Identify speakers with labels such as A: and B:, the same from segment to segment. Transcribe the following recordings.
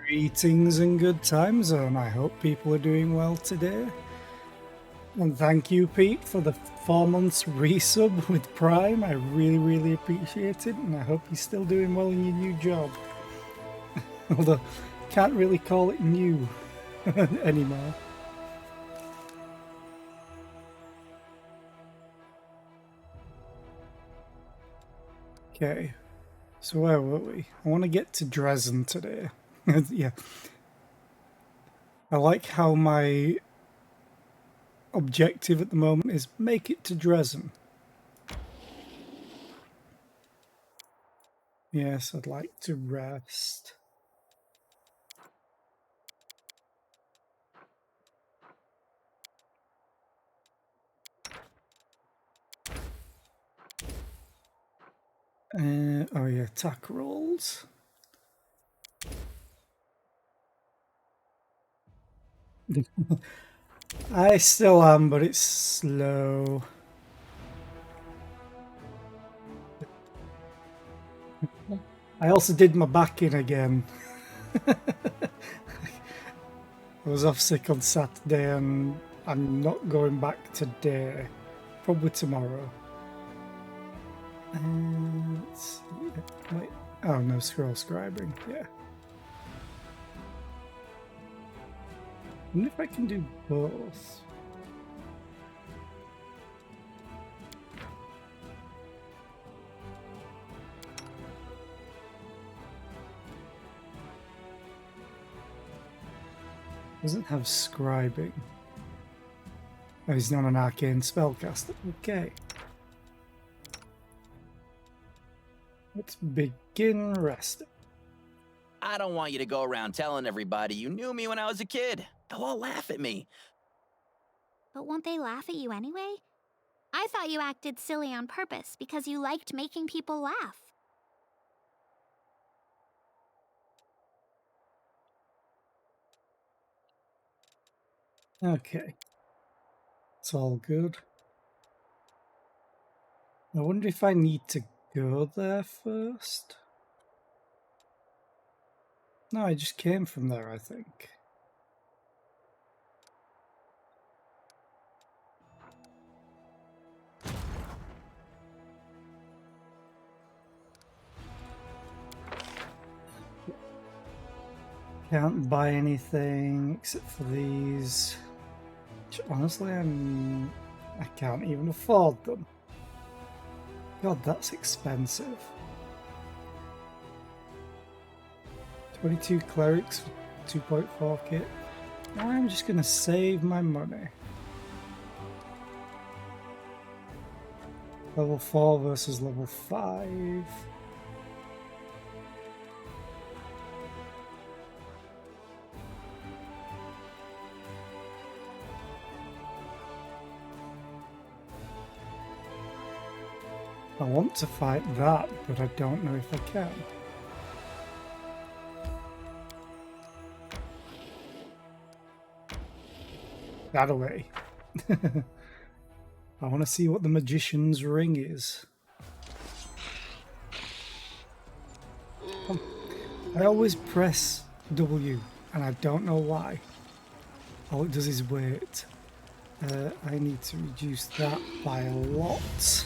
A: Greetings and good time zone. I hope people are doing well today. And thank you, Pete, for the 4 months resub with Prime. I really appreciate it, and I hope you're still doing well in your new job. Although, can't really call it new anymore. Okay, so where were we? I want to get to Drezen today. Yeah. I like how my objective at the moment is make it to Drezen. Yes, I'd like to rest. Oh yeah, attack rolls. I still am, but it's slow. I also did my back in again. I was off sick on Saturday and I'm not going back today. Probably tomorrow. Let's see. Wait. Oh no, scroll scribing. Yeah. I wonder if I can do both. Doesn't have scribing. Oh, he's not an arcane spellcaster. Okay. Let's begin resting.
B: I don't want you to go around telling everybody you knew me when I was a kid. They'll all laugh at me.
C: But won't they laugh at you anyway? I thought you acted silly on purpose because you liked making people laugh.
A: Okay. It's all good. I wonder if I need to go there first? No, I just came from there, I think. Can't buy anything except for these. Which, honestly, I can't even afford them. God, that's expensive. 22 clerics for 2.4 kit. I'm just gonna save my money. Level 4 versus level 5. I want to fight that, but I don't know if I can. That away. I want to see what the magician's ring is. I always press W, and I don't know why. All it does is wait. I need to reduce that by a lot.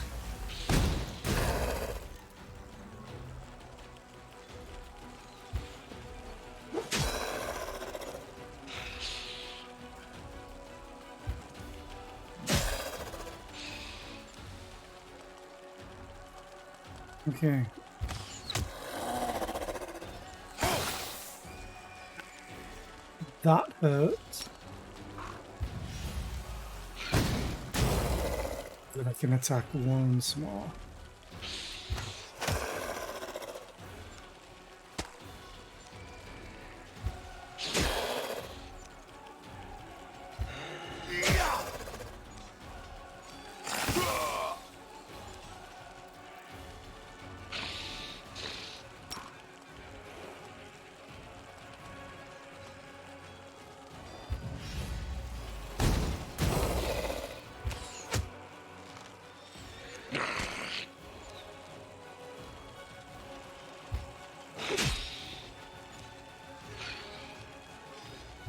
A: Okay. That hurts. But I can attack once more.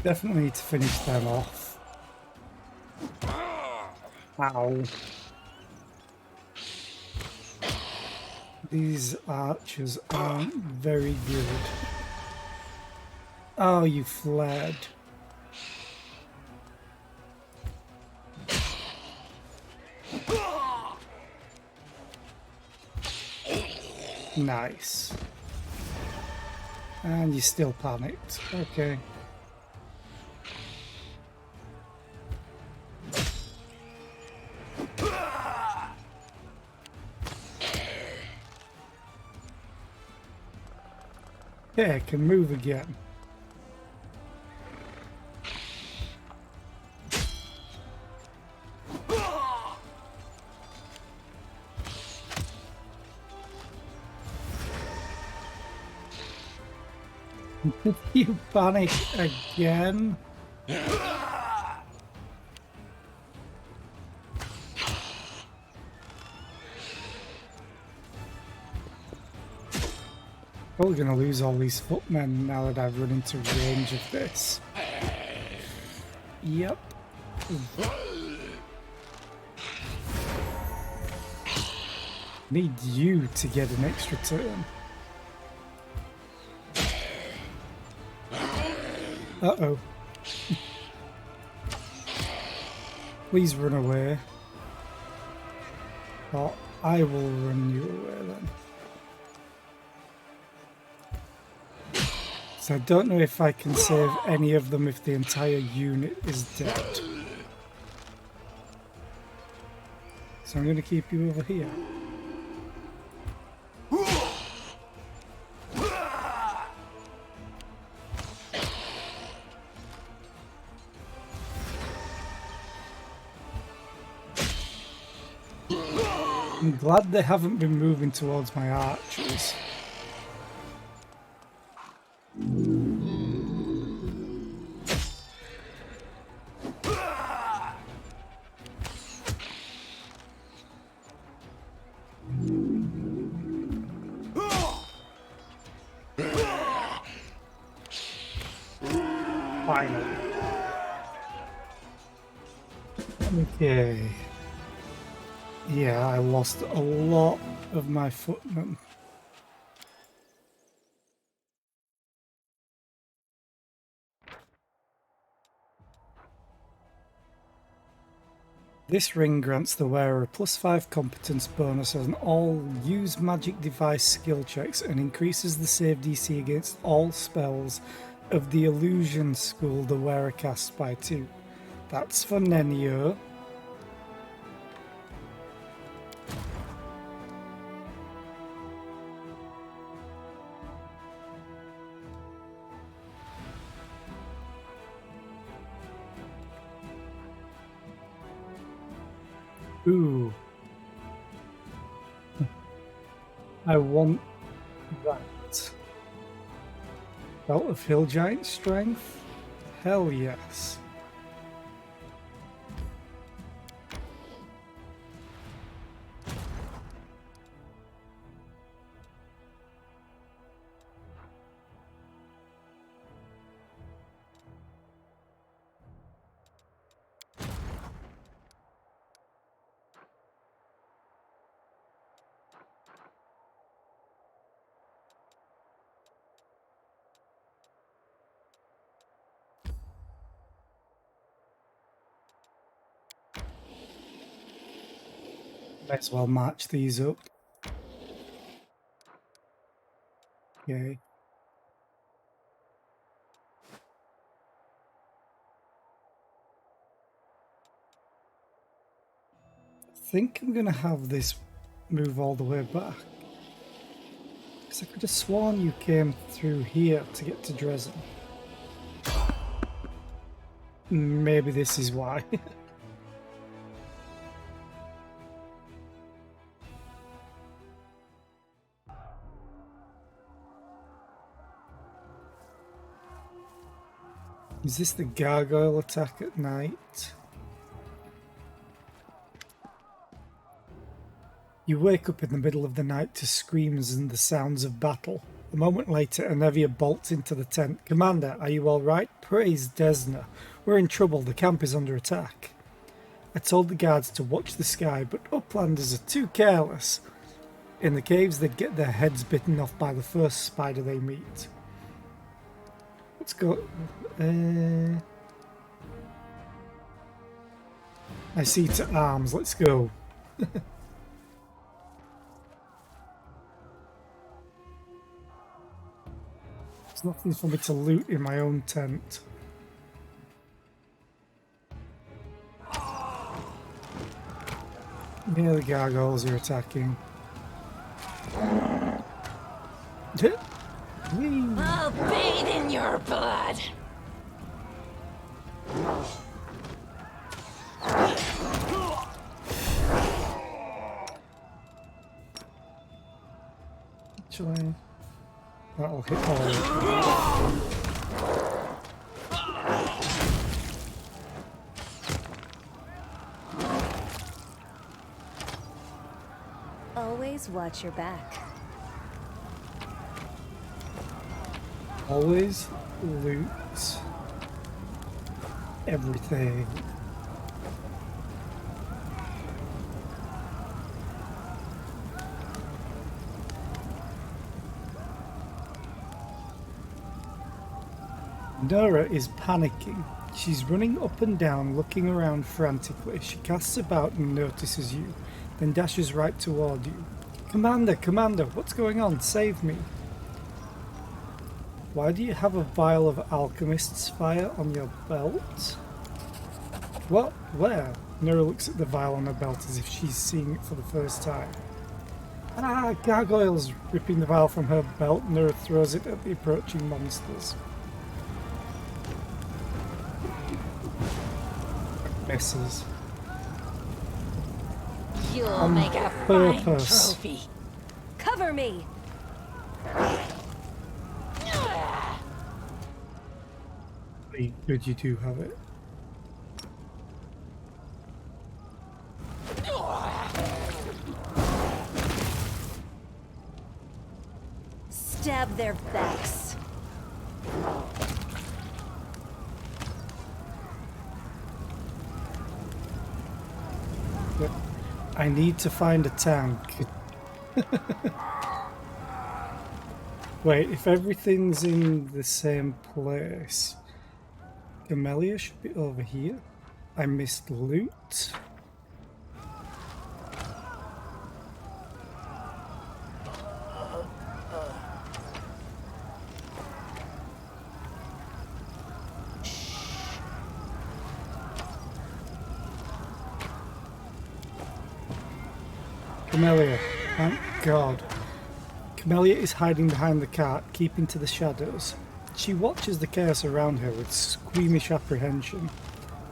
A: Definitely need to finish them off. Ow. These archers aren't very good. Oh, you fled. Nice. And you still panicked. Okay. Yeah, I can move again. Did you panic again? Probably gonna lose all these footmen now that I've run into range of this. Yep. Need you to get an extra turn. Uh-oh. Please run away. Or I will run you away then. So I don't know if I can save any of them if the entire unit is dead. So I'm going to keep you over here. I'm glad they haven't been moving towards my archers. Finally. Okay. Yeah, I lost a lot of my footmen. This ring grants the wearer a +5 competence bonus on all use magic device skill checks and increases the save DC against all spells of the illusion school the wearer casts by 2. That's for Nenio. Ooh. I want that. Belt of Hill Giant Strength? Hell yes. Might as well match these up. Okay. I think I'm gonna have this move all the way back. Because I could have sworn you came through here to get to Drezen. Maybe this is why. Is this the gargoyle attack at night? You wake up in the middle of the night to screams and the sounds of battle. A moment later, Anevia bolts into the tent. Commander, are you all right? Praise Desna. We're in trouble. The camp is under attack. I told the guards to watch the sky, but uplanders are too careless. In the caves, they'd get their heads bitten off by the first spider they meet. Let's go. I see to arms. Let's go. There's nothing for me to loot in my own tent. Yeah, the gargoyles are attacking.
D: I'll bathe in your blood.
A: Actually, that'll hit all.
D: Always watch your back.
A: Always loot everything. Nora is panicking. She's running up and down, looking around frantically. She casts about and notices you, then dashes right toward you. Commander, Commander, what's going on? Save me. Why do you have a vial of alchemist's fire on your belt? What? Where? Nora looks at the vial on her belt as if she's seeing it for the first time. Ah, gargoyles! Ripping the vial from her belt, Nora throws it at the approaching monsters. Misses.
D: You'll make a fine trophy. Cover me.
A: Good, you do have it.
D: Stab their backs.
A: Yep. I need to find a tank. Wait, if everything's in the same place, Camellia should be over here. I missed loot. Camellia, thank God. Camellia is hiding behind the cart, keeping to the shadows. She watches the chaos around her with squeamish apprehension.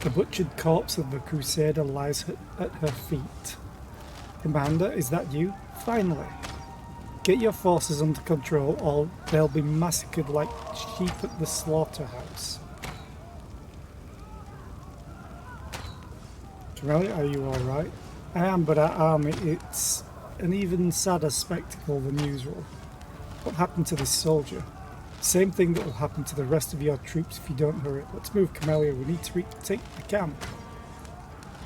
A: The butchered corpse of the Crusader lies at her feet. Commander, is that you? Finally. Get your forces under control or they'll be massacred like sheep at the slaughterhouse. Camellia, are you alright? I am, but our army, it's an even sadder spectacle than usual. What happened to this soldier? Same thing that will happen to the rest of your troops if you don't hurry. Let's move, Camellia. We need to retake the camp.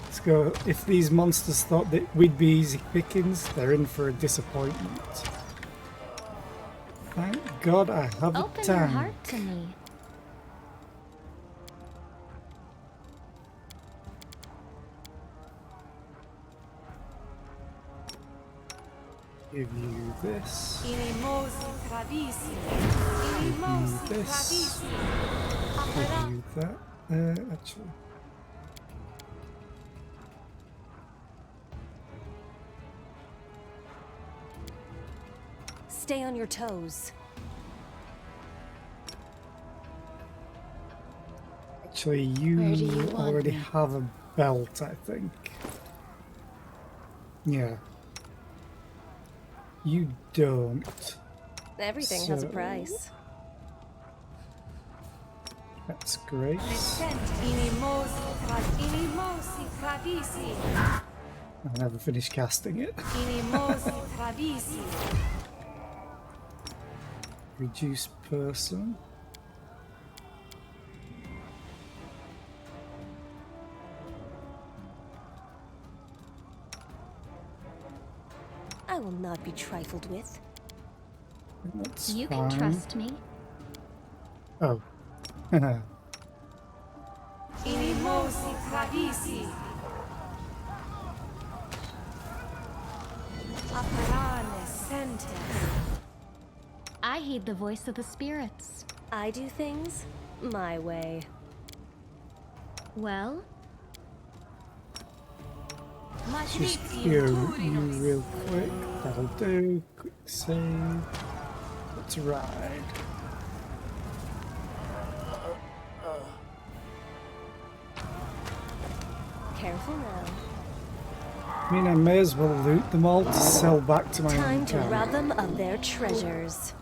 A: Let's go. If these monsters thought that we'd be easy pickings, they're in for a disappointment. Thank God I have a
C: Open
A: tank.
C: your heart to me.
A: Give you this. Give you this. Give you that. Actually.
D: Stay on your toes.
A: Actually,
C: Where do you
A: you
C: want
A: already
C: me?
A: have a belt, I think. Yeah. You don't.
D: Everything has a
A: So-
D: price.
A: That's great. I never finished casting it. Reduce person.
D: I will not be trifled with.
A: That's
C: You
A: fine.
C: can trust me.
A: Oh.
D: Inimosi Tradisi. Aparane Sente.
C: I heed the voice of the spirits.
D: I do things my way.
C: Well,
A: Just hear you real quick. That'll do. Quick save. Let's ride.
D: Careful now.
A: I mean, I may as well loot them all to sell back to my own
D: Time to
A: camp.
D: rob them of their treasures.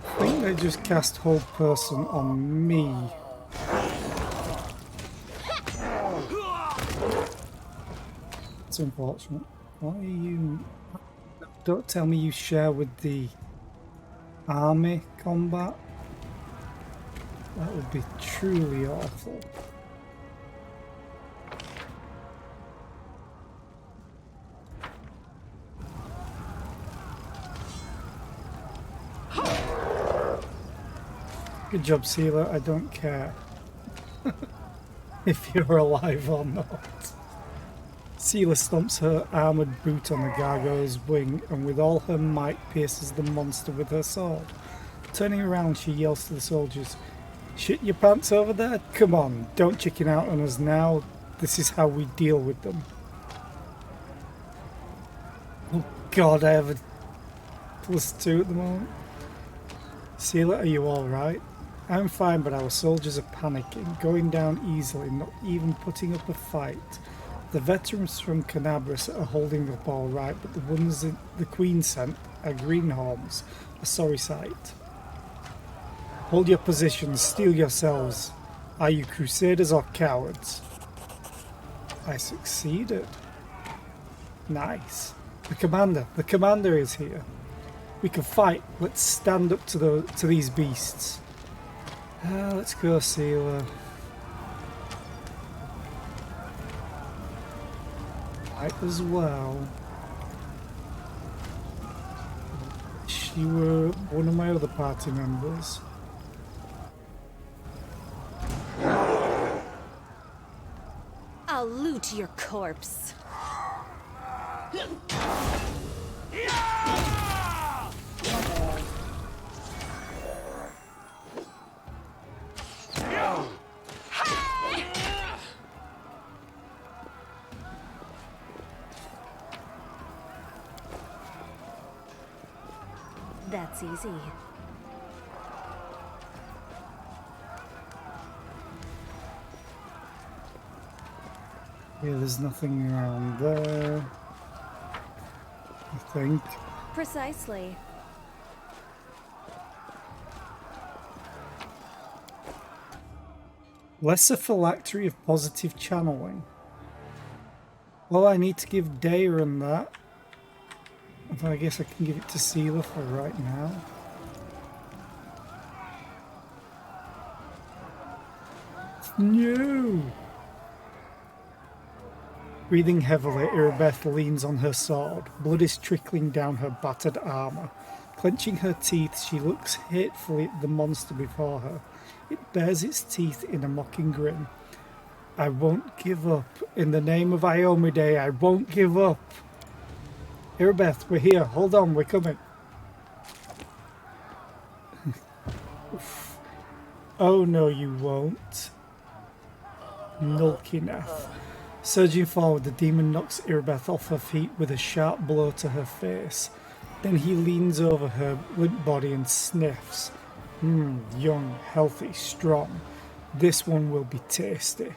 A: I think they just cast hold person on me. It's unfortunate. Why are you... Don't tell me you share with the army combat. That would be truly awful. Good job, Sealer. I don't care if you're alive or not. Sealer stomps her armoured boot on the gargoyle's wing and with all her might pierces the monster with her sword. Turning around, she yells to the soldiers, "Shit your pants over there? Come on, don't chicken out on us now. This is how we deal with them." Oh god, I have a +2 at the moment. Sealer, are you alright? I'm fine, but our soldiers are panicking, going down easily, not even putting up a fight. The veterans from Canabras are holding up alright, but the ones that the Queen sent are greenhorns. A sorry sight. Hold your positions, steel yourselves. Are you crusaders or cowards? I succeeded. Nice. The commander is here. We can fight. Let's stand up to these beasts. Let's go, Sealer. Might as well. She were one of my other party members.
D: I'll loot your corpse. That's easy.
A: Yeah, there's nothing around there, I think.
D: Precisely.
A: Lesser phylactery of positive channeling. Well, I need to give Daeron that. But I guess I can give it to Sealer for right now. No! Breathing heavily, Irabeth leans on her sword. Blood is trickling down her battered armour. Clenching her teeth, she looks hatefully at the monster before her. It bares its teeth in a mocking grin. I won't give up. In the name of Iomide, I won't give up. Irabeth, we're here. Hold on, we're coming. Oh no, you won't. Nulkineth. Surging forward, the demon knocks Irabeth off her feet with a sharp blow to her face. Then he leans over her limp body and sniffs. Young, healthy, strong. This one will be tasty.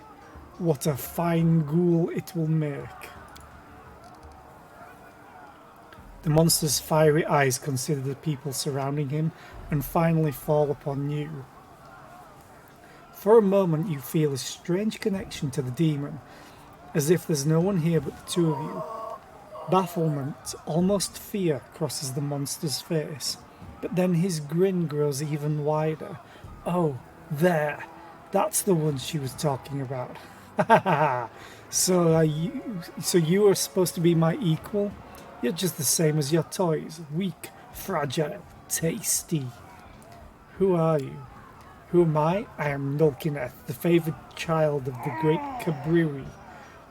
A: What a fine ghoul it will make. The monster's fiery eyes consider the people surrounding him and finally fall upon you. For a moment you feel a strange connection to the demon, as if there's no one here but the two of you. Bafflement, almost fear, crosses the monster's face, but then his grin grows even wider. Oh, there. That's the one she was talking about. So you are supposed to be my equal? You're just the same as your toys. Weak, fragile, tasty. Who are you? Who am I? I am Nulkineth, the favoured child of the great Kabriri.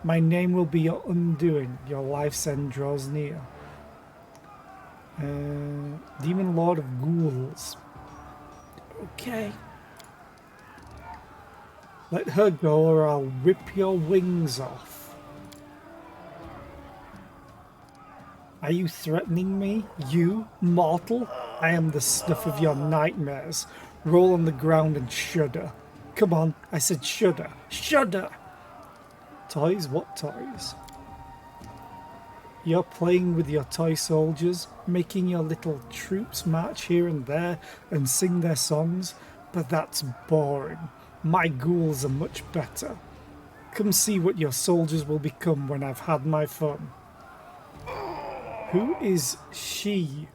A: My name will be your undoing. Your life's end draws near. Demon Lord of Ghouls. Okay. Let her go or I'll rip your wings off. Are you threatening me? You, mortal? I am the stuff of your nightmares. Roll on the ground and shudder. Come on, I said shudder. Shudder! Toys? What toys? You're playing with your toy soldiers, making your little troops march here and there and sing their songs, but that's boring. My ghouls are much better. Come see what your soldiers will become when I've had my fun. Who is she?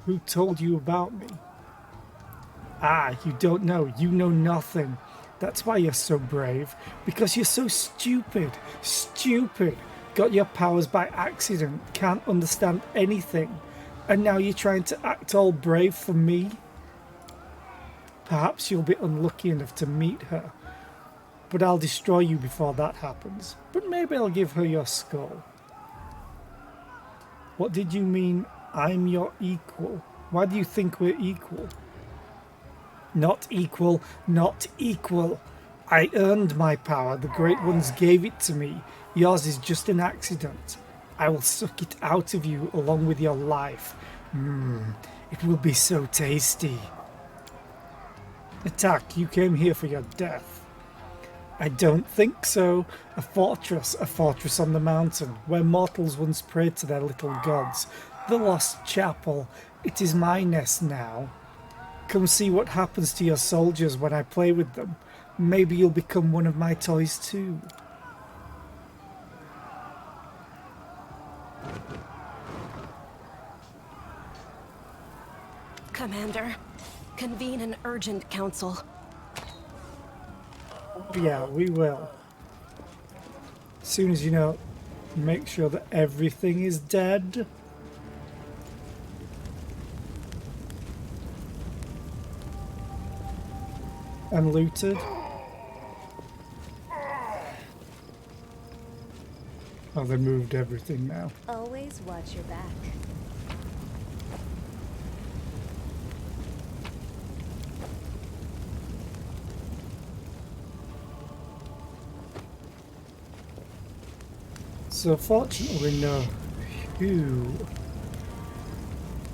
A: Who told you about me? Ah, you don't know. You know nothing. That's why you're so brave. Because you're so stupid. Stupid. Got your powers by accident. Can't understand anything. And now you're trying to act all brave for me? Perhaps you'll be unlucky enough to meet her. But I'll destroy you before that happens. But maybe I'll give her your skull. What did you mean, I'm your equal? Why do you think we're equal? Not equal, not equal. I earned my power. The Great Ones gave it to me. Yours is just an accident. I will suck it out of you along with your life. It will be so tasty. Attack, you came here for your death. I don't think so. A fortress on the mountain, where mortals once prayed to their little gods. The lost chapel. It is my nest now. Come see what happens to your soldiers when I play with them. Maybe you'll become one of my toys too.
D: Commander, convene an urgent council.
A: Yeah, we will. As soon as you know, make sure that everything is dead. And looted. Oh, they moved everything now.
E: Always watch your back.
A: So fortunately we know who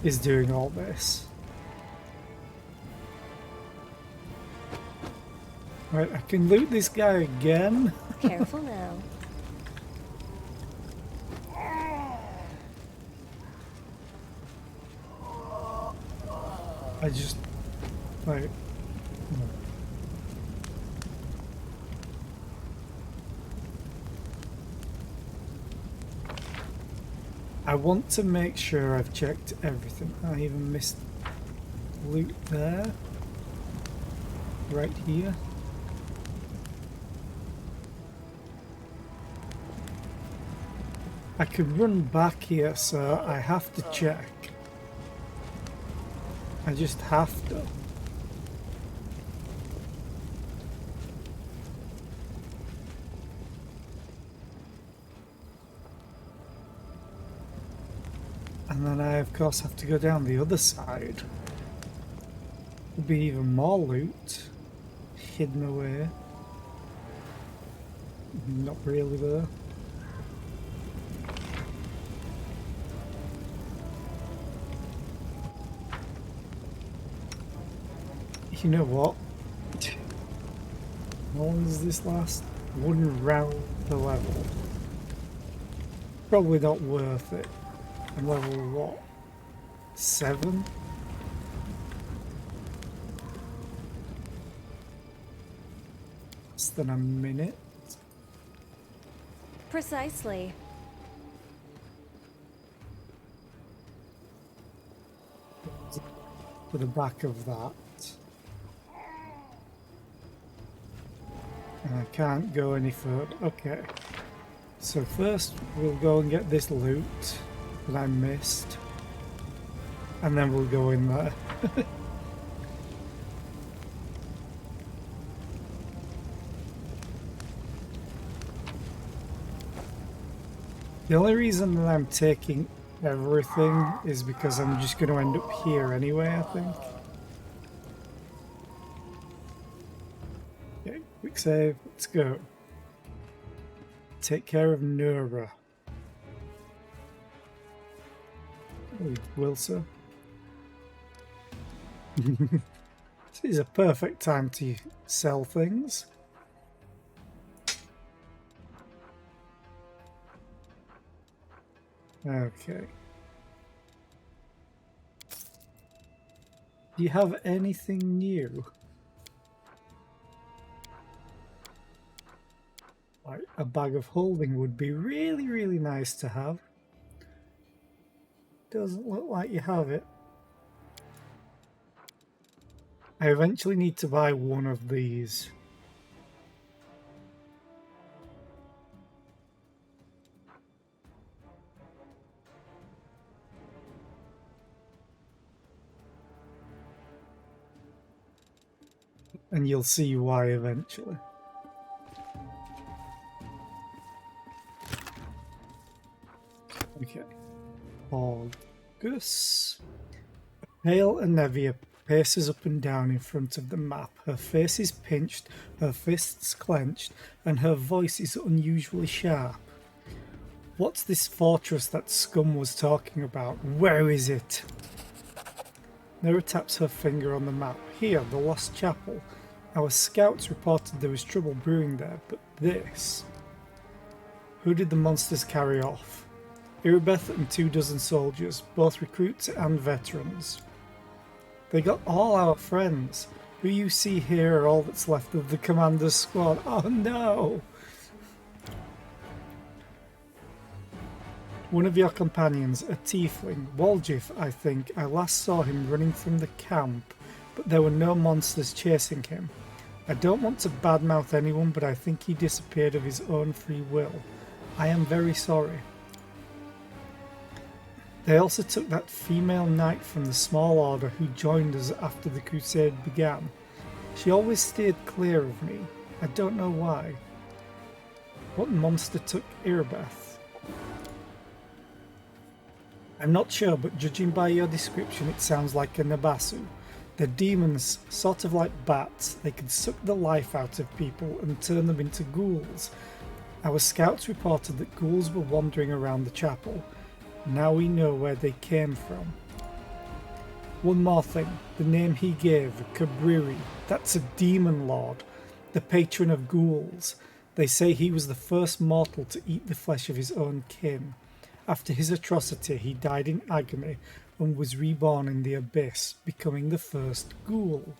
A: is doing all this. Right, I can loot this guy again.
E: Careful now.
A: I just, like, I want to make sure I've checked everything. I even missed loot there. Right here. I could run back here, so I have to check. I just have to. And then I, of course, have to go down the other side. There'll be even more loot hidden away. Not really there. You know what? How long does this last? 1 round per level. Probably not worth it. I'm level what? 7? than a minute.
E: Precisely.
A: To the back of that. And I can't go any further. Okay. So first we'll go and get this loot that I missed. And then we'll go in there. The only reason that I'm taking everything is because I'm just going to end up here anyway, I think. Okay, quick save, let's go. Take care of Nura. Oh, will sir. This is a perfect time to sell things. Okay. Do you have anything new? Like a bag of holding would be really, really nice to have. Doesn't look like you have it. I eventually need to buy one of these. And you'll see why eventually. Okay. August. Pale Anevia paces up and down in front of the map. Her face is pinched, her fists clenched, and her voice is unusually sharp. What's this fortress that Scum was talking about? Where is it? Nora taps her finger on the map. Here, the Lost Chapel. Our scouts reported there was trouble brewing there, but this... Who did the monsters carry off? Iribeth and 24 soldiers, both recruits and veterans. They got all our friends. Who you see here are all that's left of the commander's squad. Oh no! One of your companions, a tiefling, Waljif, I think, I last saw him running from the camp, but there were no monsters chasing him. I don't want to badmouth anyone, but I think he disappeared of his own free will. I am very sorry. They also took that female knight from the small order who joined us after the crusade began. She always steered clear of me. I don't know why. What monster took Iribeth? I'm not sure, but judging by your description, it sounds like a Nabasu. They're demons, sort of like bats. They can suck the life out of people and turn them into ghouls. Our scouts reported that ghouls were wandering around the chapel. Now we know where they came from. One more thing. The name he gave, Kabriri, that's a demon lord, the patron of ghouls. They say he was the first mortal to eat the flesh of his own kin. After his atrocity, he died in agony and was reborn in the abyss, becoming the first ghoul.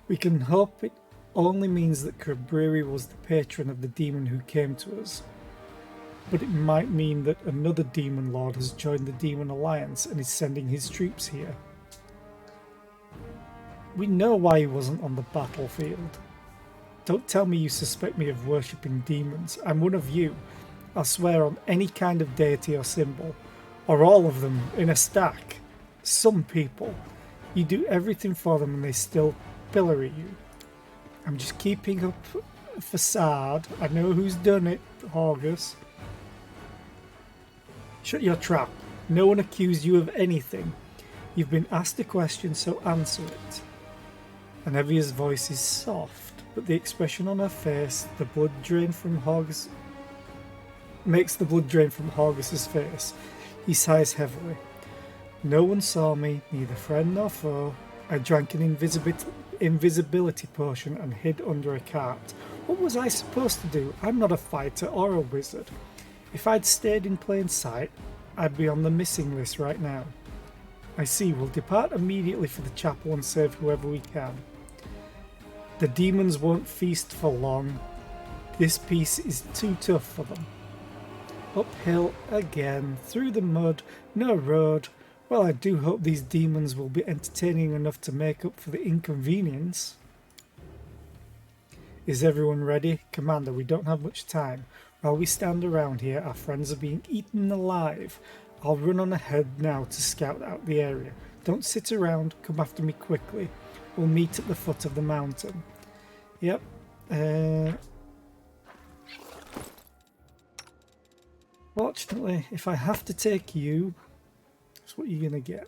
A: We can hope it only means that Kabriri was the patron of the demon who came to us, but it might mean that another demon lord has joined the Demon Alliance and is sending his troops here. We know why he wasn't on the battlefield. Don't tell me you suspect me of worshipping demons. I'm one of you. I'll swear on any kind of deity or symbol, or all of them in a stack. Some people, you do everything for them and they still pillory you. I'm just keeping up a facade. I know who's done it, Horgus. Shut your trap. No one accused you of anything. You've been asked a question, so answer it. Anevia's voice is soft, but the expression on her face, the blood drain from Horgus, makes the blood drain from Horgus's face. He sighs heavily. No one saw me, neither friend nor foe. I drank an invisibility potion and hid under a cart. What was I supposed to do? I'm not a fighter or a wizard. If I'd stayed in plain sight, I'd be on the missing list right now. I see. We'll depart immediately for the chapel and save whoever we can. The demons won't feast for long. This piece is too tough for them. Uphill again, through the mud, no road. Well, I do hope these demons will be entertaining enough to make up for the inconvenience. Is everyone ready? Commander, we don't have much time. While we stand around here, our friends are being eaten alive. I'll run on ahead now to scout out the area. Don't sit around, come after me quickly. We'll meet at the foot of the mountain. Yep. Fortunately, if I have to take you, that's what you're going to get.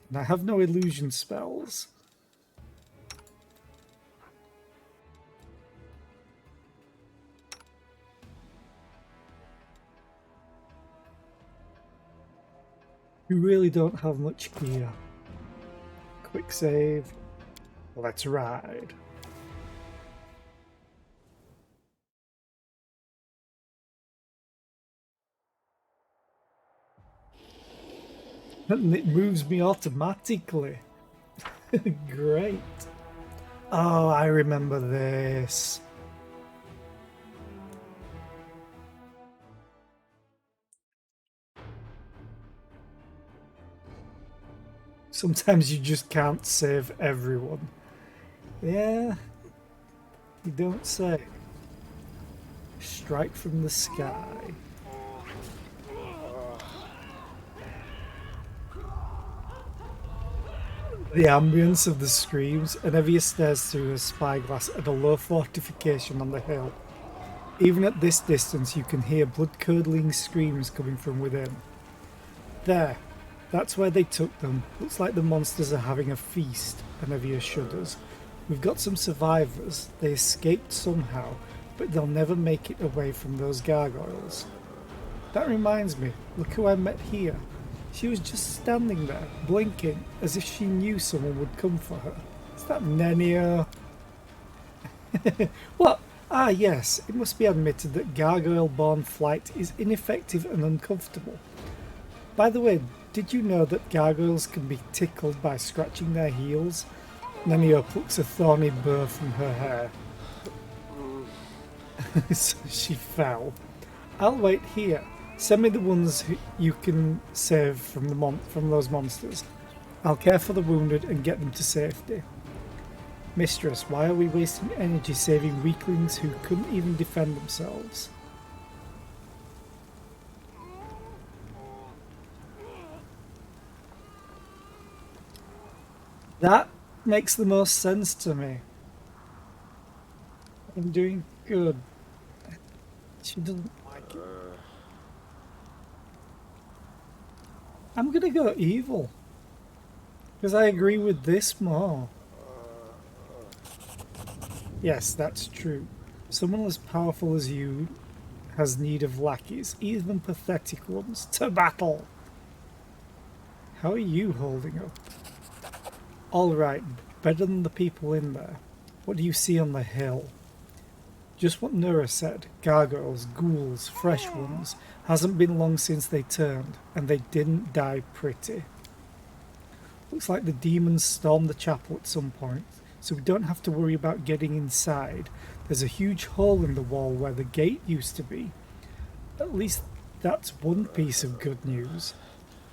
A: And I have no illusion spells. You really don't have much gear. Quick save. Let's ride. And it moves me automatically. Great. Oh, I remember this. Sometimes you just can't save everyone. Yeah, you don't say. Strike from the sky. The ambience of the screams, and Evia stares through her spyglass at a low fortification on the hill. Even at this distance you can hear blood-curdling screams coming from within. There, that's where they took them. Looks like the monsters are having a feast, and Evia shudders. We've got some survivors. They escaped somehow, but they'll never make it away from those gargoyles. That reminds me, look who I met here. She was just standing there, blinking, as if she knew someone would come for her. Is that Nenia? What? Ah yes, it must be admitted that gargoyle-born flight is ineffective and uncomfortable. By the way, did you know that gargoyles can be tickled by scratching their heels? Nenia plucks a thorny burr from her hair. So she fell. I'll wait here. Send me the ones who you can save from those monsters. I'll care for the wounded and get them to safety. Mistress, why are we wasting energy saving weaklings who couldn't even defend themselves? That makes the most sense to me. I'm doing good. She doesn't like it. I'm gonna go evil. Because I agree with this more. Yes, that's true. Someone as powerful as you has need of lackeys, even pathetic ones, to battle. How are you holding up? Alright, better than the people in there. What do you see on the hill? Just what Nura said. Gargoyles, ghouls, fresh ones. Hasn't been long since they turned, and they didn't die pretty. Looks like the demons stormed the chapel at some point, so we don't have to worry about getting inside. There's a huge hole in the wall where the gate used to be. At least that's one piece of good news.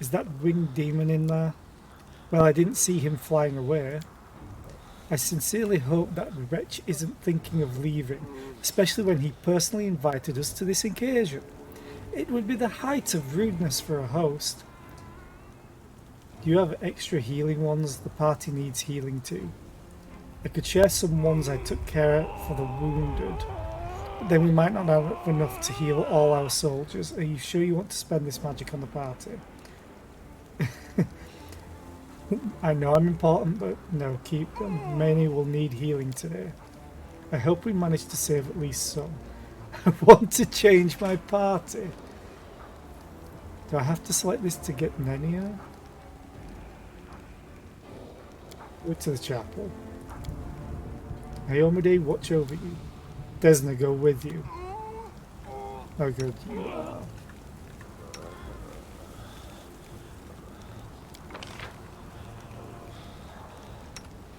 A: Is that winged demon in there? Well, I didn't see him flying away. I sincerely hope that wretch isn't thinking of leaving, especially when he personally invited us to this occasion. It would be the height of rudeness for a host. Do you have extra healing ones? The party needs healing too. I could share some ones I took care of for the wounded, but then we might not have enough to heal all our soldiers. Are you sure you want to spend this magic on the party? I know I'm important, but no, keep them. Many will need healing today. I hope we manage to save at least some. I want to change my party. Do I have to select this to get Nenia? Go to the chapel. Ayomide, watch over you. Desna, go with you. Oh good, you are.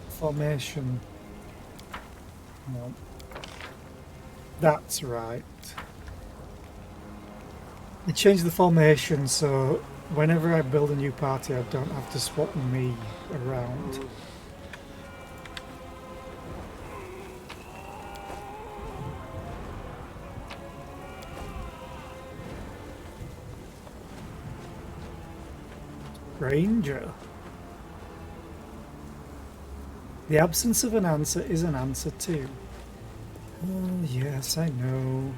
A: Formation. No. That's right. They changed the formation so whenever I build a new party I don't have to swap me around. Ranger. The absence of an answer is an answer too. Oh, yes, I know.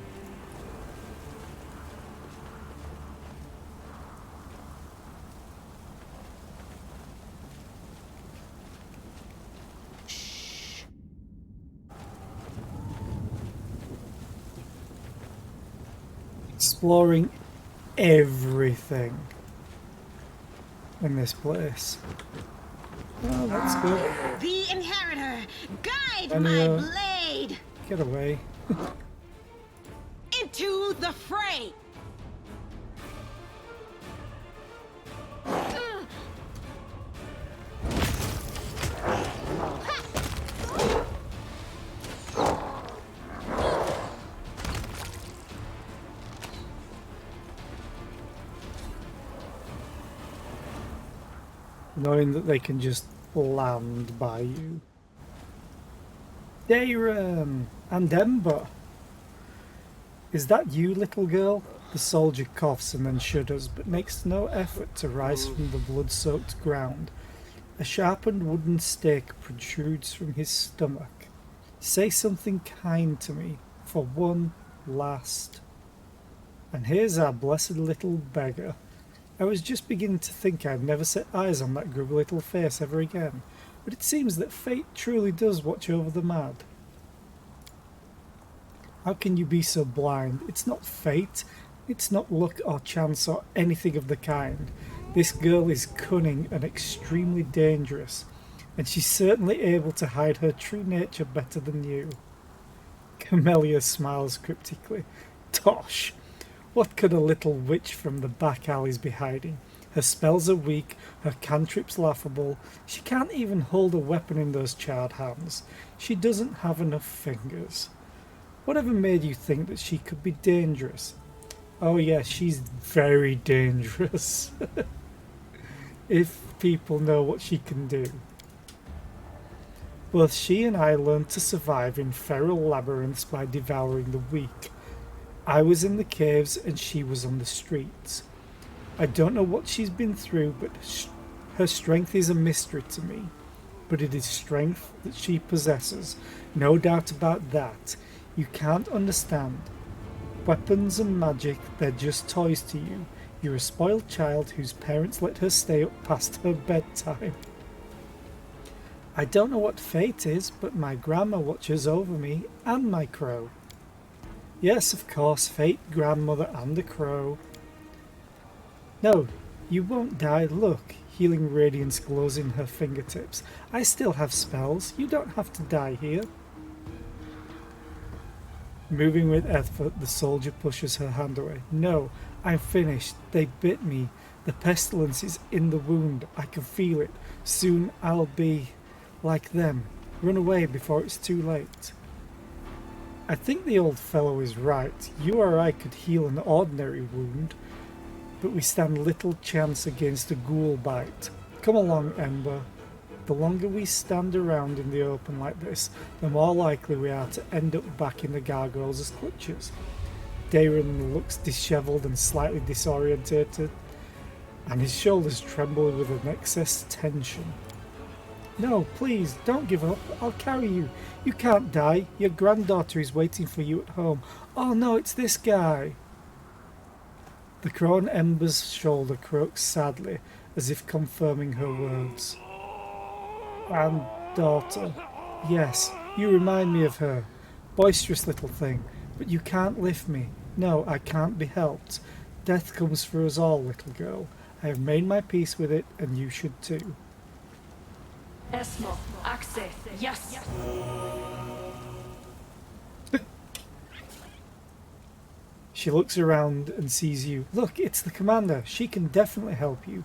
A: Exploring everything in this place. Oh, that's good.
F: The Inheritor, guide
A: And,
F: my blade
A: Get away.
F: into the fray.
A: Knowing that they can just land by you. Drezen and Ember. Is that you, little girl? The soldier coughs and then shudders, but makes no effort to rise from the blood-soaked ground. A sharpened wooden stake protrudes from his stomach. Say something kind to me, for one last. And here's our blessed little beggar. I was just beginning to think I'd never set eyes on that grubby little face ever again, but it seems that fate truly does watch over the mad. How can you be so blind? It's not fate, it's not luck or chance or anything of the kind. This girl is cunning and extremely dangerous, and she's certainly able to hide her true nature better than you. Camellia smiles cryptically. Tosh! What could a little witch from the back alleys be hiding? Her spells are weak, her cantrips laughable. She can't even hold a weapon in those charred hands. She doesn't have enough fingers. Whatever made you think that she could be dangerous? Oh yes, she's very dangerous. If people know what she can do. Both she and I learned to survive in feral labyrinths by devouring the weak. I was in the caves and she was on the streets. I don't know what she's been through, but her strength is a mystery to me. But it is strength that she possesses, no doubt about that. You can't understand. Weapons and magic, they're just toys to you. You're a spoiled child whose parents let her stay up past her bedtime. I don't know what fate is, but my grandma watches over me and my crow. Yes, of course, fate, grandmother, and the crow. No, you won't die. Look, healing radiance glows in her fingertips. I still have spells. You don't have to die here. Moving with effort, the soldier pushes her hand away. No, I'm finished. They bit me. The pestilence is in the wound. I can feel it. Soon I'll be like them. Run away before it's too late. I think the old fellow is right. You or I could heal an ordinary wound, but we stand little chance against a ghoul bite. Come along, Ember. The longer we stand around in the open like this, the more likely we are to end up back in the gargoyles' clutches. Drezen looks dishevelled and slightly disorientated, and his shoulders tremble with an excess tension. No, please, don't give up. I'll carry you. You can't die. Your granddaughter is waiting for you at home. Oh no, it's this guy. The crow on Ember's shoulder croaks sadly, as if confirming her words. Granddaughter. Yes, you remind me of her. Boisterous little thing. But you can't lift me. No, I can't be helped. Death comes for us all, little girl. I have made my peace with it, and you should too.
D: Esmo, Axe, yes.
A: She looks around and sees you. Look, it's the commander. She can definitely help you.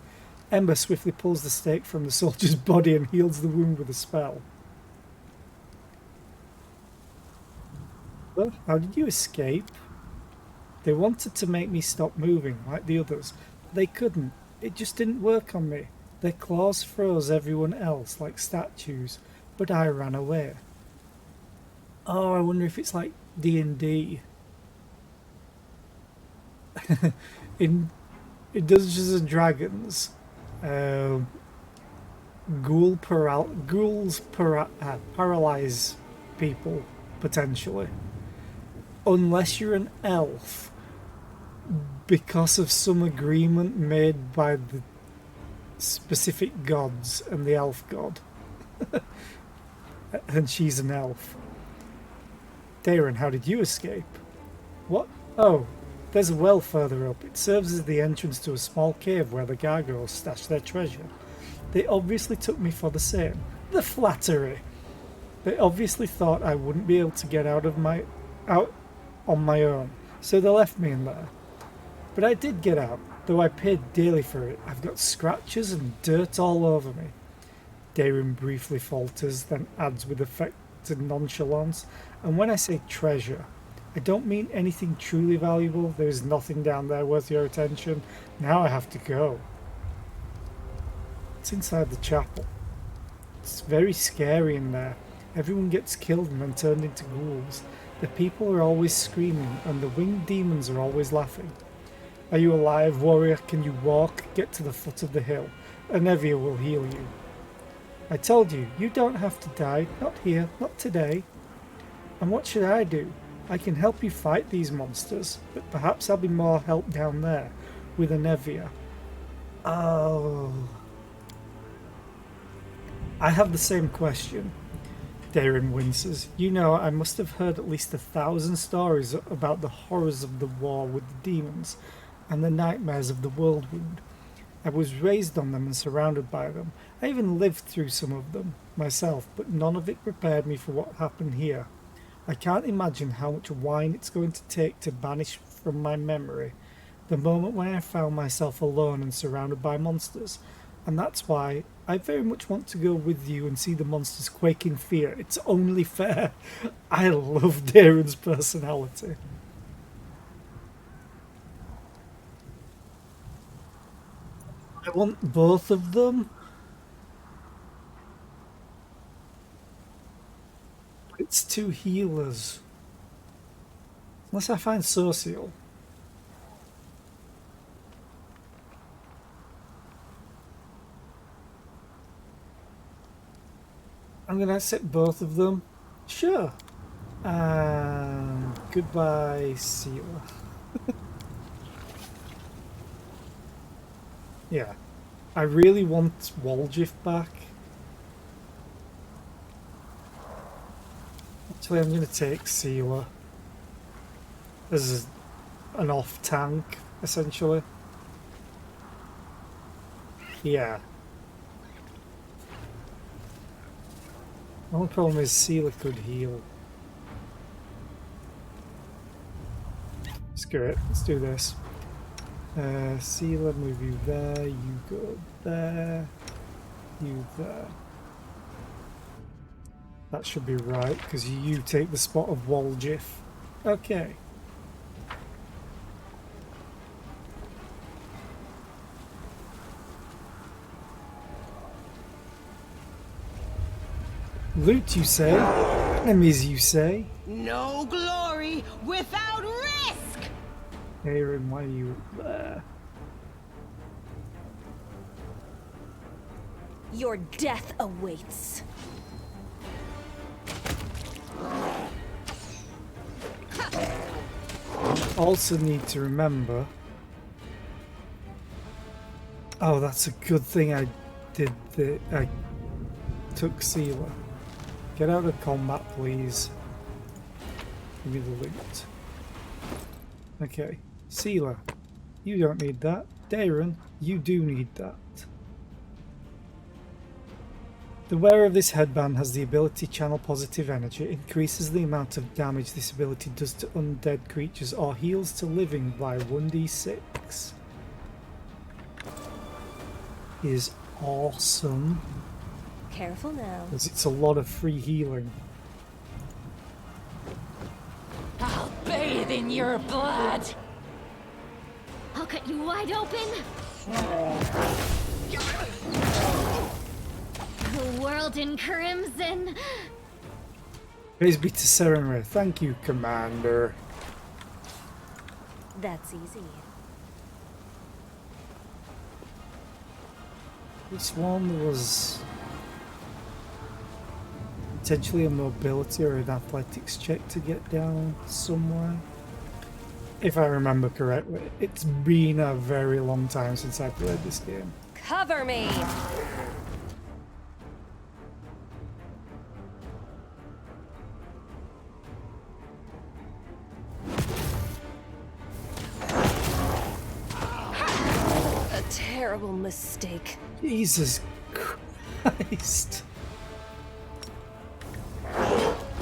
A: Ember swiftly pulls the stake from the soldier's body and heals the wound with a spell. How did you escape? They wanted to make me stop moving like the others. They couldn't. It just didn't work on me. Their claws froze everyone else like statues, but I ran away. Oh, I wonder if it's like D&D. In Dungeons and Dragons, ghouls paralyze people, potentially. Unless you're an elf, because of some agreement made by the specific gods and the elf god. And she's an elf. Darren, how did you escape? What? Oh, there's a well further up. It serves as the entrance to a small cave where the gargoyles stash their treasure. They obviously took me for the same. The flattery! They obviously thought I wouldn't be able to get out on my own, so they left me in there. But I did get out, though I paid dearly for it. I've got scratches and dirt all over me. Darren briefly falters, then adds with affected nonchalance, and when I say treasure, I don't mean anything truly valuable. There is nothing down there worth your attention. Now I have to go. It's inside the chapel. It's very scary in there. Everyone gets killed and then turned into ghouls. The people are always screaming, and the winged demons are always laughing. Are you alive, warrior? Can you walk? Get to the foot of the hill. Anevia will heal you. I told you, you don't have to die. Not here, not today. And what should I do? I can help you fight these monsters, but perhaps I'll be more help down there, with Anevia. Oh... I have the same question. Darren winces. You know, I must have heard at least 1,000 stories about the horrors of the war with the demons and the nightmares of the whirlwind. I was raised on them and surrounded by them. I even lived through some of them myself, but none of it prepared me for what happened here. I can't imagine how much wine it's going to take to banish from my memory the moment when I found myself alone and surrounded by monsters. And that's why I very much want to go with you and see the monsters quake in fear. It's only fair. I love Darren's personality. I want both of them. It's two healers. Unless I find Social. I'm going to accept both of them. Sure. And goodbye, Sealer. Yeah. I really want Walgiff back. Actually, I'm going to take Sealer as an off-tank, essentially. Yeah. The only problem is Sealer could heal. Screw it, let's do this. Sealer, move you there, you go there, you there. That should be right, because you take the spot of Walgiff. Okay. Loot, you say? Enemies, you say?
F: No glory without risk!
A: Aaron, why are you up there?
D: Your death awaits.
A: Also need to remember... Oh, that's a good thing I did I took Sealer. Get out of combat, please. Give me the loot. Okay. Sealer, you don't need that. Darren, you do need that. The wearer of this headband has the ability to channel positive energy. It increases the amount of damage this ability does to undead creatures or heals to living by 1d6. Is awesome.
E: Careful now.
A: Because it's a lot of free healing.
D: within your blood.
C: I'll cut you wide open. The world in crimson.
A: Praise be to Serenray. Thank you, Commander.
E: That's easy.
A: This one was potentially a mobility or an athletics check to get down somewhere. If I remember correctly. It's been a very long time since I played this game.
E: Cover me! A terrible mistake.
A: Jesus Christ.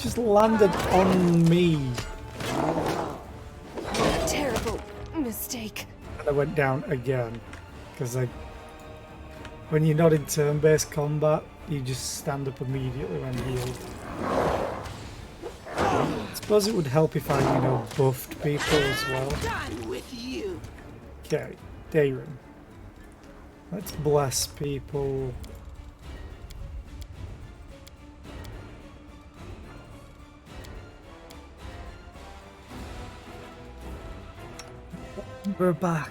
A: Just landed on me.
E: Terrible mistake.
A: And I went down again. Because when you're not in turn-based combat, you just stand up immediately when healed. I suppose it would help if I, buffed people as well.
F: Done with you.
A: Okay, Darren. Let's bless people. We're back.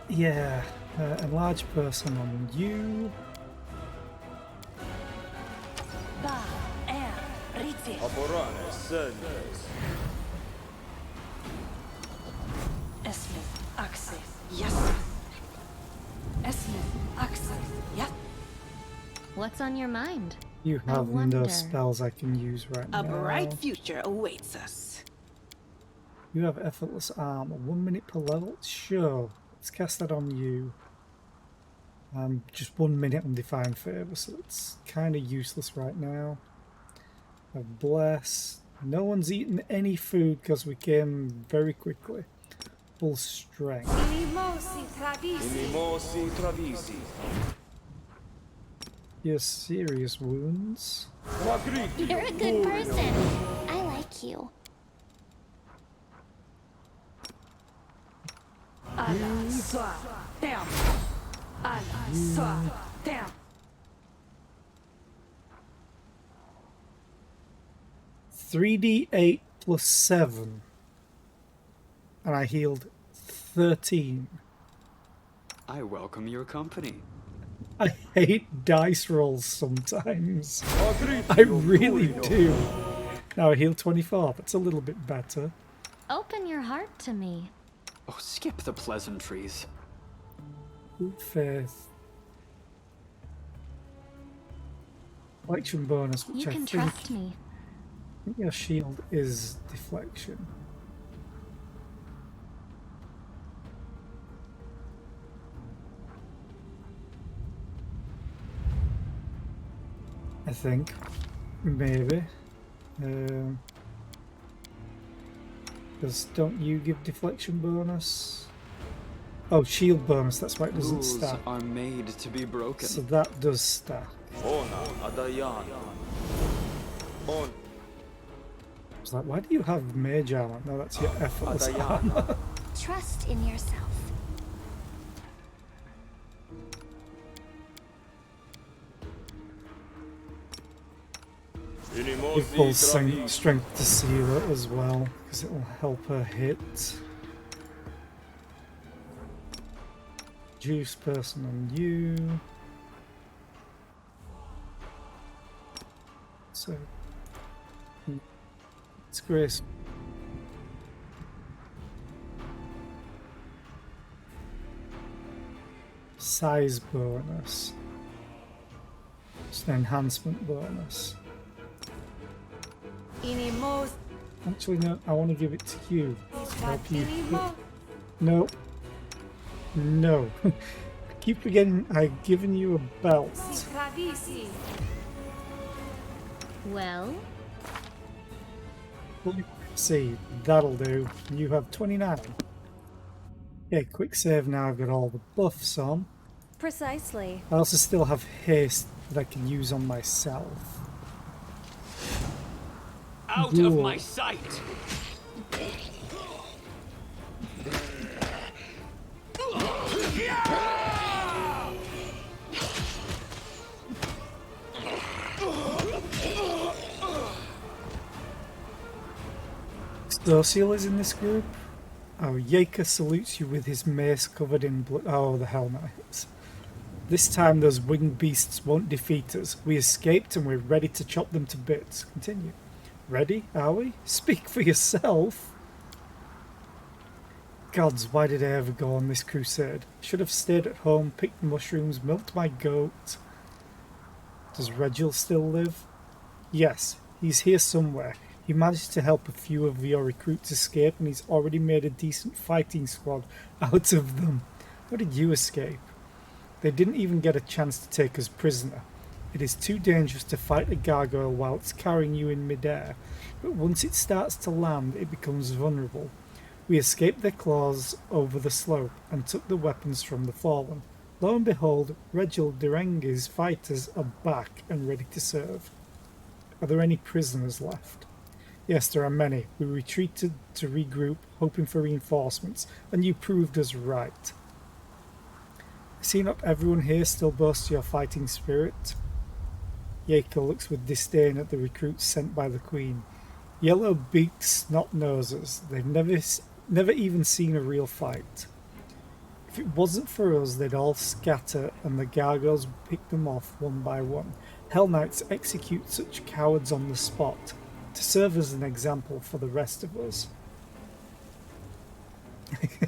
A: Yeah, enlarge person on you.
D: Ba er riti. Esmith axis. Yes. Esmith axis. Yes.
C: What's on your mind?
A: You
C: I
A: have
C: wonder.
A: no spells I can use right now.
F: A bright future awaits us.
A: You have effortless armor. 1 minute per level? Sure. Let's cast that on you. Just 1 minute on Divine Favor, so it's kind of useless right now. I have Bless. No one's eaten any food because we came very quickly. Full strength. You have serious wounds.
C: You're a good person. I like you.
D: Allah swa. Damn. Allah swa. Damn.
A: 3d8 plus 7. And I healed 13.
G: I welcome your company.
A: I hate dice rolls sometimes. I really do. Now I heal 24. That's a little bit better.
C: Open your heart to me.
G: Oh, skip the pleasantries.
A: Good faith. Deflection bonus, which
C: You
A: I
C: can
A: think
C: trust me.
A: your shield is deflection. I think. Maybe. Because don't you give deflection bonus? Oh, shield bonus, that's why it doesn't
G: Rules
A: stack.
G: are made to be broken.
A: So that does stack. I was like, why do you have mage armor? No, that's your effortless armor.
C: Trust in yourself.
A: Give full strength to seal it as well, because it will help her hit. Juice person on you. So it's Grace. Size bonus. It's an enhancement bonus. Actually, no, I want to give it to you. Help you. No. No. I keep forgetting I've given you a belt.
C: Well,
A: See, that'll do. You have 29. Okay, quick save now. I've got all the buffs on.
E: Precisely.
A: I also still have haste that I can use on myself.
G: Out
A: Ghoul.
G: of my sight!
A: Social is in this group. Oh, Jaeger salutes you with his mace covered in blood. Oh, the Hell Knights. This time those winged beasts won't defeat us. We escaped and we're ready to chop them to bits. Continue. Ready, are we? Speak for yourself. Gods, why did I ever go on this crusade? Should have stayed at home, picked mushrooms, milked my goat. Does Regil still live? Yes, he's here somewhere. He managed to help a few of your recruits escape and he's already made a decent fighting squad out of them. How did you escape? They didn't even get a chance to take us prisoner. It is too dangerous to fight a gargoyle while it's carrying you in midair, but once it starts to land it becomes vulnerable. We escaped their claws over the slope and took the weapons from the fallen. Lo and behold, Regil Derengi's fighters are back and ready to serve. Are there any prisoners left? Yes, there are many. We retreated to regroup, hoping for reinforcements, and you proved us right. I see not everyone here still boasts your fighting spirit. Jaeger looks with disdain at the recruits sent by the Queen. Yellow-beaked snot-nosers. They've never even seen a real fight. If it wasn't for us, they'd all scatter and the gargoyles would pick them off one by one. Hell Knights execute such cowards on the spot to serve as an example for the rest of us.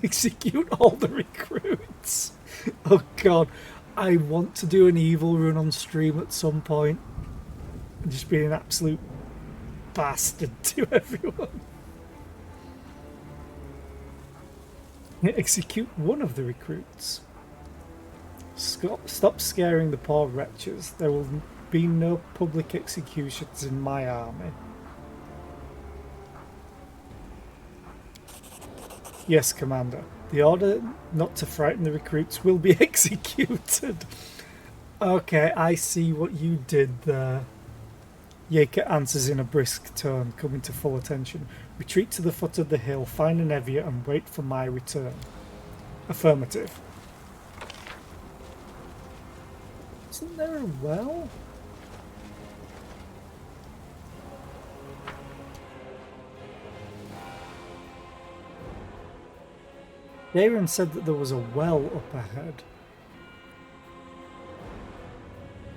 A: Execute all the recruits. Oh god, I want to do an evil run on stream at some point and just be an absolute bastard to everyone. Execute one of the recruits. Stop scaring the poor wretches. There will be no public executions in my army. Yes, Commander. The order not to frighten the recruits will be executed. Okay, I see what you did there. Jaeger answers in a brisk tone, coming to full attention. Retreat to the foot of the hill, find an Evia, and wait for my return. Affirmative. Isn't there a well? Darren said that there was a well up ahead.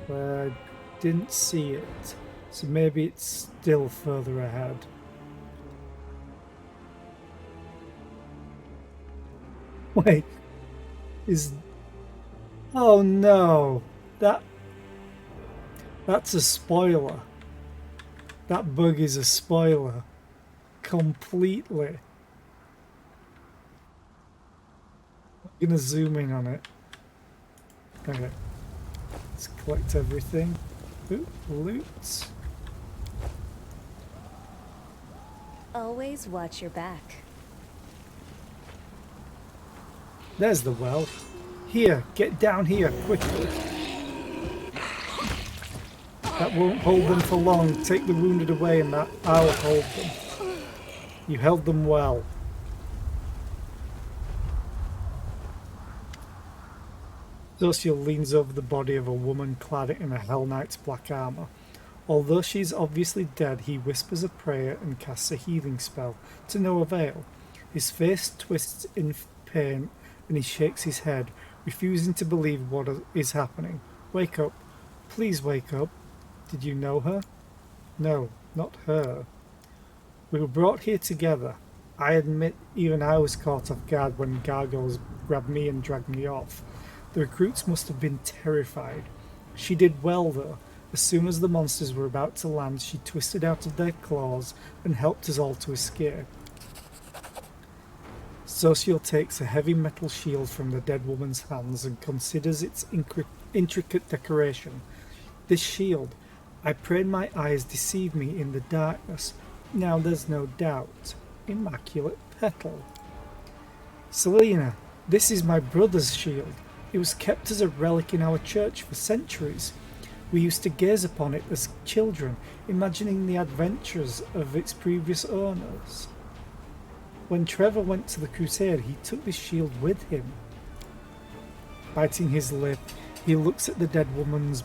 A: But I didn't see it. So maybe it's still further ahead. Wait. Oh no. That's a spoiler. That bug is a spoiler. Completely. I'm gonna zoom in on it. Okay. Let's collect everything. Ooh, loot.
E: Always watch your back.
A: There's the well. Here, get down here, quickly. That won't hold them for long. Take the wounded away and that I'll hold them. You held them well. Social leans over the body of a woman clad in a Hell Knight's black armour. Although she is obviously dead, he whispers a prayer and casts a healing spell, to no avail. His face twists in pain and he shakes his head, refusing to believe what is happening. Wake up. Please wake up. Did you know her? No, not her. We were brought here together. I admit even I was caught off guard when gargoyles grabbed me and dragged me off. The recruits must have been terrified. She did well though. As soon as the monsters were about to land, she twisted out of their claws and helped us all to escape. Social takes a heavy metal shield from the dead woman's hands and considers its intricate decoration. This shield, I prayed my eyes deceive me in the darkness. Now there's no doubt. Immaculate petal. Selena, this is my brother's shield. It was kept as a relic in our church for centuries. We used to gaze upon it as children, imagining the adventures of its previous owners. When Trevor went to the crusade, he took this shield with him. Biting his lip, he looks at the dead woman's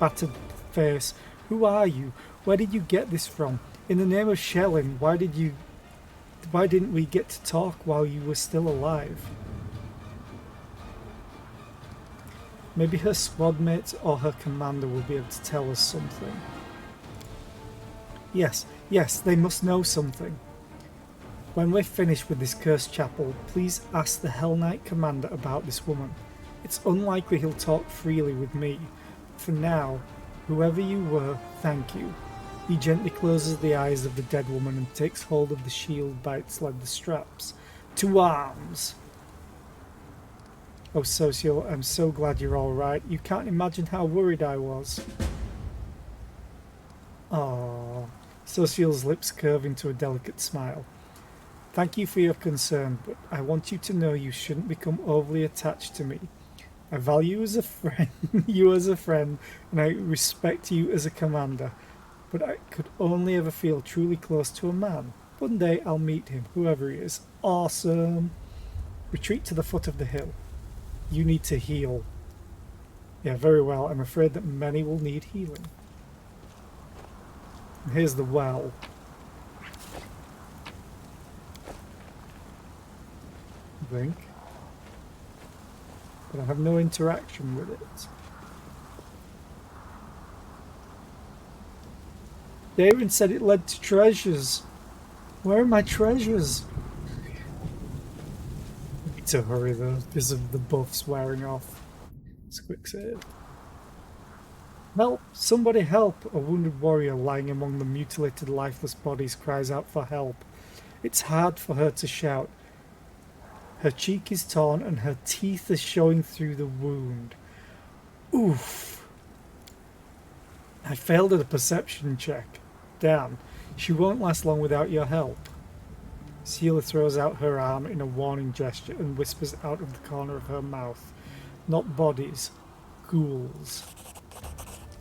A: battered face. Who are you? Where did you get this from? In the name of Shellin, why didn't we get to talk while you were still alive? Maybe her squad mates or her commander will be able to tell us something. Yes, they must know something. When we're finished with this cursed chapel, please ask the Hell Knight commander about this woman. It's unlikely he'll talk freely with me. For now, whoever you were, thank you. He gently closes the eyes of the dead woman and takes hold of the shield by its leather straps. To arms! Oh, Socio, I'm so glad you're alright. You can't imagine how worried I was. Aww. Social's lips curve into a delicate smile. Thank you for your concern, but I want you to know you shouldn't become overly attached to me. I value you as a friend, and I respect you as a commander, but I could only ever feel truly close to a man. One day I'll meet him, whoever he is. Awesome! Retreat to the foot of the hill. You need to heal. Yeah, very well. I'm afraid that many will need healing. And here's the well. Drink. But I have no interaction with it. Darren said it led to treasures. Where are my treasures? I need to hurry though, because of the buffs wearing off. It's a quick save. Help! Somebody help! A wounded warrior lying among the mutilated, lifeless bodies cries out for help. It's hard for her to shout. Her cheek is torn and her teeth are showing through the wound. Oof! I failed at a perception check. Damn, she won't last long without your help. Seela throws out her arm in a warning gesture and whispers out of the corner of her mouth. Not bodies, ghouls.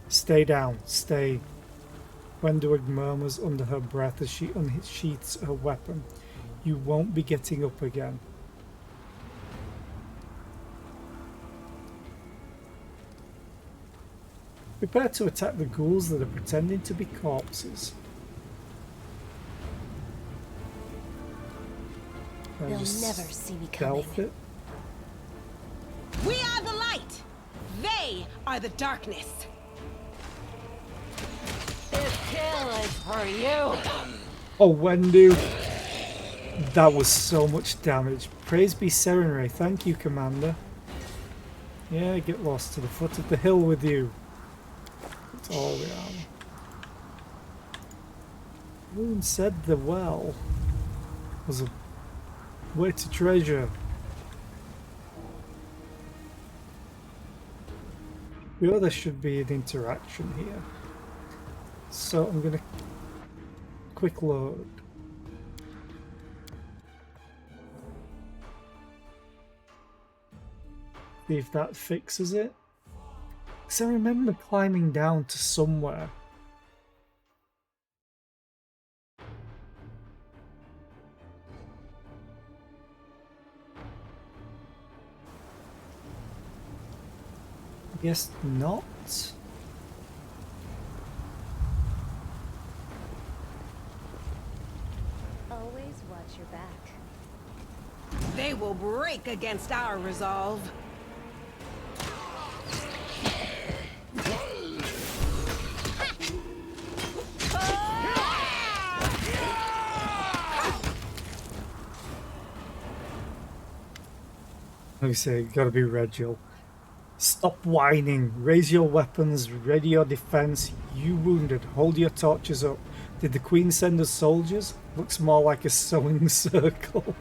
A: Stay down, stay. Wendoeg murmurs under her breath as she unsheaths her weapon. You won't be getting up again. Prepare to attack the ghouls that are pretending to be corpses.
E: They'll never see me coming.
A: It.
F: We are the light. They are the darkness.
D: This kill is for you.
A: Oh, Wendu. That was so much damage. Praise be Serenray. Thank you, Commander. Yeah, get lost to the foot of the hill with you. That's all we are. Who said the well was a way to treasure? Well, there should be an interaction here. So I'm gonna quick load. See if that fixes it. Because I remember climbing down to somewhere. I guess not.
E: Always watch your back.
F: They will break against our resolve.
A: Like I say, gotta be Regil. Stop whining. Raise your weapons. Ready your defense. You wounded. Hold your torches up. Did the Queen send us soldiers? Looks more like a sewing circle.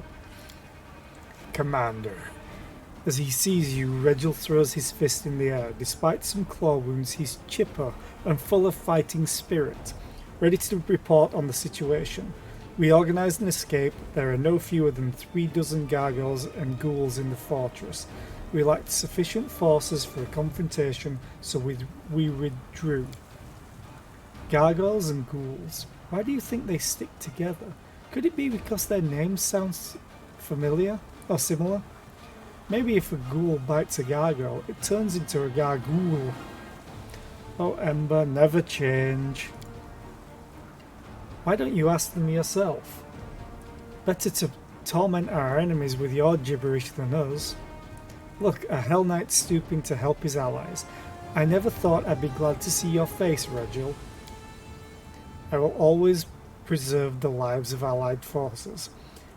A: Commander. As he sees you, Regil throws his fist in the air. Despite some claw wounds, he's chipper and full of fighting spirit. Ready to report on the situation. We organized an escape. There are no fewer than 36 gargoyles and ghouls in the fortress. We lacked sufficient forces for a confrontation, so we withdrew. Gargoyles and ghouls. Why do you think they stick together? Could it be because their names sound familiar or similar? Maybe if a ghoul bites a gargoyle, it turns into a gargoyle. Oh, Ember, never change. Why don't you ask them yourself? Better to torment our enemies with your gibberish than us. Look, a Hell Knight stooping to help his allies. I never thought I'd be glad to see your face, Regil. I will always preserve the lives of allied forces.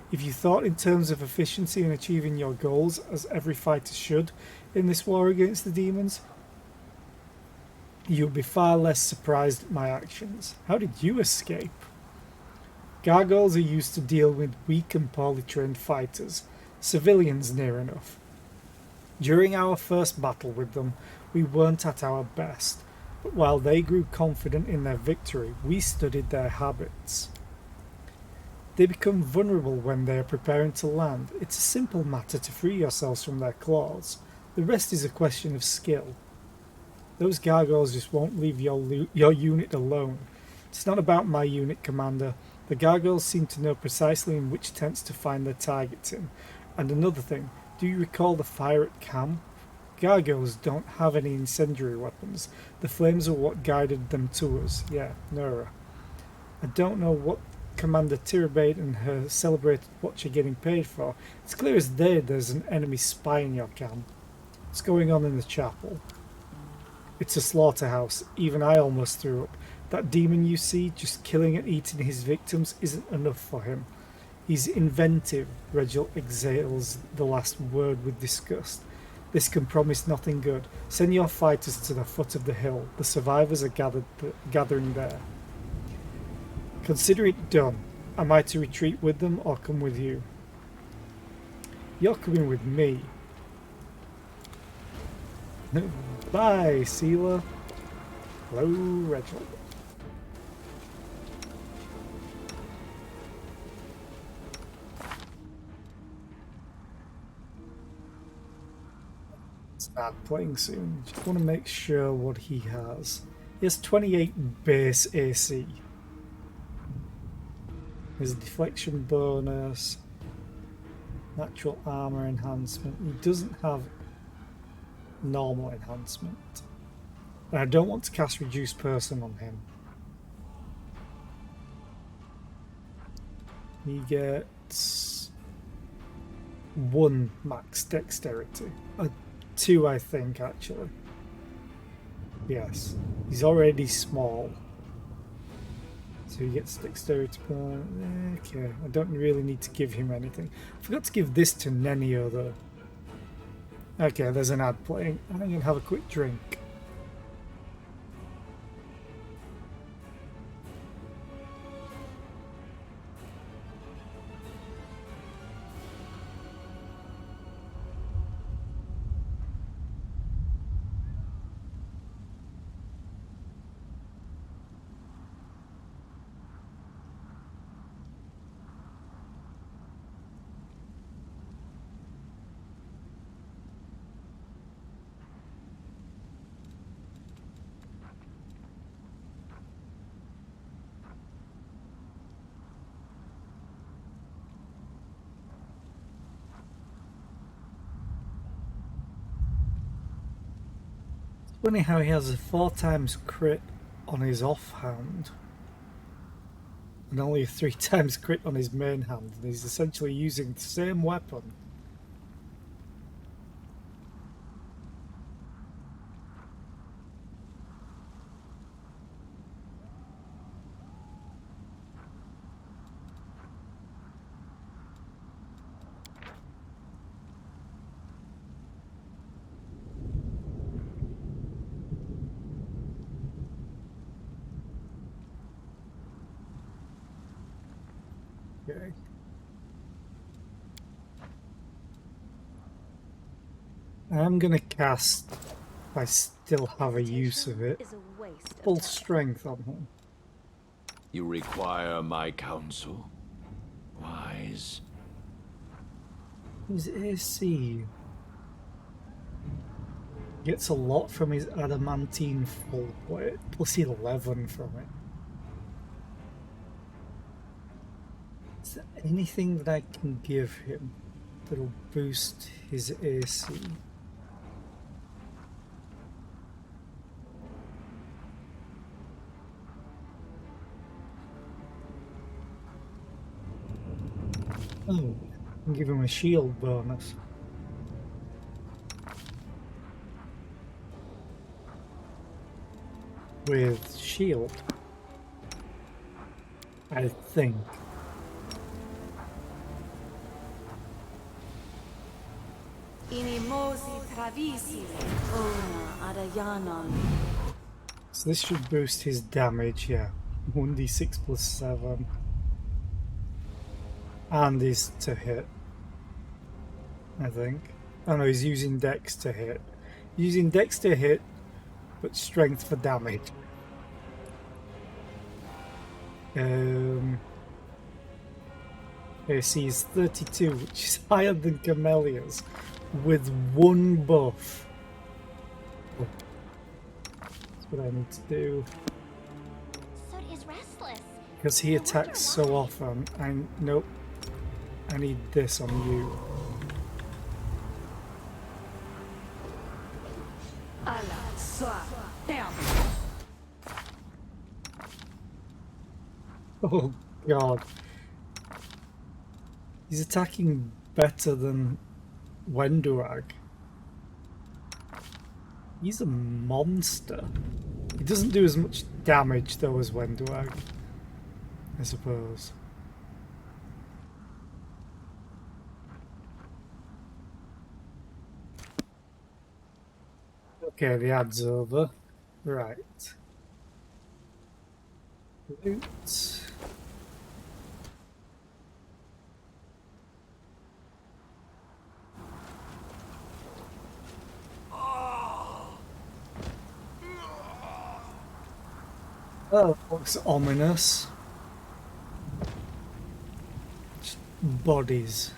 A: If you thought in terms of efficiency in achieving your goals, as every fighter should in this war against the demons, you'd be far less surprised at my actions. How did you escape? Gargoyles are used to deal with weak and poorly trained fighters, civilians near enough. During our first battle with them, we weren't at our best, but while they grew confident in their victory, we studied their habits. They become vulnerable when they are preparing to land. It's a simple matter to free yourselves from their claws. The rest is a question of skill. Those gargoyles just won't leave your unit alone. It's not about my unit, Commander. The gargoyles seem to know precisely in which tents to find their targets in. And another thing, do you recall the fire at camp? Gargoyles don't have any incendiary weapons. The flames are what guided them to us. Yeah, Nora. I don't know what Commander Tirabate and her celebrated watch are getting paid for. It's clear as day there's an enemy spy in your camp. What's going on in the chapel? It's a slaughterhouse. Even I almost threw up. That demon you see, just killing and eating his victims, isn't enough for him. He's inventive. Regil exhales the last word with disgust. This can promise nothing good. Send your fighters to the foot of the hill. The survivors are gathering there. Consider it done. Am I to retreat with them or come with you? You're coming with me. Bye, Seela. Hello, Regil. Start playing soon. Just want to make sure what he has. He has 28 base AC. His deflection bonus, natural armor enhancement. He doesn't have normal enhancement. And I don't want to cast reduced person on him. He gets 1 max dexterity. 2, I think, actually. Yes. He's already small. So he gets dexterity. Okay, I don't really need to give him anything. I forgot to give this to Nenio, though. Okay, there's an ad playing. I'm going to have a quick drink. Funny how he has a 4 times crit on his offhand and only a 3 times crit on his main hand, and he's essentially using the same weapon. Okay. I'm gonna cast, if I still have a use of it,
E: Is a waste of
A: full
E: time.
A: strength on him.
H: You require my counsel? Wise.
A: His AC gets a lot from his adamantine full plate, plus 11 from it. Is there anything that I can give him? that'll boost his AC. Oh, and give him a shield bonus. With shield, I think. So this should boost his damage, yeah. 1d6 plus 7. And is to hit, I think. Oh no, he's using dex to hit. Using dex to hit, but strength for damage. AC is 32, which is higher than Camelia's, with 1 buff. Oh. That's what I need to do.
C: So is restless.
A: Because he attacks so often, nope. I need this on you. Oh god. He's attacking better than Wenduag. He's a monster. He doesn't do as much damage though as Wenduag, I suppose. Okay, the ad's over. Right. Loot. Oh, looks ominous. Just bodies.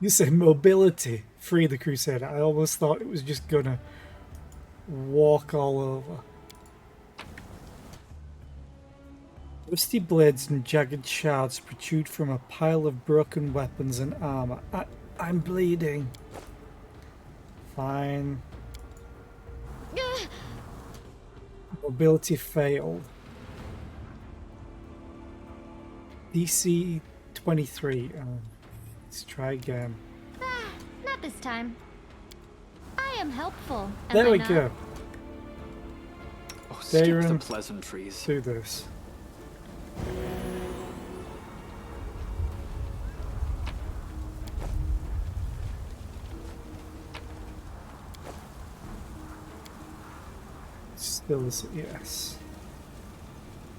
A: You say mobility, free the Crusader. I almost thought it was just gonna walk all over. Rusty blades and jagged shards protrude from a pile of broken weapons and armor. I'm bleeding. Fine. Mobility failed. DC 23. Let's try again.
C: Not this time. I am helpful.
A: There we go.
G: Oh, skip the
A: Darren,
G: pleasantries.
A: do this. Still is yes.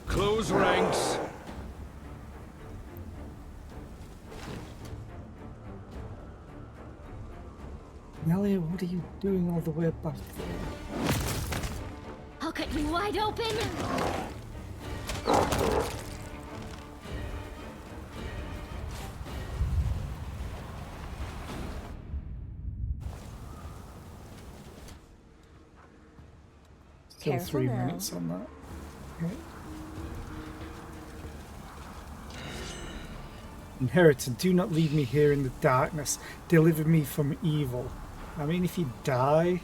H: Close ranks.
A: Nelia, what are you doing all the way back there?
C: I'll cut you wide open.
A: Still
E: Careful
A: 3
E: now.
A: minutes on that. Okay. Inheritor, do not leave me here in the darkness. Deliver me from evil. I mean, if you die,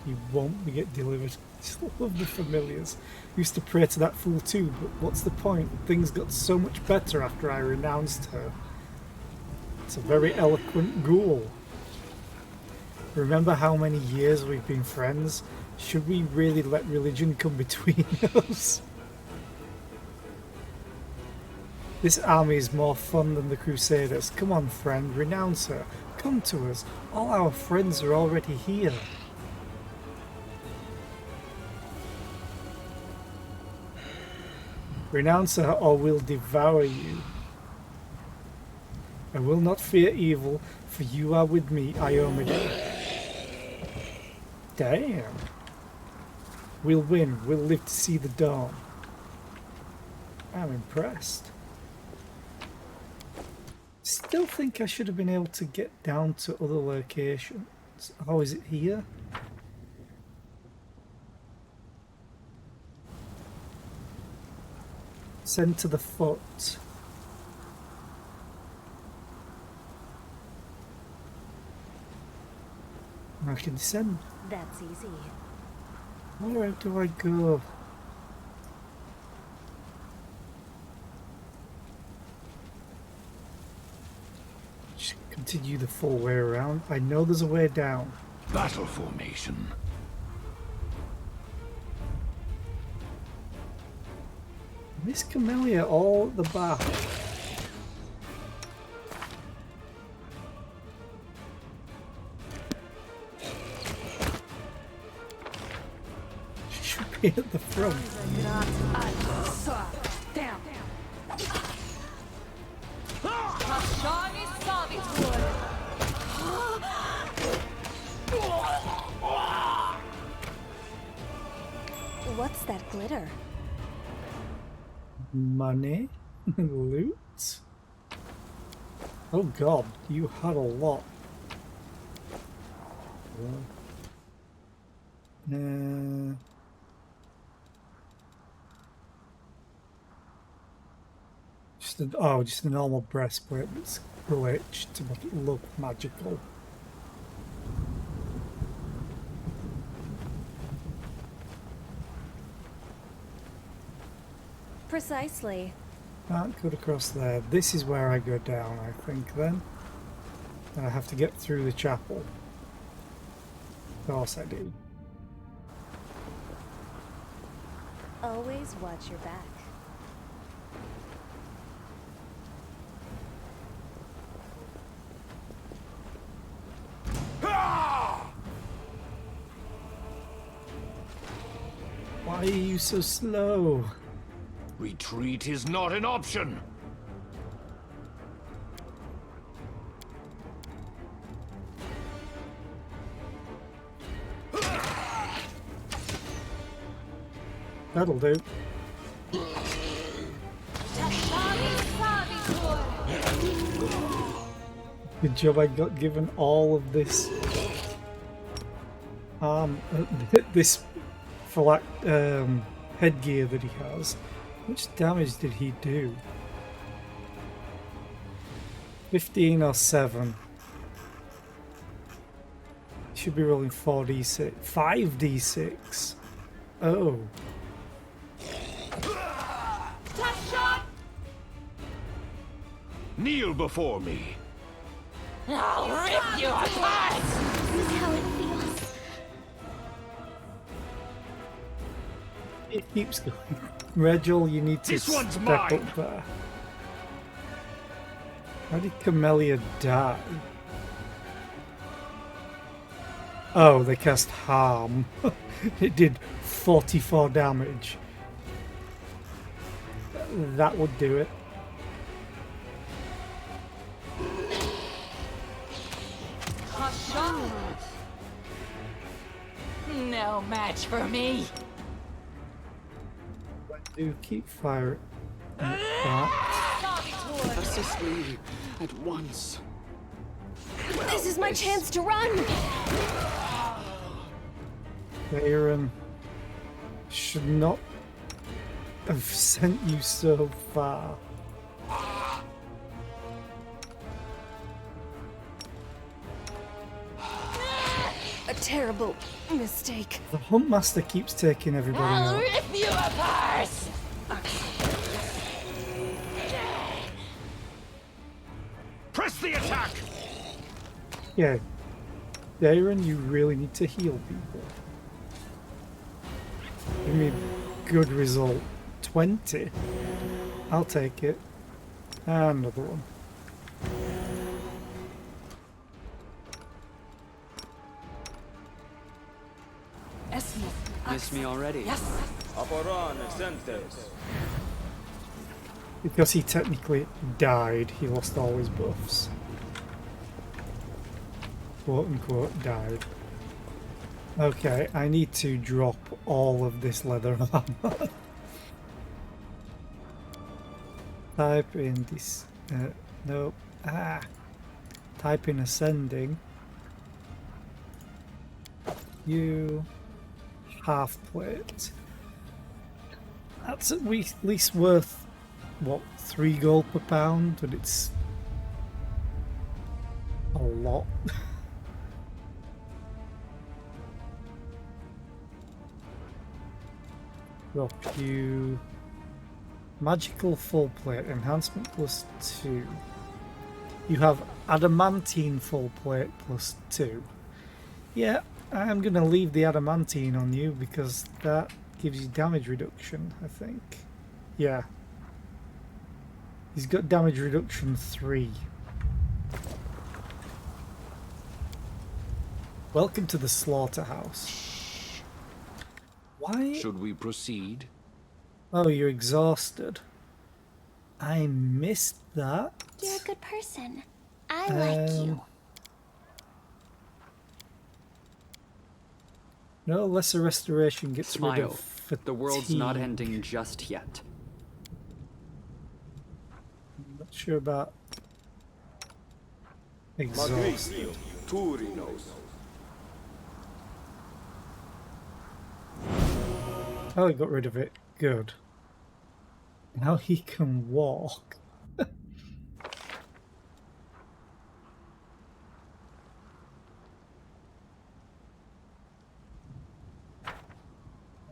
A: you won't get delivered. I just love the familiars. Used to pray to that fool too, but what's the point? Things got so much better after I renounced her. It's a very eloquent ghoul. Remember how many years we've been friends? Should we really let religion come between us? This army is more fun than the Crusaders. Come on, friend, renounce her. Come to us. All our friends are already here. Renounce her or we'll devour you. I will not fear evil, for you are with me, Iomide. Damn. We'll win. We'll live to see the dawn. I'm impressed. Still think I should have been able to get down to other locations. Oh, is it here? Send to the foot. I can descend.
E: That's easy.
A: Where do I go? Just continue the full way around. I know there's a way down.
H: Battle formation.
A: This camellia all at the back. Should be at the front.
E: What's that glitter?
A: Money? Loot? Oh god, you had a lot. Just a normal breastplate that's glitched to make it look magical.
E: Precisely.
A: Can't go across there. This is where I go down, I think, then. And I have to get through the chapel. Of course I do.
E: Always watch your back.
A: Why are you so slow?
H: Retreat is not an option.
A: That'll do. Good job I got given all of this this headgear that he has. How much damage did he do? 15 or 7. Should be rolling 4d6. 5d6. Oh.
H: Kneel before me.
D: I'll rip you apart!
C: This is how it feels.
A: It keeps going. Regil, you need to
H: This one's
A: step
H: mine.
A: up there. How did Camellia die? Oh, they cast harm. It did 44 damage. That would do it.
D: No match for me.
A: Do keep firing.
G: Assist me at once.
E: This is my chance to run!
A: Aaron should not have sent you so far.
E: A terrible mistake.
A: The Huntmaster keeps taking everybody
D: I'll
A: out.
D: rip you apart!
H: Press the attack!
A: Yeah. Aaron, you really need to heal people. Give me a good result. 20. I'll take it. And another one.
G: Miss me already?
A: Because he technically died, he lost all his buffs. Quote unquote died. Okay, I need to drop all of this leather armor. Type in this. Nope. Type in ascending. You half plate. That's at least worth what, 3 gold per pound, but it's a lot. Drop you magical full plate enhancement +2. You have adamantine full plate +2. Yeah, I'm gonna leave the adamantine on you because that gives you damage reduction, I think. Yeah. He's got damage reduction 3. Welcome to the slaughterhouse. Why?
H: Should we proceed?
A: Oh, you're exhausted. I missed that.
C: You're a good person. I like you.
A: No, lesser restoration gets rid
G: Smile.
A: of fatigue.
G: The world's not ending just yet.
A: Not sure about exhausted. Oh, he got rid of it. Good. Now he can walk. I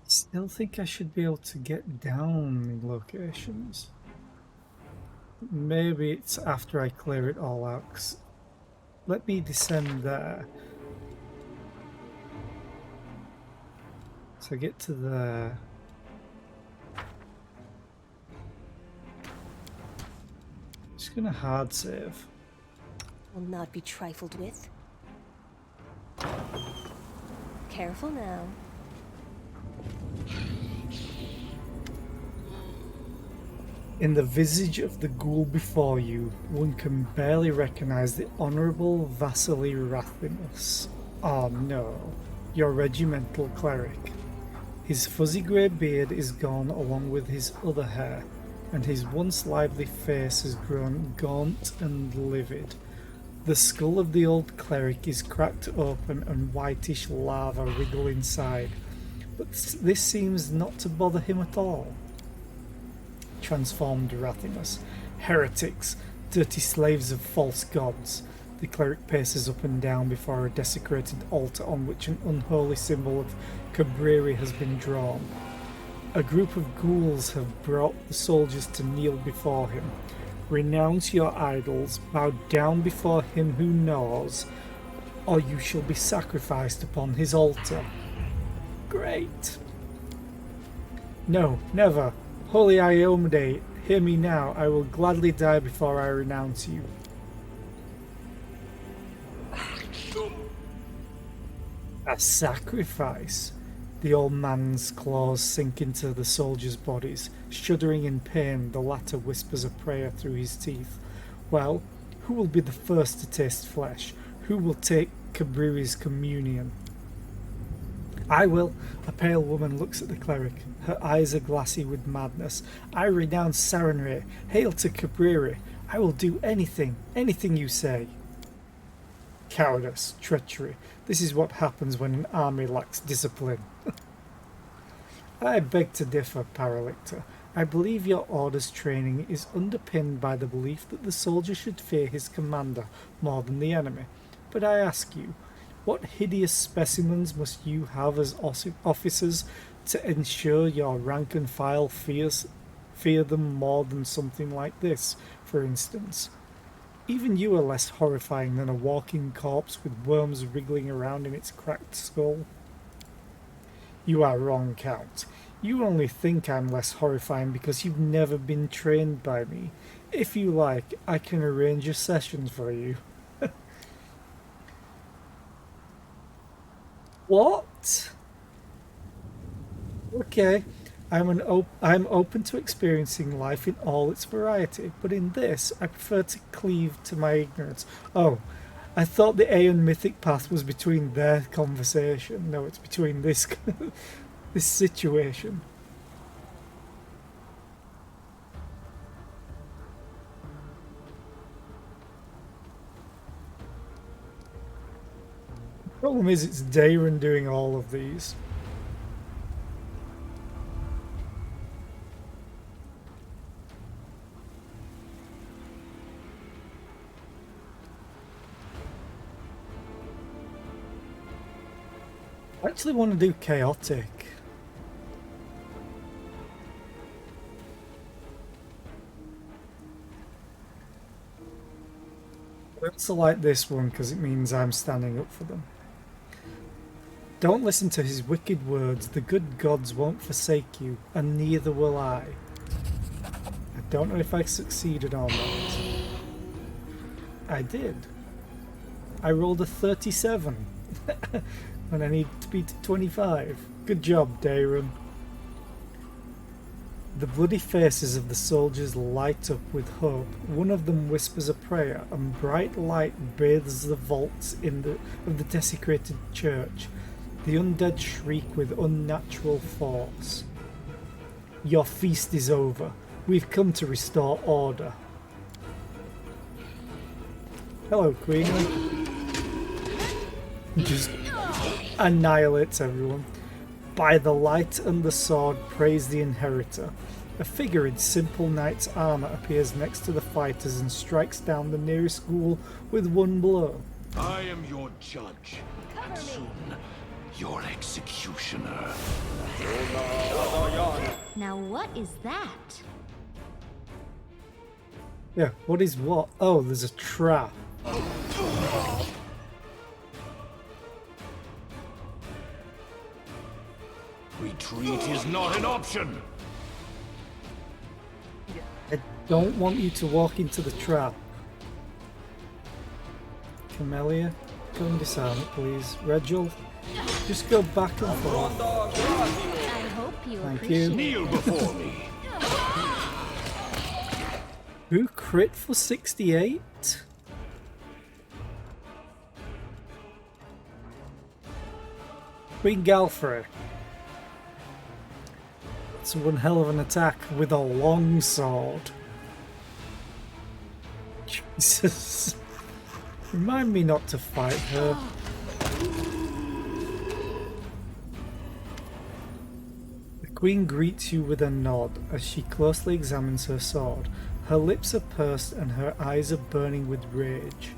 A: still think I should be able to get down in locations. Maybe it's after I clear it all out. 'Cause let me descend there. So get to there. Just gonna hard save.
E: Will not be trifled with. Careful now.
A: In the visage of the ghoul before you, one can barely recognize the Honourable Vasily Rathimus. Oh no, your regimental cleric. His fuzzy grey beard is gone along with his other hair, and his once lively face has grown gaunt and livid. The skull of the old cleric is cracked open and whitish lava wriggle inside, but this seems not to bother him at all. Transformed Rathimus. Heretics, dirty slaves of false gods. The cleric paces up and down before a desecrated altar on which an unholy symbol of Cabreri has been drawn. A group of ghouls have brought the soldiers to kneel before him. Renounce your idols, bow down before him who knows, or you shall be sacrificed upon his altar. Great. No, never. Holy Iomade, hear me now. I will gladly die before I renounce you. A sacrifice. The old man's claws sink into the soldiers' bodies. Shuddering in pain, the latter whispers a prayer through his teeth. Well, who will be the first to taste flesh? Who will take Cabreri's communion? I will. A pale woman looks at the cleric. Her eyes are glassy with madness. I renounce Sarenrae. Hail to Cabreri. I will do anything, anything you say. Cowardice, treachery. This is what happens when an army lacks discipline. I beg to differ, Paralictor. I believe your order's training is underpinned by the belief that the soldier should fear his commander more than the enemy. But I ask you, what hideous specimens must you have as officers to ensure your rank and file fear them more than something like this, for instance? Even you are less horrifying than a walking corpse with worms wriggling around in its cracked skull. You are wrong, Count. You only think I'm less horrifying because you've never been trained by me. If you like, I can arrange a session for you. What? Okay, I'm open to experiencing life in all its variety, but in this, I prefer to cleave to my ignorance. Oh, I thought the Aeon Mythic Path was between their conversation. No, it's between this this situation. The problem is it's Dayron doing all of these. I actually want to do chaotic. I also like this one because it means I'm standing up for them. Don't listen to his wicked words. The good gods won't forsake you, and neither will I. I don't know if I succeeded or not. I did. I rolled a 37 when I need to beat 25. Good job, Drezen. The bloody faces of the soldiers light up with hope. One of them whispers a prayer, and bright light bathes the vaults of the desecrated church. The undead shriek with unnatural force. Your feast is over. We've come to restore order. Hello, Queen. Just annihilates everyone. By the light and the sword, praise the inheritor. A figure in simple knight's armour appears next to the fighters and strikes down the nearest ghoul with one blow.
H: I am your judge, and soon your executioner.
C: Now what is that?
A: Yeah, what is what? Oh, there's a trap.
H: Retreat is not an option.
A: I don't want you to walk into the trap. Camellia, go and disarm it, please. Regil, just go back and forth.
C: I hope you
A: Thank
C: appreciate
A: you.
H: Kneel before me.
A: Who crit for 68? Queen Galfrey. It's one hell of an attack with a long sword. Jesus. Remind me not to fight her. The Queen greets you with a nod as she closely examines her sword. Her lips are pursed and her eyes are burning with rage.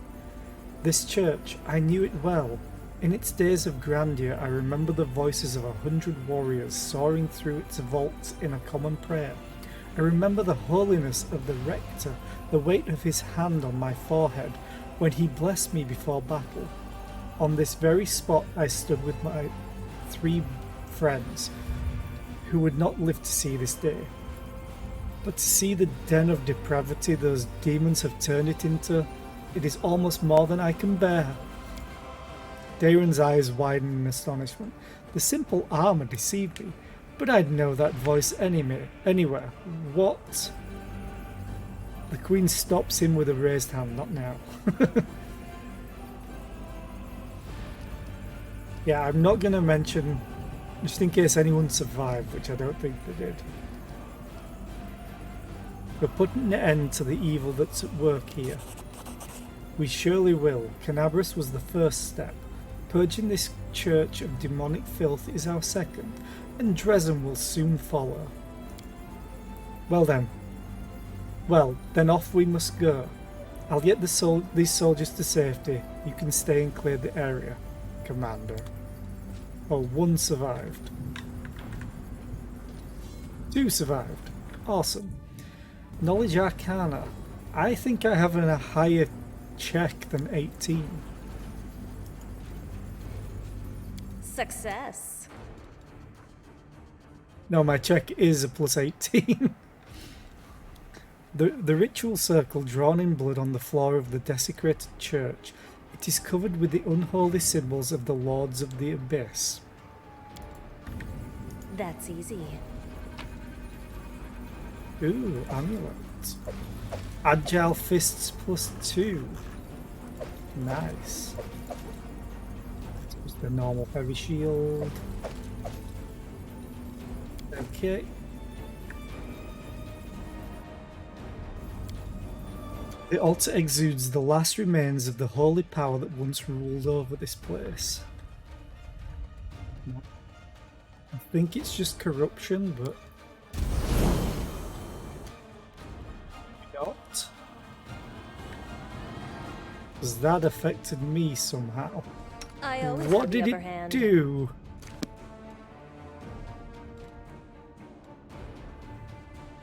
A: This church, I knew it well. In its days of grandeur, I remember the voices of 100 warriors soaring through its vaults in a common prayer. I remember the holiness of the rector, the weight of his hand on my forehead when he blessed me before battle. On this very spot I stood with my 3 friends, who would not live to see this day. But to see the den of depravity those demons have turned it into, it is almost more than I can bear. Drezen's eyes widen in astonishment. The simple armour deceived me, but I'd know that voice anywhere. What? The Queen stops him with a raised hand. Not now. Yeah, I'm not going to mention, just in case anyone survived, which I don't think they did. We're putting an end to the evil that's at work here. We surely will. Canabras was the first step. Purging this church of demonic filth is our second, and Drezen will soon follow. Well then off we must go. I'll get these soldiers to safety. You can stay and clear the area, Commander. Oh, 1 survived. 2 survived. Awesome. Knowledge Arcana. I think I have a higher check than 18.
E: Success.
A: No, my check is a plus 18. The ritual circle drawn in blood on the floor of the desecrated church. It is covered with the unholy symbols of the Lords of the Abyss.
E: That's easy.
A: Ooh, amulet. Agile fists plus 2. Nice. Just the normal heavy shield. Okay. The altar exudes the last remains of the holy power that once ruled over this place. I think it's just corruption, but not. Because that affected me somehow.
E: I always
A: What
E: have the
A: did
E: upper
A: it
E: hand.
A: do?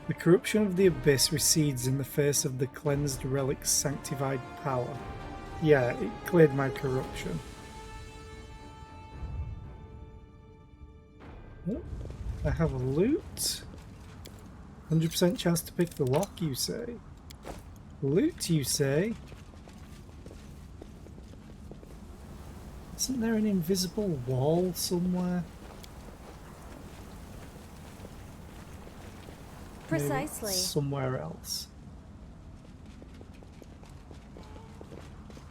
A: The corruption of the abyss recedes in the face of the cleansed relic's sanctified power. Yeah, it cleared my corruption. Oh, I have a loot. 100% chance to pick the lock, you say? Loot, you say? Isn't there an invisible wall somewhere?
E: Precisely.
A: Somewhere else.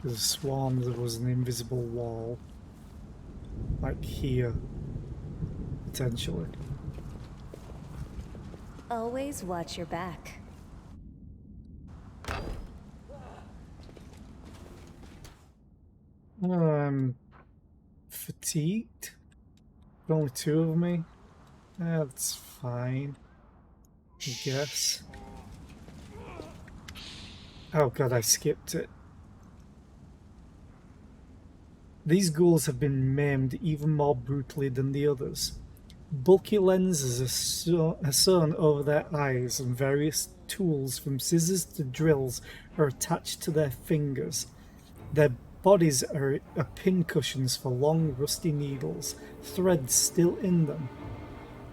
A: There's swarms, there was an invisible wall. Like here. Potentially.
E: Always watch your back.
A: I'm fatigued. Only two of me. That's fine. I guess. Oh god, I skipped it. These ghouls have been maimed even more brutally than the others. Bulky lenses are sewn over their eyes, and various tools from scissors to drills are attached to their fingers. Their bodies are pincushions for long rusty needles, threads still in them.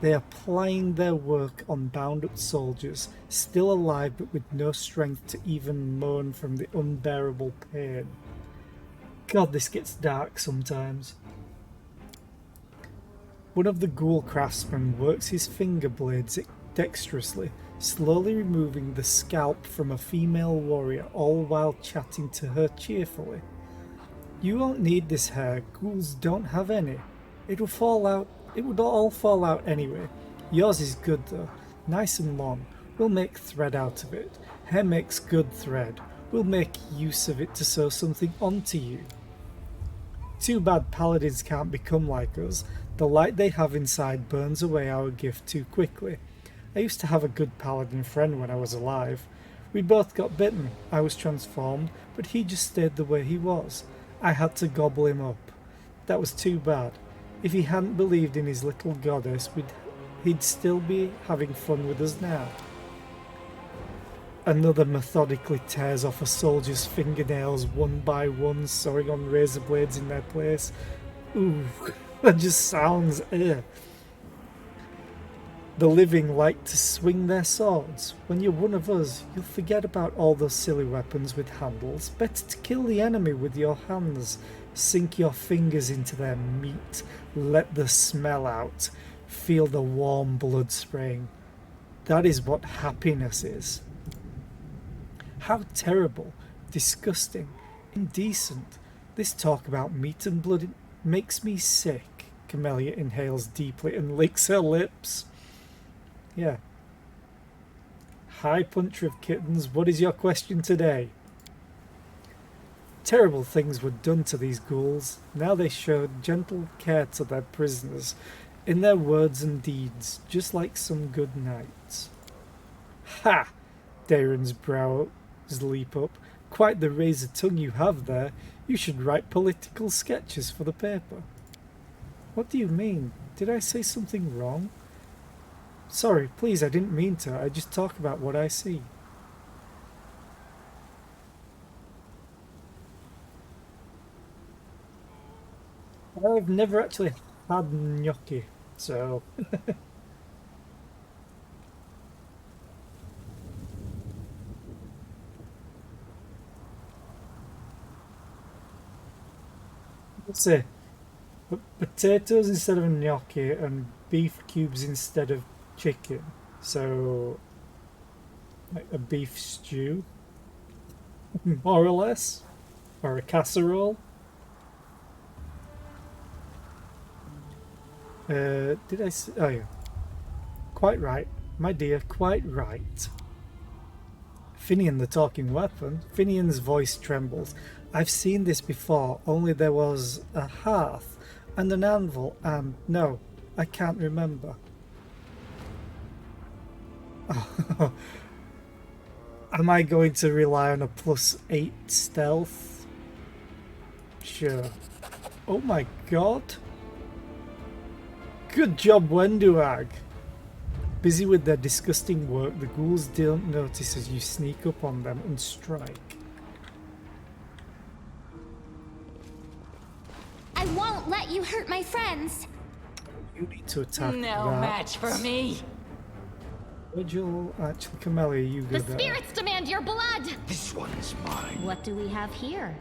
A: They are plying their work on bound-up soldiers, still alive but with no strength to even moan from the unbearable pain. God, this gets dark sometimes. One of the ghoul craftsmen works his finger blades dexterously, slowly removing the scalp from a female warrior, all while chatting to her cheerfully. You won't need this hair, ghouls don't have any. It would all fall out anyway. Yours is good though, nice and long. We'll make thread out of it. Hair makes good thread. We'll make use of it to sew something onto you. Too bad paladins can't become like us. The light they have inside burns away our gift too quickly. I used to have a good paladin friend when I was alive. We both got bitten. I was transformed, but he just stayed the way he was. I had to gobble him up. That was too bad. If he hadn't believed in his little goddess, he'd still be having fun with us now. Another methodically tears off a soldier's fingernails one by one, sewing on razor blades in their place. Ooh, that just sounds The living like to swing their swords. When you're one of us, you'll forget about all those silly weapons with handles. Better to kill the enemy with your hands. Sink your fingers into their meat. Let the smell out. Feel the warm blood spraying. That is what happiness is. How terrible, disgusting, indecent. This talk about meat and blood makes me sick. Camellia inhales deeply and licks her lips. Yeah. Hi, Puncher of Kittens, what is your question today? Terrible things were done to these ghouls. Now they showed gentle care to their prisoners, in their words and deeds, just like some good knights. Ha! Darren's brows leap up. Quite the razor tongue you have there. You should write political sketches for the paper. What do you mean? Did I say something wrong? Sorry, please, I didn't mean to. I just talk about what I see. I've never actually had gnocchi, so... Let's see. Potatoes instead of gnocchi and beef cubes instead of chicken. So, like a beef stew, more or less, or a casserole. Did I say? Oh yeah. Quite right, my dear, quite right. Finian the talking weapon. Finian's voice trembles. I've seen this before, only there was a hearth and an anvil and... no, I can't remember. Oh. Am I going to rely on a +8 stealth? Sure. Oh my god. Good job, Wenduag. Busy with their disgusting work, the ghouls don't notice as you sneak up on them and strike.
C: I won't let you hurt my friends.
A: You need to attack
D: No
A: that.
D: match for me.
A: Virgil, actually, Camellia, you go
C: The
A: there.
C: spirits demand your blood.
H: This one's mine.
C: What do we have here?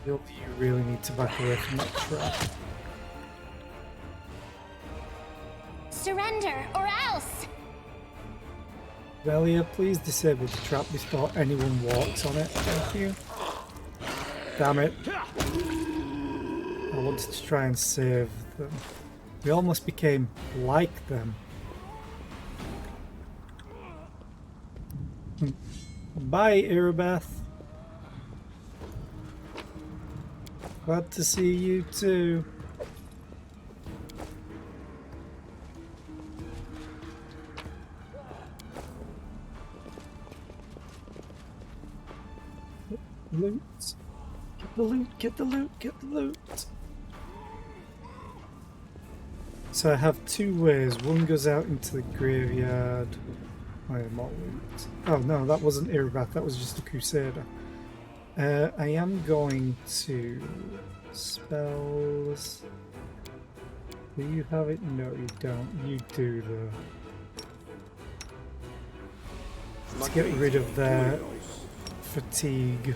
A: You really need to back away from that trap.
C: Surrender or else.
A: Velia, please disable the trap before anyone walks on it. Thank you. Damn it. I wanted to try and save them. We almost became like them. Bye, Irabeth. Glad to see you too. Loot. Get the loot, get the loot, get the loot. So I have two ways. One goes out into the graveyard. I am all loot. Oh no, that wasn't Irabath, that was just a Crusader. I am going to spells. Do you have it? No, you don't. You do though. Let's get rid of their fatigue.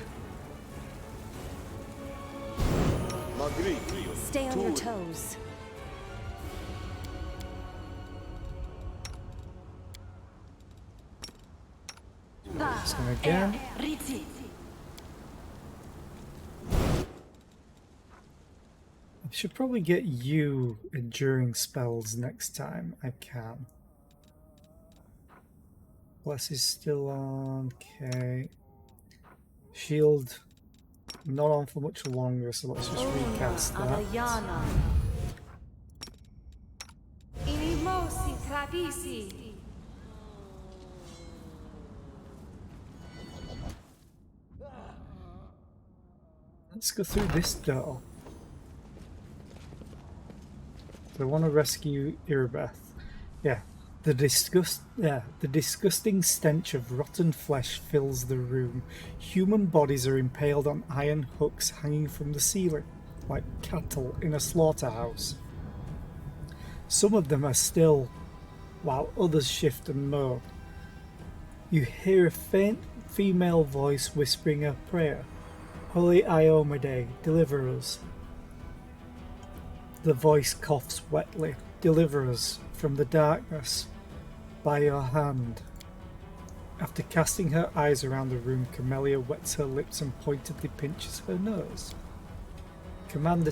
E: Stay on your toes.
A: So again. I should probably get you enduring spells next time I can. Bless is still on. Okay. Shield not on for much longer, so let's just recast that. Let's go through this door. So I want to rescue Irabeth. Yeah. The disgusting stench of rotten flesh fills the room. Human bodies are impaled on iron hooks hanging from the ceiling, like cattle in a slaughterhouse. Some of them are still, while others shift and moan. You hear a faint female voice whispering a prayer. Holy Iomade, deliver us. The voice coughs wetly. Deliver us from the darkness by your hand. After casting her eyes around the room, Camellia wets her lips and pointedly pinches her nose. Commander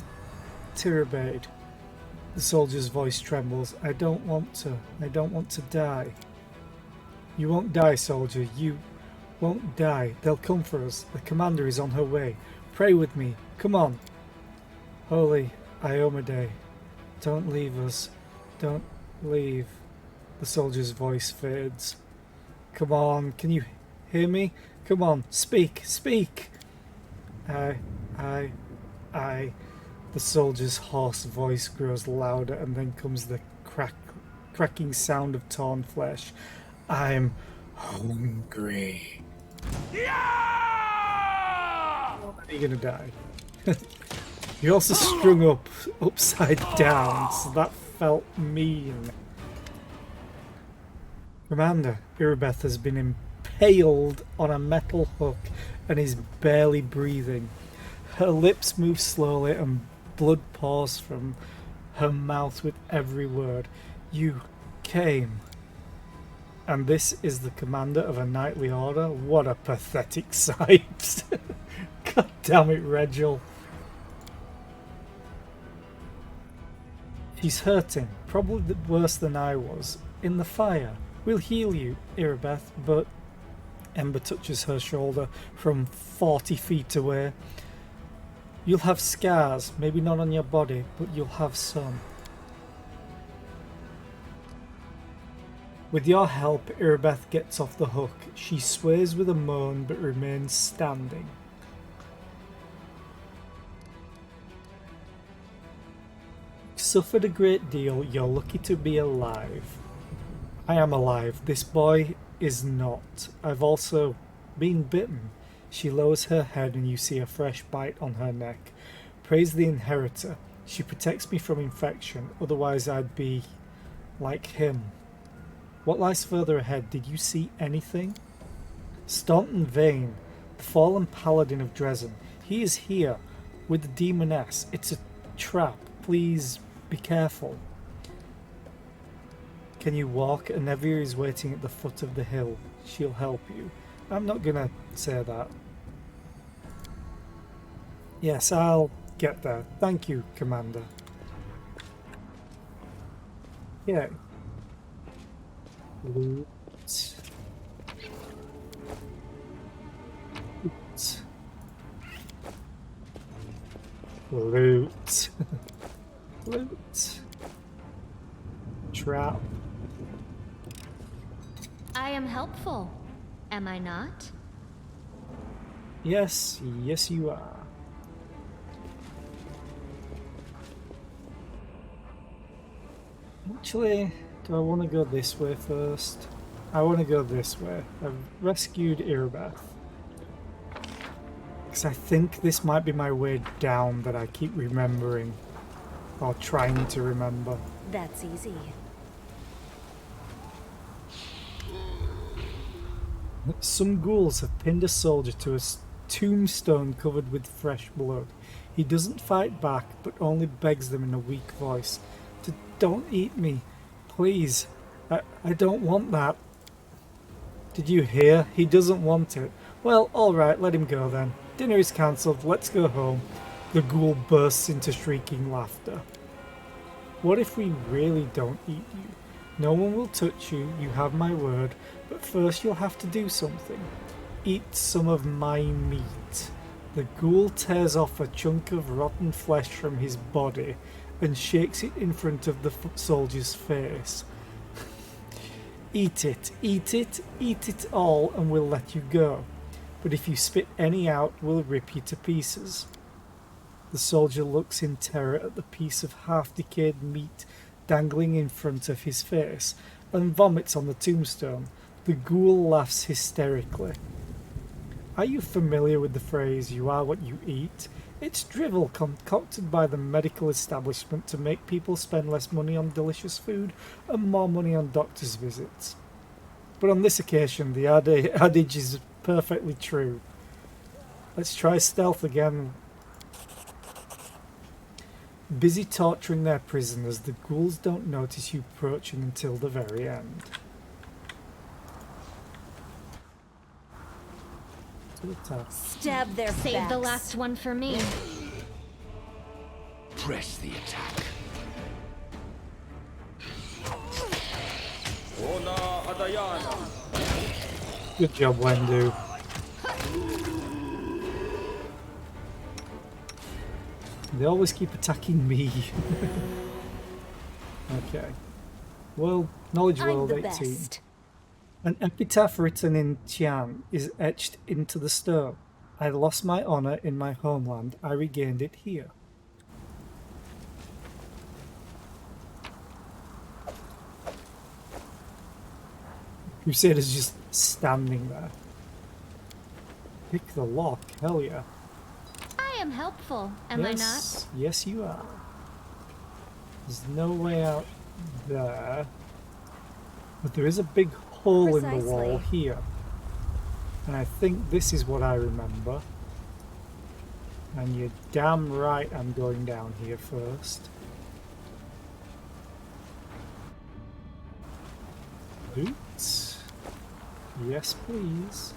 A: Tirabade. The soldier's voice trembles. I don't want to die. You won't die, soldier. You won't die. They'll come for us. The commander is on her way. Pray with me. Come on. Holy Iomade, don't leave us. Don't leave. The soldier's voice fades. Come on, can you hear me? Come on, speak, speak! I. The soldier's hoarse voice grows louder and then comes the cracking sound of torn flesh. I'm hungry. Yeah! Are you gonna die? You're also strung up upside down, so that felt mean. Commander, Irabeth has been impaled on a metal hook and is barely breathing. Her lips move slowly and blood pours from her mouth with every word. You came. And this is the commander of a knightly order? What a pathetic sight. God damn it, Regil. She's hurting, probably worse than I was. In the fire. We'll heal you, Irabeth, but... Ember touches her shoulder from 40 feet away. You'll have scars, maybe not on your body, but you'll have some. With your help, Irabeth gets off the hook. She sways with a moan but remains standing. Suffered a great deal. You're lucky to be alive. I am alive. This boy is not. I've also been bitten. She lowers her head and you see a fresh bite on her neck. Praise the inheritor. She protects me from infection. Otherwise I'd be like him. What lies further ahead? Did you see anything? Staunton Vane, the fallen paladin of Drezen. He is here with the demoness. It's a trap. Please be careful. Can you walk? Anevia is waiting at the foot of the hill. She'll help you. I'm not gonna say that. Yes, I'll get there. Thank you, Commander. Yeah. Loot. Loot. Loot. Trap.
C: I am helpful, am I not?
A: Yes, yes you are. Actually, do I want to go this way first? I want to go this way. I've rescued Irabeth. Because I think this might be my way down that I keep remembering. Or trying to remember.
E: That's easy.
A: Some ghouls have pinned a soldier to a tombstone covered with fresh blood. He doesn't fight back, but only begs them in a weak voice to don't eat me. Please. I don't want that. Did you hear? He doesn't want it. Well, alright, let him go then. Dinner is cancelled. Let's go home. The ghoul bursts into shrieking laughter. What if we really don't eat you? No one will touch you, you have my word, but first you'll have to do something. Eat some of my meat. The ghoul tears off a chunk of rotten flesh from his body and shakes it in front of the soldier's face. Eat it, eat it, eat it all and we'll let you go. But if you spit any out, we'll rip you to pieces. The soldier looks in terror at the piece of half-decayed meat dangling in front of his face and vomits on the tombstone. The ghoul laughs hysterically. Are you familiar with the phrase, you are what you eat? It's drivel concocted by the medical establishment to make people spend less money on delicious food and more money on doctor's visits. But on this occasion, the adage is perfectly true. Let's try stealth again. Busy torturing their prisoners, the ghouls don't notice you approaching until the very end. To the top.
E: Stab their
C: Save
E: backs.
C: the last one for me.
H: Press the attack.
A: Good job, Wendu. They always keep attacking me. Okay. Well, Knowledge
E: I'm
A: World
E: the
A: 18.
E: best.
A: An epitaph written in Tian is etched into the stone. I lost my honor in my homeland. I regained it here. Crusader's just standing there. Pick the lock, hell yeah.
C: I am helpful, am I not?
A: Yes, you are. There's no way out there. But there is a big hole in the wall
E: Precisely.
A: here. And I think this is what I remember. And you're damn right I'm going down here first. Boots? Yes, please.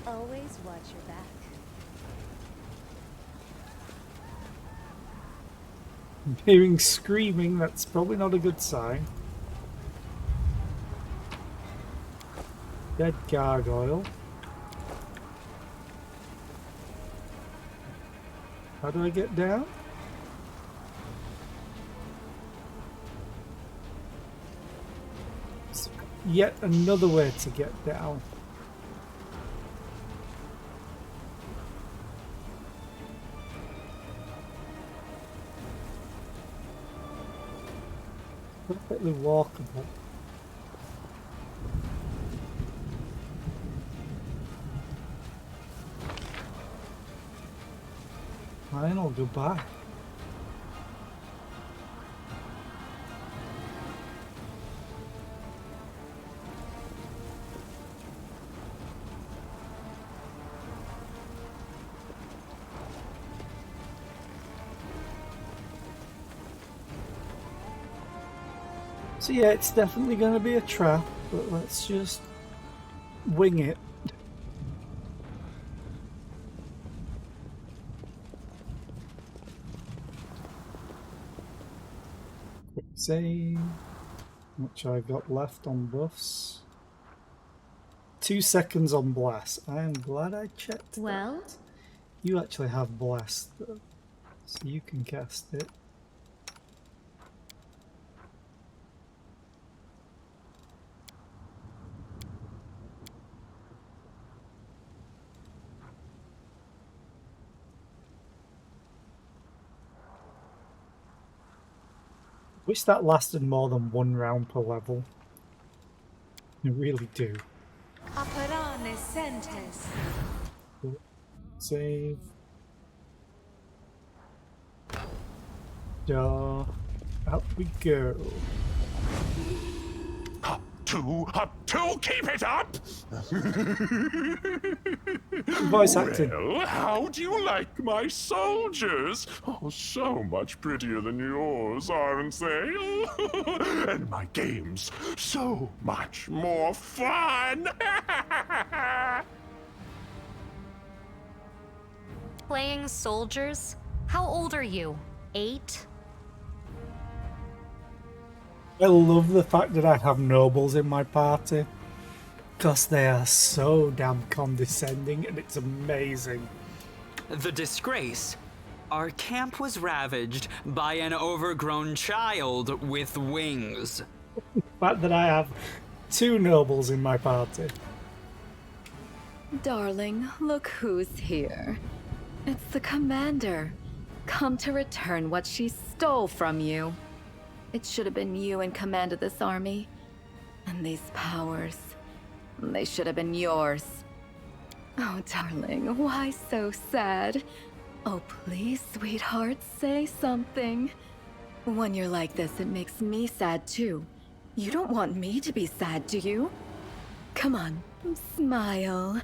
E: Always watch your back.
A: I'm hearing screaming, that's probably not a good sign. Dead gargoyle. How do I get down? yet another way to get down. Perfectly walkable. Final goodbye. So yeah, it's definitely going to be a trap, but let's just wing it. Quick save. Which I got left on buffs. 2 seconds on blast. I am glad I checked.
C: Well,
A: that. You actually have blast though, so you can cast it. Wish that lasted more than 1 round per level. I really do.
D: Operane sentes.
A: Save. Duh. Out we go.
H: Up two, keep it up!
A: Voice acting.
H: Well, how do you like my soldiers? Oh, so much prettier than yours, aren't they? And my games, so much more fun!
I: Playing soldiers? How old are you? 8?
A: I love the fact that I have nobles in my party. Because they are so damn condescending and it's amazing.
G: The disgrace. Our camp was ravaged by an overgrown child with wings.
A: The fact that I have 2 nobles in my party.
J: Darling, look who's here. It's the commander, come to return what she stole from you. It should have been you in command of this army. And these powers, they should have been yours. Oh, darling, why so sad? Oh, please, sweetheart, say something. When you're like this, it makes me sad too. You don't want me to be sad, do you? Come on, smile.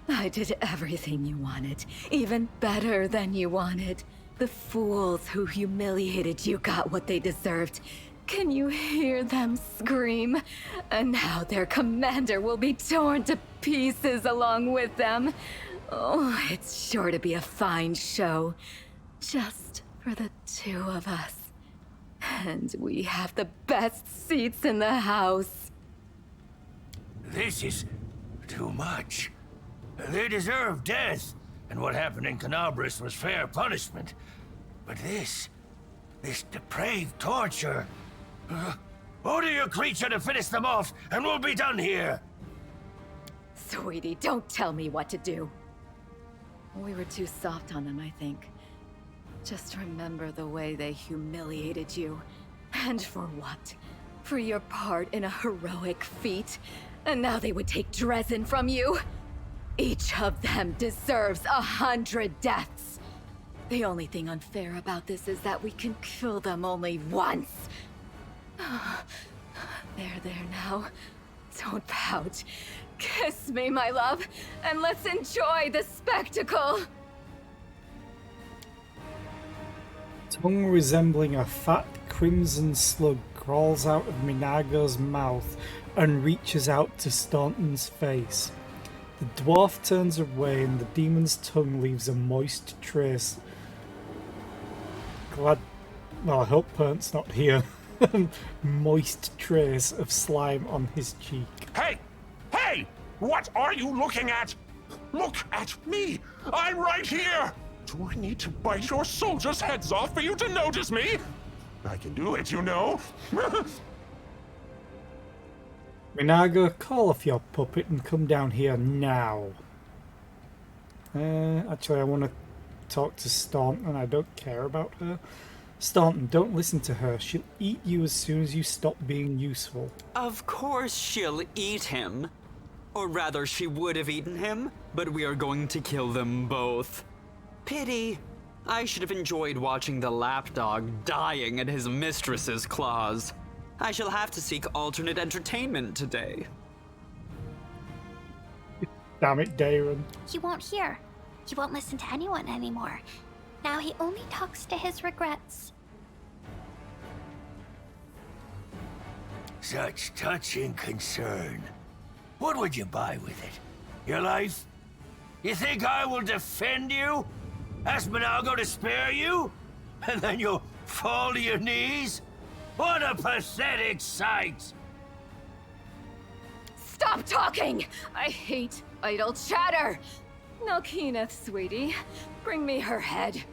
J: I did everything you wanted, even better than you wanted. The fools who humiliated you got what they deserved. Can you hear them scream? And now their commander will be torn to pieces along with them. Oh, it's sure to be a fine show. Just for the 2 of us. And we have the best seats in the house.
K: This is too much. They deserve death, and what happened in Canabris was fair punishment. But this depraved torture... order your creature to finish them off, and we'll be done here!
J: Sweetie, don't tell me what to do. We were too soft on them, I think. Just remember the way they humiliated you. And for what? For your part in a heroic feat? And now they would take Drezen from you? Each of them deserves 100 deaths. The only thing unfair about this is that we can kill them only once. There now. Don't pout. Kiss me, my love, and let's enjoy the spectacle.
A: Tongue resembling a fat crimson slug crawls out of Minago's mouth and reaches out to Staunton's face. The dwarf turns away and the demon's tongue leaves a moist trace. Well, I hope Pernt's not here. Moist trace of slime on his cheek.
H: Hey! Hey! What are you looking at? Look at me! I'm right here! Do I need to bite your soldiers' heads off for you to notice me? I can do it, you know.
A: Minaga, call off your puppet and come down here now. Actually, I want to talk to Staunton. I don't care about her. Staunton, don't listen to her. She'll eat you as soon as you stop being useful.
G: Of course she'll eat him. Or rather, she would have eaten him, but we are going to kill them both. Pity. I should have enjoyed watching the lapdog dying at his mistress's claws. I shall have to seek alternate entertainment today.
A: Damn it, Darren.
C: He won't hear. He won't listen to anyone anymore. Now he only talks to his regrets.
K: Such touching concern. What would you buy with it? Your life? You think I will defend you? Ask Minago to spare you? And then you'll fall to your knees? What a pathetic sight!
J: Stop talking! I hate idle chatter! No Keeneth, sweetie. Bring me her head.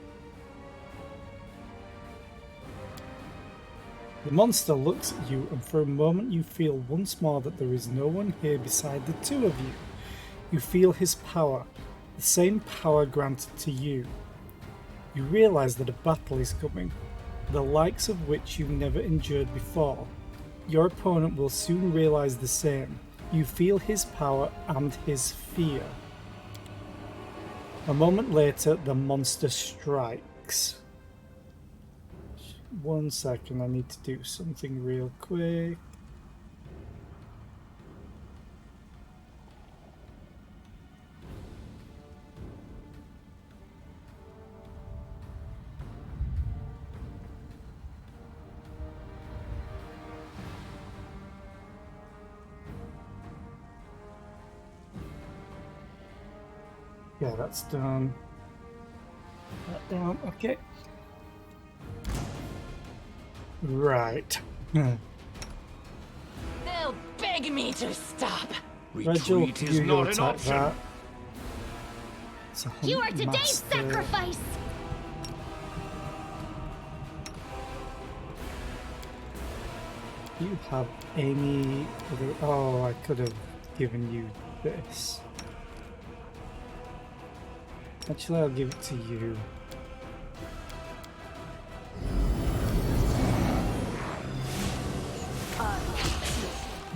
A: The monster looks at you, and for a moment you feel once more that there is no one here beside the two of you. You feel his power, the same power granted to you. You realize that a battle is coming, the likes of which you've never endured before. Your opponent will soon realize the same. You feel his power and his fear. A moment later, the monster strikes. 1 second, I need to do something real quick. Yeah, that's done. That down, okay. Right.
D: They'll beg me to stop.
A: Regil, you go attack that. It's a
C: You are
A: hunt
C: today's
A: master.
C: sacrifice!
A: Do you have any other... Oh, I could have given you this. Actually, I'll give it to you.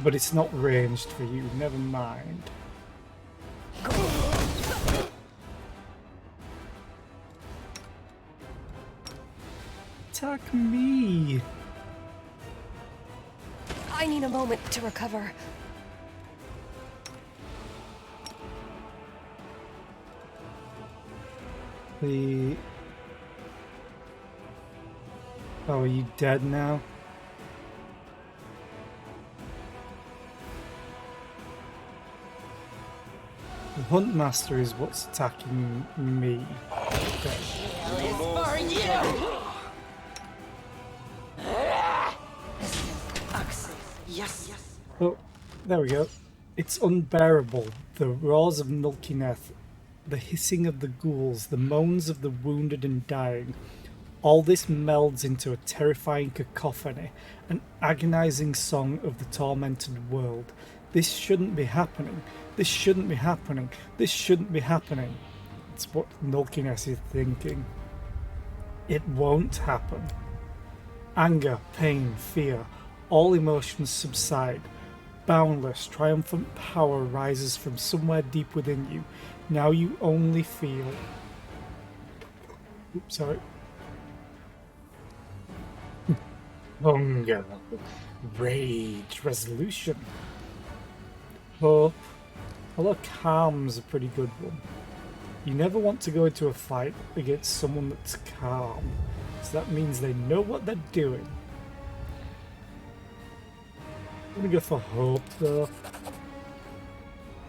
A: But it's not ranged for you, never mind. Attack me!
D: I need a moment to recover.
A: The... Oh, are you dead now? The Hunt Master is what's attacking me. Okay.
D: For you!
F: Yes.
A: Oh, there we go. It's unbearable. The roars of Nulkineth, the hissing of the ghouls, the moans of the wounded and dying. All this melds into a terrifying cacophony, an agonizing song of the tormented world. This shouldn't be happening. This shouldn't be happening. This shouldn't be happening. It's what Nulkineth is thinking. It won't happen. Anger, pain, fear, all emotions subside. Boundless, triumphant power rises from somewhere deep within you. Now you only feel... Oops, sorry. Hunger, rage, resolution, hope. Although calm's a pretty good one. You never want to go into a fight against someone that's calm, so that means they know what they're doing. I'm gonna go for hope though.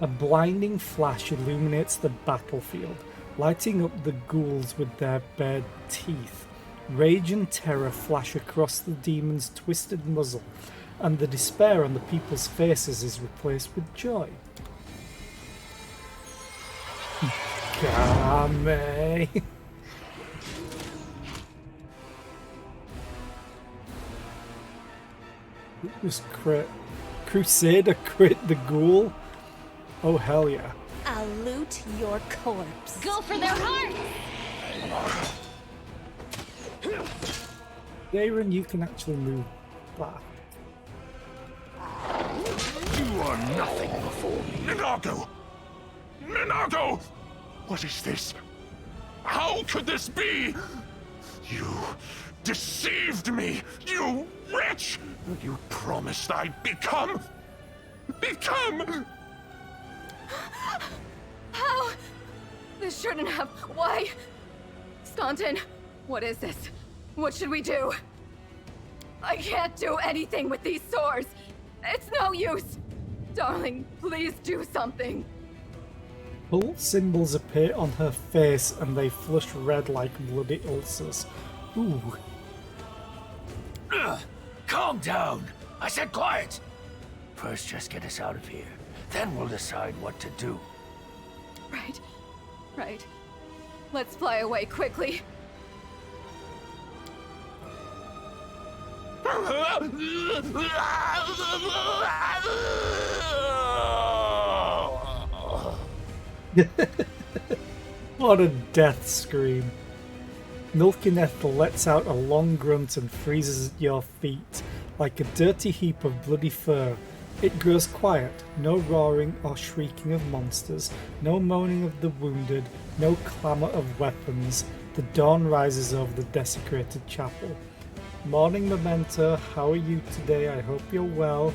A: A blinding flash illuminates the battlefield, lighting up the ghouls with their bared teeth. Rage and terror flash across the demon's twisted muzzle, and the despair on the people's faces is replaced with joy. Kame! Just crit. Crusader crit the ghoul. Oh hell yeah.
E: I'll loot your corpse.
D: Go for their hearts!
A: Darren, you can actually move back.
H: You are nothing before me. Minago! Minago! What is this? How could this be? You deceived me, you wretch! You promised I'd become...
J: How? This shouldn't have. Why? Staunton, what is this? What should we do? I can't do anything with these sores. It's no use. Darling, please do something.
A: Pulse symbols appear on her face and they flush red like bloody ulcers. Ooh.
K: Calm down. I said quiet. First, just get us out of here. Then we'll decide what to do.
J: Right. Let's fly away quickly.
A: What a death scream. Milkineth lets out a long grunt and freezes at your feet like a dirty heap of bloody fur. It grows quiet, no roaring or shrieking of monsters, no moaning of the wounded, no clamour of weapons. The dawn rises over the desecrated chapel. Morning, Memento, how are you today? I hope you're well.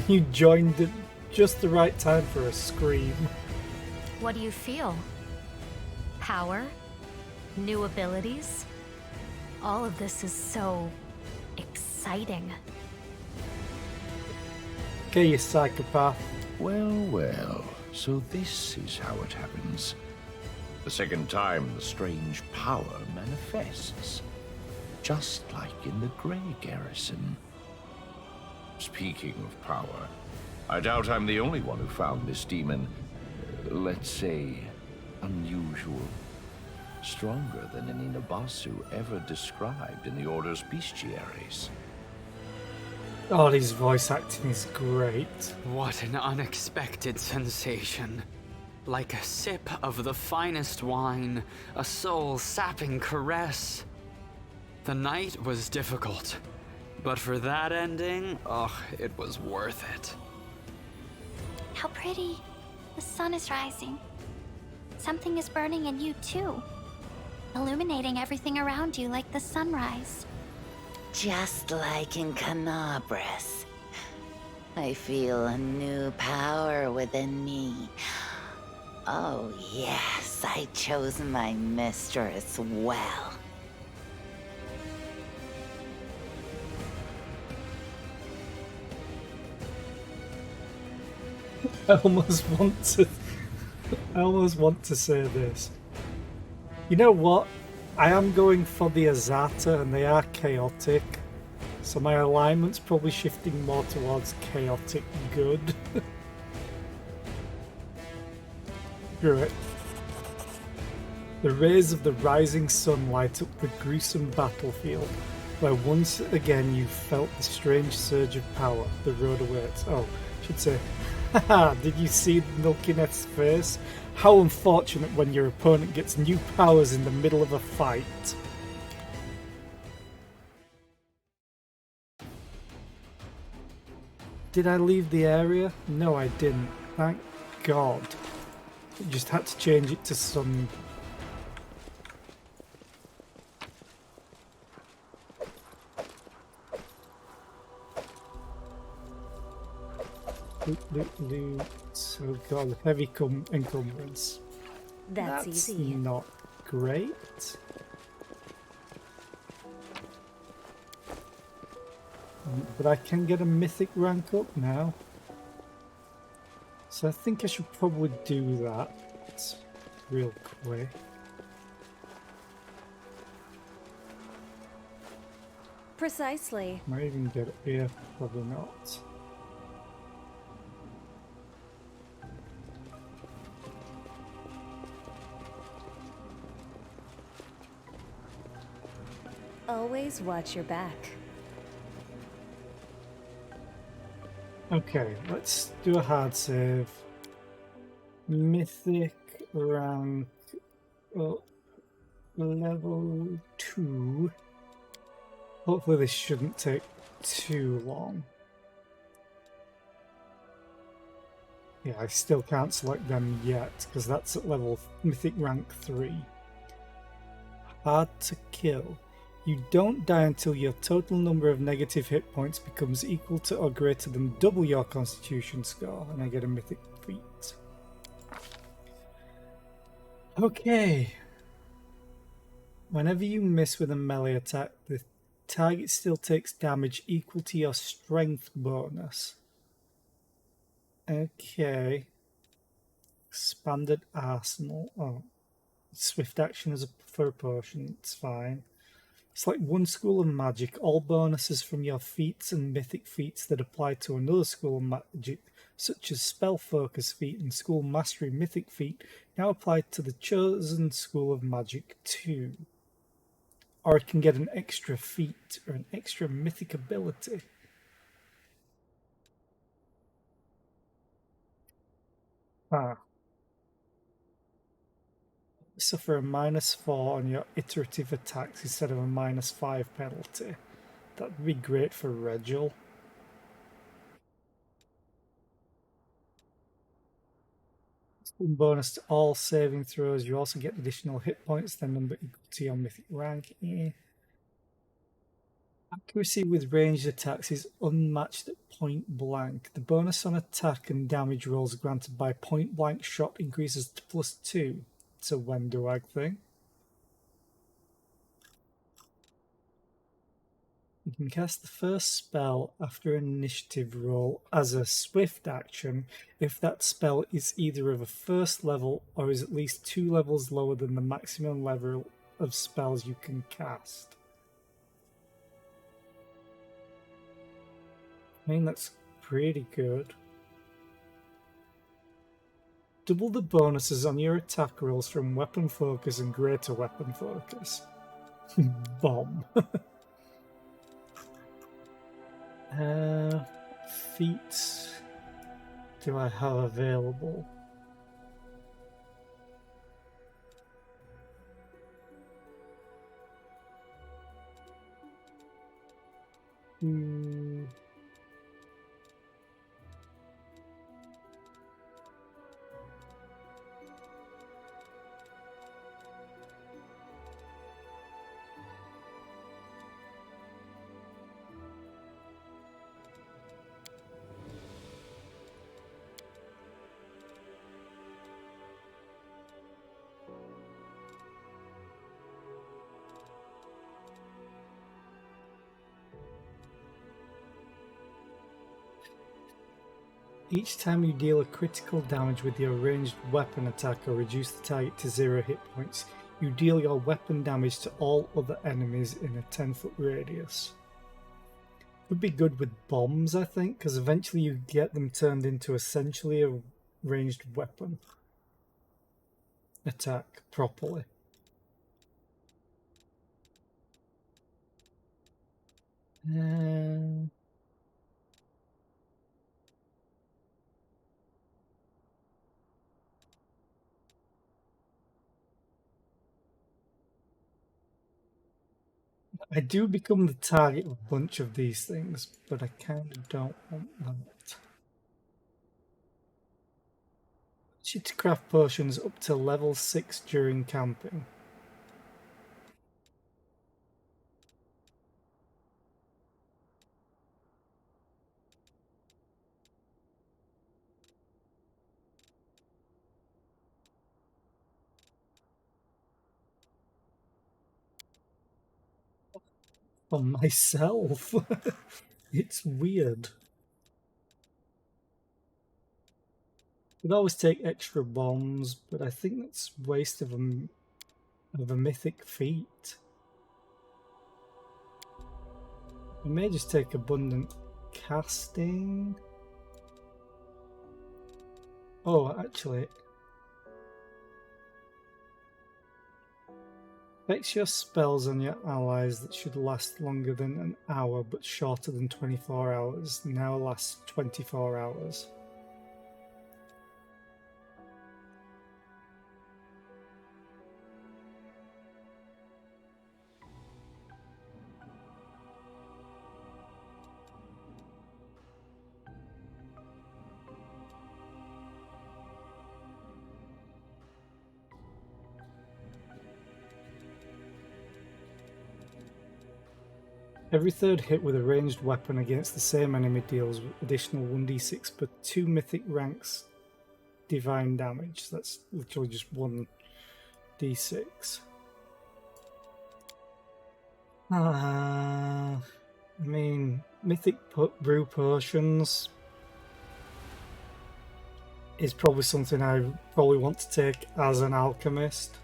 A: You joined at just the right time for a scream.
I: What do you feel? Power? New abilities? All of this is so exciting.
A: Okay, you psychopath.
L: Well, so this is how it happens. The second time the strange power manifests. Just like in the Grey Garrison. Speaking of power, I doubt I'm the only one who found this demon, let's say, unusual. Stronger than any Nabasu ever described in the Order's bestiaries.
A: Oh, his voice acting is great.
G: What an unexpected sensation. Like a sip of the finest wine, a soul-sapping caress. The night was difficult, but for that ending, it was worth it.
C: How pretty. The sun is rising. Something is burning in you too, illuminating everything around you like the sunrise.
M: Just like in Canabras. I feel a new power within me. Oh yes, I chose my mistress well.
A: I almost want to say this. You know what? I am going for the Azata and they are chaotic. So my alignment's probably shifting more towards chaotic good. Screw it. The rays of the rising sun light up the gruesome battlefield, where once again you felt the strange surge of power. The road awaits. Oh, I should say, haha, did you see Milkineth's face? How unfortunate when your opponent gets new powers in the middle of a fight. Did I leave the area? No, I didn't. Thank God. I just had to change it to some... Loot. Oh God, heavy encumbrance.
E: That's easy.
A: Not great. But I can get a mythic rank up now. So I think I should probably do that real quick.
E: Precisely.
A: Might even get it here, probably not.
E: Always watch your back.
A: Okay, let's do a hard save. Mythic rank up, level 2. Hopefully this shouldn't take too long. Yeah, I still can't select them yet because that's at level mythic rank 3. Hard to kill. You don't die until your total number of negative hit points becomes equal to or greater than double your constitution score, and I get a mythic feat. Okay. Whenever you miss with a melee attack, the target still takes damage equal to your strength bonus. Okay. Expanded arsenal. Oh, swift action as for a potion. It's fine. It's like one school of magic. All bonuses from your feats and mythic feats that apply to another school of magic, such as spell focus feat and school mastery mythic feat, now apply to the chosen school of magic too. Or it can get an extra feat or an extra mythic ability. Suffer a -4 on your iterative attacks instead of a -5 penalty. That'd be great for Regil. Bonus to all saving throws. You also get additional hit points, then number equal to your mythic rank. Accuracy with ranged attacks is unmatched at point blank. The bonus on attack and damage rolls granted by point blank shot increases to +2. It's a Wenduag thing. You can cast the first spell after an initiative roll as a swift action if that spell is either of a first level or is at least 2 levels lower than the maximum level of spells you can cast. I mean, that's pretty good. Double the bonuses on your attack rolls from weapon focus and greater weapon focus. Bomb. Feats do I have available? Each time you deal a critical damage with your ranged weapon attack or reduce the target to 0 hit points, you deal your weapon damage to all other enemies in a 10-foot radius. Would be good with bombs, I think, because eventually you get them turned into essentially a ranged weapon attack properly. I do become the target of a bunch of these things, but I kind of don't want that. She to craft potions up to level 6 during camping. For myself. It's weird. Could always take extra bombs, but I think that's waste of a mythic feat. I may just take abundant casting. Oh, actually, Fix your spells on your allies that should last longer than an hour but shorter than 24 hours. Now lasts 24 hours. Every third hit with a ranged weapon against the same enemy deals additional 1d6 per 2 mythic ranks divine damage. That's literally just 1d6. I mean, mythic brew potions is probably something I probably want to take as an alchemist.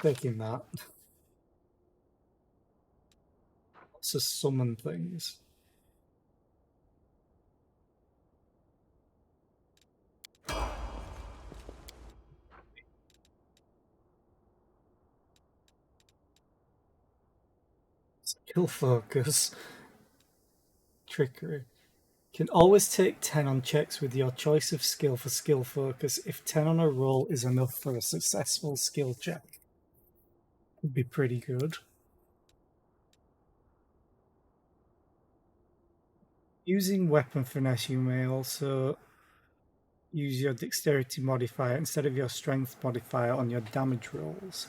A: Taking that. Lots of summon things. Skill focus. Trickery. Can always take 10 on checks with your choice of skill for skill focus if 10 on a roll is enough for a successful skill check. Would be pretty good. Using weapon finesse, you may also use your dexterity modifier instead of your strength modifier on your damage rolls.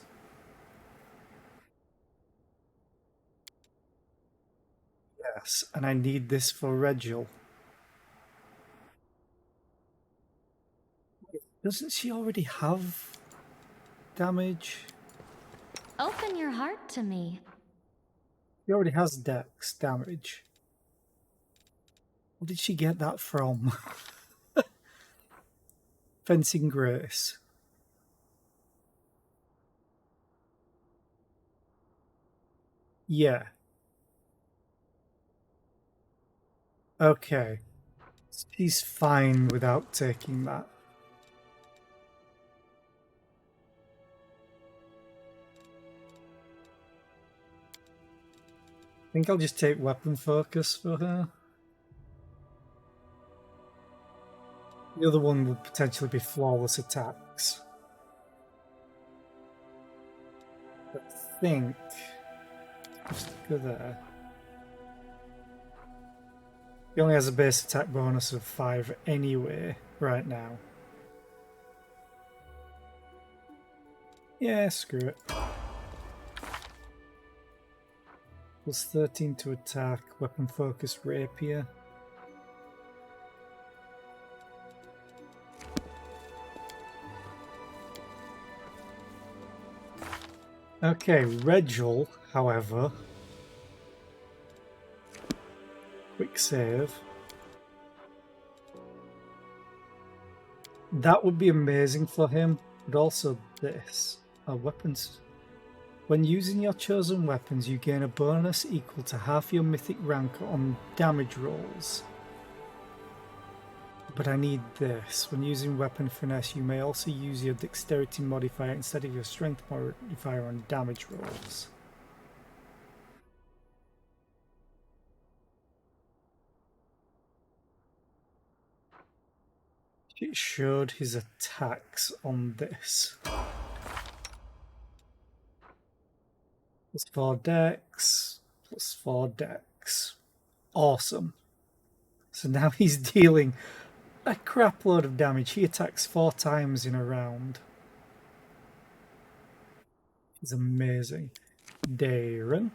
A: Yes, and I need this for Regil. Doesn't she already have damage?
I: Open your heart to me.
A: She already has dex damage. Where did she get that from? Fencing Grace. Yeah. Okay. She's fine without taking that. I think I'll just take weapon focus for her. The other one would potentially be flawless attacks. I think just go there. He only has a base attack bonus of 5 anyway, right now. Yeah, screw it. Plus 13 to attack, weapon focus, rapier. Okay, Regil, however. Quick save. That would be amazing for him, but also this. Weapons. When using your chosen weapons, you gain a bonus equal to half your mythic rank on damage rolls. But I need this. When using weapon finesse, you may also use your dexterity modifier instead of your strength modifier on damage rolls. It showed his attacks on this. Plus 4 dex, plus 4 dex. Awesome. So now he's dealing a crap load of damage. He attacks 4 times in a round. He's amazing. Darren.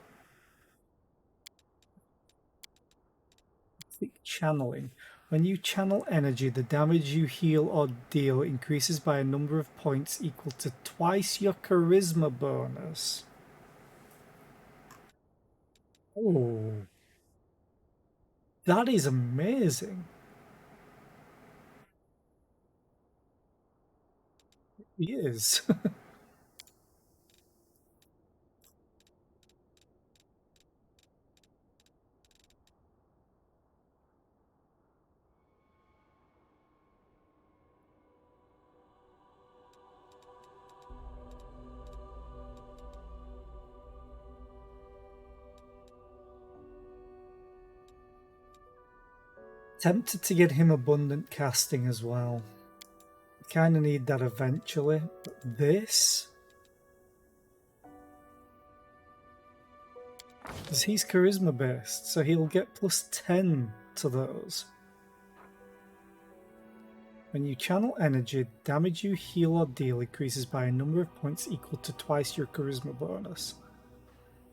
A: Channeling. When you channel energy, the damage you heal or deal increases by a number of points equal to twice your charisma bonus. Oh. That is amazing. He is. Tempted to get him abundant casting as well. Kind of need that eventually. But this? Because he's charisma based, so he'll get plus 10 to those. When you channel energy, damage you heal or deal increases by a number of points equal to twice your charisma bonus.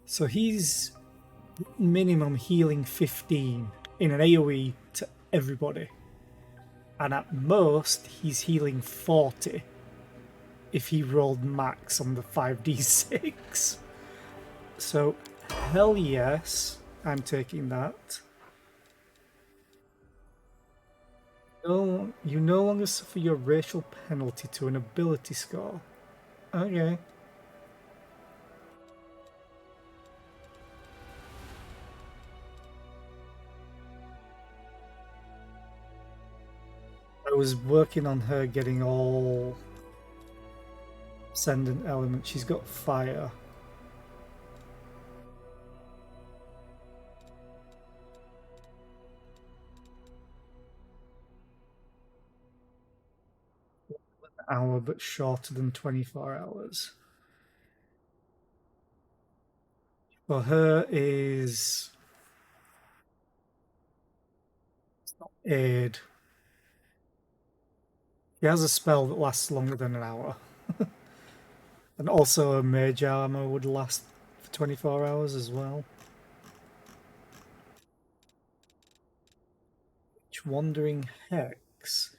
A: So he's minimum healing 15 in an AoE to everybody. And at most, he's healing 40 if he rolled max on the 5d6. So, hell yes, I'm taking that. No, you no longer suffer your racial penalty to an ability score. Okay. I was working on her getting all ascendant elements. She's got fire. Hour, but shorter than 24 hours. For her is aid. He has a spell that lasts longer than an hour. And also a mage armor would last for 24 hours as well. Wandering Hex.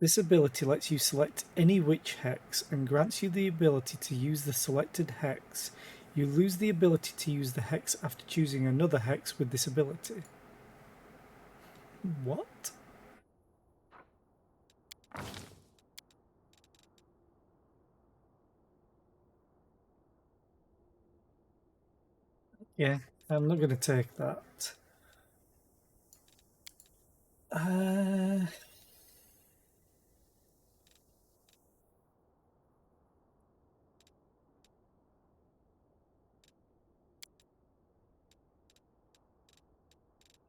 A: This ability lets you select any witch hex and grants you the ability to use the selected hex. You lose the ability to use the hex after choosing another hex with this ability. What? Yeah, I'm not going to take that.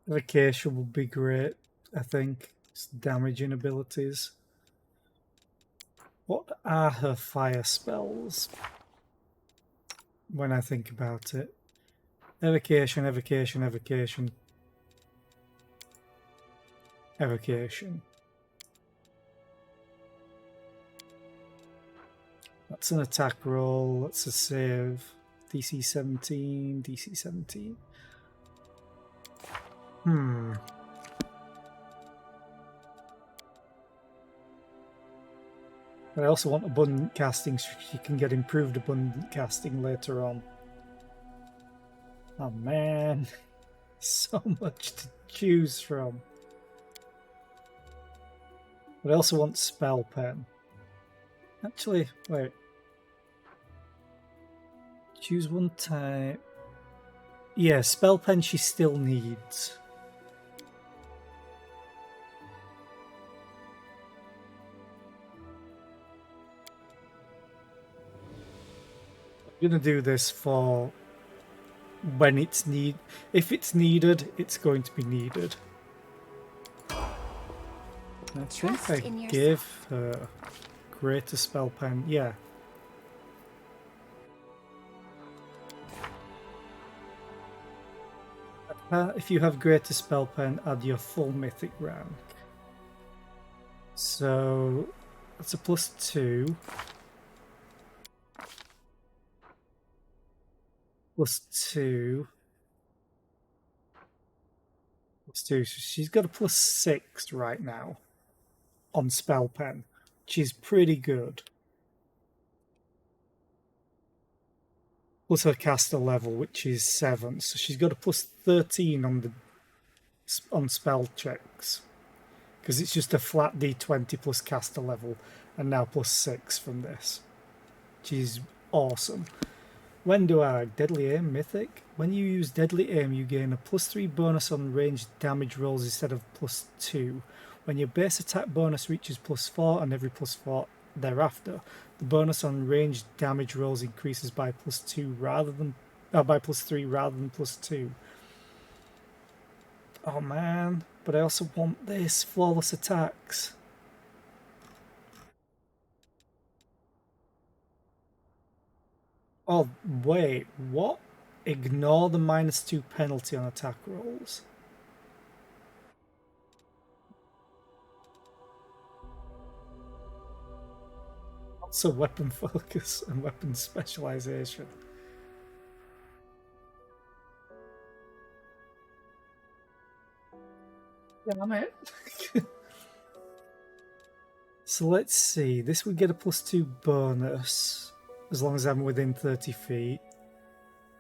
A: Vacation would be great, I think. It's damaging abilities. What are her fire spells? When I think about it. Evocation, evocation, evocation. Evocation. That's an attack roll, that's a save. DC 17, DC 17. I also want abundant casting so you can get improved abundant casting later on. Oh man, so much to choose from. But I also want spell pen. Actually, wait. Choose one type. Yeah, spell pen she still needs. I'm gonna do this for when it's need. If it's needed, it's going to be needed. I think I gave her greater spell pen. Yeah. If you have greater spell pen, add your full mythic rank. So that's a +2. +2. +2. So she's got a +6 right now on spell pen, which is pretty good. Plus her caster level, which is 7. So she's got a +13 on spell checks. Because it's just a flat D20 plus caster level, and now +6 from this. Which is awesome. When do I Deadly Aim Mythic? When you use Deadly Aim, you gain a +3 bonus on ranged damage rolls instead of +2. When your base attack bonus reaches +4 and every +4 thereafter, the bonus on ranged damage rolls increases by +2 rather than by +3 rather than +2. Oh man, but I also want this flawless attacks. Oh, wait, what? Ignore the -2 penalty on attack rolls. Also weapon focus and weapon specialization. Damn it. So let's see, this would get a +2 bonus as long as I'm within 30 feet.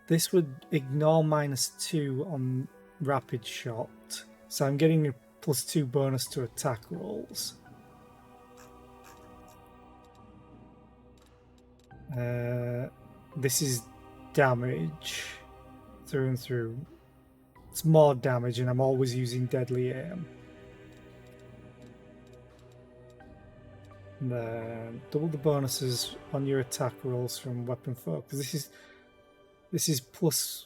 A: This would ignore -2 on rapid shot, so I'm getting a +2 bonus to attack rolls. This is damage through and through. It's more damage, and I'm always using deadly aim. And then double the bonuses on your attack rolls from weapon focus. This is plus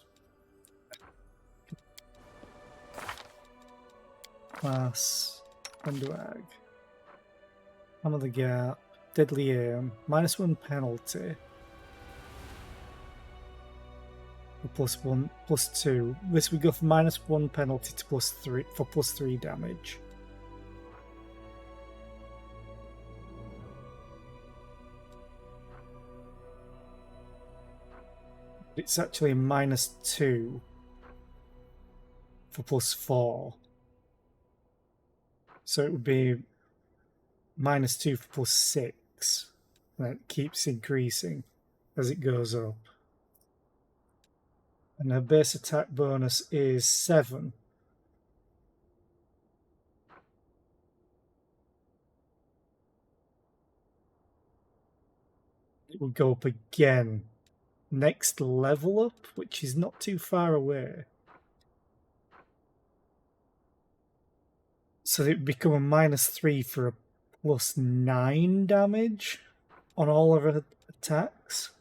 A: class underag. Hammer the gap, deadly aim, -1 penalty. +1, +2. This we go from -1 penalty to +3 for +3 damage. It's actually a -2 for +4. So it would be -2 for +6. And it keeps increasing as it goes up. And her base attack bonus is 7. It will go up again. Next level up, which is not too far away. So it would become a -3 for a +9 damage on all of her attacks.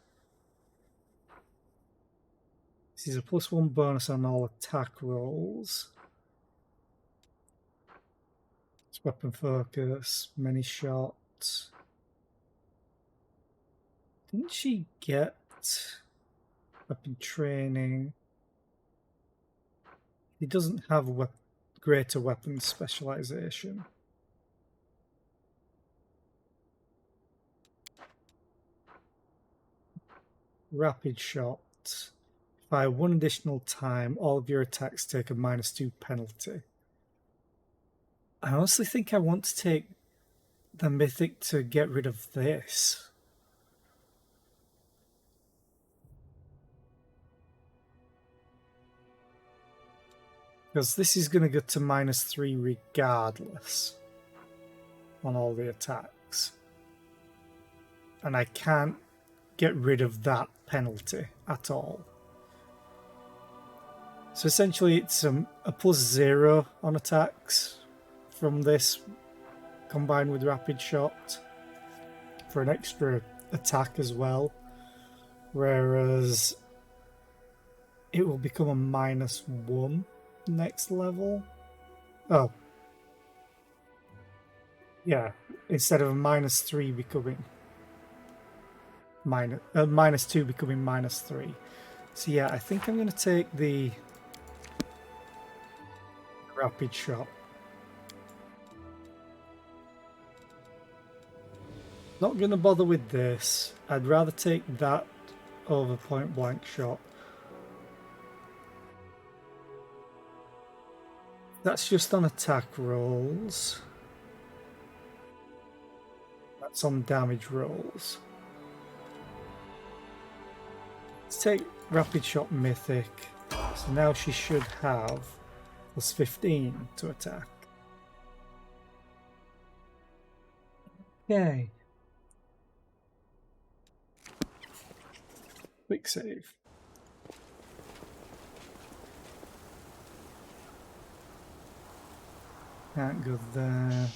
A: This is a +1 bonus on all attack rolls. It's weapon focus, many shots. Didn't she get weapon training? He doesn't have greater weapon specialization. Rapid shot. Fire 1 additional time, all of your attacks take a -2 penalty. I honestly think I want to take the mythic to get rid of this. Because this is going to go to -3 regardless on all the attacks. And I can't get rid of that penalty at all. So essentially it's a +0 on attacks from this combined with rapid shot for an extra attack as well. Whereas it will become a -1 next level. Oh. Yeah, instead of a -3 becoming -2 becoming -3. So yeah, I think I'm going to take the rapid shot. Not going to bother with this. I'd rather take that over point blank shot. That's just on attack rolls. That's on damage rolls. Let's take rapid shot mythic. So now she should have +15 to attack. Okay. Quick save. Can't go there.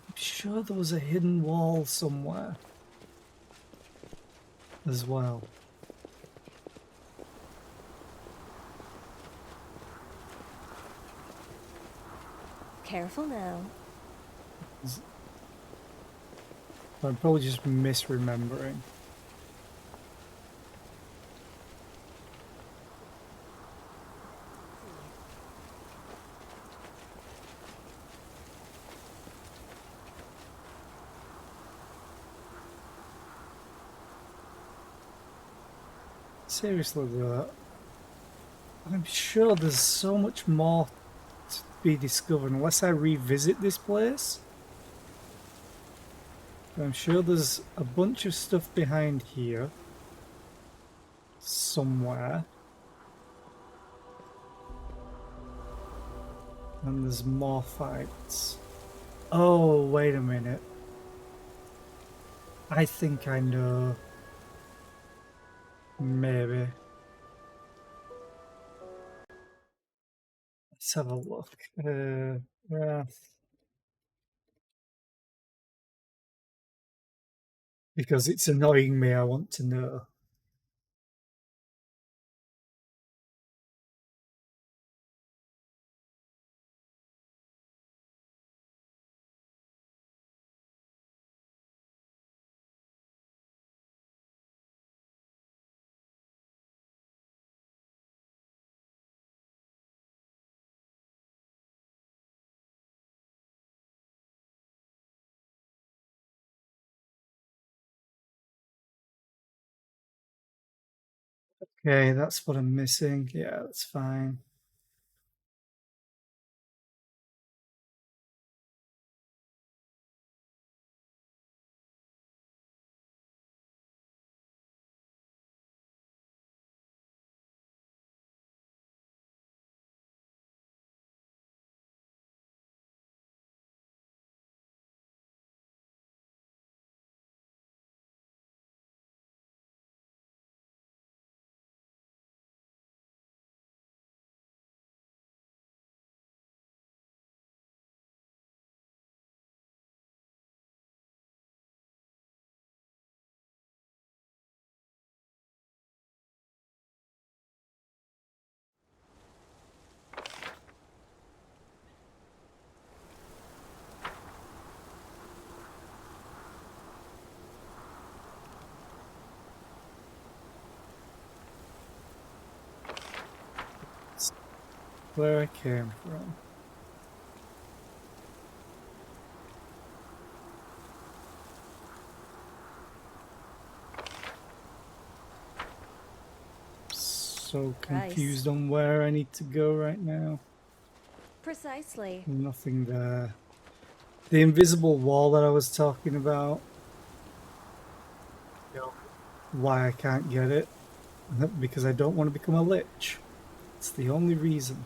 A: I'm sure there was a hidden wall somewhere as well.
E: Careful now.
A: I'm probably just misremembering. Seriously though, I'm sure there's so much more to be discovered unless I revisit this place. I'm sure there's a bunch of stuff behind here somewhere. And there's more fights. Oh, wait a minute. I think I know. Maybe. Let's have a look. Yeah. Because it's annoying me, I want to know. Okay, that's what I'm missing. Yeah, that's fine. Where I came from. So confused on where I need to go right now.
E: Precisely.
A: Nothing there. The invisible wall that I was talking about. Why I can't get it? Because I don't want to become a lich. It's the only reason.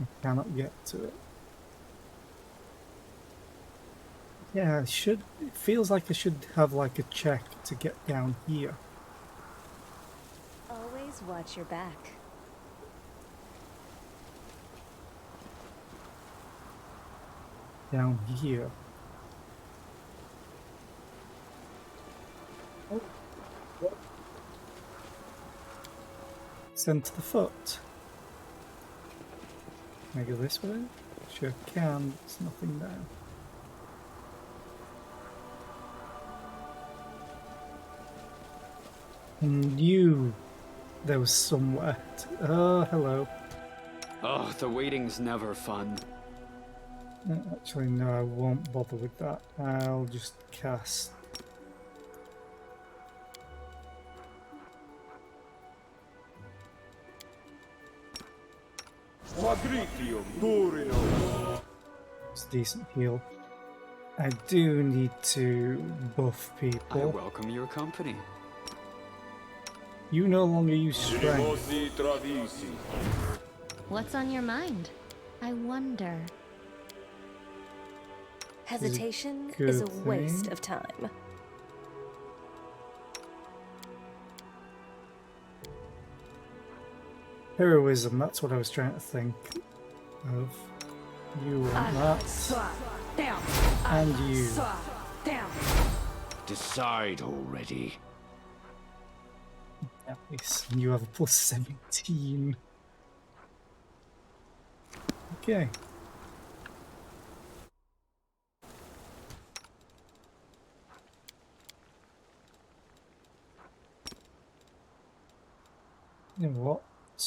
A: I cannot get to it. Yeah, I should. It feels like I should have like a check to get down here.
E: Always watch your back.
A: Down here. Oh. Send to the foot. Can I go this way? Sure can. There's nothing there. Knew there was somewhere. Oh, hello.
G: Oh, the waiting's never fun.
A: Actually, no, I won't bother with that. I'll just cast. It's a decent heal. I do need to buff people.
G: I welcome your company.
A: You no longer use strength.
C: What's on your mind? I wonder.
E: Hesitation
A: good
E: is a waste
A: thing.
E: of time.
A: Heroism, that's what I was trying to think of. You want that. And you.
L: Decide already.
A: Nice. You have a plus 17. Okay.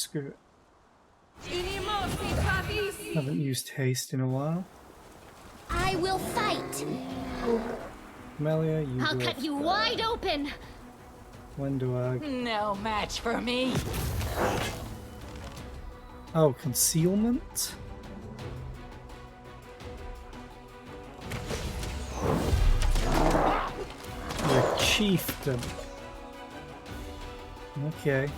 A: screw it. Haven't used haste in a while.
C: I will fight.
A: Melia, you
I: I'll
A: go
I: cut you
A: first.
I: wide open.
A: When do I?
D: No match for me.
A: Oh, concealment? You're a chieftain. Okay.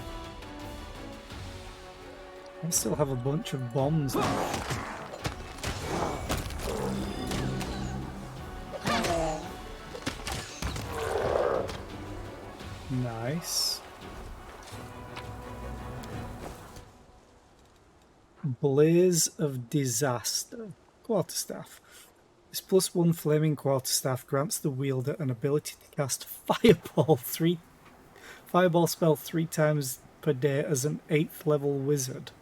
A: I still have a bunch of bombs left. Nice. Blaze of Disaster. Quarterstaff. This +1 flaming quarterstaff grants the wielder an ability to cast Fireball spell 3 times per day as an 8th level wizard.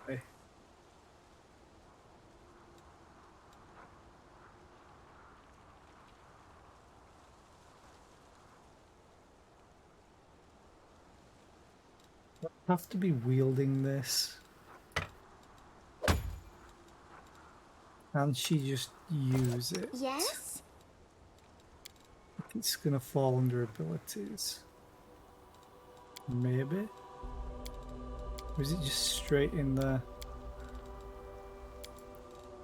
A: Really? I have to be wielding this. Can she just use it?
C: Yes?
A: I think it's gonna fall under abilities. Maybe? Or is it just straight in there?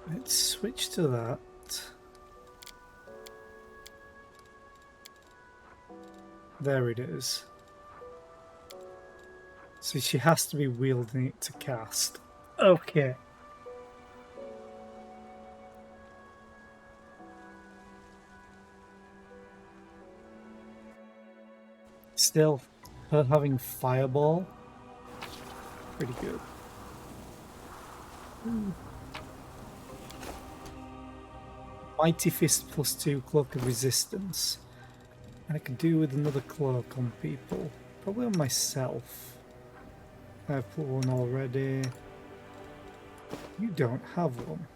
A: Let's switch to that. There it is. So she has to be wielding it to cast. Okay. Still, her having Fireball, pretty good. Mighty Fist +2 Cloak of Resistance. I could do with another cloak on people. Probably on myself. I've put one already. You don't have one.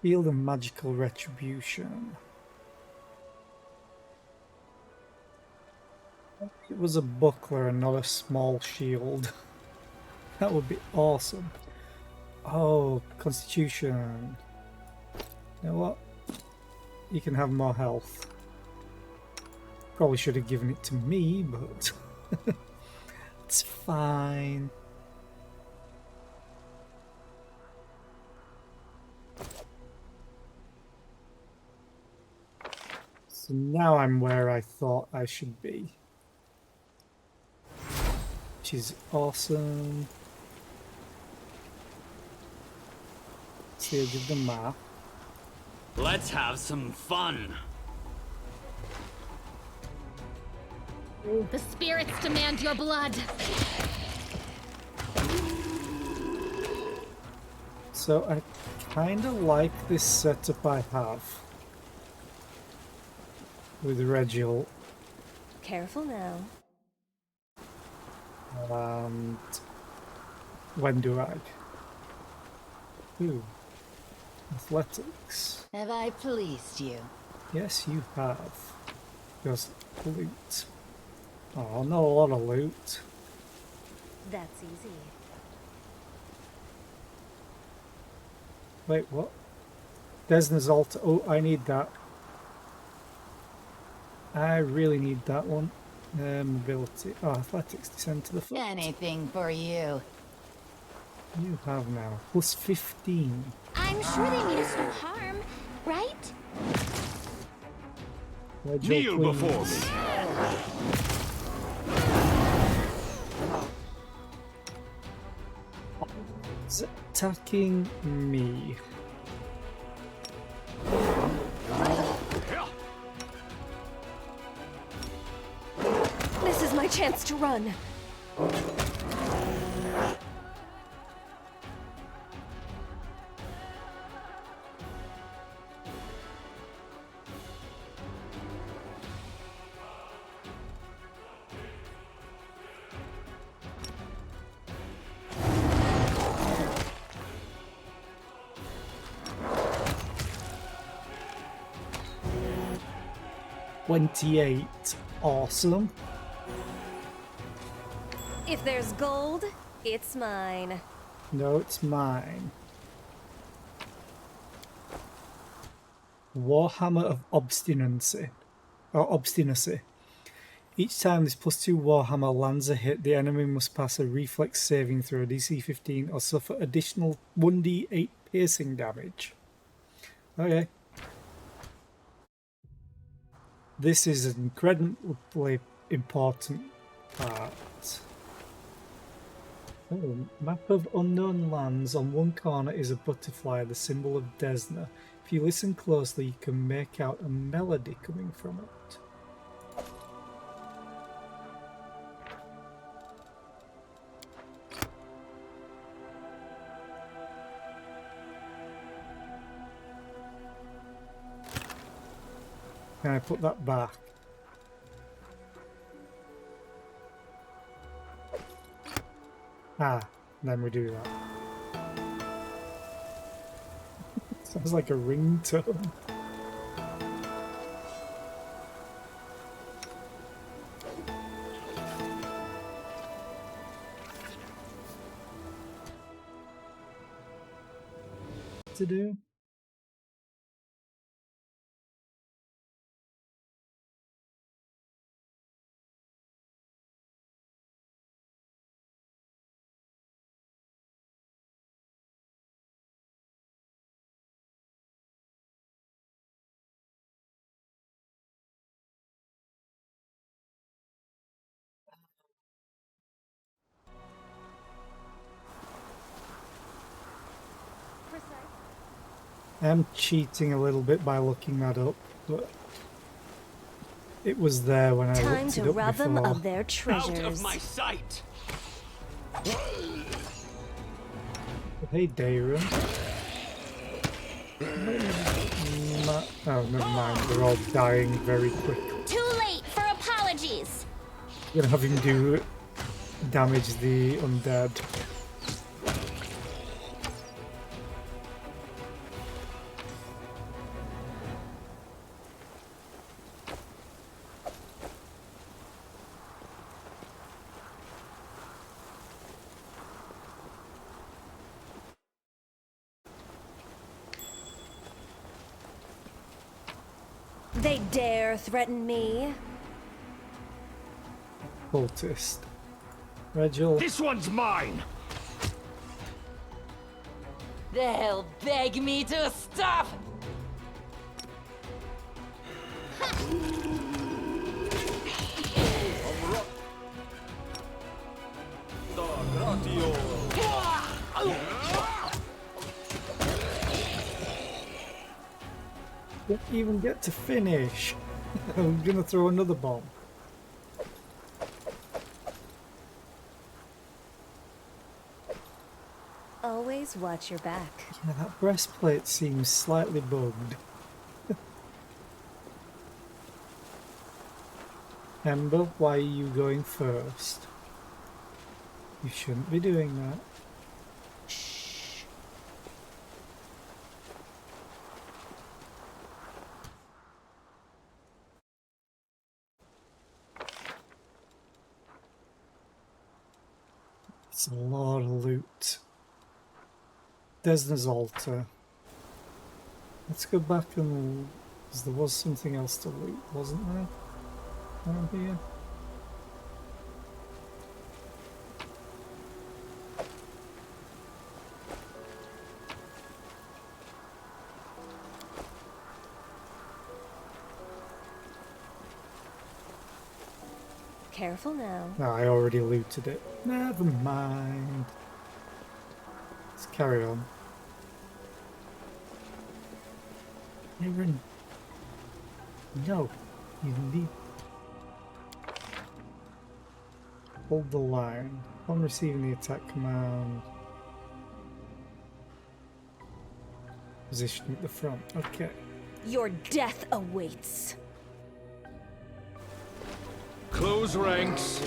A: Field of Magical Retribution. It was a buckler and not a small shield. That would be awesome. Oh, Constitution. You know what? You can have more health. Probably should have given it to me, but it's fine. So now I'm where I thought I should be. Which is awesome. See, I'll give the map.
G: Let's have some fun.
I: The spirits demand your blood.
A: So I kind of like this setup I have with Regiel.
E: Careful now.
A: And Wendurag. Ooh. Athletics.
M: Have I pleased you?
A: Yes, you have. Because loot. Oh, not a lot of loot.
E: That's easy.
A: Wait, what? Desna's altar. Oh, I need that. I really need that one. Mobility. Oh, athletics. Descend to the foot.
M: Anything for you.
A: You have now. +15.
C: I'm sure they mean us no harm, right?
L: Kneel before me.
A: It's attacking me.
E: This is my chance to run.
A: 28. Awesome.
E: If there's gold, it's mine.
A: No, it's mine. Warhammer of Obstinacy. Or Obstinacy. Each time this +2 Warhammer lands a hit, the enemy must pass a reflex saving throw DC 15 or suffer additional 1d8 piercing damage. Okay. This is an incredibly important part. Oh, map of unknown lands. On one corner is a butterfly, the symbol of Desna. If you listen closely, you can make out a melody coming from it. Can I put that back? Ah, then we do that. Sounds like a ringtone. To do? I'm cheating a little bit by looking that up, but it was there when I looked it up before.
E: Time to rob them of their treasures.
G: Out of my sight!
A: Hey, Dayron. Oh, never mind. They're all dying very quickly.
C: Too late for apologies.
A: You're gonna have him do damage the undead.
E: They dare threaten me.
A: Cultist. Regil.
K: This one's mine!
M: They'll beg me to stop!
A: Don't even get to finish. I'm gonna throw another bomb.
E: Always watch your back.
A: Yeah, that breastplate seems slightly bugged. Ember, why are you going first? You shouldn't be doing that. It's a lot of loot. Desna's altar. Let's go back and... because there was something else to loot, wasn't there? Around here.
E: Careful now.
A: No, I already looted it. Never mind. Let's carry on. Aaron. No. You need... Hold the line. Upon receiving the attack command. Position at the front. Okay.
E: Your death awaits.
K: Close ranks.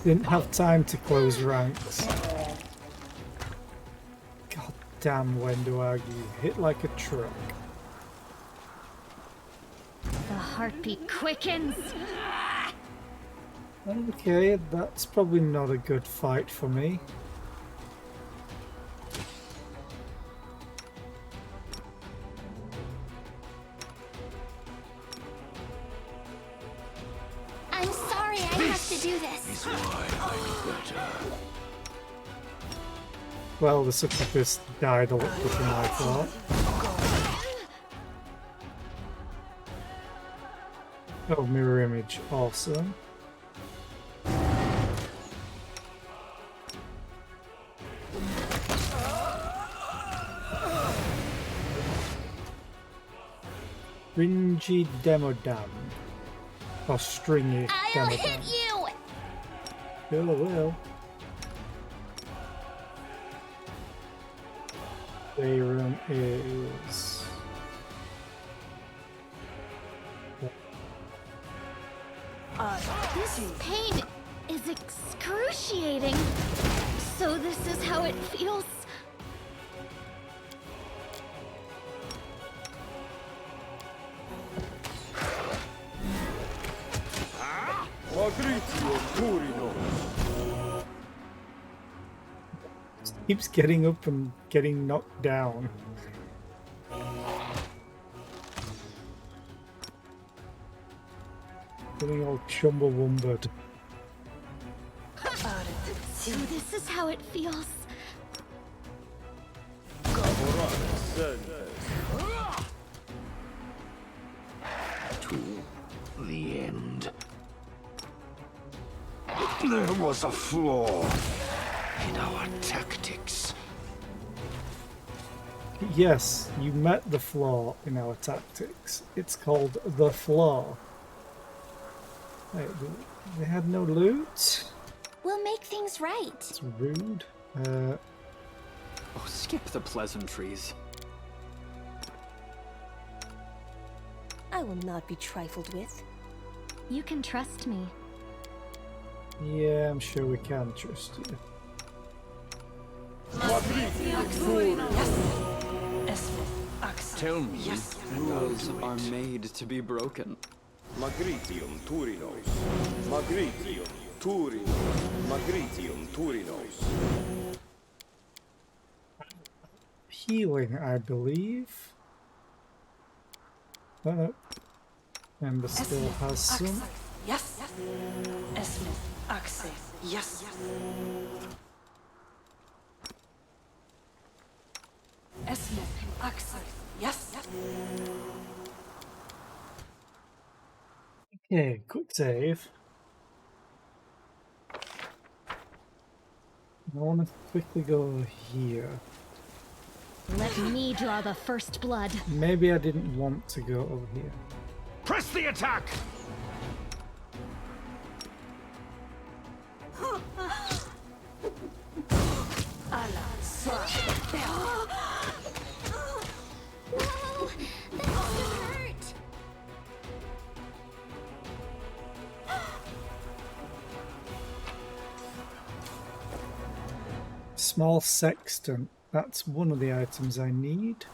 A: Didn't have time to close ranks. God damn Wendoag, you hit like a truck.
I: The heartbeat quickens.
A: Okay, that's probably not a good fight for me.
C: I'm sorry I have to do this.
L: Is why I'm better.
A: Well, the succubus died a lot quicker than I thought. Oh, mirror image, awesome. Stringy Demodam. Or stringy
C: I'll
A: Demodam.
C: hit you!
A: Sure will. Bayron is...
C: This pain is excruciating. So this is how it feels.
A: Keeps getting up and getting knocked down. Getting all chumbawumbered.
C: So this is how it feels.
L: To the end. There was a flaw in our tactics.
A: Yes, you met the flaw in our tactics. It's called the flaw. Wait, they had no loot?
C: We'll make things right.
A: It's rude.
G: Oh, skip the pleasantries.
E: I will not be trifled with.
I: You can trust me.
A: Yeah, I'm sure we can trust you.
G: Tell me, rules are made to be broken.
N: Magritium Turinos. Magritium Turinos. Magritium Turinos.
A: Healing, I believe. Oh no. Ember still has some.
F: Yes. Esmith, Axe. Yes. Esmith, Axe. Yes.
A: Okay, quick save. I want to quickly go here.
I: Let me draw the first blood.
A: Maybe I didn't want to go over here.
K: Press the attack!
C: Whoa, that must have hurt.
A: Small sextant. That's one of the items I need.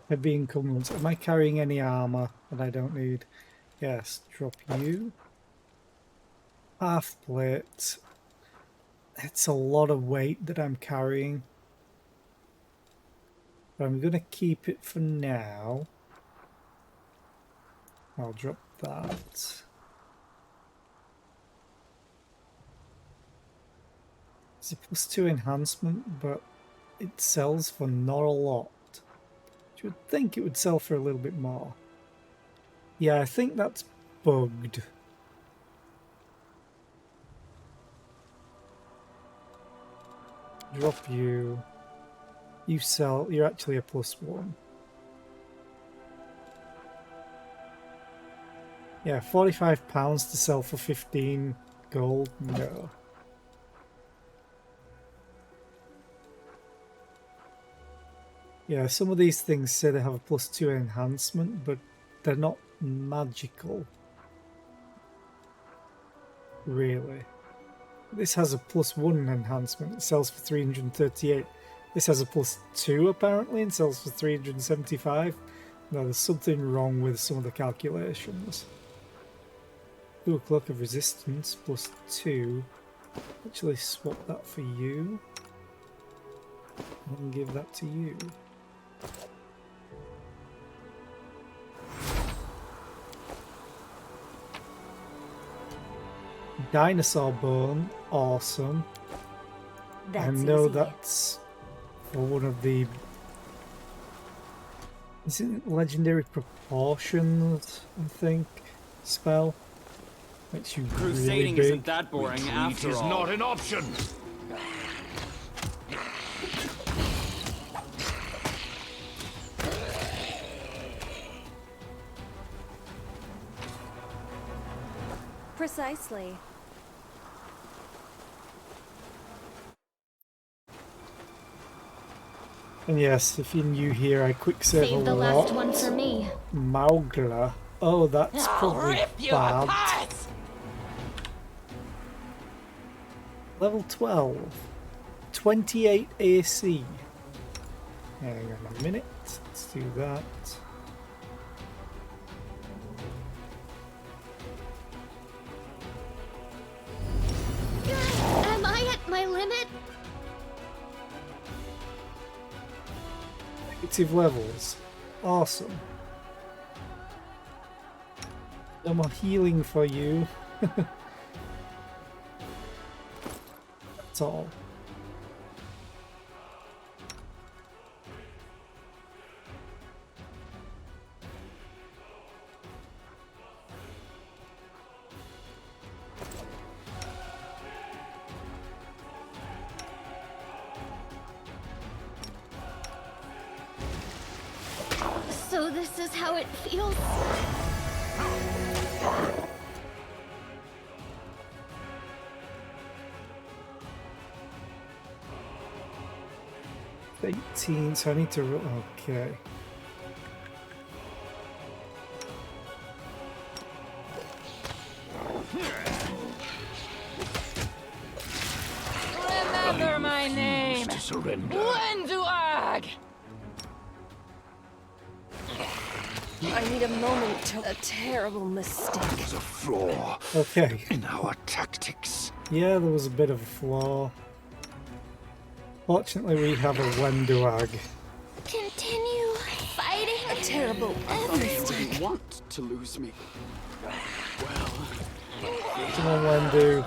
A: Heavy encumbrance. Am I carrying any armor that I don't need? Yes, drop you. Half plate. It's a lot of weight that I'm carrying. But I'm going to keep it for now. I'll drop that. It's a +2 enhancement, but it sells for not a lot. You would think it would sell for a little bit more. Yeah, I think that's bugged. Drop you. You sell. You're actually a +1. Yeah, £45 to sell for 15 gold. No. Yeah, some of these things say they have a +2 enhancement, but they're not magical. Really. This has a +1 enhancement. It sells for 338. This has a +2 apparently and sells for 375. Now there's something wrong with some of the calculations. 2 o'clock of resistance +2. Actually swap that for you. And give that to you. Dinosaur bone, awesome.
E: That's
A: I know
E: easy.
A: that's for one of the... Is it legendary proportions, I think, spell? Makes you
G: Crusading
A: really
G: isn't
A: big.
G: that boring
L: Retreat
G: after
L: is
G: all.
L: not an option.
E: Precisely.
A: And yes, if you're new here, I quick save
I: Save
A: a
I: the
A: lot.
I: last one for me.
A: Maugla. Oh, that's
M: I'll
A: probably
M: rip you
A: bad.
M: apart!
A: Level 12. 28 AC. Hang on a minute. Let's do that.
I: Am I at my limit?
A: Negative levels. Awesome. No more healing for you. That's all.
I: So this is how it feels?
A: 18, so I need to... Okay.
M: Remember my name!
L: To surrender.
M: Wenduag!
E: I need a moment to... A terrible mistake.
L: There's a flaw
A: Okay.
L: in our tactics.
A: Yeah, there was a bit of a flaw. Fortunately, we have a Wenduag.
C: Continue fighting.
E: A terrible mistake.
O: You want to lose me. Well,
A: Come on, Wendu.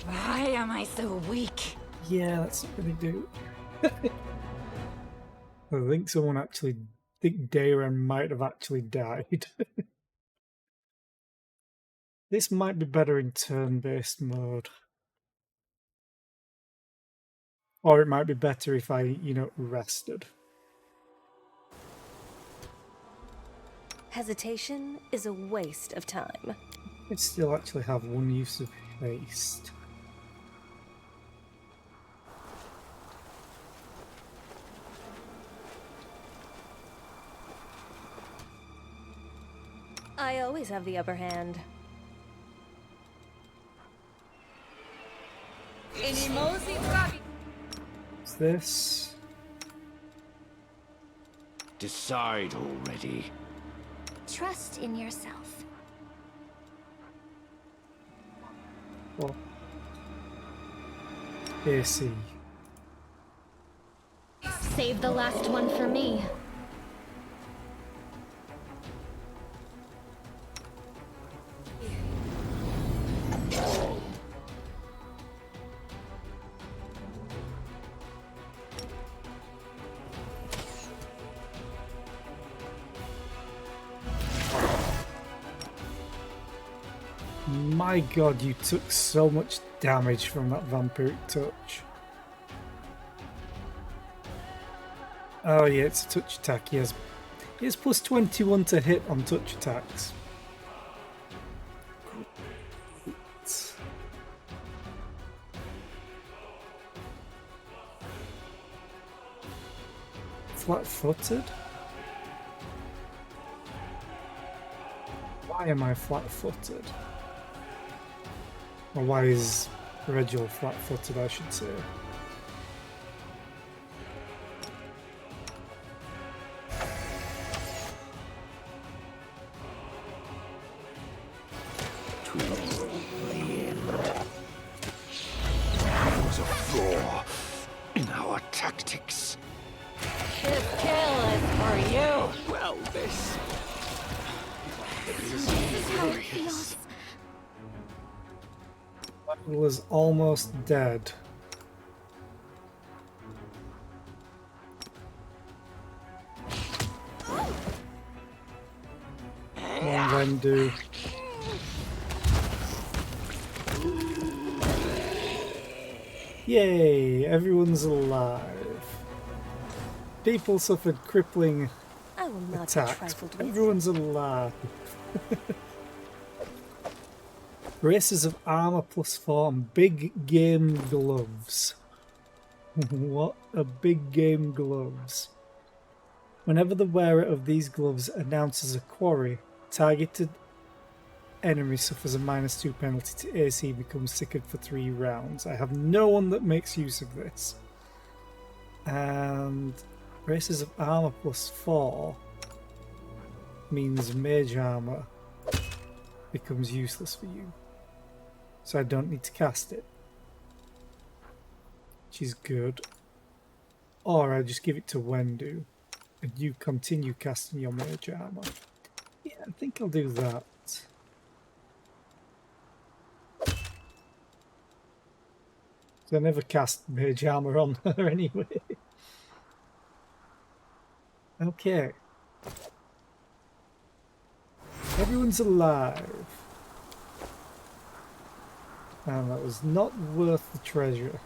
M: Why am I so weak?
A: Yeah, that's not gonna do. I think someone actually... I think Daren might have actually died. This might be better in turn-based mode. Or it might be better if I, rested.
E: Hesitation is a waste of time.
A: I still actually have one use of haste.
E: I always have the upper hand.
A: What's this?
L: Decide already.
C: Trust in yourself.
A: Oh. AC.
I: Save the last one for me.
A: My god, you took so much damage from that vampiric touch. Oh yeah, it's a touch attack. He has plus 21 to hit on touch attacks. flat-footed? Why am I flat-footed? Or why is Regil flat-footed, I should say.
L: To the end. There was a flaw in our tactics.
M: This kill is for you.
O: Well, this
J: is how it feels.
A: I was almost dead. Come on, Vendu. Yay! Everyone's alive. People suffered crippling
E: I will not be
A: attacks.
E: trifled with.
A: Everyone's alive. Braces of armor +4 and big game gloves. What a big game gloves. Whenever the wearer of these gloves announces a quarry, targeted enemy suffers a -2 penalty to AC, becomes sickered for 3 rounds. I have no one that makes use of this. And braces of armor +4 means mage armor becomes useless for you. So I don't need to cast it. Which is good. Or I just give it to Wendu and you continue casting your mage armor. Yeah, I think I'll do that. So I never cast mage armor on her anyway. Okay. Everyone's alive. And that was not worth the treasure.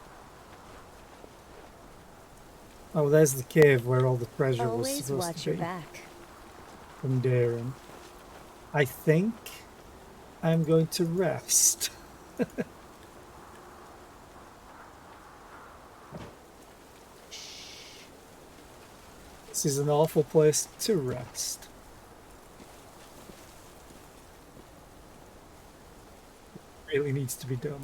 A: Oh, there's the cave where all the treasure was
E: Always
A: supposed
E: watch
A: to
E: your
A: be.
E: back.
A: From Darren. I think I'm going to rest. This is an awful place to rest. Really needs to be done.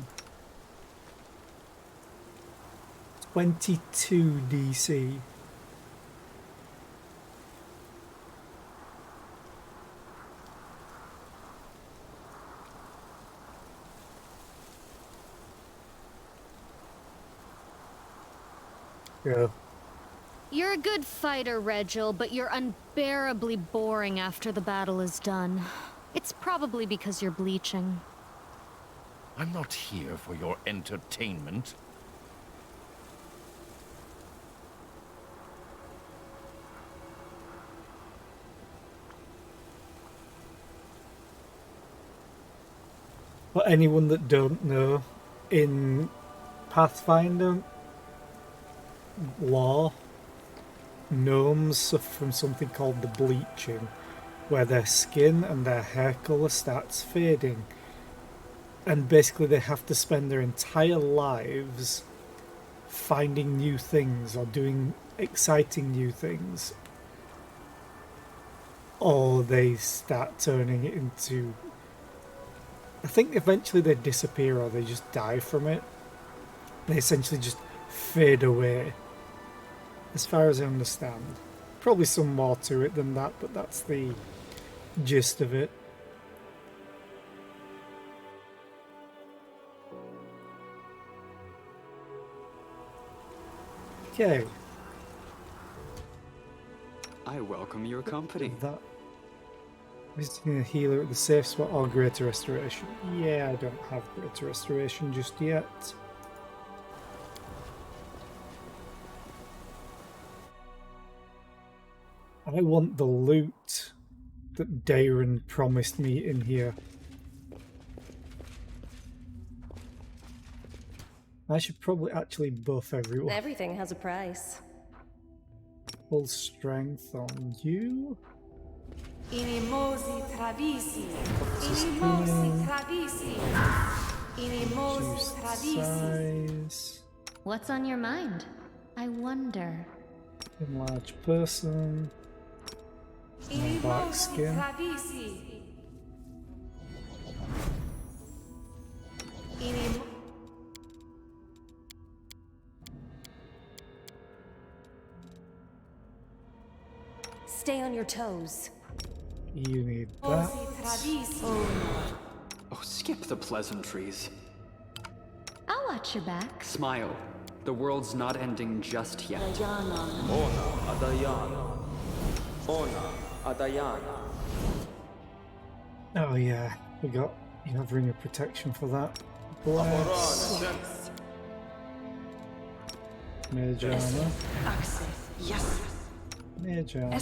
A: 22 DC. Go.
I: You're a good fighter, Regil, but you're unbearably boring after the battle is done. It's probably because you're bleaching.
L: I'm not here for your entertainment.
A: For anyone that don't know, in Pathfinder lore, gnomes suffer from something called the bleaching, where their skin and their hair colour starts fading. And basically they have to spend their entire lives finding new things or doing exciting new things. Or they start turning it into... I think eventually they disappear or they just die from it. They essentially just fade away. As far as I understand. Probably some more to it than that, but that's the gist of it. Okay.
O: I welcome your company.
A: That. Visiting a healer at the safe spot or greater restoration. Yeah, I don't have greater restoration just yet. I want the loot that Darren promised me in here. I should probably actually buff everyone.
E: Everything has a price.
A: Full strength on you.
P: Inimosi travisi. Inimosi travisi. Inimosi travisi.
A: Size.
I: What's on your mind? I wonder.
A: Enlarged person. Dark skin.
E: Stay on your toes.
A: You need that.
O: Oh, skip the pleasantries.
I: I'll watch your back.
O: Smile. The world's not ending just yet.
N: Ona Adayana. Ona Adayana.
A: Oh yeah, we got you have ring of protection for that. Bless. Mage armor.
F: Yes.
A: Mage armor.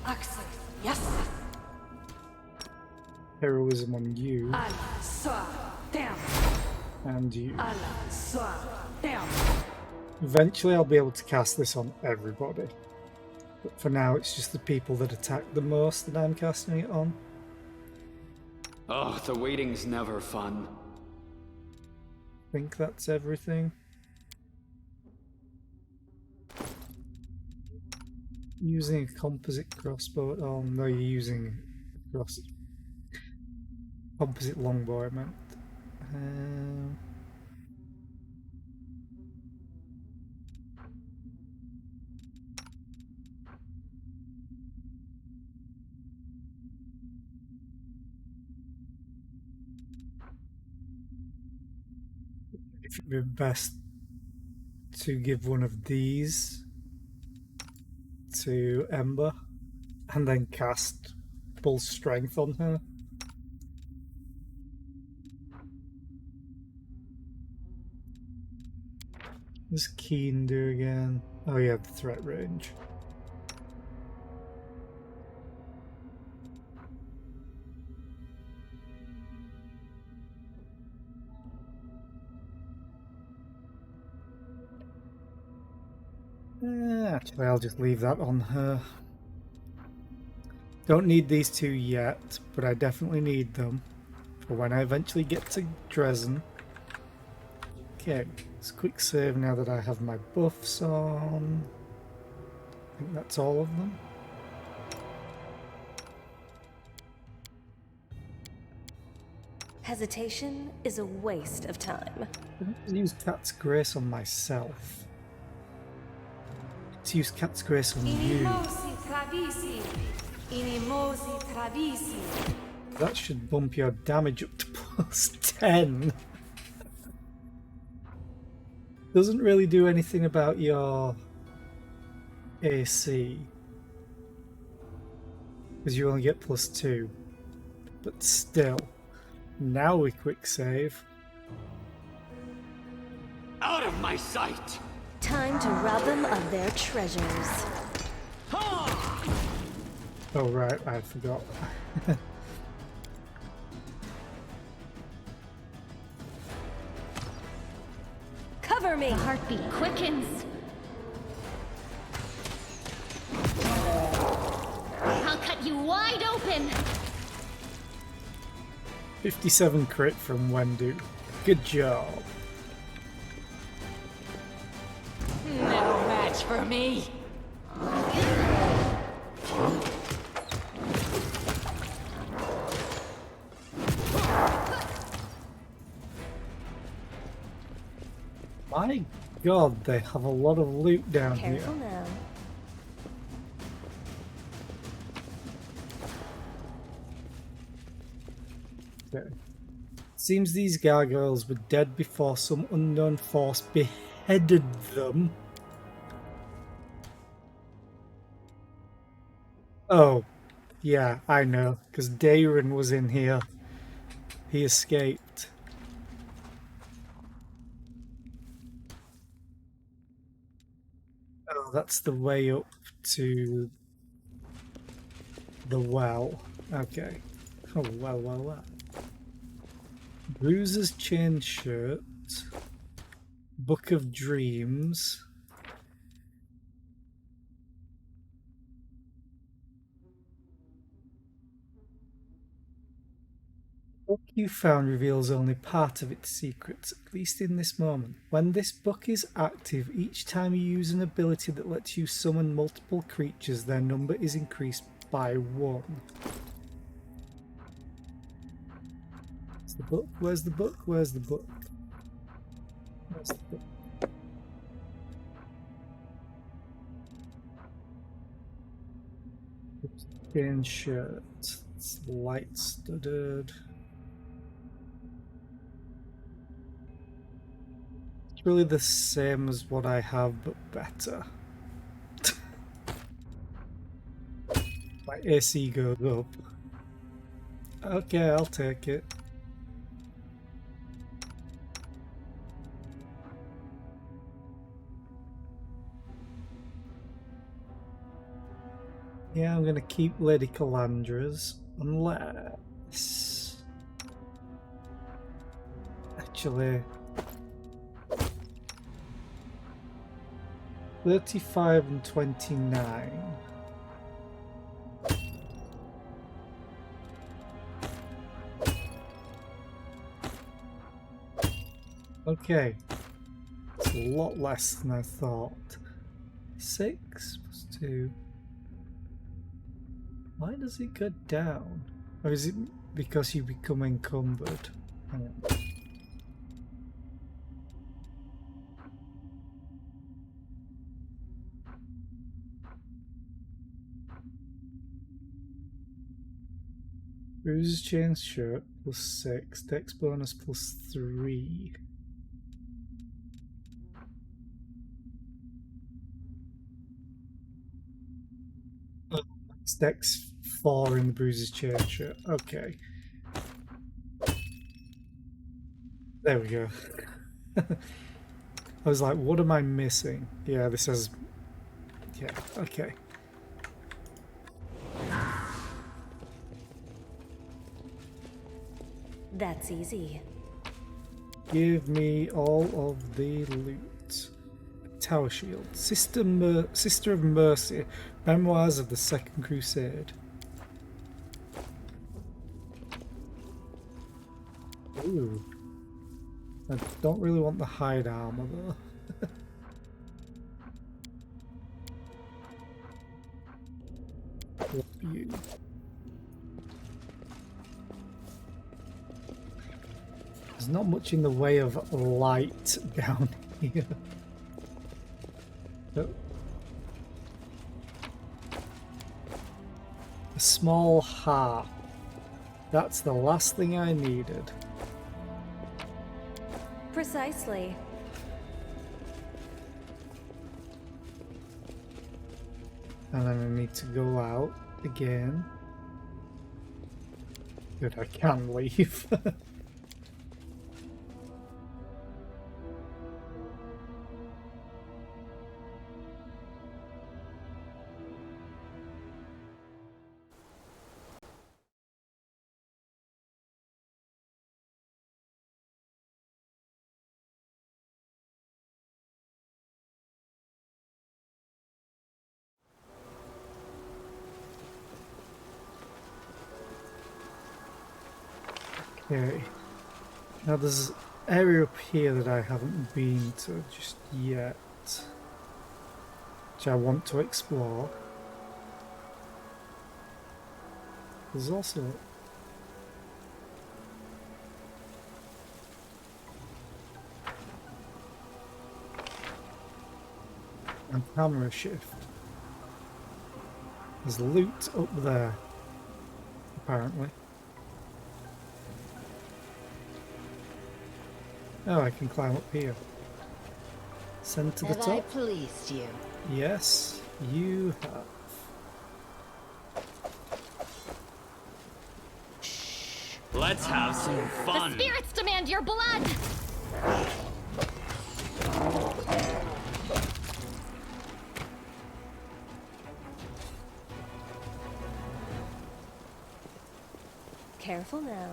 F: Access. Yes.
A: Heroism on you.
F: Allah Swa. Down.
A: And you.
F: Allah Swa. Down.
A: Eventually I'll be able to cast this on everybody. But for now it's just the people that attack the most that I'm casting it on.
O: Oh, the waiting's never fun.
A: I think that's everything. Using a composite crossbow. Oh no, you're using composite longbow, I meant. If it would be best to give one of these to Ember and then cast full strength on her. What does Keen do again? Oh yeah, the threat range. Actually, I'll just leave that on her. Don't need these two yet, but I definitely need them for when I eventually get to Drezen. Okay, let's quick save now that I have my buffs on. I think that's all of them.
E: Hesitation is a waste of time.
A: Let's use Cat's Grace on myself. Let's use Cat's Grace on you. That should bump your damage up to +10. Doesn't really do anything about your AC. Because you only get +2. But still. Now we quick save.
O: Out of my sight!
E: Time to rob them of their treasures.
A: Oh right, I forgot.
E: Cover me!
I: The heartbeat quickens. I'll cut you wide open.
A: 57 crit from Wendu. Good job.
M: No match for me.
A: My god, they have a lot of loot down
E: Careful
A: here.
E: now.
A: Okay. Seems these gargoyles were dead before some unknown force beheaded them. Oh, yeah, I know, because Dayron was in here. He escaped. Oh, that's the way up to the well. Okay. Oh, well. Bruiser's chain shirt. Book of Dreams. book you found reveals only part of its secrets, at least in this moment. When this book is active, each time you use an ability that lets you summon multiple creatures, their number is increased by 1. Where's the book? Where's the book? Where's the book? Where's the book? Skin shirt. It's light studded. It's really the same as what I have, but better. My AC goes up. Okay, I'll take it. Yeah, I'm gonna keep Lady Calandra's, unless... Actually... 35 and 29. Okay. It's a lot less than I thought. 6 plus 2. Why does it go down? Or is it because you become encumbered? Hang on. Bruises chains shirt plus 6. Dex bonus plus 3. It's Dex 4 in the Bruises chain shirt. Okay. There we go. I was like, what am I missing? Yeah, this has... Yeah, okay.
E: That's easy.
A: Give me all of the loot. Tower shield. Sister of Mercy. Memoirs of the Second Crusade. Ooh. I don't really want the hide armor though. What are you? There's not much in the way of light down here. Oh. A small harp. That's the last thing I needed.
E: Precisely.
A: And then I need to go out again. Good, I can leave. Okay. Now there's an area up here that I haven't been to just yet, which I want to explore. There's also a camera shift. There's loot up there, apparently. Oh, I can climb up here. Send to the top.
M: Have I pleased you?
A: Yes, you have.
O: Let's have some fun.
I: The spirits demand your blood!
E: Careful now.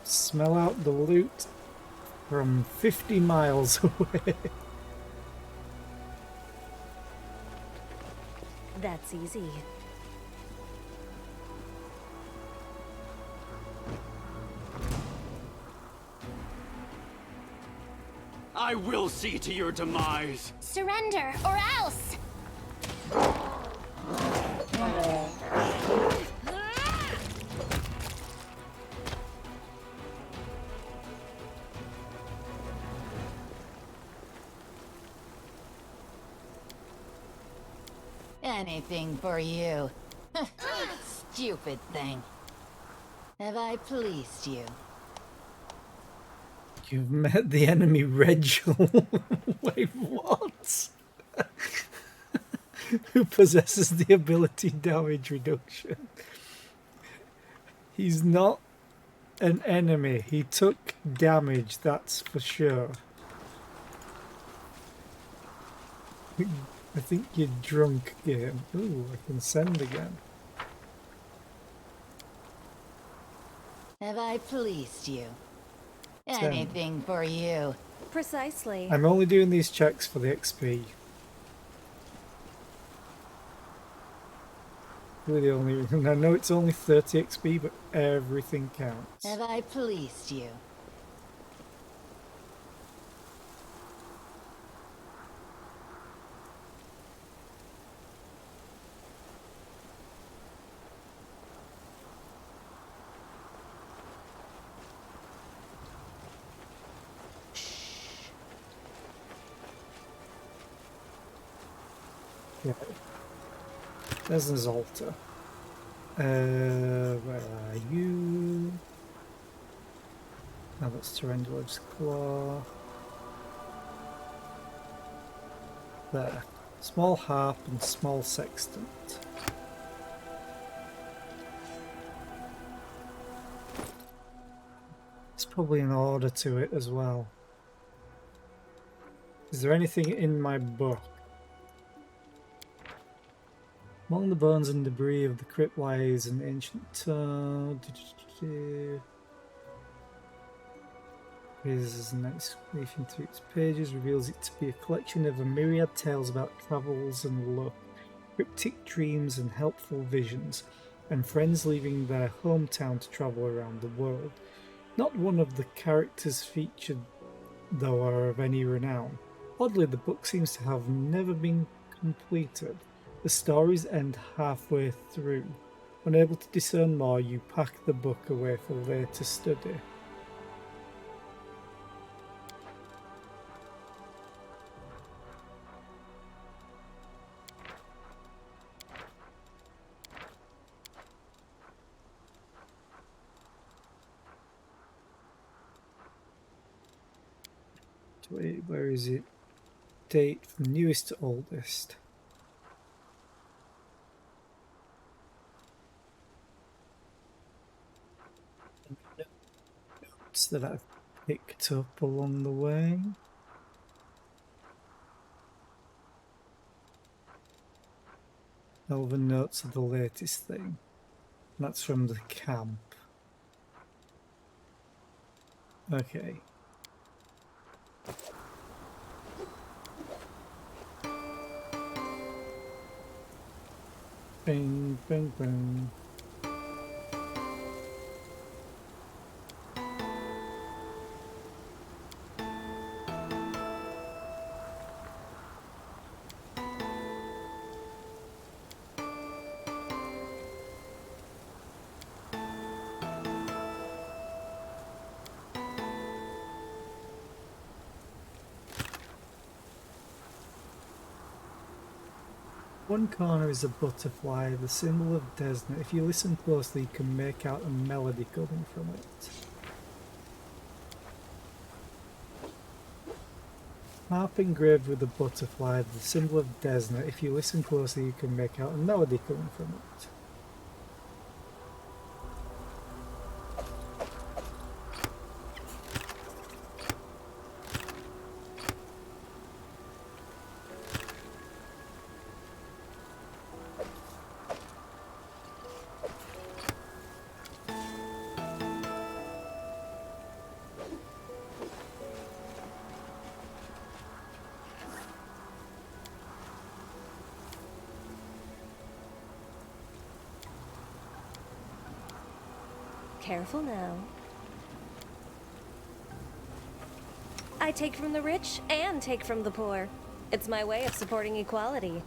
A: Smell out the loot from 50 miles away.
E: That's easy.
O: I will see to your demise.
C: Surrender, or else!
M: Anything for you. Stupid thing. Have I pleased you?
A: You've met the enemy, Regil. Wait, what? Who possesses the ability damage reduction? He's not an enemy. He took damage, that's for sure. I think you're drunk, game. Ooh, I can send again.
M: Have I pleased you?
A: Send.
M: Anything for you.
E: Precisely.
A: I'm only doing these checks for the XP. Really the only reason. I know it's only 30 XP, but everything counts.
M: Have I pleased you?
A: Yeah. There's Zolta. Where are you? Oh, that's Tyranduloid's Claw. There. Small harp and small sextant. There's probably an order to it as well. Is there anything in my book? Among the bones and debris of the crypt lies an ancient tomb. Here's an exclamation through its pages, reveals it to be a collection of a myriad tales about travels and luck, cryptic dreams and helpful visions, and friends leaving their hometown to travel around the world. Not one of the characters featured, though, are of any renown. Oddly, the book seems to have never been completed. The stories end halfway through. Unable to discern more, you pack the book away for later study. Wait, where is it? Date from newest to oldest. Notes that I've picked up along the way. Elven notes of the latest thing. That's from the camp. Okay. Bing, bing, bing. One corner is a butterfly, the symbol of Desna. If you listen closely, you can make out a melody coming from it. Harp engraved with a butterfly, the symbol of Desna. If you listen closely, you can make out a melody coming from it.
E: Careful now. I take from the rich and take from the poor. It's my way of supporting equality.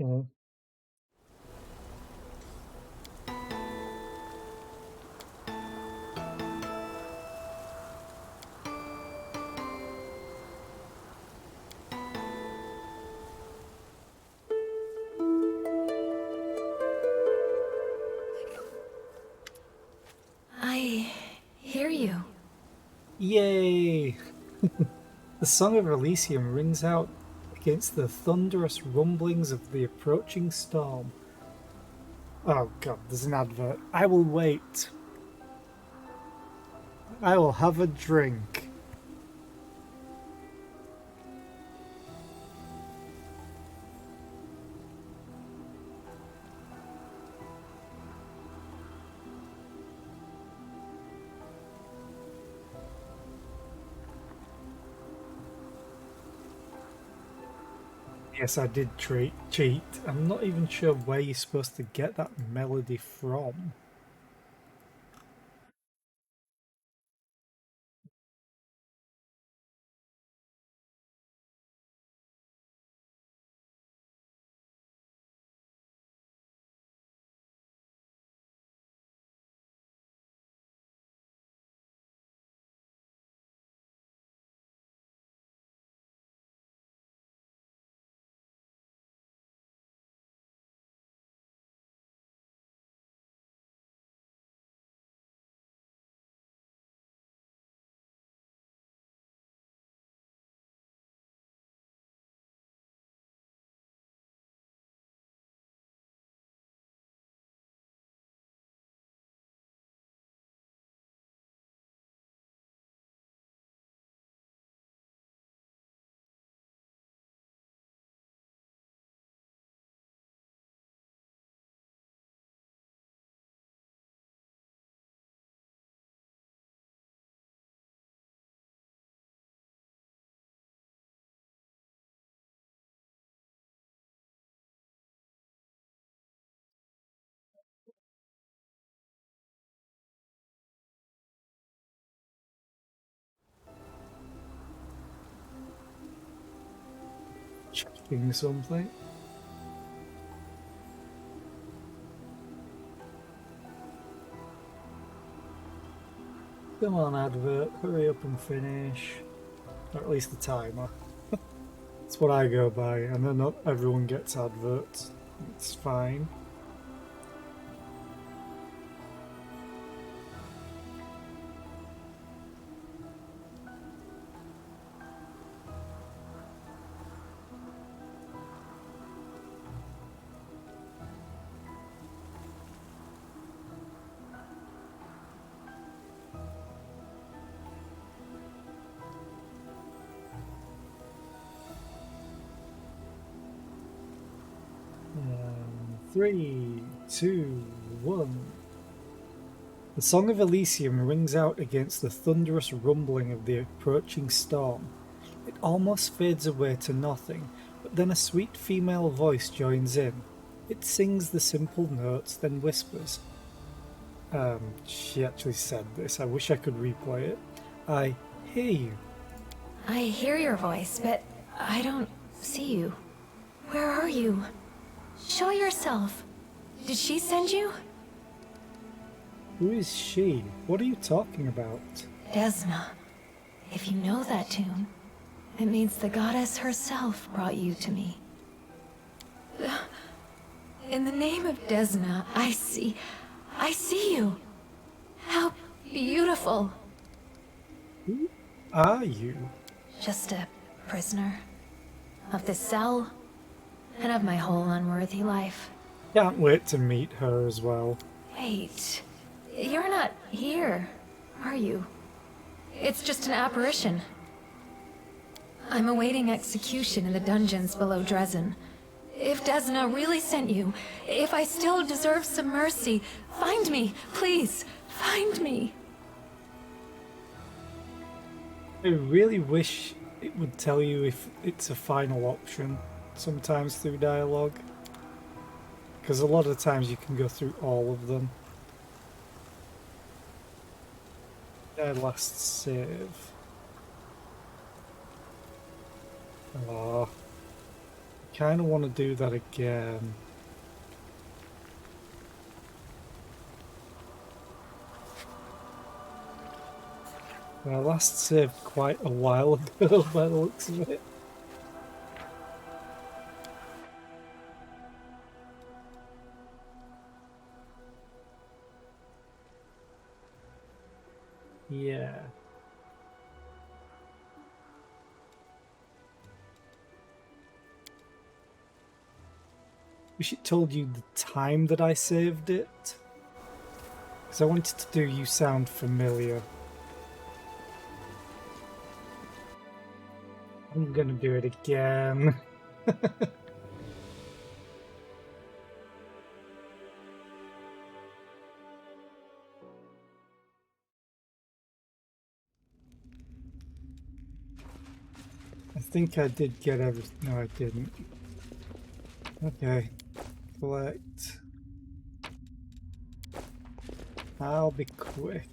A: Okay.
J: I hear you.
A: Yay! The Song of Elysium rings out against the thunderous rumblings of the approaching storm. Oh god, there's an advert. I will wait. I will have a drink. Yes, I did cheat. I'm not even sure where you're supposed to get that melody from. Checking something. Come on, advert, hurry up and finish. Or at least the timer. That's what I go by. I know not everyone gets adverts. It's fine. Three, two, one. The Song of Elysium rings out against the thunderous rumbling of the approaching storm. It almost fades away to nothing, but then a sweet female voice joins in. It sings the simple notes, then whispers. She actually said this. I wish I could replay it. I hear you.
J: I hear your voice, but I don't see you. Where are you? Show yourself. Did she send you?
A: Who is she? What are you talking about?
J: Desna. If you know that tune, it means the goddess herself brought you to me. In the name of Desna, I see you. How beautiful.
A: Who are you?
J: Just a prisoner of this cell.
Q: and of my whole unworthy life.
A: Can't wait to meet her as well.
Q: Wait, you're not here, are you? It's just an apparition. I'm awaiting execution in the dungeons below Drezen. If Desna really sent you, if I still deserve some mercy, find me, please, find me.
A: I really wish it would tell you if it's a final option sometimes through dialogue. Because a lot of times you can go through all of them. Last save. Oh, I kind of want to do that again. I last saved quite a while ago by the looks of it. Yeah. Wish it told you the time that I saved it. Because I wanted to do You Sound Familiar. I'm gonna do it again. I think I did get everything. No, I didn't. Okay. Collect. I'll be quick.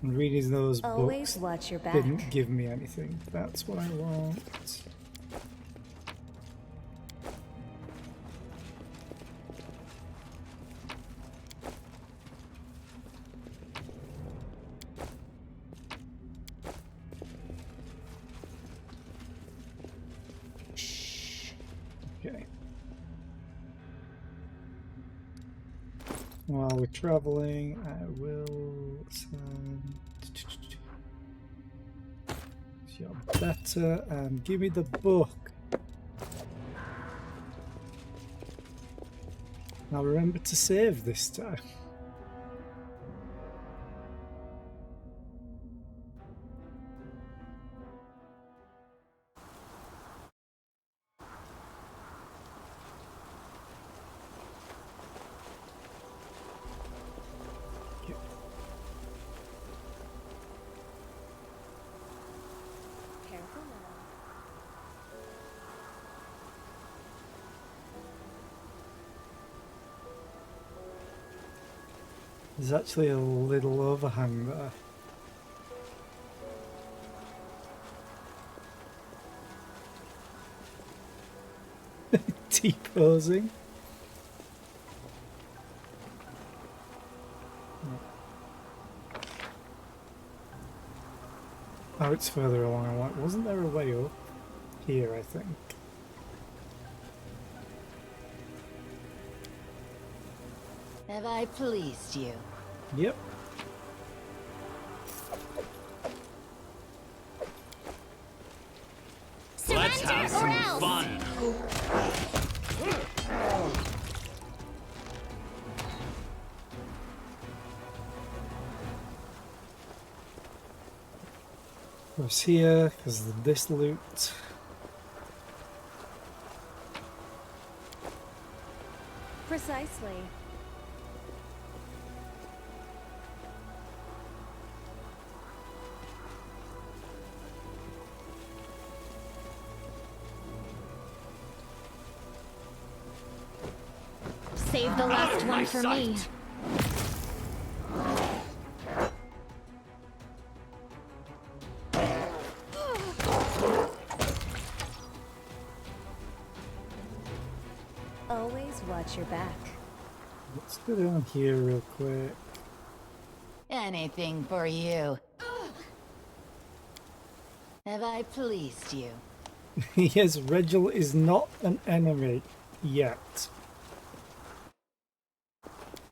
A: And reading those
E: Always
A: books
E: watch your back.
A: didn't give me anything. That's what I want. Okay. While we're traveling, I will send. You're better, and give me the book. Now remember to save this time. There's actually a little overhang there. T-posing. Oh, it's further along. I'm like, wasn't there a way up? Here, I think.
M: Have I pleased you?
A: Yep.
O: Let's have some fun.
A: What's here? Because of this loot.
E: Precisely.
I: Save the last one for me.
E: Always watch your back.
A: Let's go down here real quick.
M: Anything for you. Have I pleased you?
A: Yes, Regil is not an enemy yet.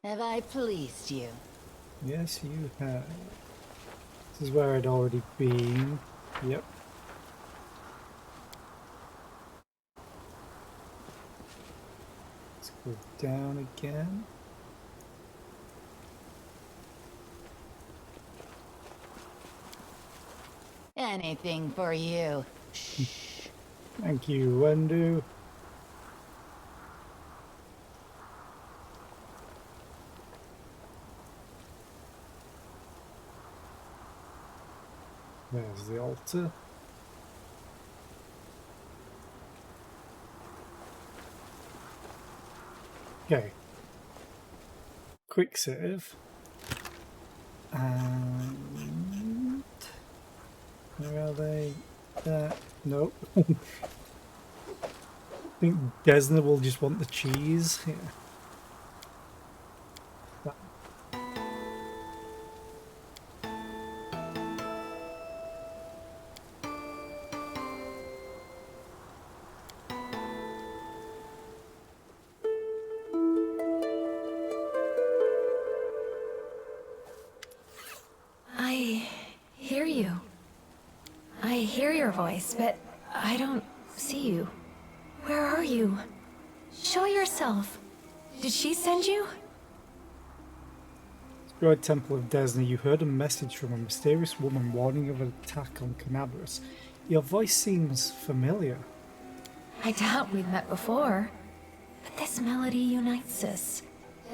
M: Have I pleased you?
A: Yes, you have. This is where I'd already been. Yep. Let's go down again.
M: Anything for you.
A: Thank you, Wendu. There's the altar. Okay. Quick save. And where are they? Nope. I think Desna will just want the cheese. Yeah.
Q: I hear you. I hear your voice, but I don't see you. Where are you? Show yourself. Did she send you?
A: Sacred Temple of Desna, you heard a message from a mysterious woman warning of an attack on Canabras. Your voice seems familiar.
Q: I doubt we've met before. But this melody unites us.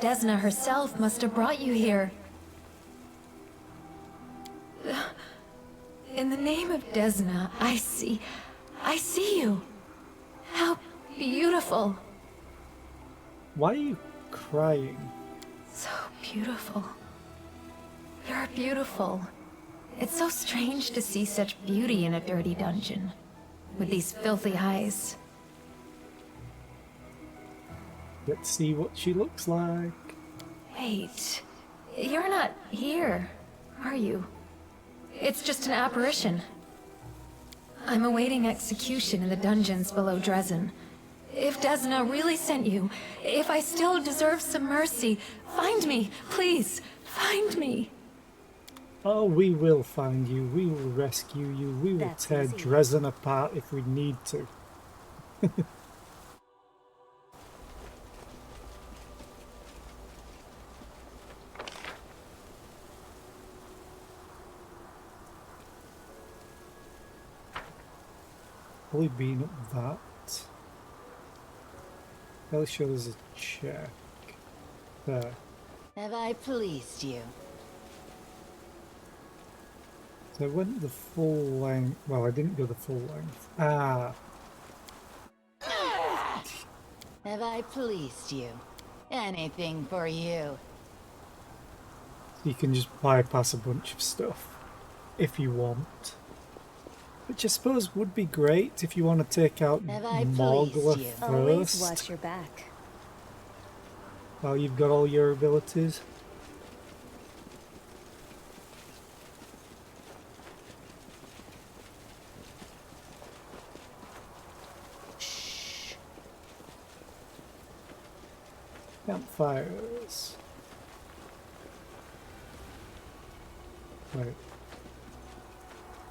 Q: Desna herself must have brought you here. In the name of Desna, I see you. How beautiful.
A: Why are you crying?
Q: So beautiful. You're beautiful. It's so strange to see such beauty in a dirty dungeon. With these filthy eyes.
A: Let's see what she looks like.
Q: Wait. You're not here, are you? It's just an apparition. I'm awaiting execution in the dungeons below Drezen. If Desna really sent you, if I still deserve some mercy, find me, please, find me.
A: Oh, we will find you. We will rescue you. We will tear Drezen apart if we need to. Probably been up that. Fairly sure there's a check. There.
M: Have I pleased you?
A: So I went the full length. Well, I didn't go the full length. Ah.
M: Have I pleased you? Anything for you.
A: You can just bypass a bunch of stuff if you want. Which I suppose would be great if you want to take out Morgla first.
E: Always watch your back.
A: Well, you've got all your abilities. Campfires. Wait.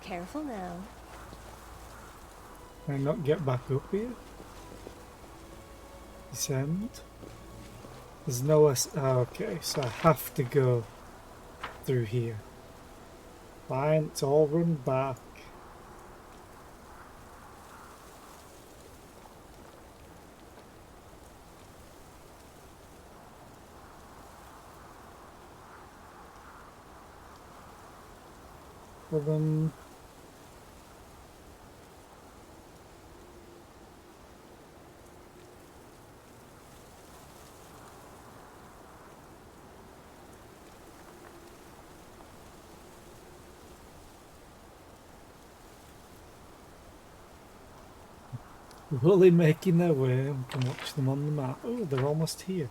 E: Careful now.
A: Can I not get back up here? Descend. There's no okay, so I have to go through here. Fine, it's all run back. For them. Really making their way. We can watch them on the map. Oh, they're almost here.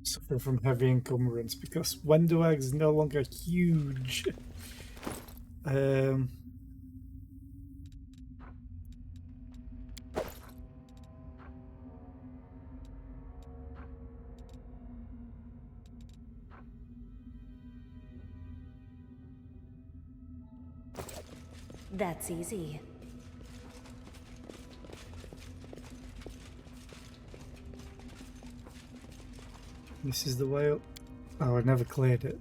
A: Suffer from heavy encumbrance because Wenduag is no longer huge.
D: That's easy.
A: This is the way up. Oh, I never cleared it.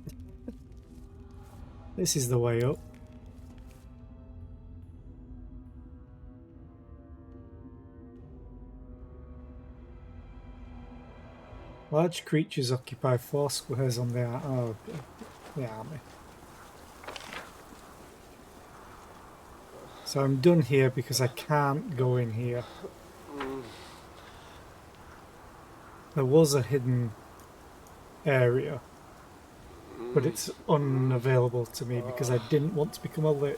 A: This is the way up. Large creatures occupy 4 squares on the army. So I'm done here because I can't go in here. There was a hidden area, but it's unavailable to me because I didn't want to become a lich.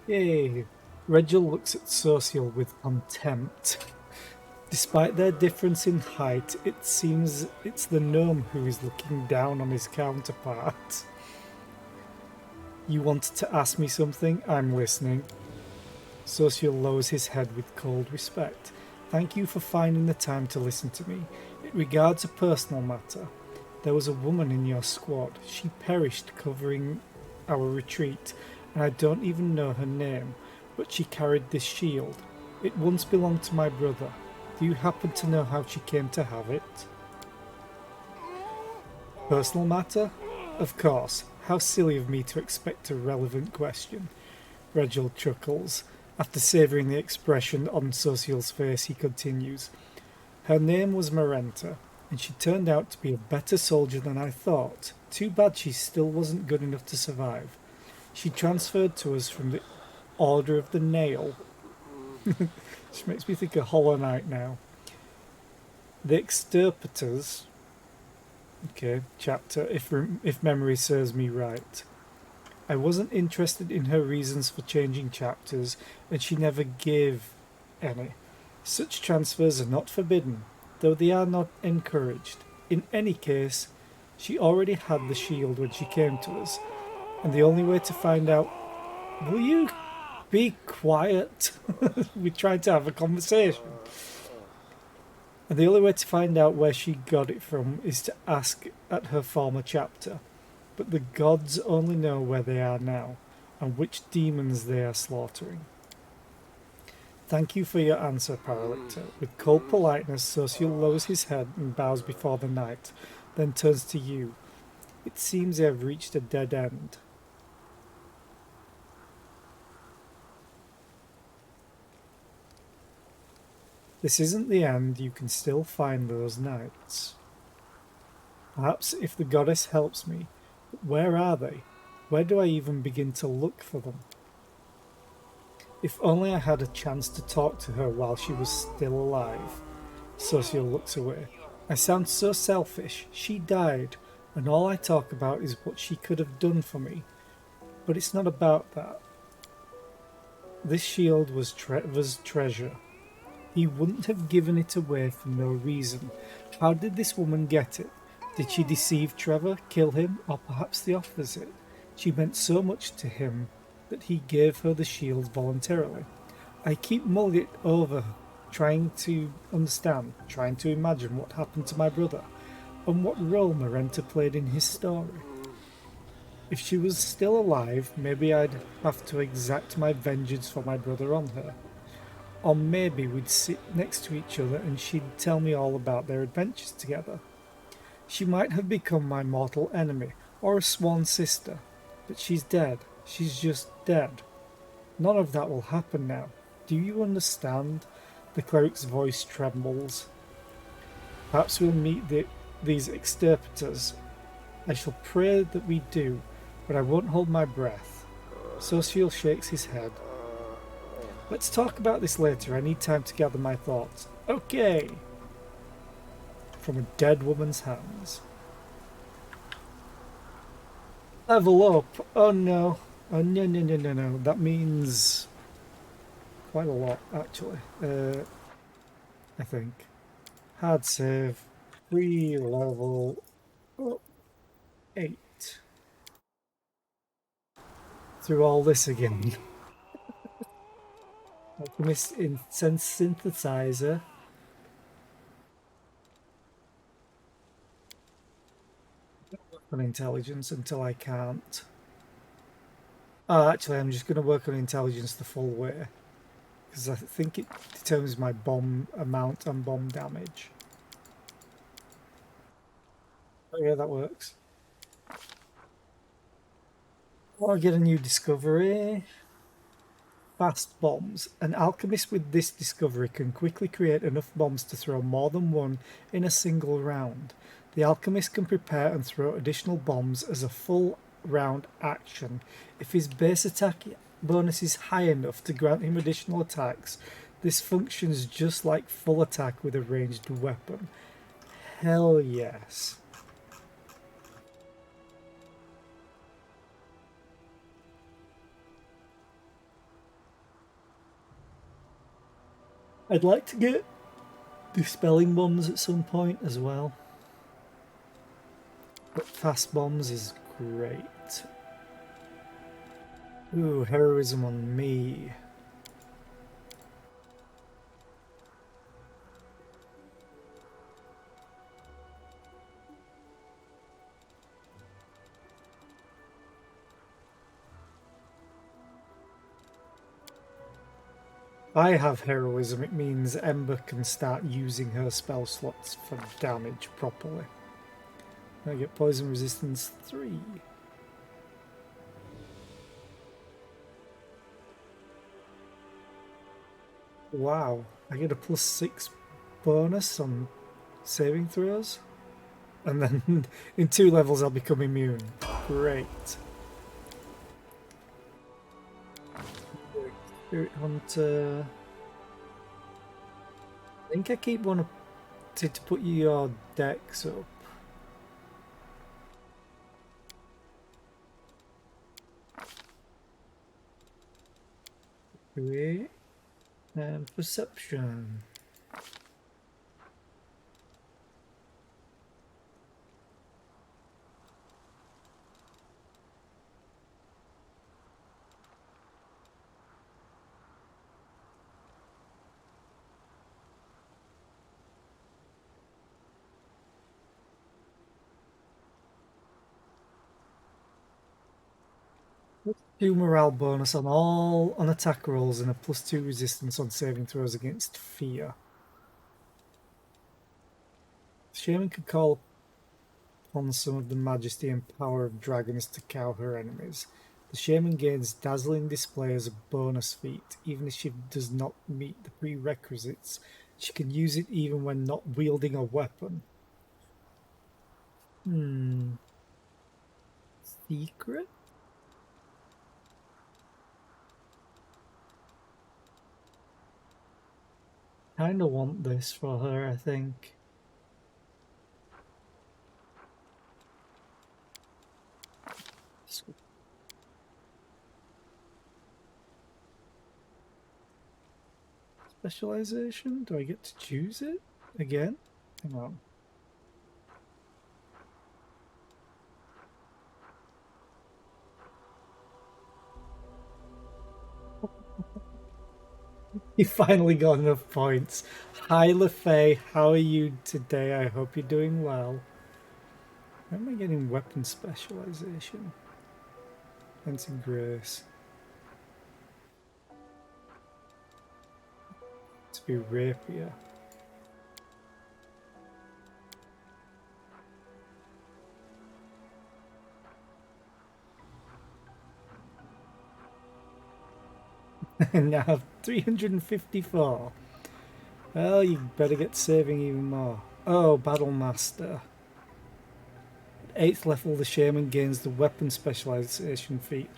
A: Yay! Regil looks at Social with contempt. Despite their difference in height, it seems it's the gnome who is looking down on his counterpart. You wanted to ask me something? I'm listening. Social lowers his head with cold respect. Thank you for finding the time to listen to me. It regards a personal matter. There was a woman in your squad. She perished covering our retreat, and I don't even know her name, but she carried this shield. It once belonged to my brother. Do you happen to know how she came to have it? Personal matter? Of course. How silly of me to expect a relevant question. Regil chuckles. After savouring the expression on Social's face, he continues. Her name was Marenta, and she turned out to be a better soldier than I thought. Too bad she still wasn't good enough to survive. She transferred to us from the Order of the Nail. Which makes me think of Hollow Knight now. The Extirpators. Okay, chapter, if memory serves me right. I wasn't interested in her reasons for changing chapters, and she never gave any. Such transfers are not forbidden, though they are not encouraged. In any case, she already had the shield when she came to us, and the only way to find out... Will you be quiet? We're trying to have a conversation. And the only way to find out where she got it from is to ask at her former chapter. But the gods only know where they are now, and which demons they are slaughtering. Thank you for your answer, Paralictor. With cold politeness, Social lowers his head and bows before the knight, then turns to you. It seems they have reached a dead end. This isn't the end, you can still find those knights. Perhaps if the goddess helps me, but where are they? Where do I even begin to look for them? If only I had a chance to talk to her while she was still alive. Social looks away. I sound so selfish. She died, and all I talk about is what she could have done for me. But it's not about that. This shield was Trevor's treasure. He wouldn't have given it away for no reason. How did this woman get it? Did she deceive Trevor, kill him, or perhaps the opposite? She meant so much to him that he gave her the shield voluntarily. I keep mulling it over, trying to understand, trying to imagine what happened to my brother, and what role Marenta played in his story. If she was still alive, maybe I'd have to exact my vengeance for my brother on her. Or maybe we'd sit next to each other and she'd tell me all about their adventures together. She might have become my mortal enemy, or a sworn sister, but she's dead. She's just dead. None of that will happen now. Do you understand? The cleric's voice trembles. Perhaps we'll meet these extirpators. I shall pray that we do, but I won't hold my breath. Social shakes his head. Let's talk about this later. I need time to gather my thoughts. Okay. From a dead woman's hands. Level up. Oh no. Oh no, no, no, no, no. That means quite a lot, actually. I think. Hard save. 3 level up. 8. Through all this again. Alchemist Incense Synthesizer. On intelligence until I can't. Oh, actually, I'm just going to work on intelligence the full way. Because I think it determines my bomb amount and bomb damage. Oh yeah, that works. Oh, I get a new discovery. Fast bombs. An alchemist with this discovery can quickly create enough bombs to throw more than one in a single round. The alchemist can prepare and throw additional bombs as a full round action. If his base attack bonus is high enough to grant him additional attacks, this functions just like full attack with a ranged weapon. Hell yes. I'd like to get dispelling bombs at some point as well. But fast bombs is great. Ooh, heroism on me. I have heroism, it means Ember can start using her spell slots for damage properly. I get poison resistance 3. Wow, I get a +6 bonus on saving throws. And then in 2 levels I'll become immune. Great. Spirit Hunter. I think I keep wanting to put your decks up. Great. And perception. +2 morale bonus on all on attack rolls and a +2 resistance on saving throws against fear. The shaman could call upon some of the majesty and power of dragons to cow her enemies. The shaman gains dazzling display as a bonus feat. Even if she does not meet the prerequisites, she can use it even when not wielding a weapon. Secret? Kinda want this for her, I think. Specialization? Do I get to choose it again? Hang on. You finally got enough points. Hi LeFay, how are you today? I hope you're doing well. Where am I getting weapon specialization? Fencing Grace. To be rapier. And now I have 354. Well, you better get saving even more. Oh, Battle Master. At 8th level, the Shaman gains the weapon specialization feat.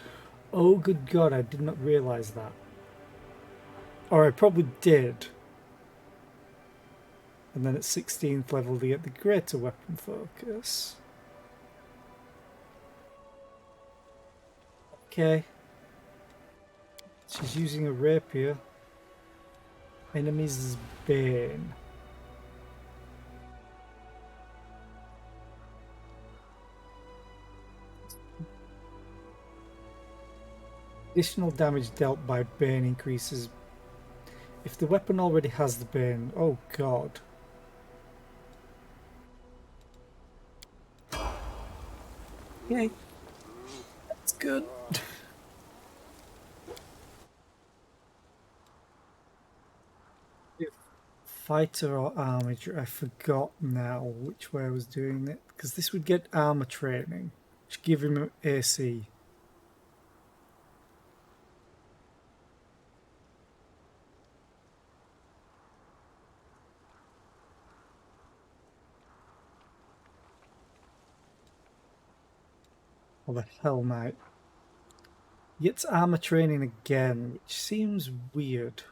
A: Oh, good God, I did not realize that. Or I probably did. And then at 16th level, they get the greater weapon focus. Okay. She's using a rapier. Enemy's Bane. Additional damage dealt by Bane increases if the weapon already has the Bane. Oh god. Yay. That's good. Fighter or armager? I forgot now which way I was doing it. Because this would get armor training, which give him AC. Or the Hell Knight. Gets armor training again, which seems weird.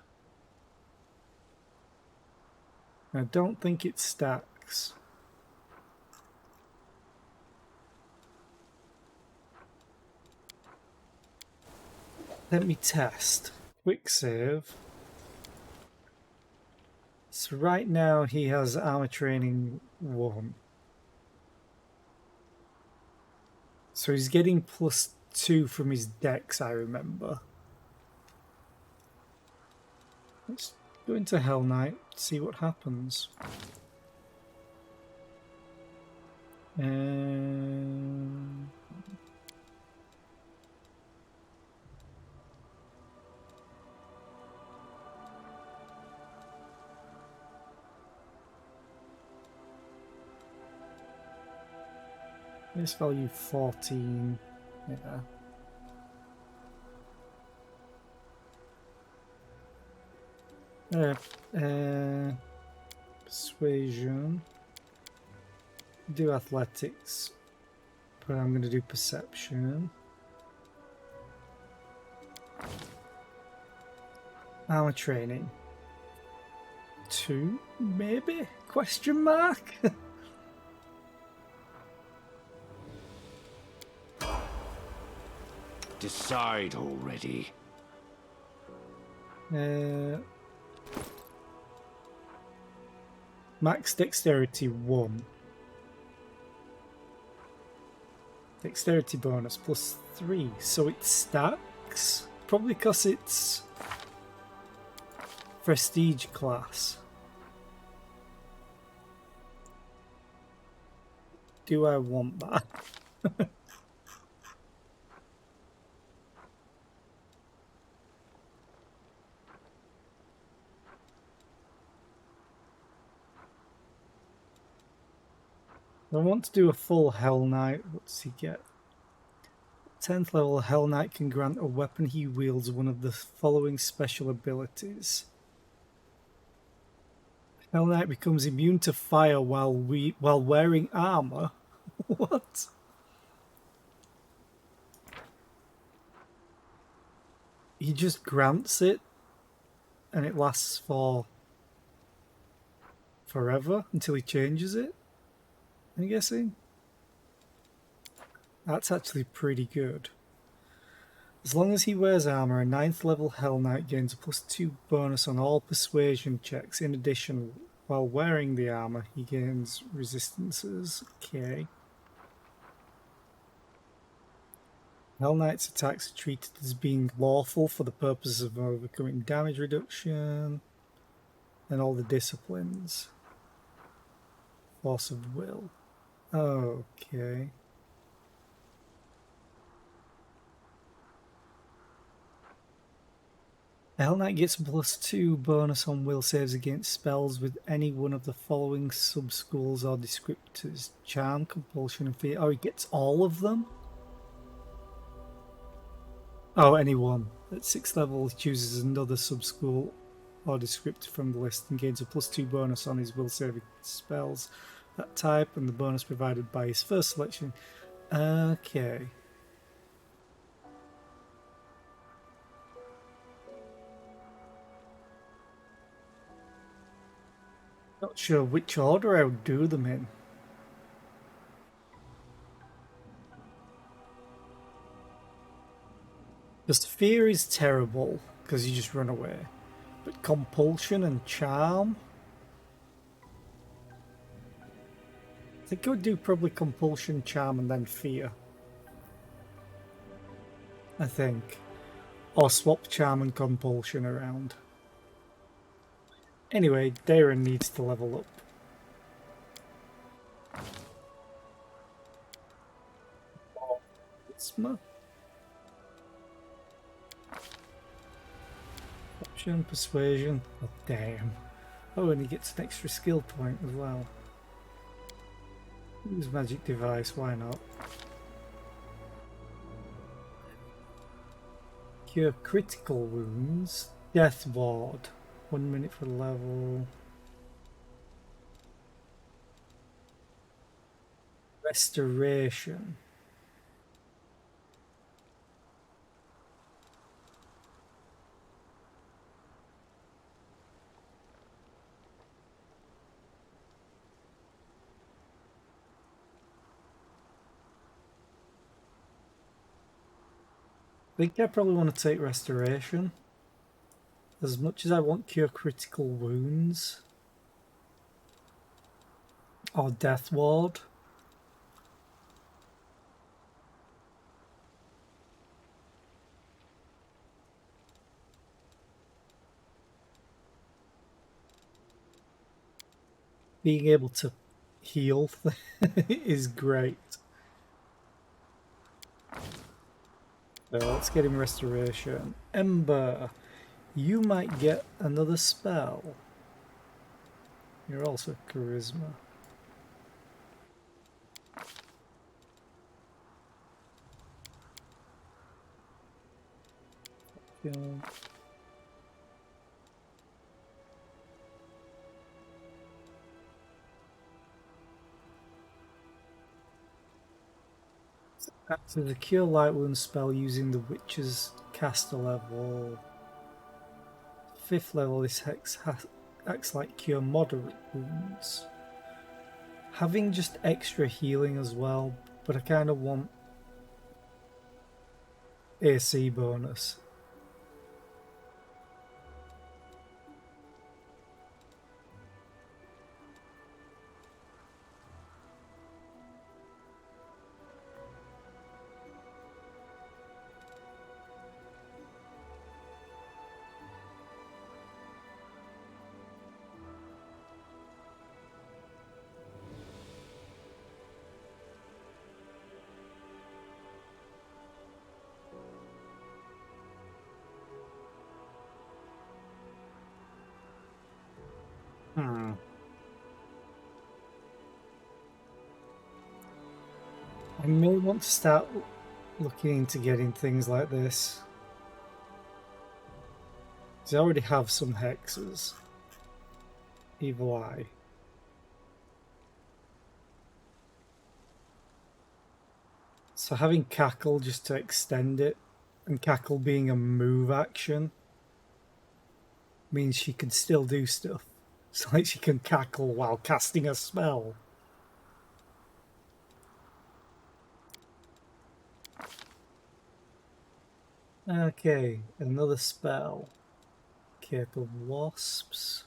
A: I don't think it stacks. Let me test. Quick save. So right now he has armor training 1. So he's getting +2 from his dex, I remember. Let's go into Hell Knight, see what happens. This value 14. Yeah. Persuasion. Do athletics, but I'm going to do perception. Armor training. 2, maybe? Question mark?
L: Decide already.
A: Max dexterity 1. Dexterity bonus +3, so it stacks? Probably because it's prestige class. Do I want that? I want to do a full Hell Knight. What's he get? 10th level Hell Knight can grant a weapon he wields one of the following special abilities. Hell Knight becomes immune to fire while wearing armor. What? He just grants it and it lasts for forever until he changes it, I'm guessing. That's actually pretty good. As long as he wears armor, a 9th level Hell Knight gains a +2 bonus on all persuasion checks. In addition, while wearing the armor, he gains resistances. Okay. Hell Knight's attacks are treated as being lawful for the purpose of overcoming damage reduction and all the disciplines. Force of will. Okay. Hell Knight gets a +2 bonus on will saves against spells with any one of the following sub-schools or descriptors. Charm, Compulsion, and Fear. Oh, he gets all of them? Oh, any one. At 6th level, he chooses another sub-school or descriptor from the list and gains a +2 bonus on his will saving spells. That type and the bonus provided by his first selection. Okay. Not sure which order I would do them in. Because fear is terrible, because you just run away. But compulsion and charm? I think I would do probably compulsion, charm, and then fear. I think. Or swap Charm and Compulsion around. Anyway, Darren needs to level up. Charisma. Option, Persuasion. Oh, damn. Oh, and he gets an extra skill point as well. Use Magic Device, why not? Cure critical wounds. Death Ward. 1 minute for level. Restoration. I think I probably want to take Restoration. As much as I want Cure Critical Wounds. Or Death Ward. Being able to heal is great. So let's get him Restoration. Ember, you might get another spell. You're also Charisma. Yeah. Acts as a Cure Light Wound spell using the Witch's caster level. 5th level, this hex acts like Cure Moderate Wounds. Having just extra healing as well, but I kind of want AC bonus. I may want to start looking into getting things like this. Because I already have some hexes. Evil Eye. So having Cackle just to extend it, and Cackle being a move action, means she can still do stuff. It's like she can cackle while casting a spell. Okay, another spell. Cape of Wasps.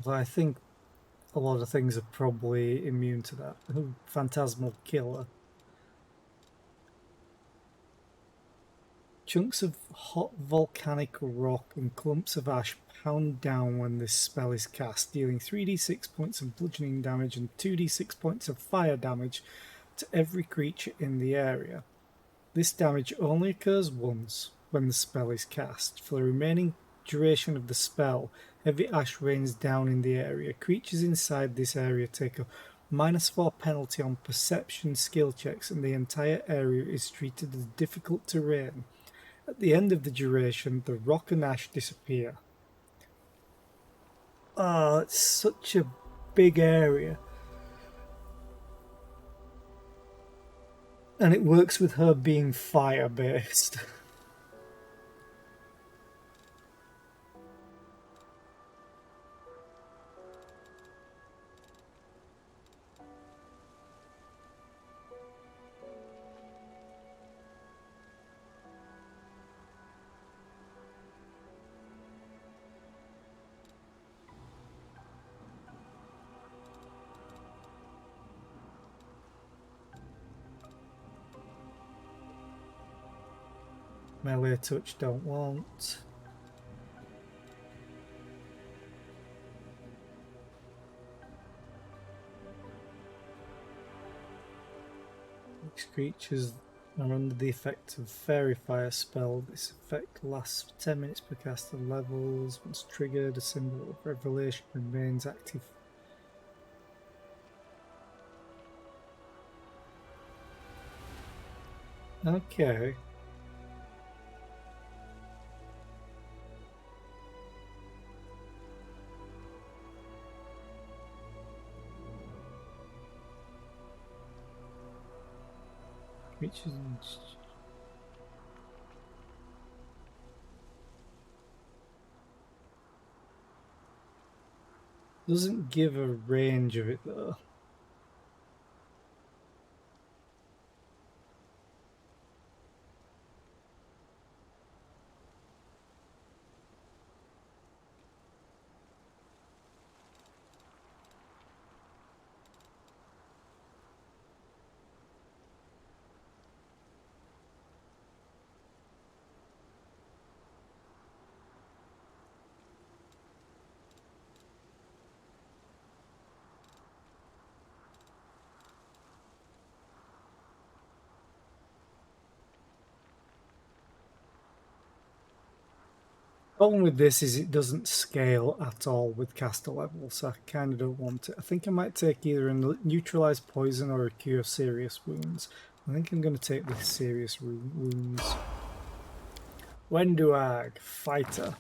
A: But I think a lot of things are probably immune to that. Phantasmal Killer. Chunks of hot volcanic rock and clumps of ash pound down when this spell is cast, dealing 3d6 points of bludgeoning damage and 2d6 points of fire damage to every creature in the area. This damage only occurs once when the spell is cast. For the remaining duration of the spell, heavy ash rains down in the area. Creatures inside this area take a -4 penalty on perception skill checks, and the entire area is treated as difficult terrain. At the end of the duration, the rock and ash disappear. Oh, it's such a big area. And it works with her being fire-based. Melee touch, don't want. Next creatures are under the effect of Fairy Fire spell. This effect lasts for 10 minutes per caster levels. Once triggered, a symbol of revelation remains active. Okay. Creatures doesn't give a range of it though. Problem with this is it doesn't scale at all with caster level, so I kind of don't want it. I think I might take either a neutralize poison or a cure serious wounds. I think I'm going to take the serious wounds. Wenduag, fighter.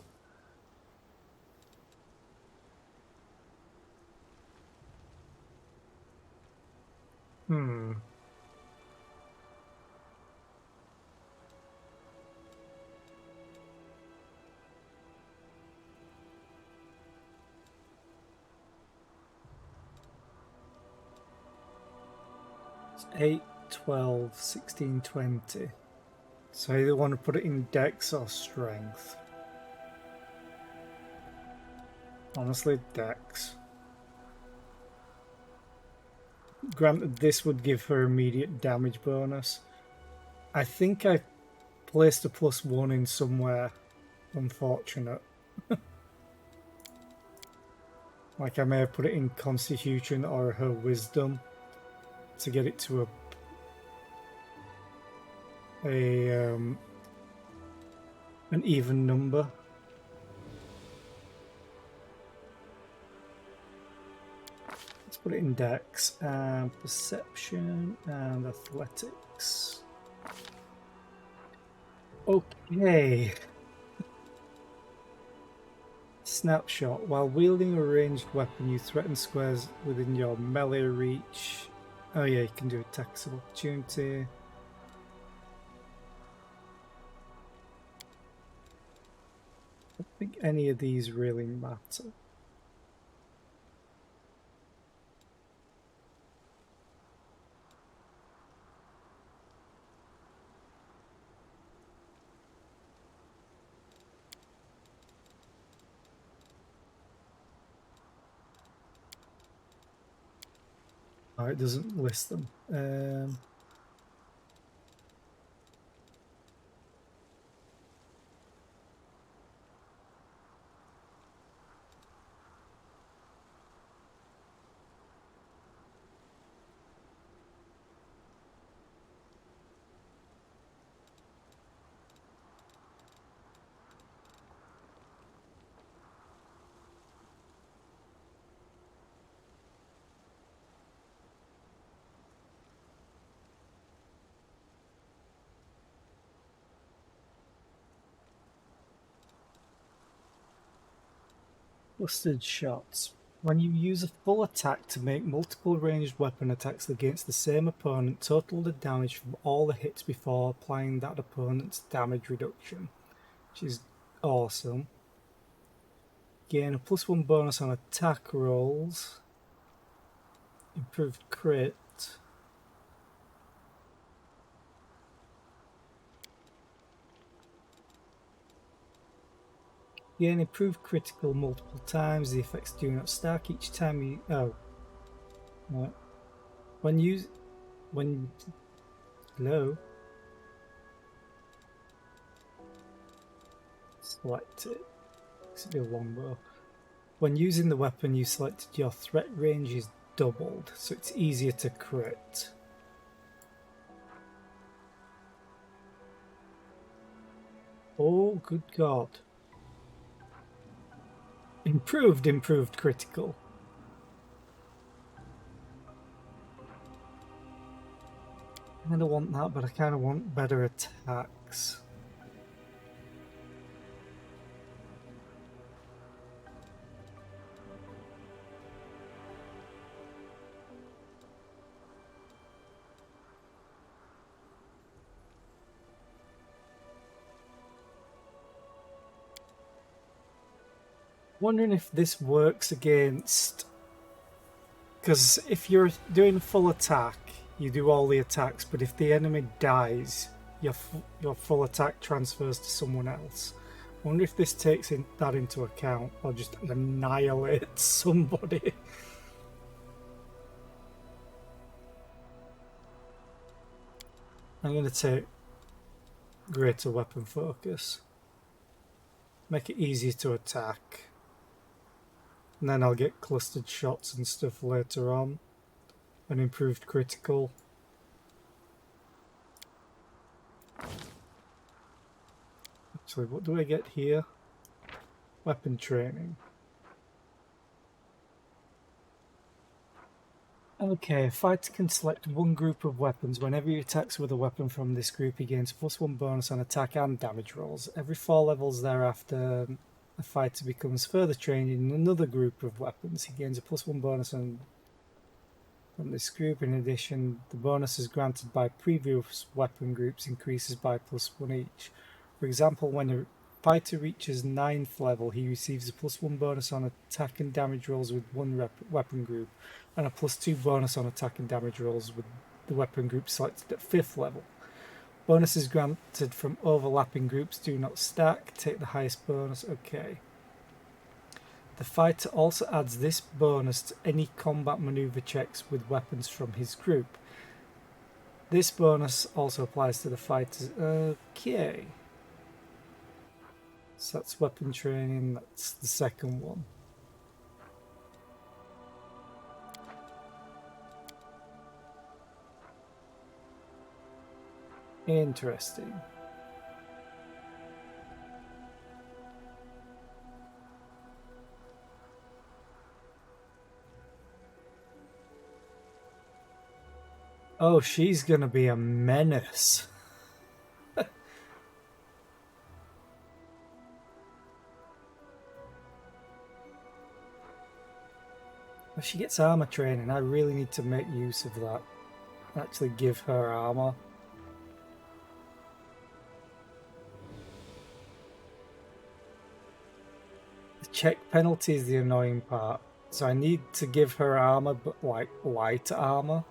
A: It's 8, 12, 16, 20. So I either want to put it in Dex or Strength. Honestly, Dex. Granted, this would give her immediate damage bonus. I think I placed a +1 in somewhere unfortunate. Like I may have put it in Constitution or her Wisdom to get it to an even number. Let's put it in Dex and Perception and Athletics. Okay. Snapshot. While wielding a ranged weapon, you threaten squares within your melee reach. Oh yeah, you can do attacks of opportunity. I don't think any of these really matter. Oh, it doesn't list them. Busted shots. When you use a full attack to make multiple ranged weapon attacks against the same opponent, total the damage from all the hits before applying that opponent's damage reduction, which is awesome. Gain a +1 bonus on attack rolls. Improved crit. Gain improved critical multiple times. The effects do not stack each time you. Oh. What? Hello? Select it. This would be a longbow. When using the weapon you selected, your threat range is doubled, so it's easier to crit. Oh, good God. Improved critical. I kind of want that, but I kind of want better attacks. Wondering if this works against, because if you're doing full attack, you do all the attacks, but if the enemy dies, your full attack transfers to someone else. I wonder if this takes that into account, or just annihilates somebody. I'm going to take greater weapon focus. Make it easier to attack. And then I'll get clustered shots and stuff later on. An improved critical. Actually, what do I get here? Weapon training. Okay, a fighter can select one group of weapons. Whenever he attacks with a weapon from this group, he gains +1 bonus on attack and damage rolls. Every 4 levels thereafter, a fighter becomes further trained in another group of weapons. He gains a +1 bonus from this group. In addition, the bonuses granted by previous weapon groups increases by +1 each. For example, when a fighter reaches 9th level, he receives a +1 bonus on attack and damage rolls with one weapon group, and a +2 bonus on attack and damage rolls with the weapon group selected at 5th level. Bonuses granted from overlapping groups do not stack. Take the highest bonus. Okay. The fighter also adds this bonus to any combat maneuver checks with weapons from his group. This bonus also applies to the fighters. Okay. So that's weapon training. That's the second one. Interesting. Oh, she's gonna be a menace. If she gets armor training, I really need to make use of that. Actually give her armor. The check penalty is the annoying part. So I need to give her armor, but like light armor.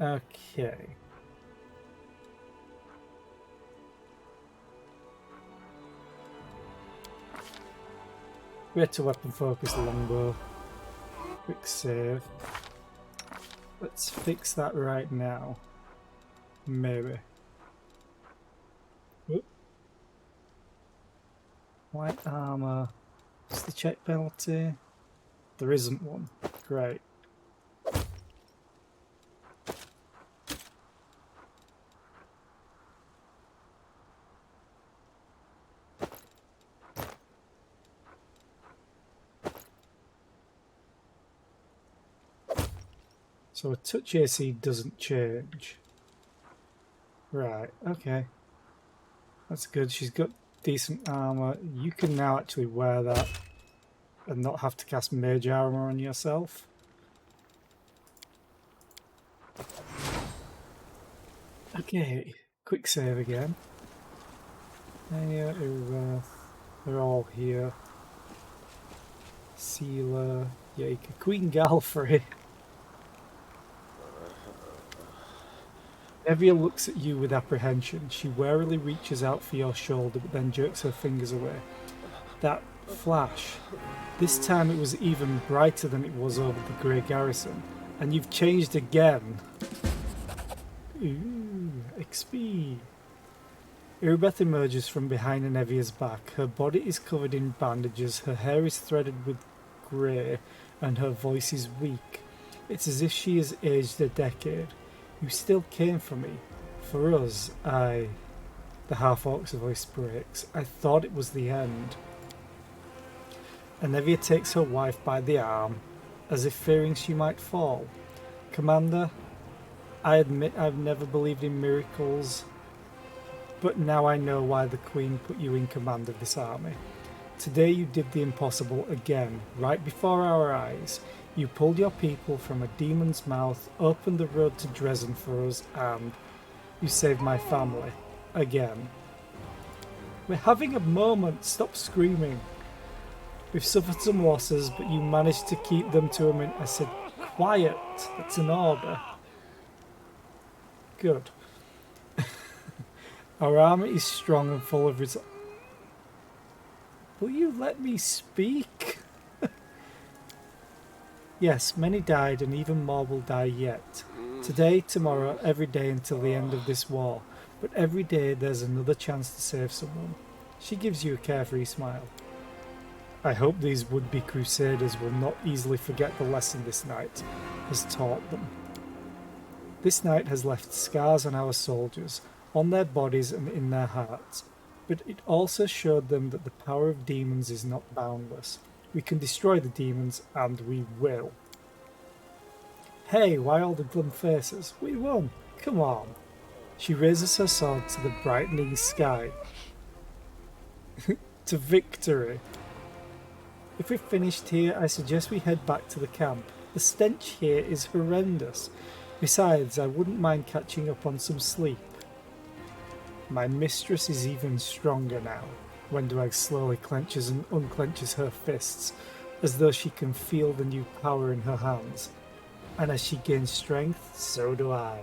A: Okay. Greater weapon focus longbow. Quick save. Let's fix that right now. Maybe. Oop. Light armor. What's the check penalty? There isn't one. Great. So a touch AC doesn't change. Right, okay. That's good. She's got decent armor. You can now actually wear that and not have to cast mage armor on yourself. Okay, quick save again. Yeah, they're all here. Sealer, Yaka, Queen Galfrey. Evia looks at you with apprehension. She warily reaches out for your shoulder, but then jerks her fingers away. That flash. This time it was even brighter than it was over the Grey Garrison. And you've changed again. Ooh, XP. Irubeth emerges from behind Anevia's back. Her body is covered in bandages, her hair is threaded with grey, and her voice is weak. It's as if she has aged a decade. You still came for me. For us, the half-orc's voice breaks. I thought it was the end. Anevia takes her wife by the arm, as if fearing she might fall. Commander, I admit I've never believed in miracles, but now I know why the Queen put you in command of this army. Today you did the impossible again, right before our eyes. You pulled your people from a demon's mouth, opened the road to Drezen for us, and you saved my family. Again. We're having a moment, stop screaming. We've suffered some losses, but you managed to keep them to a minute. I said, quiet, that's an order. Good. Our army is strong and full of resolve. Will you let me speak? Yes, many died and even more will die yet. Today, tomorrow, every day until the end of this war. But every day there's another chance to save someone. She gives you a carefree smile. I hope these would-be crusaders will not easily forget the lesson this night has taught them. This night has left scars on our soldiers, on their bodies and in their hearts. But it also showed them that the power of demons is not boundless. We can destroy the demons, and we will. Hey, why all the glum faces? We won! Come on! She raises her sword to the brightening sky. To victory! If we're finished here, I suggest we head back to the camp. The stench here is horrendous. Besides, I wouldn't mind catching up on some sleep. My mistress is even stronger now. Wendwag slowly clenches and unclenches her fists, as though she can feel the new power in her hands. And as she gains strength, so do I.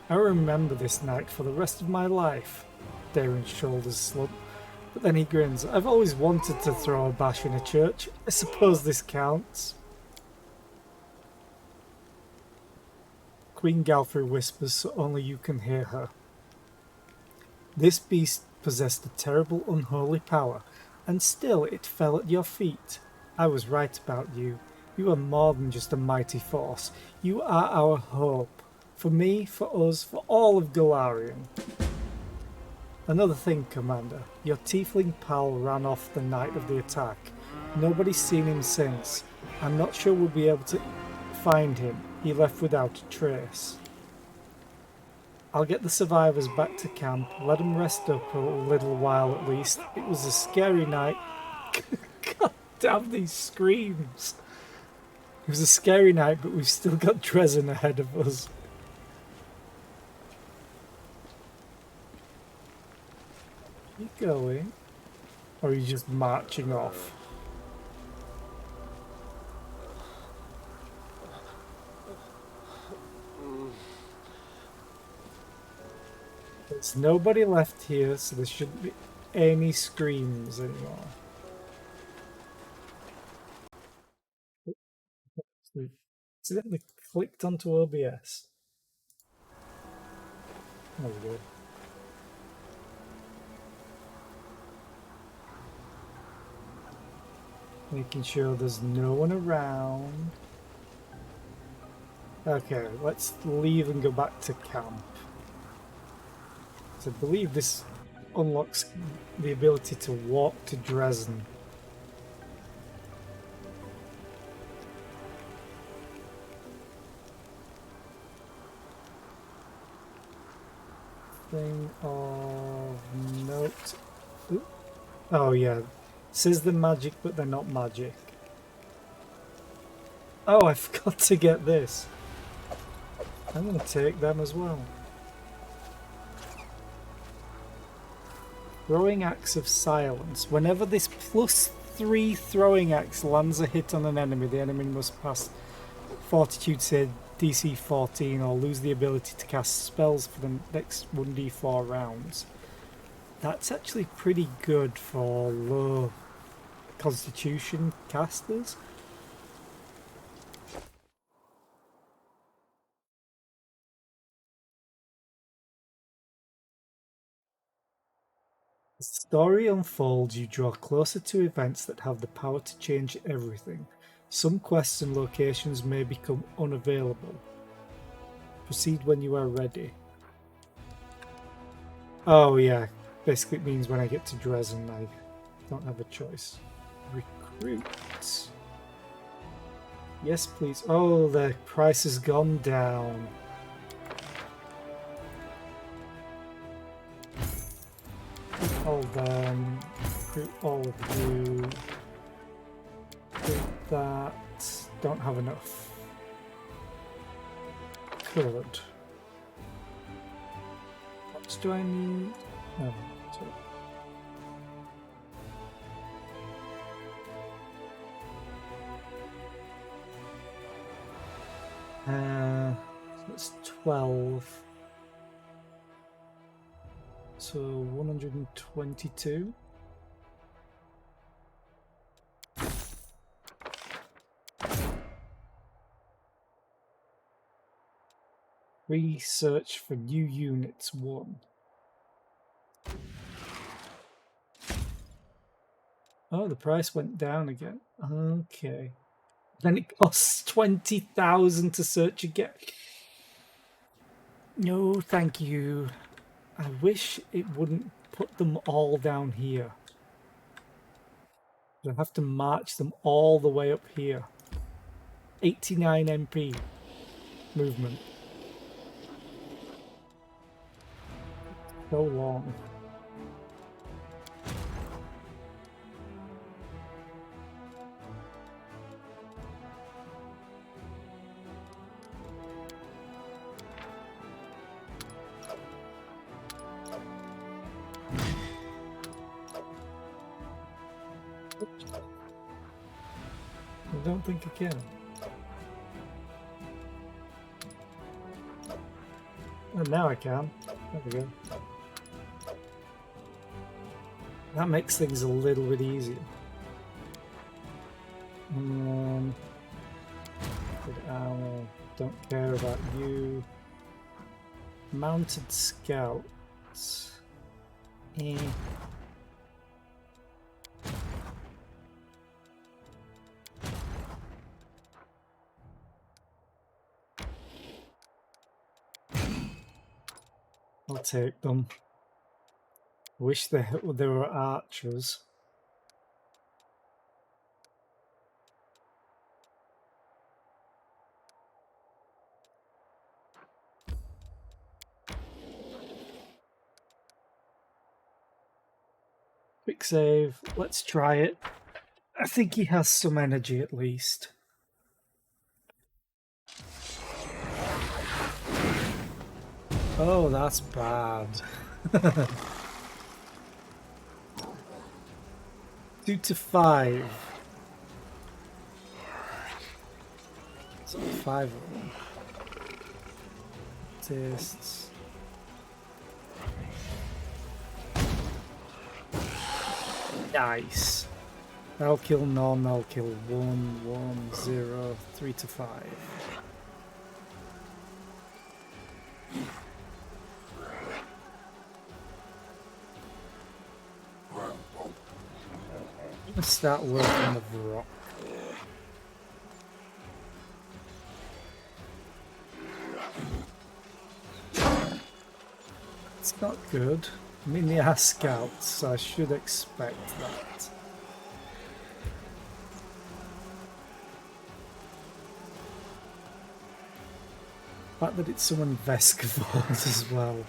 A: I remember this night for the rest of my life. Darren's shoulders slump, but then he grins. I've always wanted to throw a bash in a church. I suppose this counts. Queen Galfrey whispers so only you can hear her. This beast possessed a terrible unholy power, and still it fell at your feet. I was right about you. You are more than just a mighty force. You are our hope. For me, for us, for all of Galarian. Another thing, Commander. Your tiefling pal ran off the night of the attack. Nobody's seen him since. I'm not sure we'll be able to find him. He left without a trace. I'll get the survivors back to camp, let them rest up a little while at least. It was a scary night. God damn these screams. It was a scary night, but we've still got Drezen ahead of us. Are you going? Or are you just marching off? There's nobody left here, so there shouldn't be any screams anymore. Accidentally clicked onto OBS. There we go. Making sure there's no one around. Okay, let's leave and go back to camp. So I believe this unlocks the ability to walk to Drezen. Thing of note. Ooh. Oh yeah, says they're magic, but they're not magic. Oh, I forgot to get this. I'm going to take them as well. Throwing Axe of Silence. Whenever this +3 throwing axe lands a hit on an enemy, the enemy must pass Fortitude Save DC 14 or lose the ability to cast spells for the next 1d4 rounds. That's actually pretty good for low constitution casters. As the story unfolds, you draw closer to events that have the power to change everything. Some quests and locations may become unavailable. Proceed when you are ready. Oh yeah, basically it means when I get to Drezen I don't have a choice. Recruit. Yes please. Oh, the price has gone down. All them. Recruit all of you. Recruit that. Don't have enough. Could. What do I need? Oh, sorry. So that's 12. So 122. Research for new units 1. Oh, the price went down again. Okay. Then it costs 20,000 to search again. No, thank you. I wish it wouldn't put them all down here. I have to march them all the way up here. 89 MP movement. So long. I don't think I can. And now I can. There we go. That makes things a little bit easier. Good armor. Don't care about you. Mounted scouts. Eh. I'll take them. Wish they were archers. Quick save. Let's try it. I think he has some energy at least. Oh, that's bad. 2 to 5. So 5 of them. Tests. Nice. That'll kill none, that'll kill 1, 1, 0, 3 to 5. Let's start working the rock. It's not good. I mean, they are scouts, so I should expect that. The fact that it's someone Vescavors as well.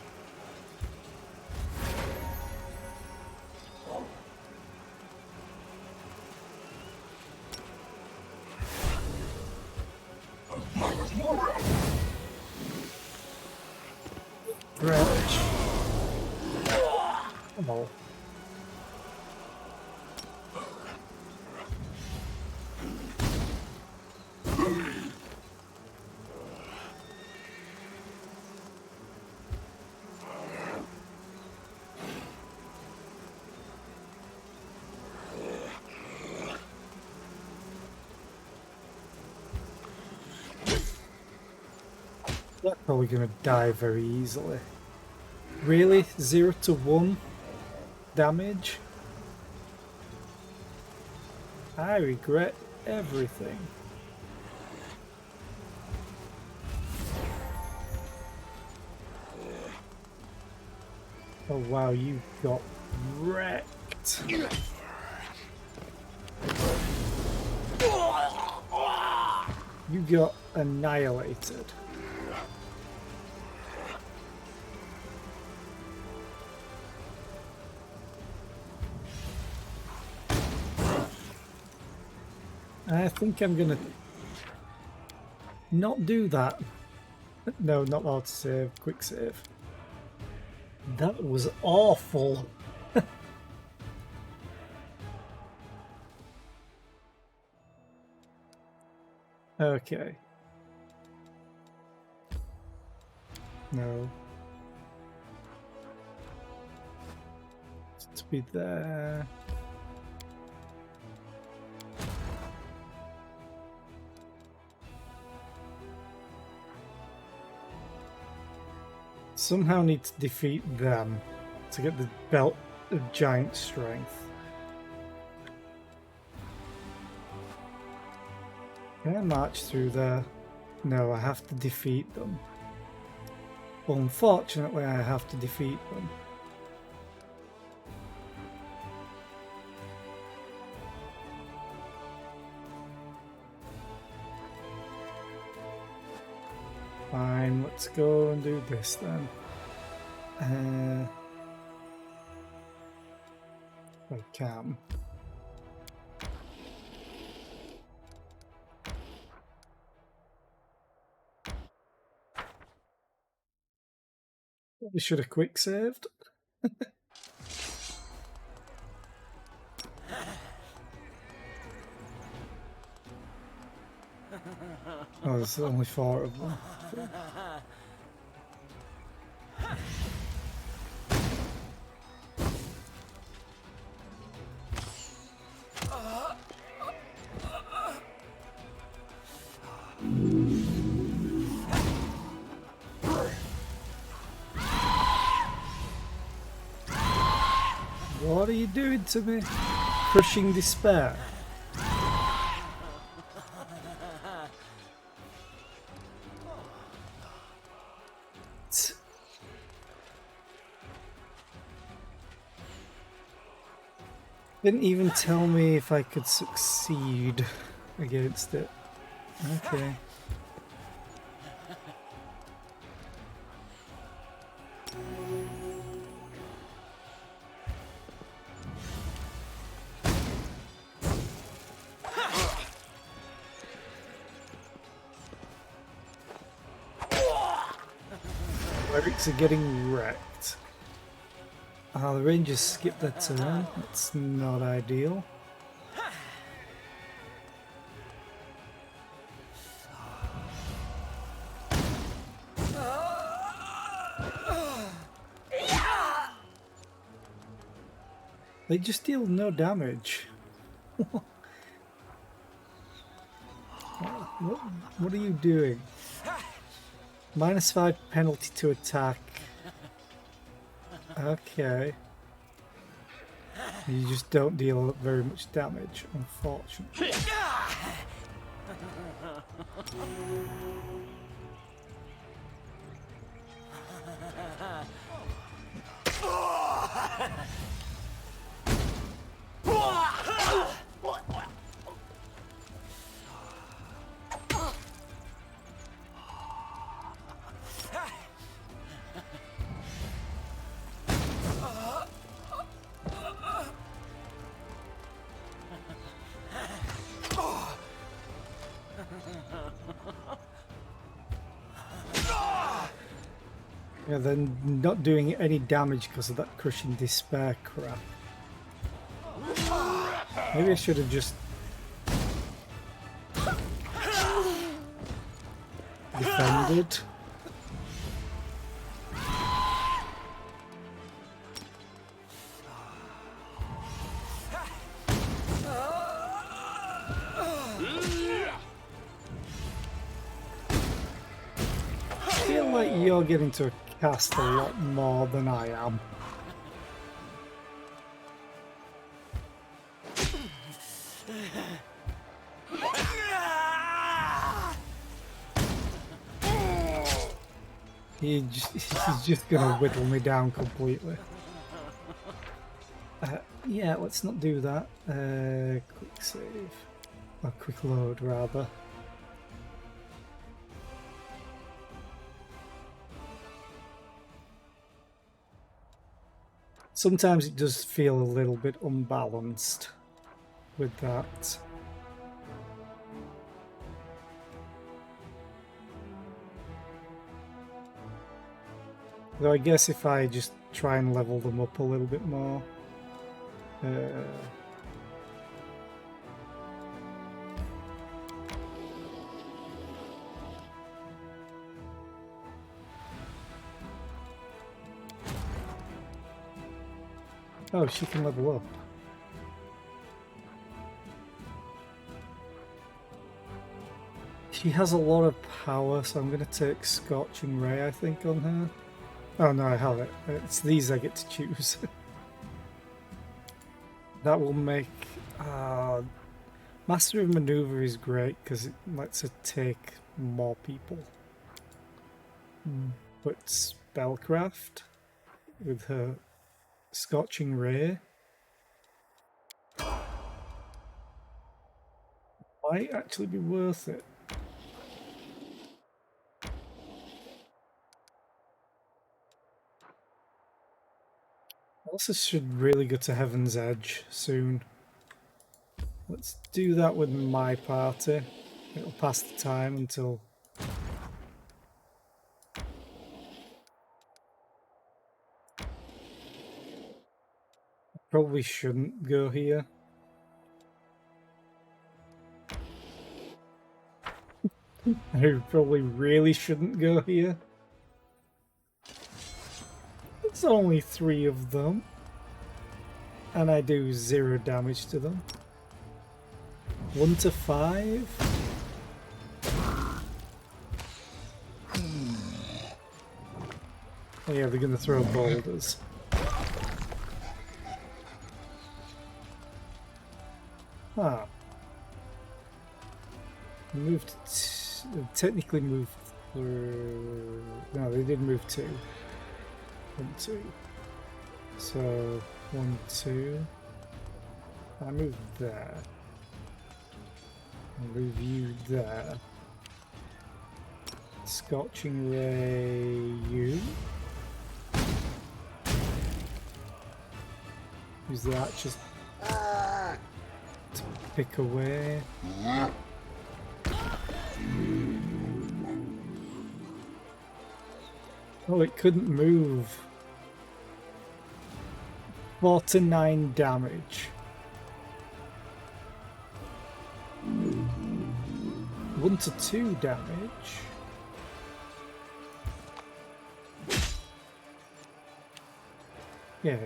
A: Oh. They're probably going to die very easily. Really? 0 to 1? damage. I regret everything. Oh wow, you got wrecked. You got annihilated. I think I'm gonna not do that. No, not allowed to save. Quick save. That was awful. Okay. No. To be there. Somehow need to defeat them to get the belt of giant strength. Can I march through there? No, I have to defeat them. Well, unfortunately, I have to defeat them. Fine, let's go and do this then. I can. We should have quick saved. Oh, there's only 4 of them. What are you doing to me? Crushing despair. Didn't even tell me if I could succeed against it. Okay. Clerics are getting wrecked. The Rangers skipped their turn. That's not ideal. They just deal no damage. What are you doing? -5 penalty to attack. Okay. You just don't deal very much damage, unfortunately. Yeah, then not doing any damage because of that crushing despair crap. Maybe I should have just defended. I feel like you're getting to cast a lot more than I am. He's just gonna whittle me down completely. Yeah, let's not do that. Quick save. Or quick load, rather. Sometimes it does feel a little bit unbalanced with that. Though I guess if I just try and level them up a little bit more. Oh, she can level up. She has a lot of power, so I'm going to take Scorching Ray, I think, on her. Oh no, I have it. It's these I get to choose. That will make... Master of Maneuver is great because it lets her take more people. But Spellcraft with her Scorching Ray might actually be worth it. Also should really go to Heaven's Edge soon. Let's do that with my party. It'll pass the time until... Probably shouldn't go here. I probably really shouldn't go here. It's only 3 of them. And I do 0 damage to them. 1 to 5. Oh yeah, they're gonna throw boulders. Ah. Moved... technically moved... no, they did move 2. 1, 2. So, 1, 2. I moved there. I'll move you there. Scorching Ray you. Use the archers to pick away. Oh, it couldn't move. 4 to 9 damage. 1 to 2 damage. Yeah.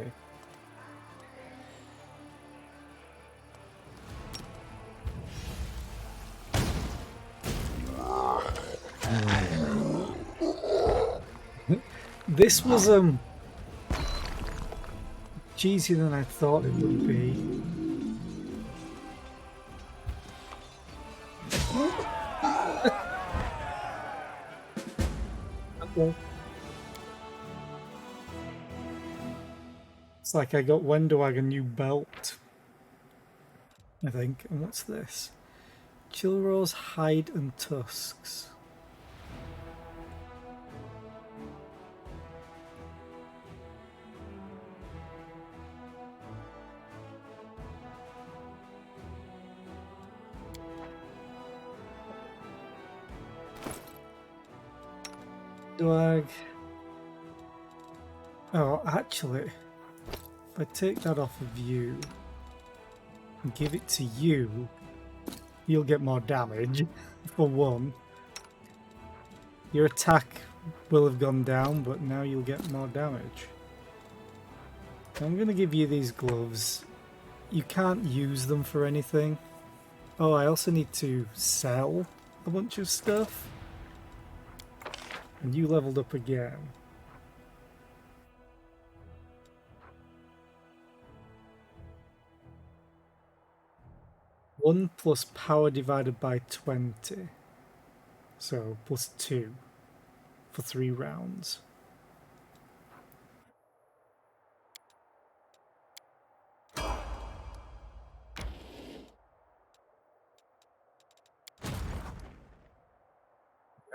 A: This was cheesier than I thought it would be. Okay. It's like I got Wendowag a new belt, I think. And what's this? Chillrose Hide and Tusks. Dog. Oh, actually, if I take that off of you and give it to you, you'll get more damage, for one. Your attack will have gone down, but now you'll get more damage. I'm going to give you these gloves. You can't use them for anything. Oh, I also need to sell a bunch of stuff. And you leveled up again. 1 plus power divided by 20. So plus 2 for 3 rounds. No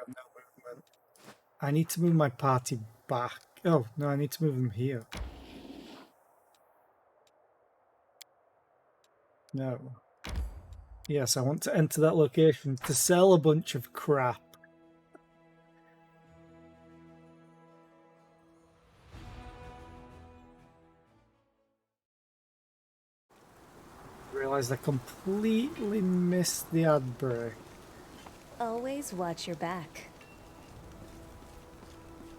A: movement. I need to move my party back. Oh, no, I need to move them here. No. Yes, I want to enter that location to sell a bunch of crap. Realized I completely missed the ad break.
D: Always watch your back.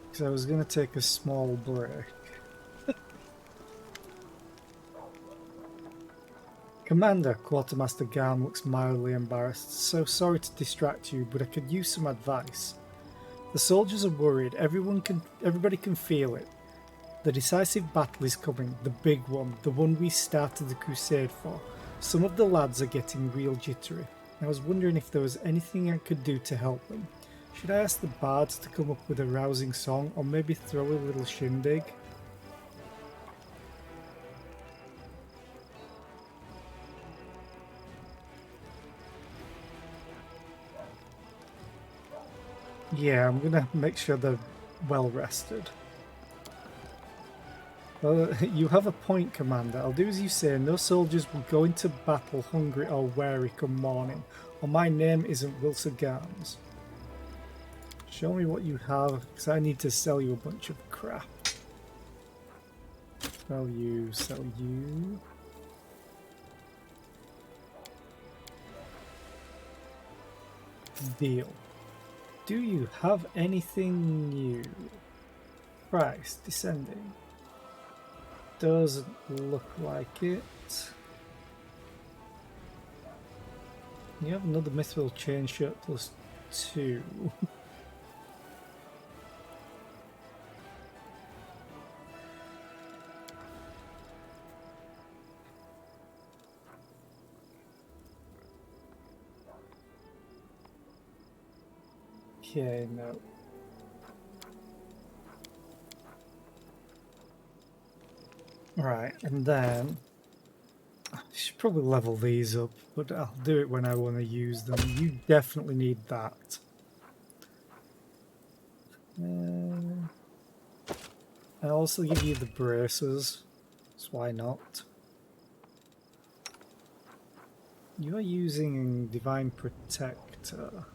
A: Because I was going to take a small break. Commander, Quartermaster Garm looks mildly embarrassed. So sorry to distract you, but I could use some advice. The soldiers are worried. Everybody can feel it. The decisive battle is coming, the big one, the one we started the crusade for. Some of the lads are getting real jittery. I was wondering if there was anything I could do to help them. Should I ask the bards to come up with a rousing song, or maybe throw a little shindig? Yeah, I'm gonna make sure they're well rested. You have a point, Commander. I'll do as you say. No soldiers will go into battle hungry or weary come morning, or my name isn't Wilson Garms. Show me what you have, because I need to sell you a bunch of crap. Sell you, sell you. Deal. Do you have anything new? Price descending. Doesn't look like it. You have another mithril chain shirt plus 2. Okay, no. Right, and then I should probably level these up, but I'll do it when I want to use them. You definitely need that. I'll also give you the braces, so why not? You are using Divine Protector.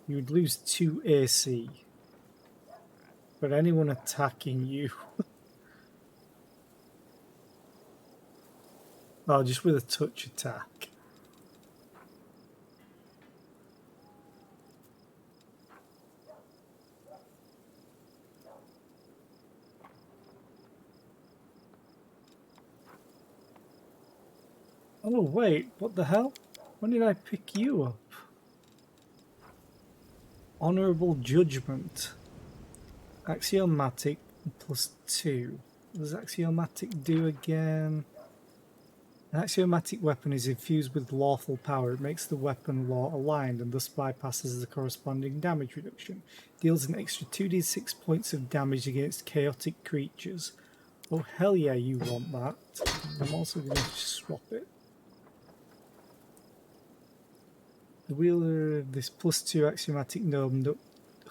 A: You would lose 2 AC. But anyone attacking you... oh, just with a touch attack. Oh wait, what the hell? When did I pick you up? Honourable Judgment. Axiomatic plus 2. What does Axiomatic do again? An axiomatic weapon is infused with lawful power. It makes the weapon law aligned and thus bypasses the corresponding damage reduction. Deals an extra 2d6 points of damage against chaotic creatures. Oh hell yeah, you want that. I'm also going to swap it. The wielder of this plus 2 axiomatic gnome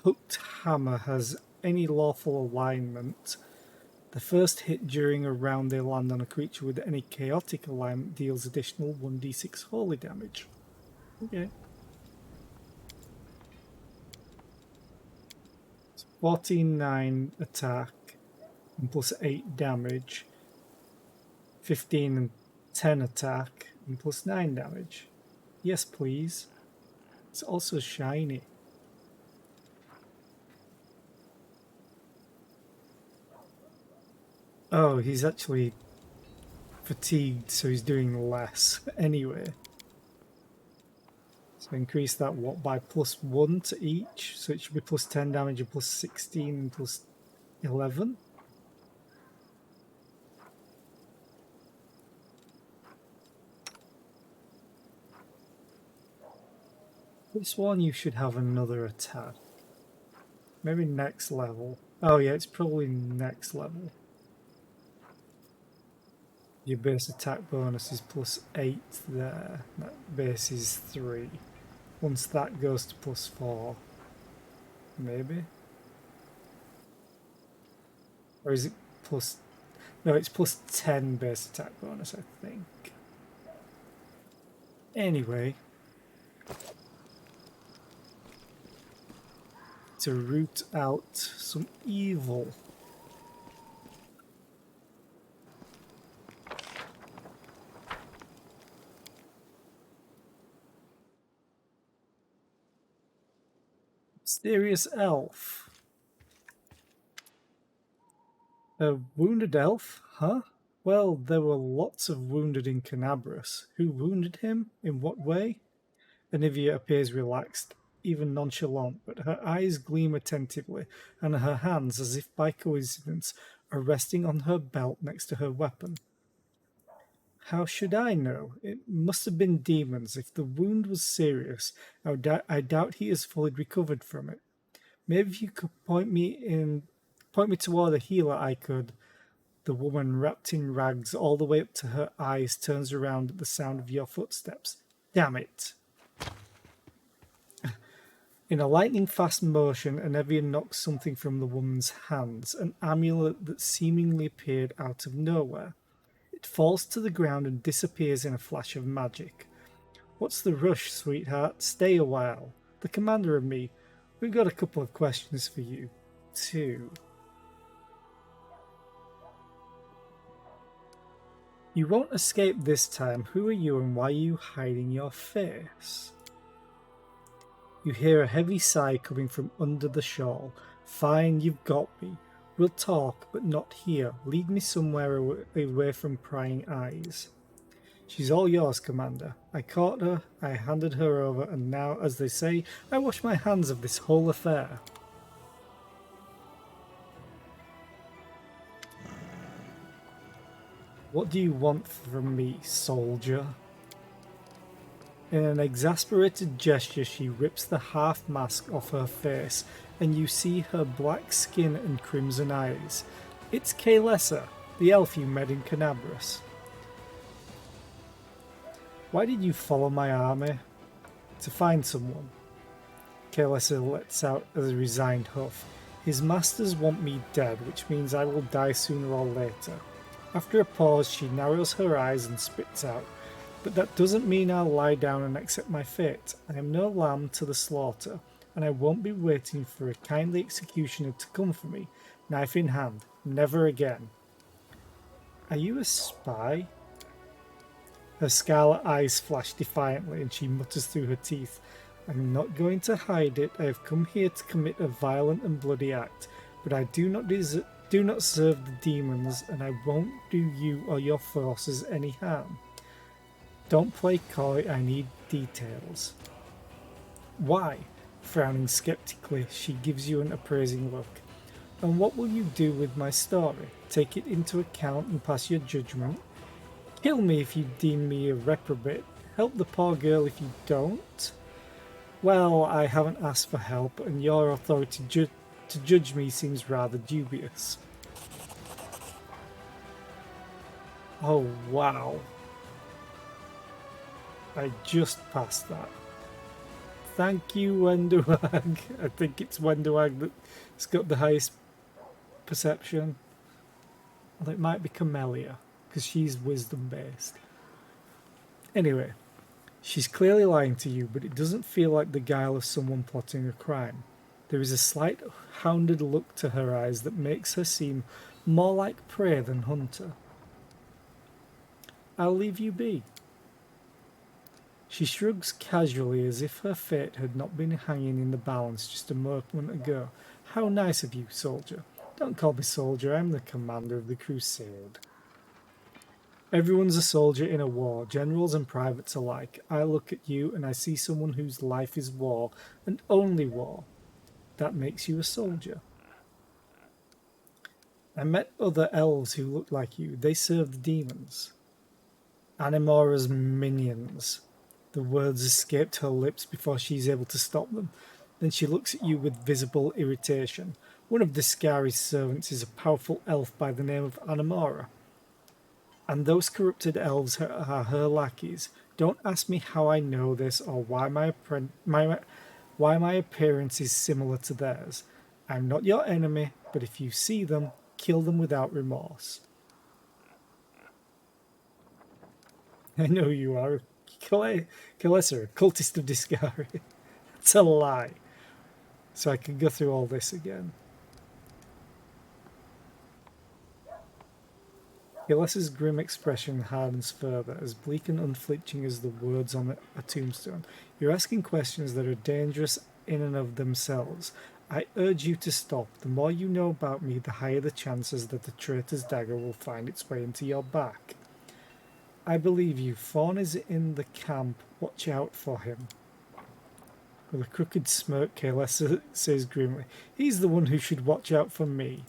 A: hooked hammer has any lawful alignment. The first hit during a round they land on a creature with any chaotic alignment deals additional 1d6 holy damage. Okay. It's 14-9 attack and plus 8 damage. 15 and 10 attack and plus 9 damage. Yes, please. It's also shiny. Oh, he's actually fatigued, so he's doing less anyway. So increase that what by plus 1 to each, so it should be plus 10 damage and plus 16 and plus 11. This one you should have another attack. Maybe next level. Oh yeah, it's probably next level. Your base attack bonus is +8 there. That base is 3. Once that goes to +4, maybe? Or is it plus... No, it's +10 base attack bonus, I think. Anyway. To root out some evil. Mysterious elf. A wounded elf? Huh? Well, there were lots of wounded in Canabras. Who wounded him? In what way? Anivia appears relaxed, even nonchalant, but her eyes gleam attentively, and her hands, as if by coincidence, are resting on her belt next to her weapon. How should I know? It must have been demons. If the wound was serious, I doubt he has fully recovered from it. Maybe if you could point me toward a healer, I could. The woman, wrapped in rags all the way up to her eyes, turns around at the sound of your footsteps. Damn it! In a lightning-fast motion, Anevia knocks something from the woman's hands, an amulet that seemingly appeared out of nowhere. It falls to the ground and disappears in a flash of magic. What's the rush, sweetheart? Stay a while. The commander and me, we've got a couple of questions for you, too. You won't escape this time. Who are you and why are you hiding your face? You hear a heavy sigh coming from under the shawl. Fine, you've got me. We'll talk, but not here. Lead me somewhere away from prying eyes. She's all yours, Commander. I caught her, I handed her over, and now, as they say, I wash my hands of this whole affair. What do you want from me, soldier? In an exasperated gesture, she rips the half mask off her face, and you see her black skin and crimson eyes. It's Kaelessa, the elf you met in Canabras. Why did you follow my army? To find someone. Kaelessa lets out a resigned huff. His masters want me dead, which means I will die sooner or later. After a pause, she narrows her eyes and spits out. But that doesn't mean I'll lie down and accept my fate. I am no lamb to the slaughter, and I won't be waiting for a kindly executioner to come for me, knife in hand. Never again. Are you a spy? Her scarlet eyes flash defiantly, and she mutters through her teeth, I'm not going to hide it. I have come here to commit a violent and bloody act, but I do not serve the demons, and I won't do you or your forces any harm. Don't play coy, I need details. Why? Frowning skeptically, she gives you an appraising look. And what will you do with my story? Take it into account and pass your judgment? Kill me if you deem me a reprobate. Help the poor girl if you don't? Well, I haven't asked for help, and your authority to judge me seems rather dubious. Oh, wow. I just passed that. Thank you, Wenduag. I think it's Wenduag that's got the highest perception. Well, it might be Camellia, because she's wisdom-based. Anyway, she's clearly lying to you, but it doesn't feel like the guile of someone plotting a crime. There is a slight hounded look to her eyes that makes her seem more like prey than hunter. I'll leave you be. She shrugs casually as if her fate had not been hanging in the balance just a moment ago. How nice of you, soldier. Don't call me soldier, I'm the commander of the crusade. Everyone's a soldier in a war, generals and privates alike. I look at you and I see someone whose life is war, and only war. That makes you a soldier. I met other elves who looked like you. They serve the demons. Animora's minions. The words escaped her lips before she's able to stop them. Then she looks at you with visible irritation. One of Discari's servants is a powerful elf by the name of Anamora. And those corrupted elves are her lackeys. Don't ask me how I know this or why my appearance is similar to theirs. I'm not your enemy, but if you see them, kill them without remorse. I know you are. Kalessa, cultist of Discari. That's a lie. So I can go through all this again. Kalessa's grim expression hardens further, as bleak and unflinching as the words on a tombstone. You're asking questions that are dangerous in and of themselves. I urge you to stop. The more you know about me, the higher the chances that the traitor's dagger will find its way into your back. I believe you. Fawn is in the camp. Watch out for him. With a crooked smirk, Kalessa says grimly, he's the one who should watch out for me.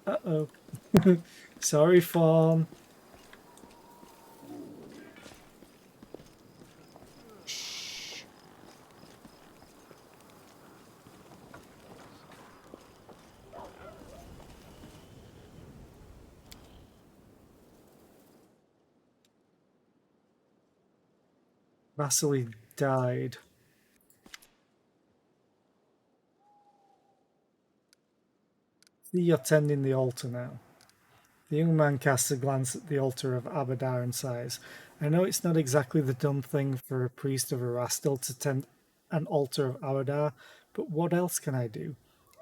A: Uh-oh. Sorry, Fawn.
E: Shh.
A: Vasily died. See, you're tending the altar now. The young man casts a glance at the altar of Abadar and sighs. I know it's not exactly the done thing for a priest of Erastil to tend an altar of Abadar, but what else can I do?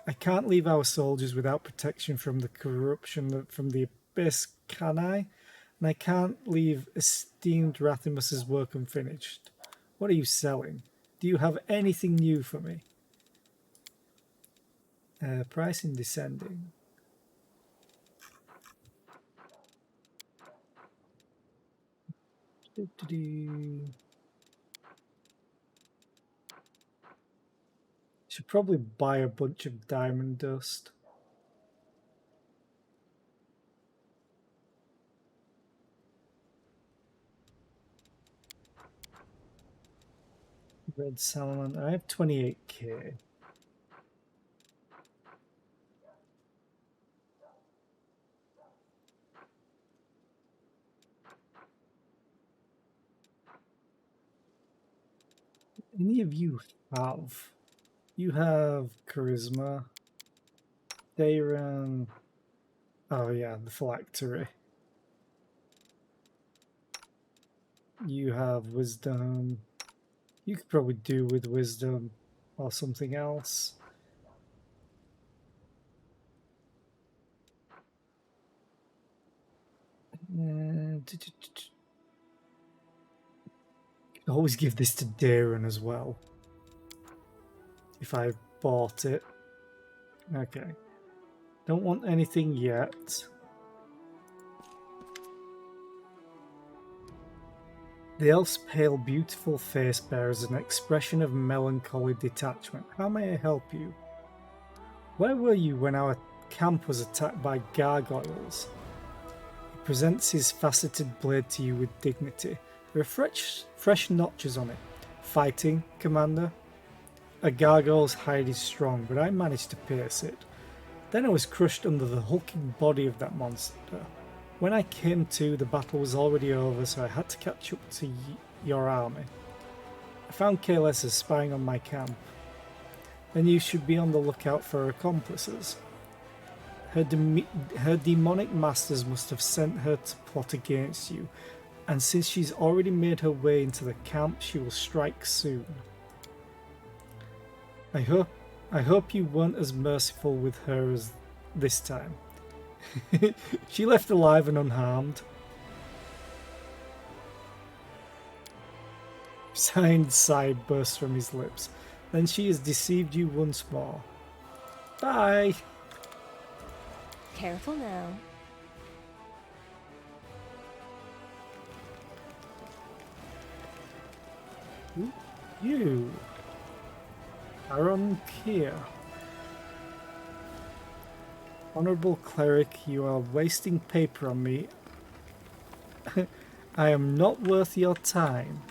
A: I can't leave our soldiers without protection from the corruption from the abyss, can I? And I can't leave esteemed Rathimus's work unfinished. What are you selling? Do you have anything new for me? Pricing descending. Should probably buy a bunch of diamond dust. Red salmon. I have 28k. Any of you have? You have charisma. Dayron. Oh yeah, the phylactery. You have wisdom. You could probably do with wisdom or something else. Always give this to Darren as well. If I bought it. Okay. Don't want anything yet. The elf's pale, beautiful face bears an expression of melancholy detachment. How may I help you? Where were you when our camp was attacked by gargoyles? He presents his faceted blade to you with dignity. There are fresh notches on it. Fighting, Commander? A gargoyle's hide is strong, but I managed to pierce it. Then I was crushed under the hulking body of that monster. When I came to, the battle was already over, so I had to catch up to your army. I found Kalessa spying on my camp. Then you should be on the lookout for her accomplices. Her demonic masters must have sent her to plot against you, and since she's already made her way into the camp, she will strike soon. I hope you weren't as merciful with her as this time. She left alive and unharmed. Signed sigh burst from his lips. Then she has deceived you once more. Bye.
E: Careful now.
A: You. Aaron Kier. Honorable cleric, you are wasting paper on me. I am not worth your time.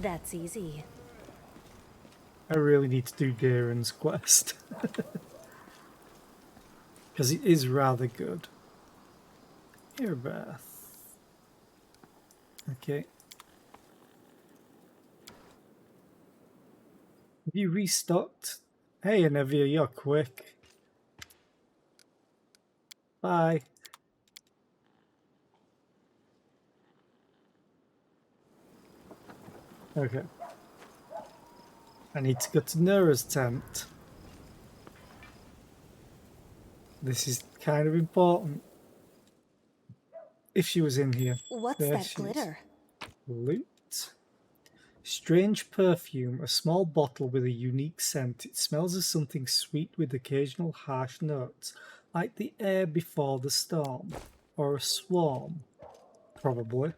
E: That's easy.
A: I really need to do Darren's quest. Because it is rather good. Here, Beth. Okay. Have you restocked? Hey, Anevia, you're quick. Bye. Okay. I need to go to Nura's tent. This is kind of important. If she was in here.
E: What's
A: There
E: that
A: she
E: glitter?
A: is. Loot. Strange perfume, a small bottle with a unique scent. It smells of something sweet with occasional harsh notes, like the air before the storm. Or a swarm. Probably.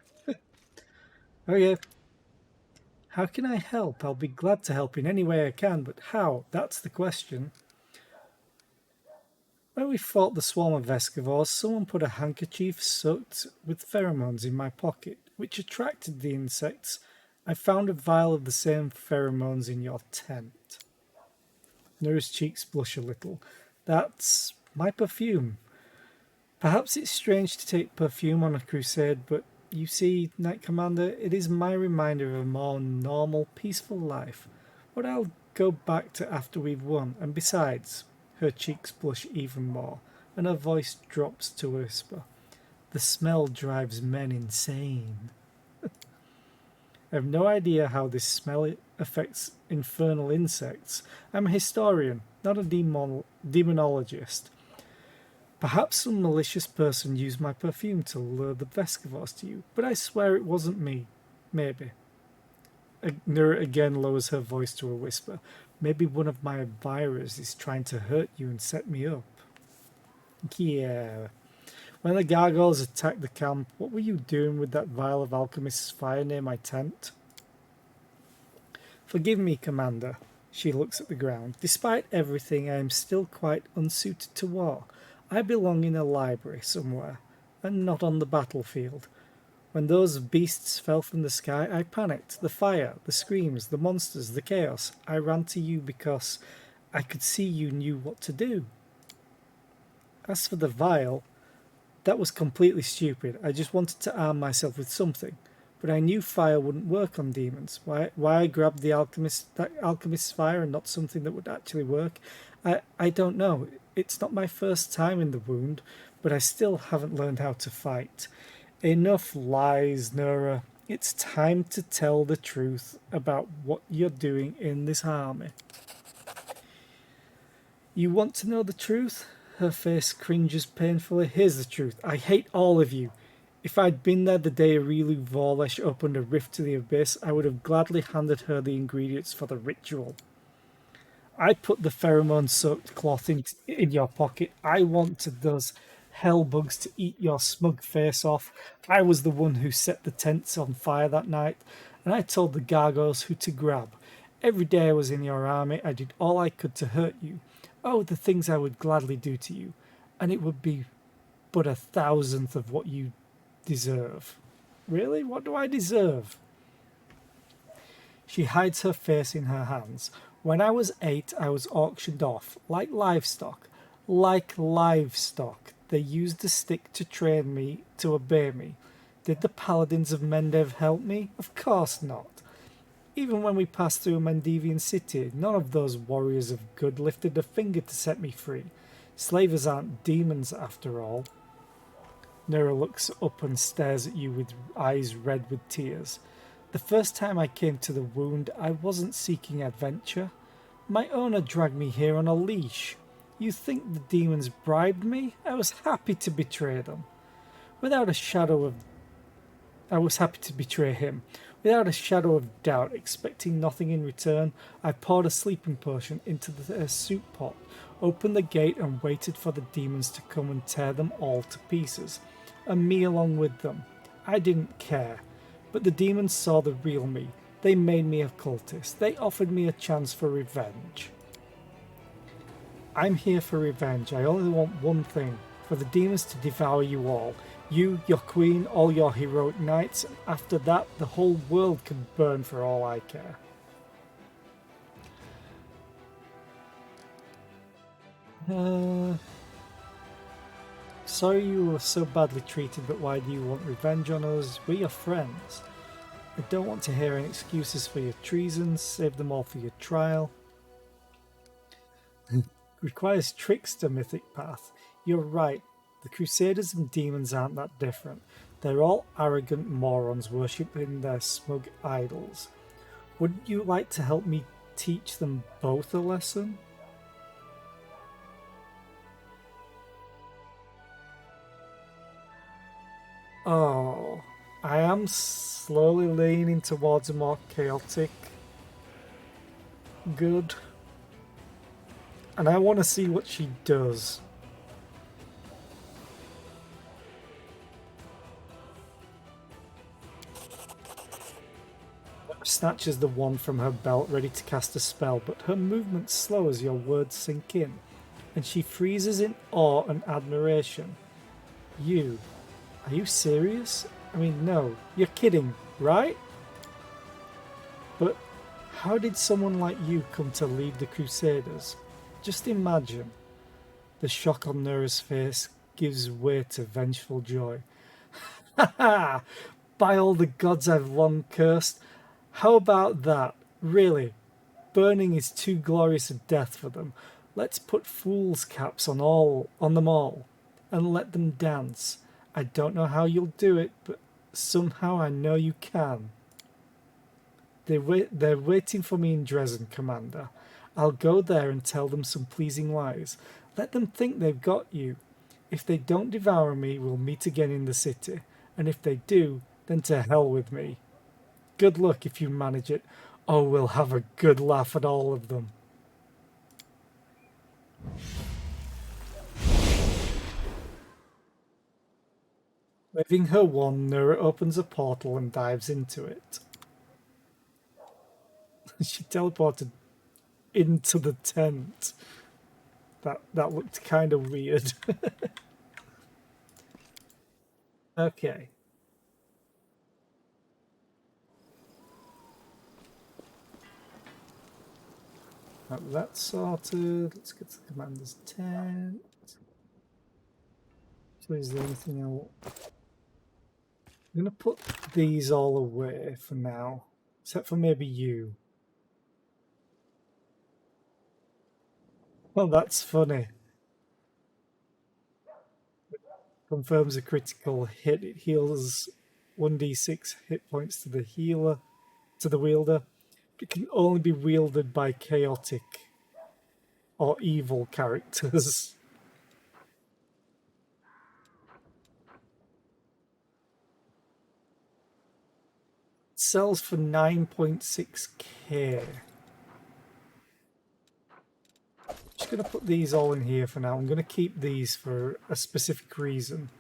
A: Okay. How can I help? I'll be glad to help in any way I can, but how? That's the question. When we fought the swarm of Vescivores, someone put a handkerchief soaked with pheromones in my pocket, which attracted the insects. I found a vial of the same pheromones in your tent. Nura's cheeks blush a little. That's my perfume. Perhaps it's strange to take perfume on a crusade, but you see, Knight Commander, it is my reminder of a more normal, peaceful life. What I'll go back to after we've won, and besides, her cheeks blush even more, and her voice drops to a whisper. The smell drives men insane. I have no idea how this smell affects infernal insects. I'm a historian, not a demonologist. Perhaps some malicious person used my perfume to lure the Vescivores to you, but I swear it wasn't me. Maybe. Nura again lowers her voice to a whisper. Maybe one of my admirers is trying to hurt you and set me up. Yeah. When the gargoyles attacked the camp, what were you doing with that vial of alchemist's fire near my tent? Forgive me, Commander. She looks at the ground. Despite everything, I am still quite unsuited to war. I belong in a library somewhere, and not on the battlefield. When those beasts fell from the sky, I panicked. The fire, the screams, the monsters, the chaos. I ran to you because I could see you knew what to do. As for the vial, that was completely stupid. I just wanted to arm myself with something. But I knew fire wouldn't work on demons. Why I grabbed that alchemist's fire and not something that would actually work? I don't know. It's not my first time in the wound, but I still haven't learned how to fight. Enough lies, Nura. It's time to tell the truth about what you're doing in this army. You want to know the truth? Her face cringes painfully. Here's the truth. I hate all of you. If I'd been there the day Arilu Vorlesh opened a rift to the abyss, I would have gladly handed her the ingredients for the ritual. I put the pheromone-soaked cloth in your pocket. I wanted those hellbugs to eat your smug face off. I was the one who set the tents on fire that night, and I told the gargoyles who to grab. Every day I was in your army, I did all I could to hurt you. Oh, the things I would gladly do to you, and it would be but 1,000th of what you deserve. Really? What do I deserve? She hides her face in her hands. When I was 8, I was auctioned off, like livestock. Like livestock. They used a stick to train me, to obey me. Did the paladins of Mendev help me? Of course not. Even when we passed through a Mendevian city, none of those warriors of good lifted a finger to set me free. Slavers aren't demons, after all. Nura looks up and stares at you with eyes red with tears. The first time I came to the wound, I wasn't seeking adventure. My owner dragged me here on a leash. You think the demons bribed me? I was happy to betray them. I was happy to betray him. Without a shadow of doubt, expecting nothing in return, I poured a sleeping potion into the soup pot, opened the gate and waited for the demons to come and tear them all to pieces, and me along with them. I didn't care. But the demons saw the real me. They made me a cultist. They offered me a chance for revenge. I'm here for revenge. I only want one thing, for the demons to devour you all. You, your queen, all your heroic knights, and after that, the whole world can burn for all I care. Sorry you were so badly treated, but why do you want revenge on us? We're your friends. I don't want to hear any excuses for your treasons. Save them all for your trial. Requires trickster mythic path. You're right. The Crusaders and demons aren't that different. They're all arrogant morons worshipping their smug idols. Wouldn't you like to help me teach them both a lesson? Oh, I am slowly leaning towards a more chaotic good. And I want to see what she does. Snatches the wand from her belt, ready to cast a spell, but her movement slow as your words sink in, and she freezes in awe and admiration. Are you serious? I mean, no, you're kidding, right? But how did someone like you come to lead the Crusaders? Just imagine. The shock on Nura's face gives way to vengeful joy. Ha ha! By all the gods I've long cursed. How about that? Really? Burning is too glorious a death for them. Let's put fool's caps on them all, and let them dance. I don't know how you'll do it, but somehow I know you can. They're waiting for me in Drezen, Commander. I'll go there and tell them some pleasing lies. Let them think they've got you. If they don't devour me, we'll meet again in the city. And if they do, then to hell with me. Good luck if you manage it. Oh, we'll have a good laugh at all of them. Waving her wand, Nura opens a portal and dives into it. She teleported into the tent. That looked kind of weird. Okay. That's sorted. Let's get to the commander's tent. So is there anything else? I'm going to put these all away for now, except for maybe you. Well, that's funny. Confirms a critical hit. It heals 1d6 hit points to the wielder. It can only be wielded by chaotic or evil characters. It sells for 9.6k. Just going to put these all in here for now. I'm going to keep these for a specific reason.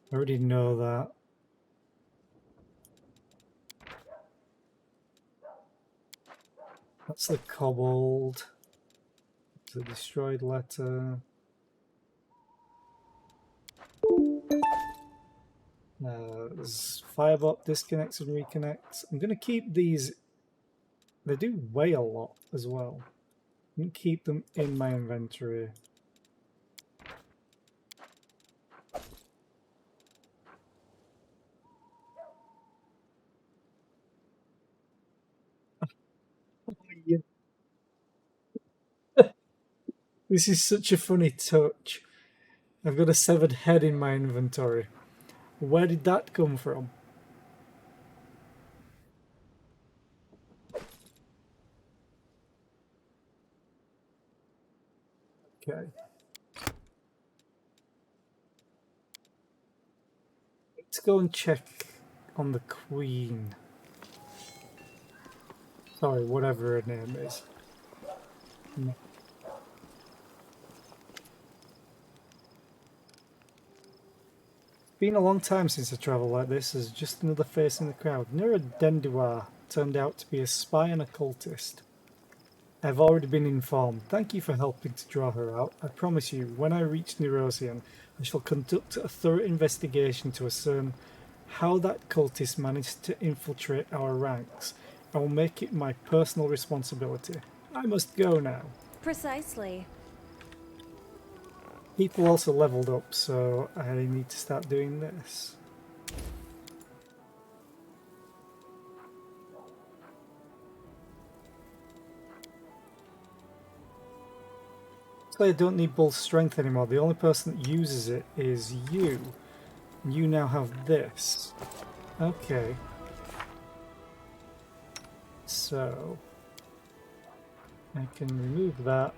A: I already know that. That's the kobold. The destroyed letter. There's Firebot disconnects and reconnects. I'm going to keep these. They do weigh a lot as well. I'm going to keep them in my inventory. This is such a funny touch. I've got a severed head in my inventory. Where did that come from? Okay. Let's go and check on the Queen. Sorry, whatever her name is. No. It's been a long time since I travelled like this as just another face in the crowd. Nura Denduar turned out to be a spy and a cultist. I've already been informed. Thank you for helping to draw her out. I promise you, when I reach Nerosian, I shall conduct a thorough investigation to ascertain how that cultist managed to infiltrate our ranks. I will make it my personal responsibility. I must go now.
E: Precisely.
A: People also leveled up, so I need to start doing this. So I don't need bull strength anymore. The only person that uses it is you. You now have this. Okay. So I can remove that.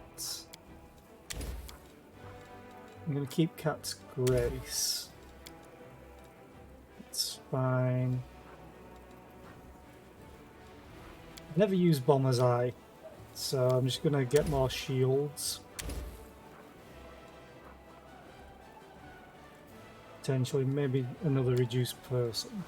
A: I'm going to keep Cat's Grace. It's fine. Never use Bomber's Eye, so I'm just going to get more shields. Potentially, maybe another reduced person.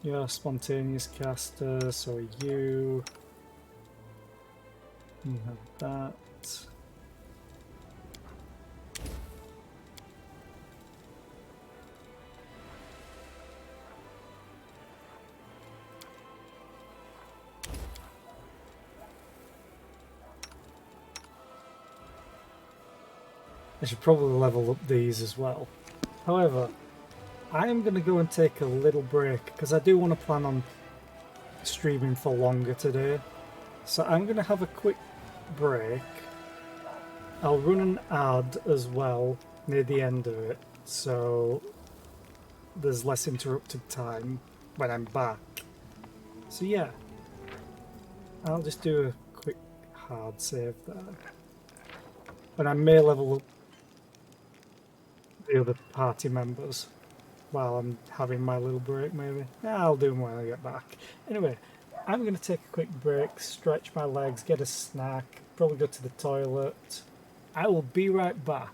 A: You're a spontaneous caster, so you have that. I should probably level up these as well. However, I am going to go and take a little break because I do want to plan on streaming for longer today. So I'm going to have a quick break. I'll run an ad as well near the end of it, so there's less interrupted time when I'm back. So yeah, I'll just do a quick hard save there. And I may level up the other party members while I'm having my little break, maybe. I'll do them when I get back. Anyway, I'm going to take a quick break, stretch my legs, get a snack, probably go to the toilet. I will be right back.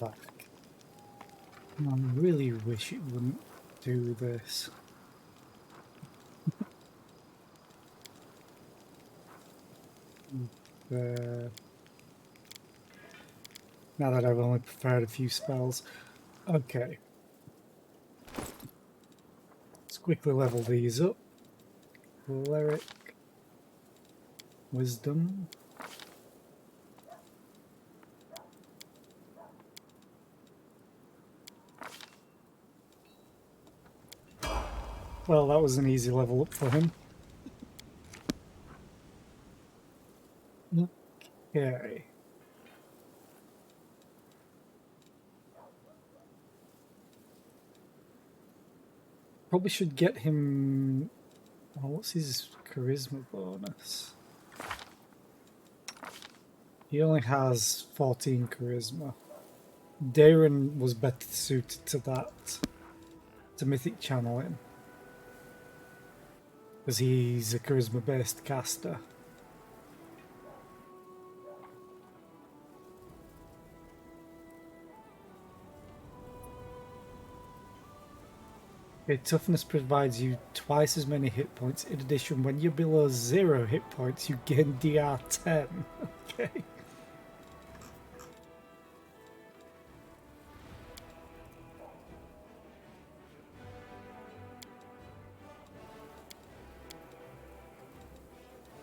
A: back. I really wish it wouldn't do this. Now that I've only prepared a few spells. Okay. Let's quickly level these up. Cleric. Wisdom. Well, that was an easy level up for him. Okay. Probably should get him... Oh, what's his charisma bonus? He only has 14 charisma. Darren was better suited to that. To mythic channeling. Because he's a charisma based caster. Okay, toughness provides you twice as many hit points. In addition, when you're below 0 hit points, you gain DR10. Okay.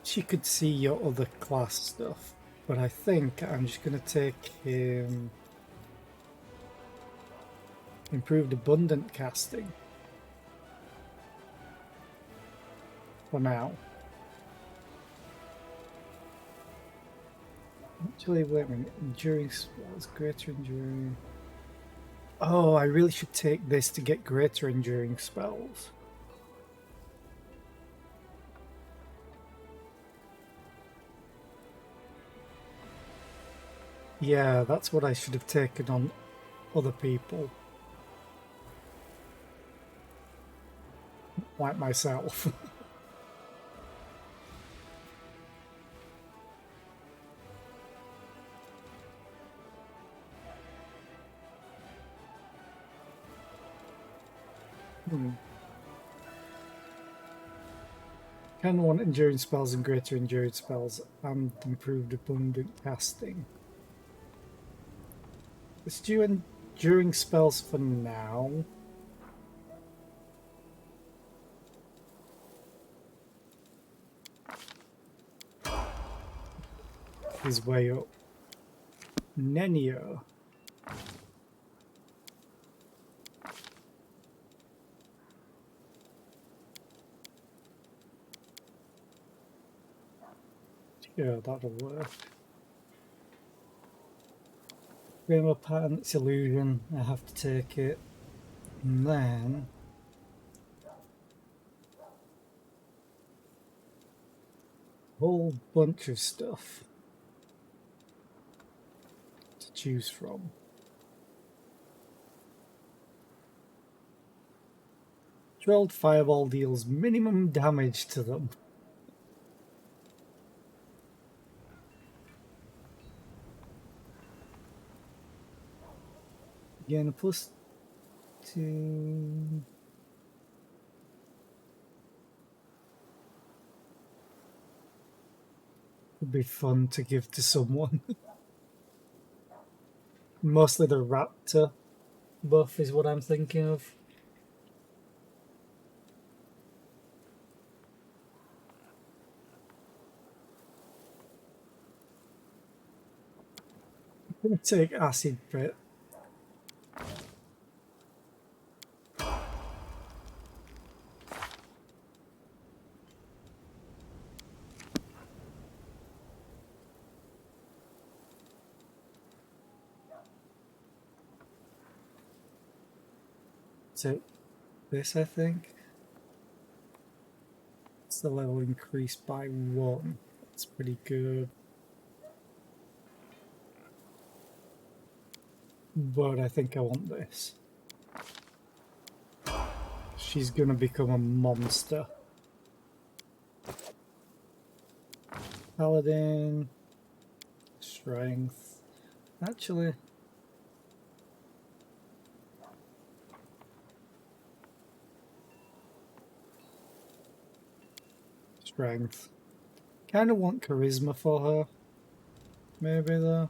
A: She could see your other class stuff, but I think I'm just going to take him improved abundant casting for now. Actually, wait a minute. Enduring spells, greater enduring. Oh, I really should take this to get greater enduring spells. Yeah, that's what I should have taken on other people. Like myself. Kind of want enduring spells and greater endurance spells and improved abundant casting. Let's do enduring spells for now. His way up. Nenio. Yeah, that'll work. Frame of Patent's illusion, I have to take it. And then a whole bunch of stuff to choose from. Controlled fireball deals minimum damage to them. Again, a +2. Would be fun to give to someone. Mostly the raptor buff is what I'm thinking of. I'm gonna take acid bit. So this, I think. It's the level increased by 1. That's pretty good. But I think I want this. She's gonna become a monster. Paladin. Strength. Actually, strength. Kind of want charisma for her. Maybe though.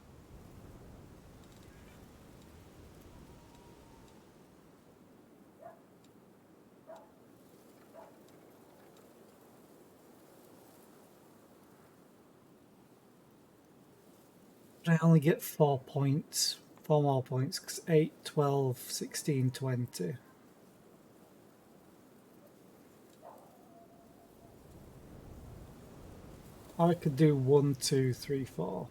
A: But I only get 4 points. 4 more points, because 8, 12, 16, 20. I could do 1, 2, 3, 4.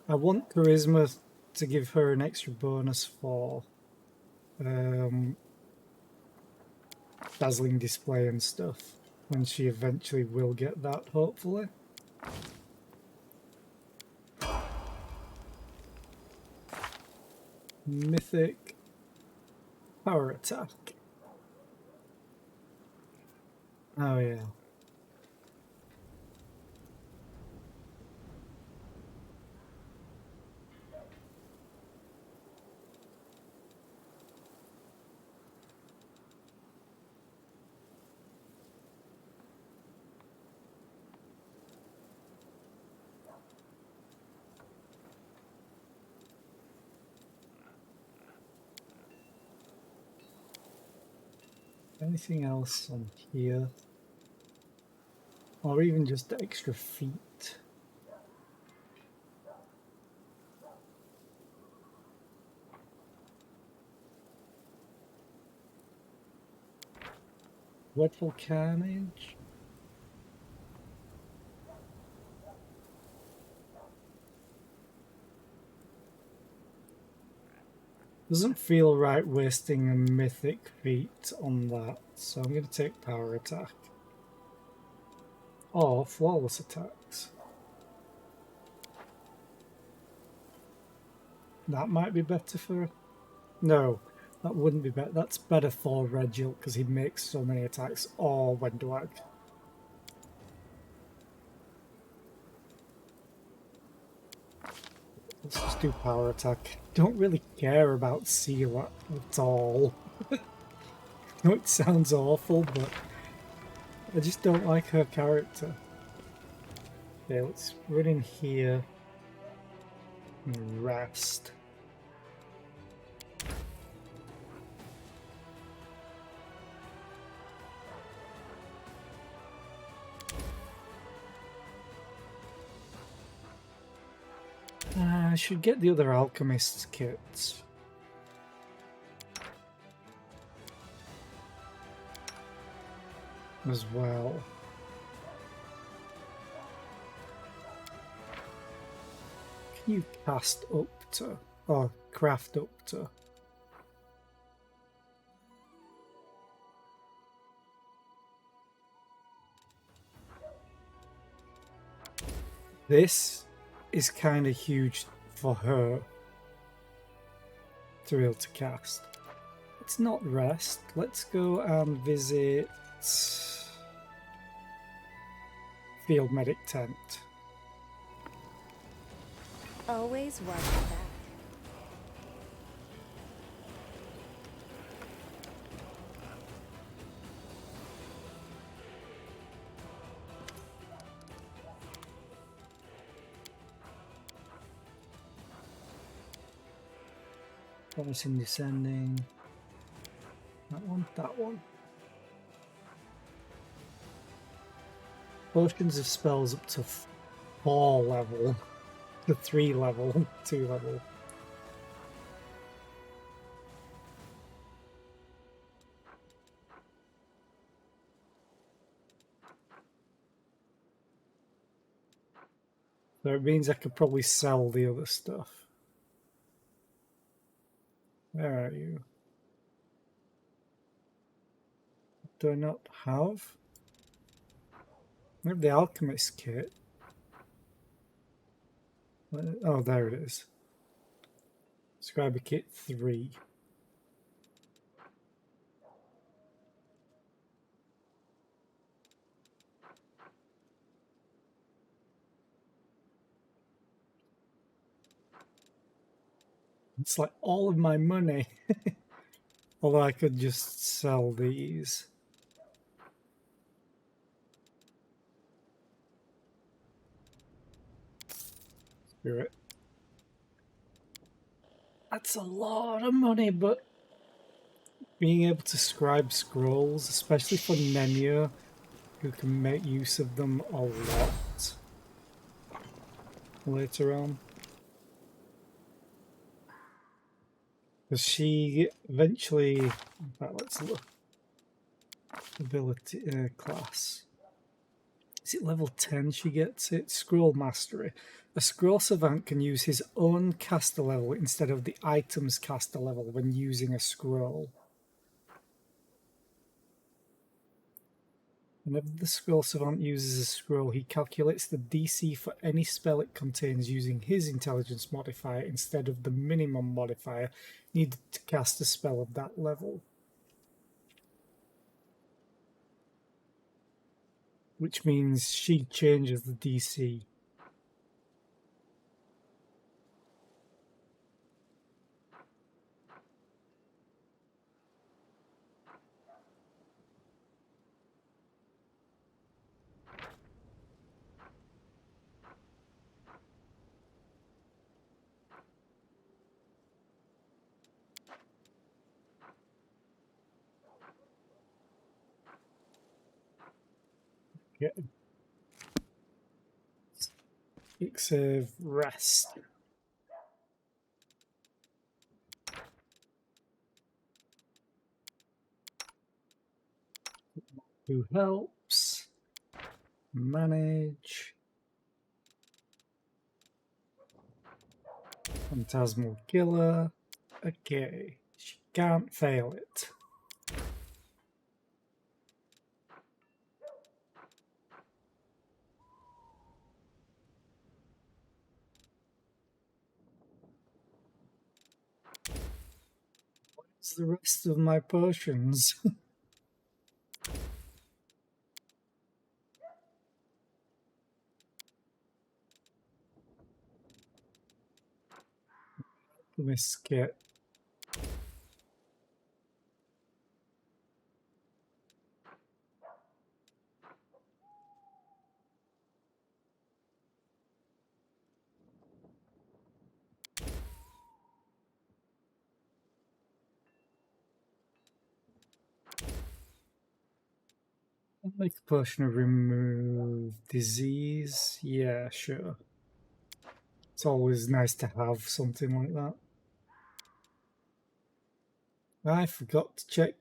A: I want charisma to give her an extra bonus for dazzling display and stuff when she eventually will get that, hopefully. Mythic power attack. Oh yeah. Anything else on here? Or even just extra feet? Dreadful Carnage? Doesn't feel right wasting a mythic feat on that, so I'm going to take power attack. Or flawless attacks. That might be better for... No, that wouldn't be better. That's better for Regil because he makes so many attacks. Or Wendwag. Let's just do power attack. Don't really care about Seal at all. I know it sounds awful, but I just don't like her character. Okay, let's run in here and rest. I should get the other alchemist's kits. As well. Can you cast up to, or craft up to? This is kind of huge for her to be able to cast. Let's not rest. Let's go and visit Field Medic Tent.
E: Always wondered that.
A: Promising descending. That one, that one. Potions of spells up to 4 level. To 3 level, 2 level. So it means I could probably sell the other stuff. Where are you? Do I not have? I have the alchemist kit. Oh, there it is. Scriber kit 3. It's like all of my money. Although I could just sell these. spirit. That's a lot of money, but being able to scribe scrolls, especially for Nenya, who can make use of them a lot later on. Because she eventually, in fact, let's look. Ability class. Is it level 10 she gets it? Scroll Mastery. A scroll savant can use his own caster level instead of the item's caster level when using a scroll. Whenever the scroll savant uses a scroll, he calculates the DC for any spell it contains using his intelligence modifier instead of the minimum modifier needed to cast a spell of that level. Which means she changes the DC. Yeah. Quick save, rest. Who helps? Manage. Phantasmal Killer. Okay, she can't fail it. What's the rest of my potions? Kit. I'll make a potion of remove disease. Yeah, sure. It's always nice to have something like that. I forgot to check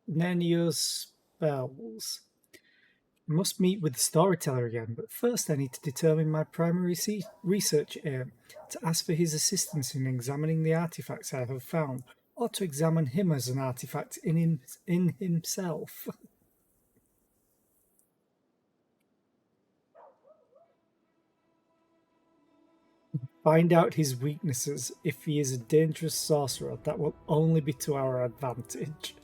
A: Nenio's spells. I must meet with the storyteller again, but first I need to determine my primary research aim, to ask for his assistance in examining the artifacts I have found, or to examine him as an artifact in himself. Find out his weaknesses. If he is a dangerous sorcerer, that will only be to our advantage.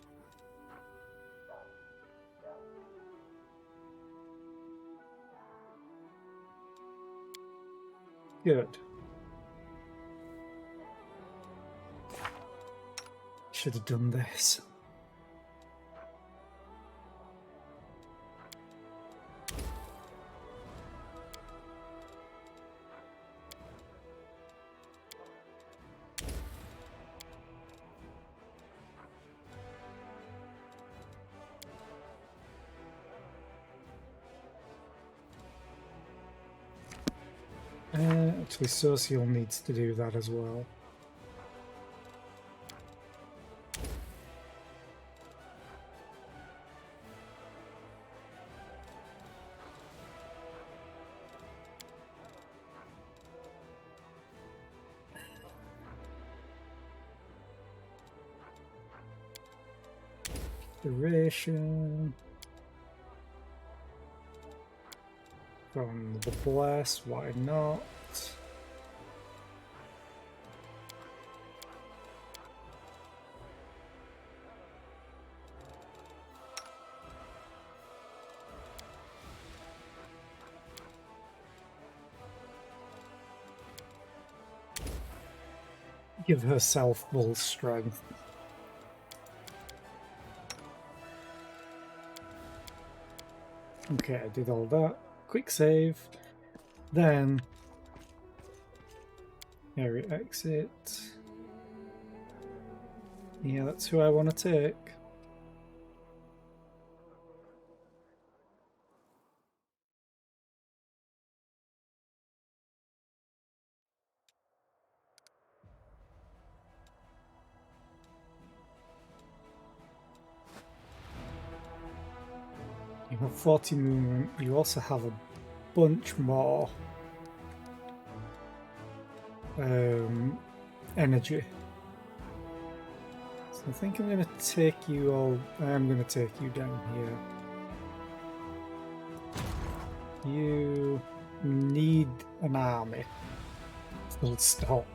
A: Good. Should have done this. Actually, Social needs to do that as well. Duration from the blast, why not? Give herself bull strength. Okay, I did all that. Quick save. Then Area exit. Yeah, that's who I want to take. You have 40 movement. You also have a bunch more energy. So I think I'm going to take you all. I'm going to take you down here. You need an army. Full stop.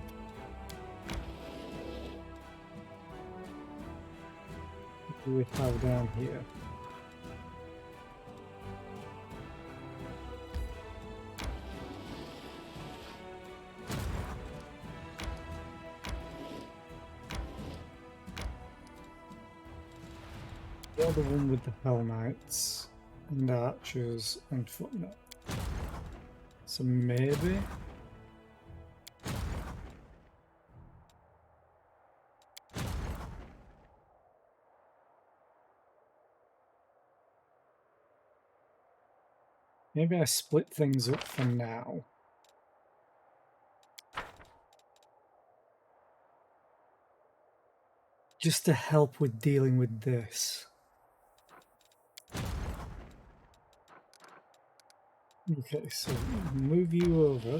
A: What do we have down here? You're the one with the Hell Knights and Archers and Footnote. So maybe. Maybe I split things up for now. Just to help with dealing with this. Okay, so move you over.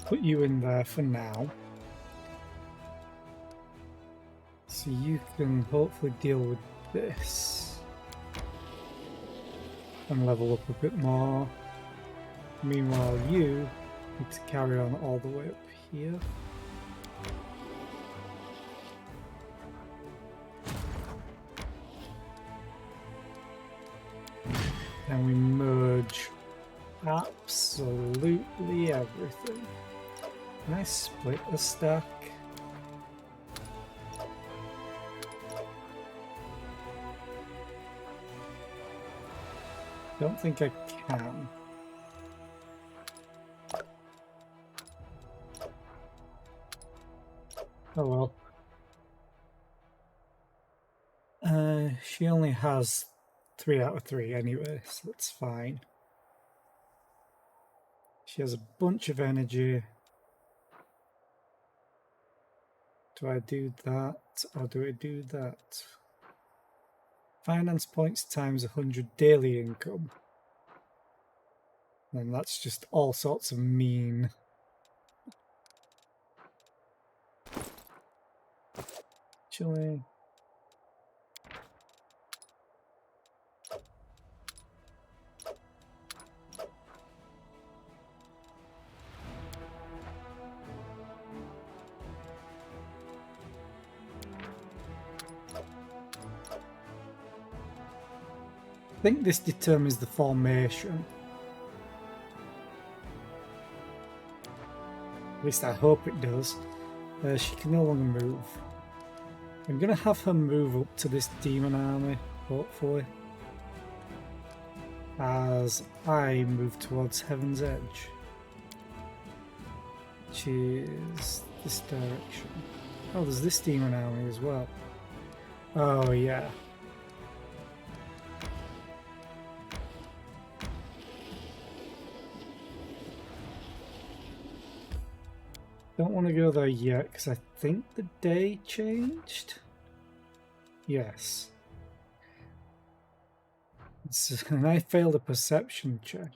A: Put you in there for now. So you can hopefully deal with this. And level up a bit more. Meanwhile, you need to carry on all the way up here. And we merge absolutely everything. Can I split a stack? Don't think I can. Oh well. She only has 3 out of 3 anyway, so that's fine. She has a bunch of energy. Do I do that, or do I do that? Finance points times 100 daily income. And that's just all sorts of mean. Actually, I think this determines the formation. At least I hope it does. She can no longer move. I'm going to have her move up to this demon army, hopefully, as I move towards Heaven's Edge, which is this direction. Oh, there's this demon army as well. Oh, yeah. Don't want to go there yet because I think the day changed. Yes. And I failed a perception check.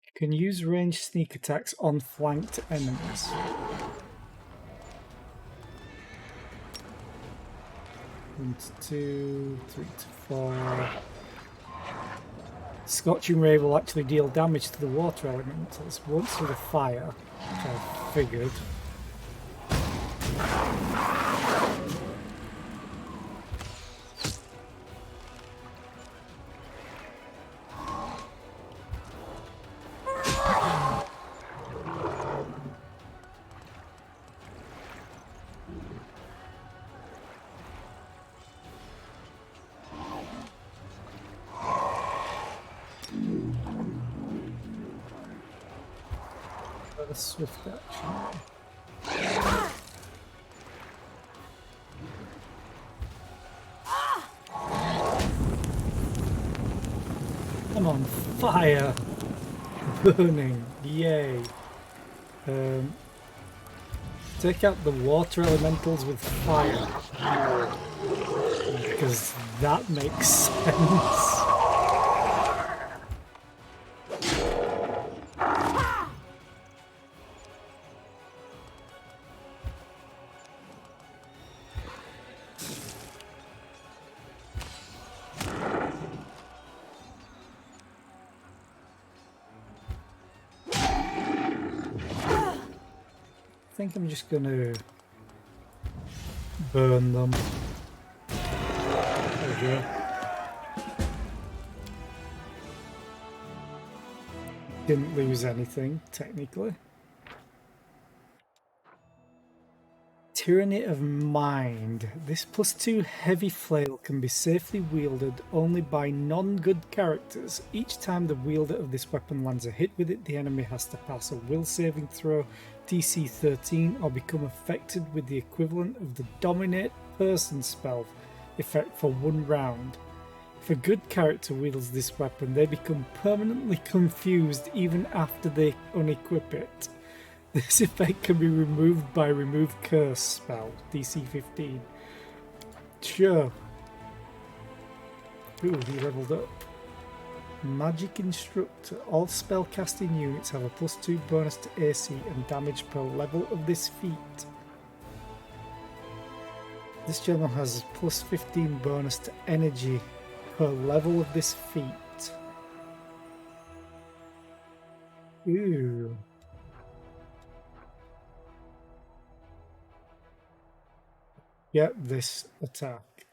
A: You can use ranged sneak attacks on flanked enemies. One to 2, 3 to 4. Scorching Ray will actually deal damage to the water elementals once with a fire, which I figured. swift action. I'm on fire! Burning, yay! Take out the water elementals with fire. Because that makes sense. I think I'm just gonna burn them. There we go. Didn't lose anything, technically. Tyranny of Mind. This +2 heavy flail can be safely wielded only by non-good characters. Each time the wielder of this weapon lands a hit with it, the enemy has to pass a will saving throw DC 13 or become affected with the equivalent of the Dominate Person spell effect for 1 round. If a good character wields this weapon, they become permanently confused even after they unequip it. This effect can be removed by Remove Curse spell, DC 15. Sure. Ooh, he leveled up. Magic Instructor. All spellcasting units have a +2 bonus to AC and damage per level of this feat. This general has a +15 bonus to energy per level of this feat. Ooh. Get this attack.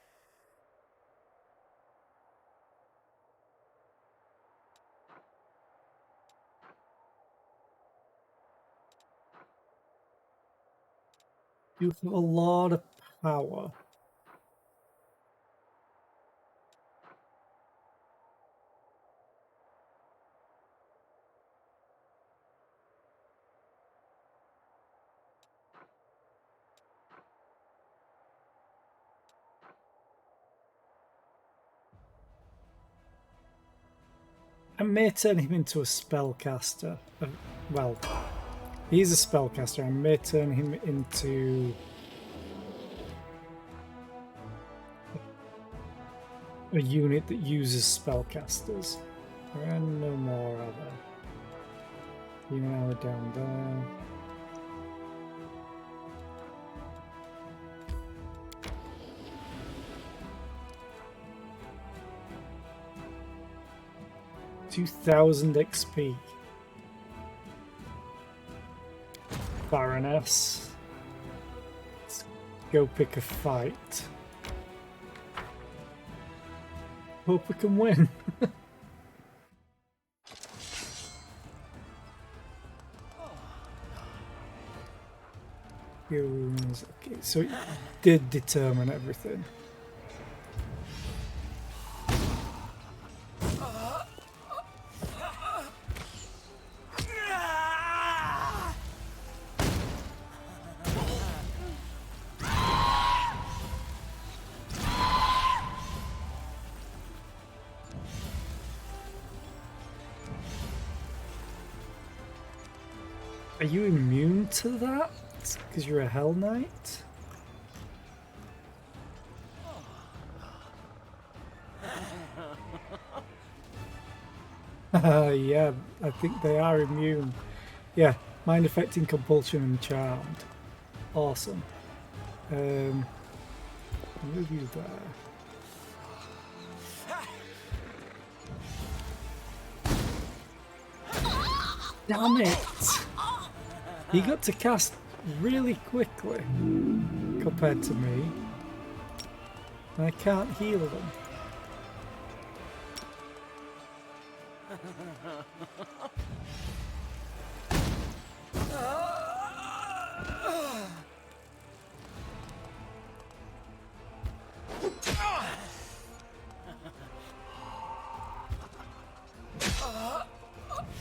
A: You have a lot of power. I may turn him into a spellcaster. Well, he's a spellcaster. I may turn him into a unit that uses spellcasters. And no more other. You know, down there. $2,000 XP. Baroness. Let's go pick a fight. Hope we can win. Okay, so it did determine everything. Are you immune to that? Because you're a Hell Knight? Yeah, I think they are immune. Yeah, mind affecting, compulsion, and charmed. Awesome. Move you there. Damn it! He got to cast really quickly compared to me. And I can't heal them.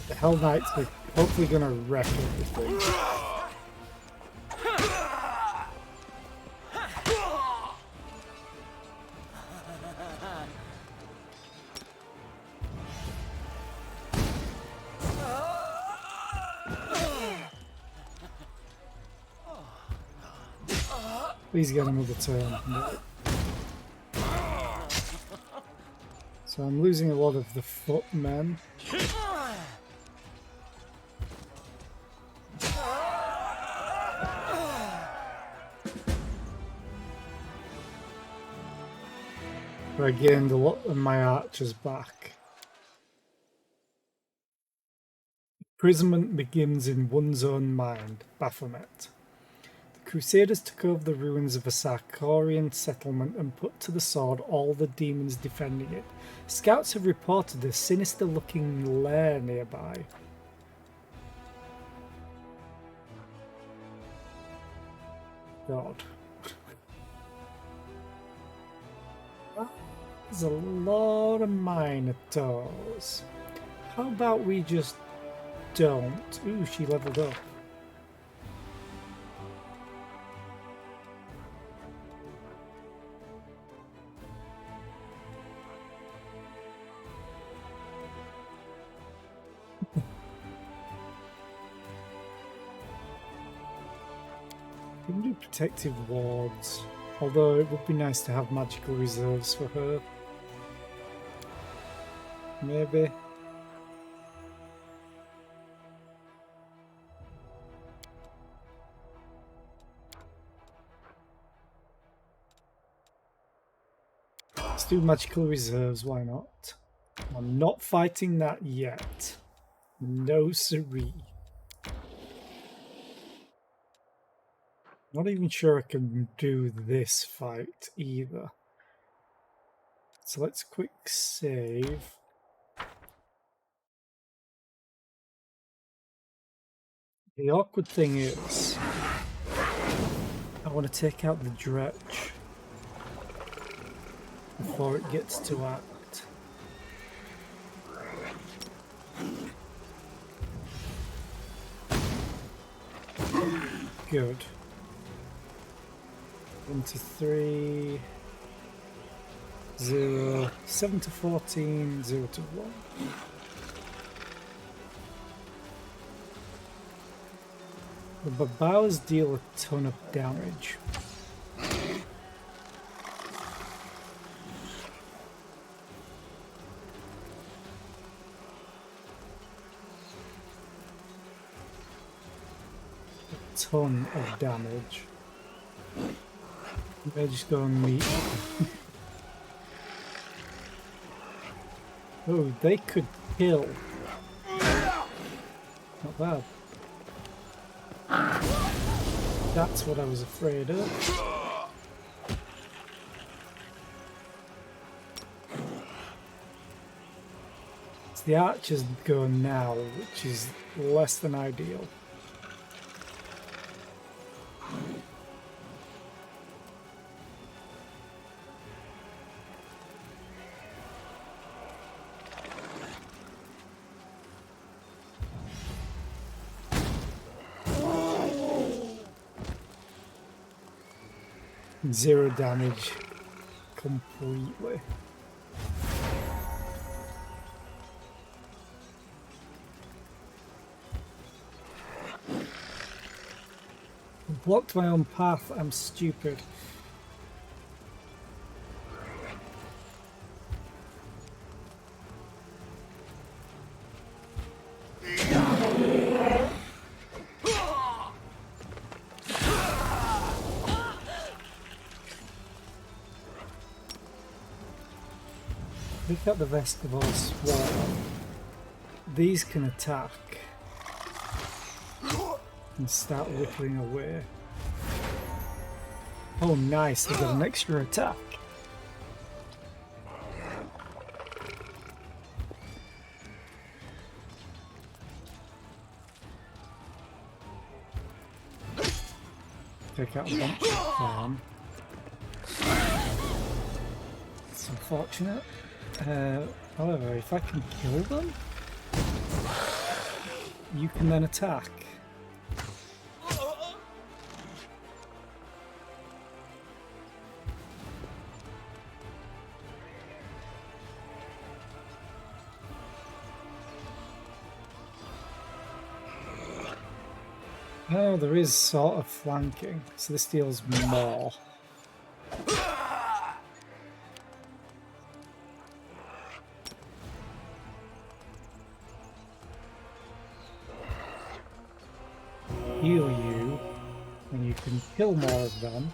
A: The Hell Knights are Hopefully gonna wreck everything. Please get another turn. No. So I'm losing a lot of the footmen. But I gained a lot of my archers back. Imprisonment begins in one's own mind. Baphomet. The Crusaders took over the ruins of a Sarkorian settlement and put to the sword all the demons defending it. Scouts have reported a sinister-looking lair nearby. God. There's a lot of Minotaurs. How about we just don't? Ooh, she leveled up. We can do protective wards, although it would be nice to have magical reserves for her. Maybe. Let's do magical reserves, why not? I'm not fighting that yet. No siree. Not even sure I can do this fight either. So let's quick save. The awkward thing is, I want to take out the dretch before it gets to act. Good. 1 to 3, 0, 7 to 14, 0 to 1. The Babau's deal a ton of damage. A ton of damage. Maybe just go and meet. Oh, they could kill. Not bad. That's what I was afraid of. It's the archers go now, which is less than ideal. Zero damage completely. I blocked my own path, I'm stupid. Pick up the Vestival Swarm. These can attack and start whipping away. Oh nice, they got an extra attack. Take out a bunch of them. It's unfortunate. However, if I can kill them, you can then attack. Oh, there is sort of flanking, so this deals more. Heal you, and you can kill more of them.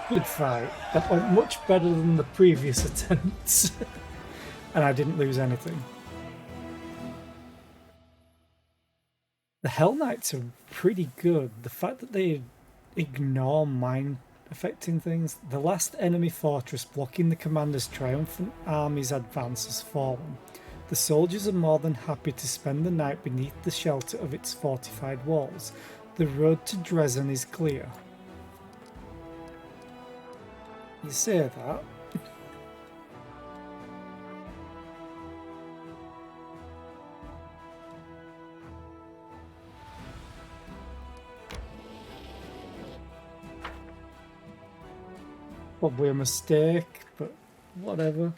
A: Good fight. That went much better than the previous attempts. And I didn't lose anything. The Hell Knights are pretty good. The fact that they ignore mind affecting things. The last enemy fortress blocking the commander's triumphant army's advance has fallen. The soldiers are more than happy to spend the night beneath the shelter of its fortified walls. The road to Drezen is clear. You say that. Probably a mistake, but whatever.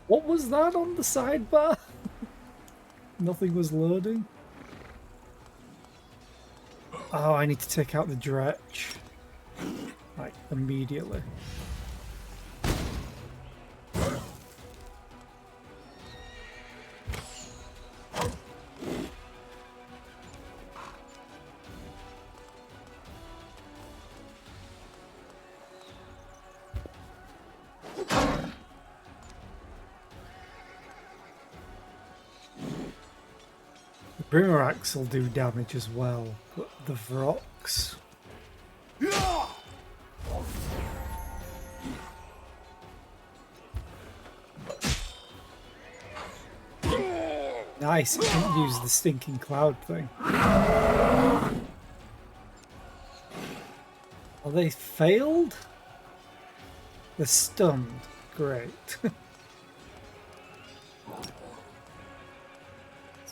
A: What was that on the sidebar? Nothing was loading. Oh, I need to take out the dretch. Like, immediately. Brimerax will do damage as well, but the Vrox... Nice, it didn't use the stinking cloud thing. Are they failed? They're stunned. Great.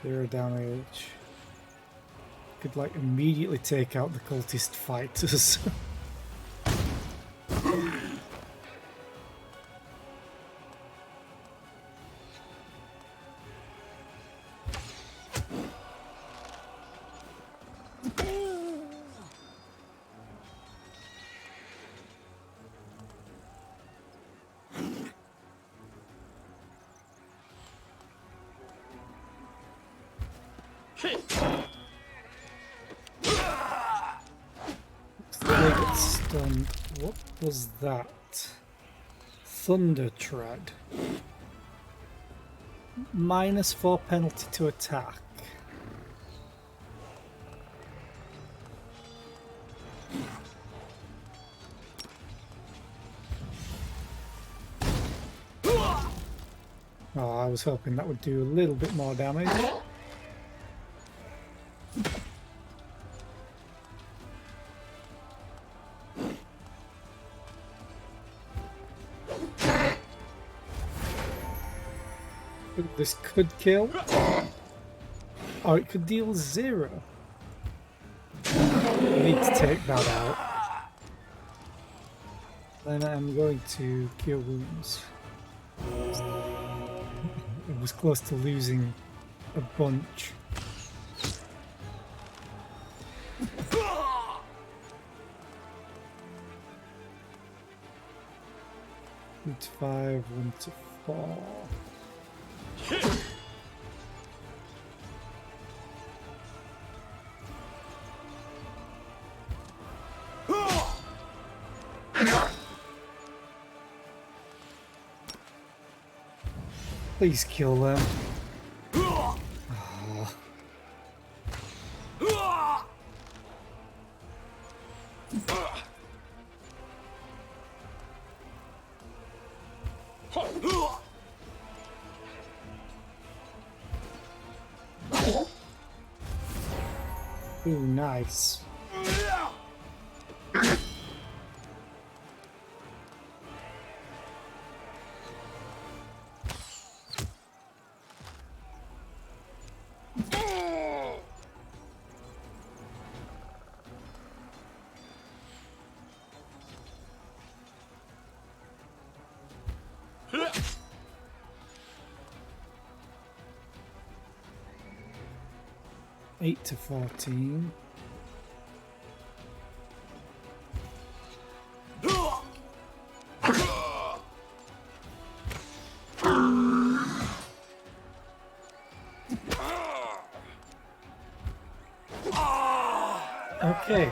A: 0 damage. Could like immediately take out the cultist fighters. They get stunned. What was that? Thunder Tread. -4 penalty to attack. Oh, I was hoping that would do a little bit more damage. This could kill. Oh, it could deal 0. I need to take that out. Then I'm going to cure wounds. It was close to losing a bunch. Two to 5, 1 to 4. Please kill them. Oh. Ooh, nice. 8 to 14. Okay,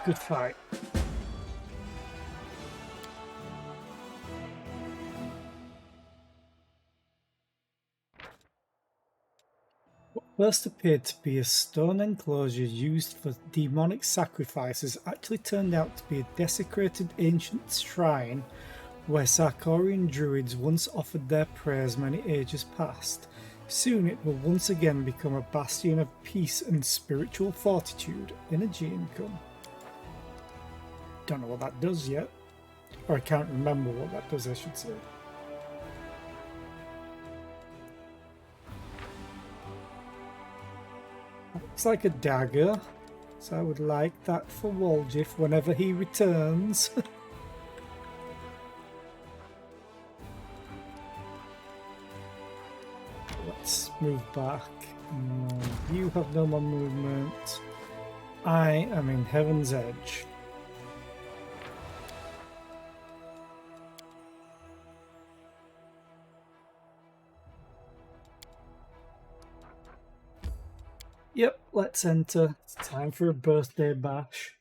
A: good fight. What first appeared to be a stone enclosure used for demonic sacrifices actually turned out to be a desecrated ancient shrine where Sarkorian druids once offered their prayers many ages past. Soon it will once again become a bastion of peace and spiritual fortitude, energy income. Don't know what that does yet. Or I can't remember what that does, I should say. Looks like a dagger, so I would like that for Woljif whenever he returns. Let's move back. You have no more movement. I am in Heaven's Edge. Yep, let's enter. It's time for a birthday bash.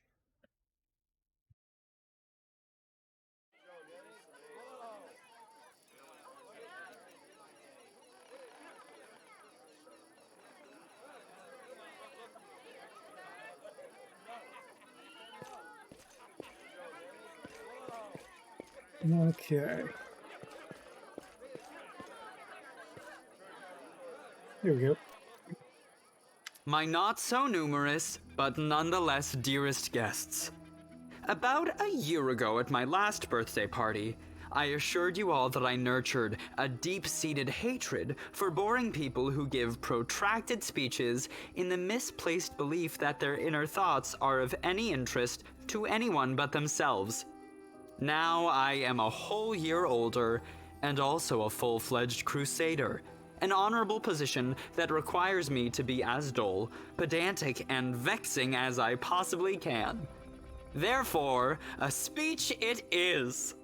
A: Okay. Here we go.
G: My not so numerous, but nonetheless dearest guests. About a year ago at my last birthday party, I assured you all that I nurtured a deep-seated hatred for boring people who give protracted speeches in the misplaced belief that their inner thoughts are of any interest to anyone but themselves. Now I am a whole year older and also a full-fledged crusader, an honorable position that requires me to be as dull, pedantic, and vexing as I possibly can. Therefore, a speech it is.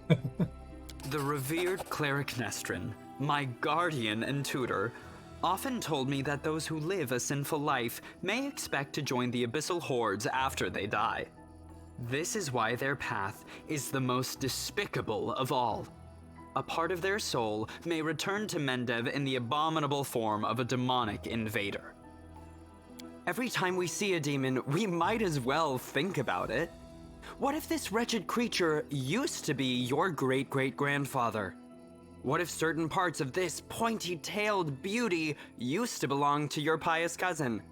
G: The revered cleric Nestrin, my guardian and tutor, often told me that those who live a sinful life may expect to join the abyssal hordes after they die. This is why their path is the most despicable of all. A part of their soul may return to Mendev in the abominable form of a demonic invader. Every time we see a demon, we might as well think about it. What if this wretched creature used to be your great-great-grandfather? What if certain parts of this pointy-tailed beauty used to belong to your pious cousin?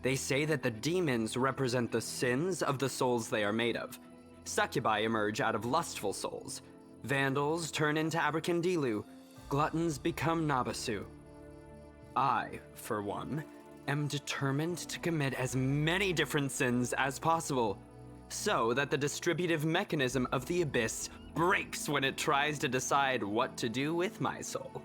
G: They say that the demons represent the sins of the souls they are made of. Succubi emerge out of lustful souls. Vandals turn into Abracandilu. Gluttons become Nabasu. I, for one, am determined to commit as many different sins as possible, so that the distributive mechanism of the abyss breaks when it tries to decide what to do with my soul.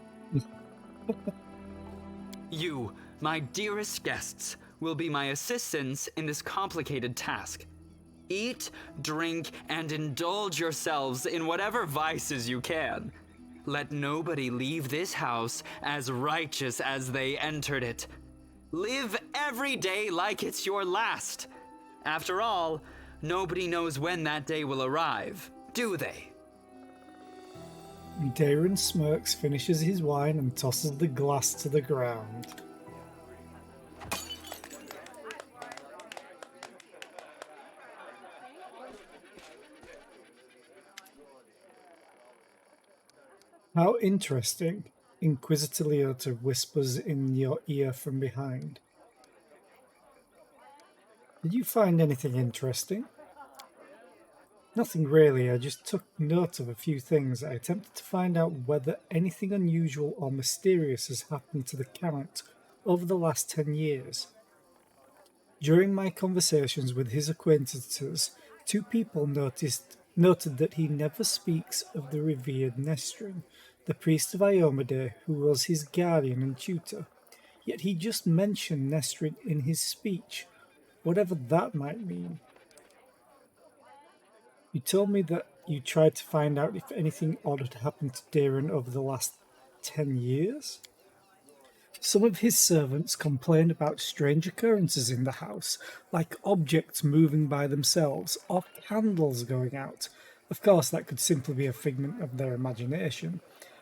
G: You, my dearest guests, will be my assistants in this complicated task. Eat, drink, and indulge yourselves in whatever vices you can. Let nobody leave this house as righteous as they entered it. Live every day like it's your last. After all, nobody knows when that day will arrive, do they?
A: Darren smirks, finishes his wine, and tosses the glass to the ground. How interesting, Inquisitor Leota whispers in your ear from behind. Did you find anything interesting? Nothing really, I just took note of a few things. I attempted to find out whether anything unusual or mysterious has happened to the Count over the last 10 years. During my conversations with his acquaintances, two people noted that he never speaks of the revered Nestrin, the priest of Iomade, who was his guardian and tutor. Yet he just mentioned nestering in his speech, whatever that might mean. You told me that you tried to find out if anything odd had happened to Darren over the last 10 years? Some of his servants complained about strange occurrences in the house, like objects moving by themselves or candles going out. Of course, that could simply be a figment of their imagination.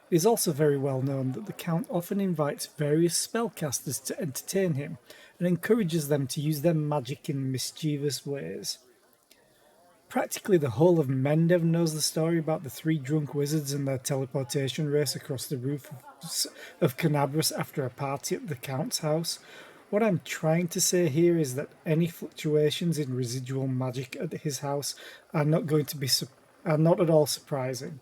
A: It is also very well known that the Count often invites various spellcasters to entertain him and encourages them to use their magic in mischievous ways. Practically the whole of Mendev knows the story about the three drunk wizards and their teleportation race across the roof of Canabras after a party at the Count's house. What I'm trying to say here is that any fluctuations in residual magic at his house are not at all surprising.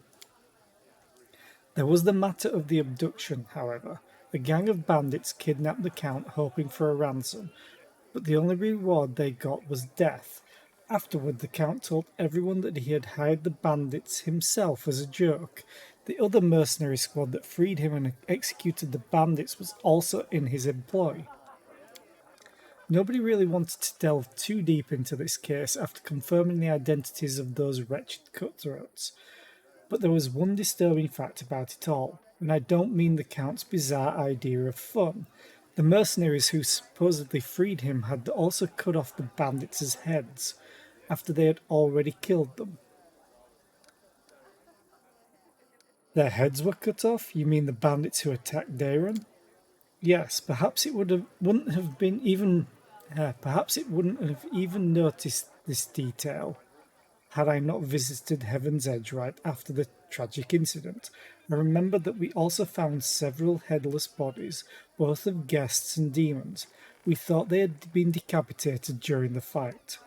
A: There was the matter of the abduction, however. A gang of bandits kidnapped the Count hoping for a ransom, but the only reward they got was death. Afterward, the Count told everyone that he had hired the bandits himself as a joke. The other mercenary squad that freed him and executed the bandits was also in his employ. Nobody really wanted to delve too deep into this case after confirming the identities of those wretched cutthroats. But there was one disturbing fact about it all, and I don't mean the Count's bizarre idea of fun. The mercenaries who supposedly freed him had also cut off the bandits' heads after they had already killed them. Their heads were cut off? You mean the bandits who attacked Darren? Yes, perhaps it wouldn't have even noticed this detail had I not visited Heaven's Edge right after the tragic incident. I remember that we also found several headless bodies, both of guests and demons. We thought they had been decapitated during the fight.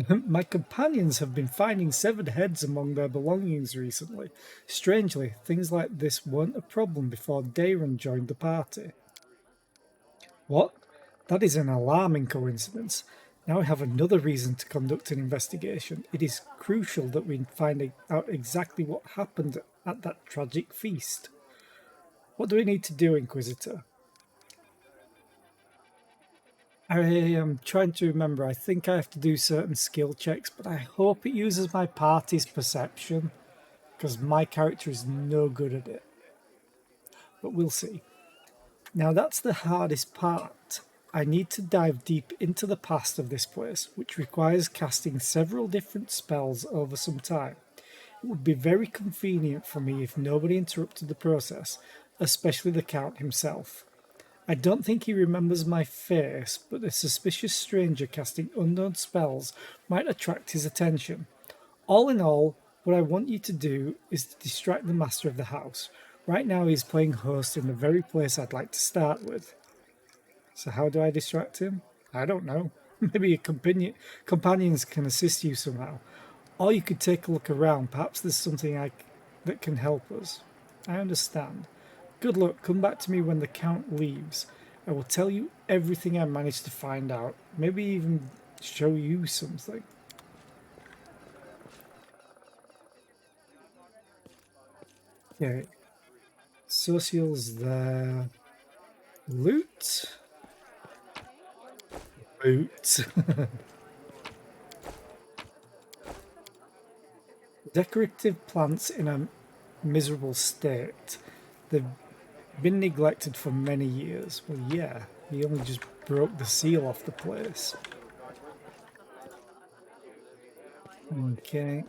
A: My companions have been finding severed heads among their belongings recently. Strangely, things like this weren't a problem before Darren joined the party. What? That is an alarming coincidence. Now I have another reason to conduct an investigation. It is crucial that we find out exactly what happened at that tragic feast. What do we need to do, Inquisitor? I am trying to remember. I think I have to do certain skill checks, but I hope it uses my party's perception, because my character is no good at it. But we'll see. Now that's the hardest part. I need to dive deep into the past of this place, which requires casting several different spells over some time. It would be very convenient for me if nobody interrupted the process, especially the Count himself. I don't think he remembers my face, but a suspicious stranger casting unknown spells might attract his attention. All in all, what I want you to do is to distract the master of the house. Right now he's playing host in the very place I'd like to start with. So how do I distract him? I don't know. Maybe your companions can assist you somehow. Or you could take a look around. Perhaps there's something that can help us. I understand. Good luck. Come back to me when the Count leaves. I will tell you everything I managed to find out. Maybe even show you something. Okay. Social's there. Loot. Loot. Decorative plants in a miserable state. They've been neglected for many years. Well, yeah, he only just broke the seal off the place. Okay.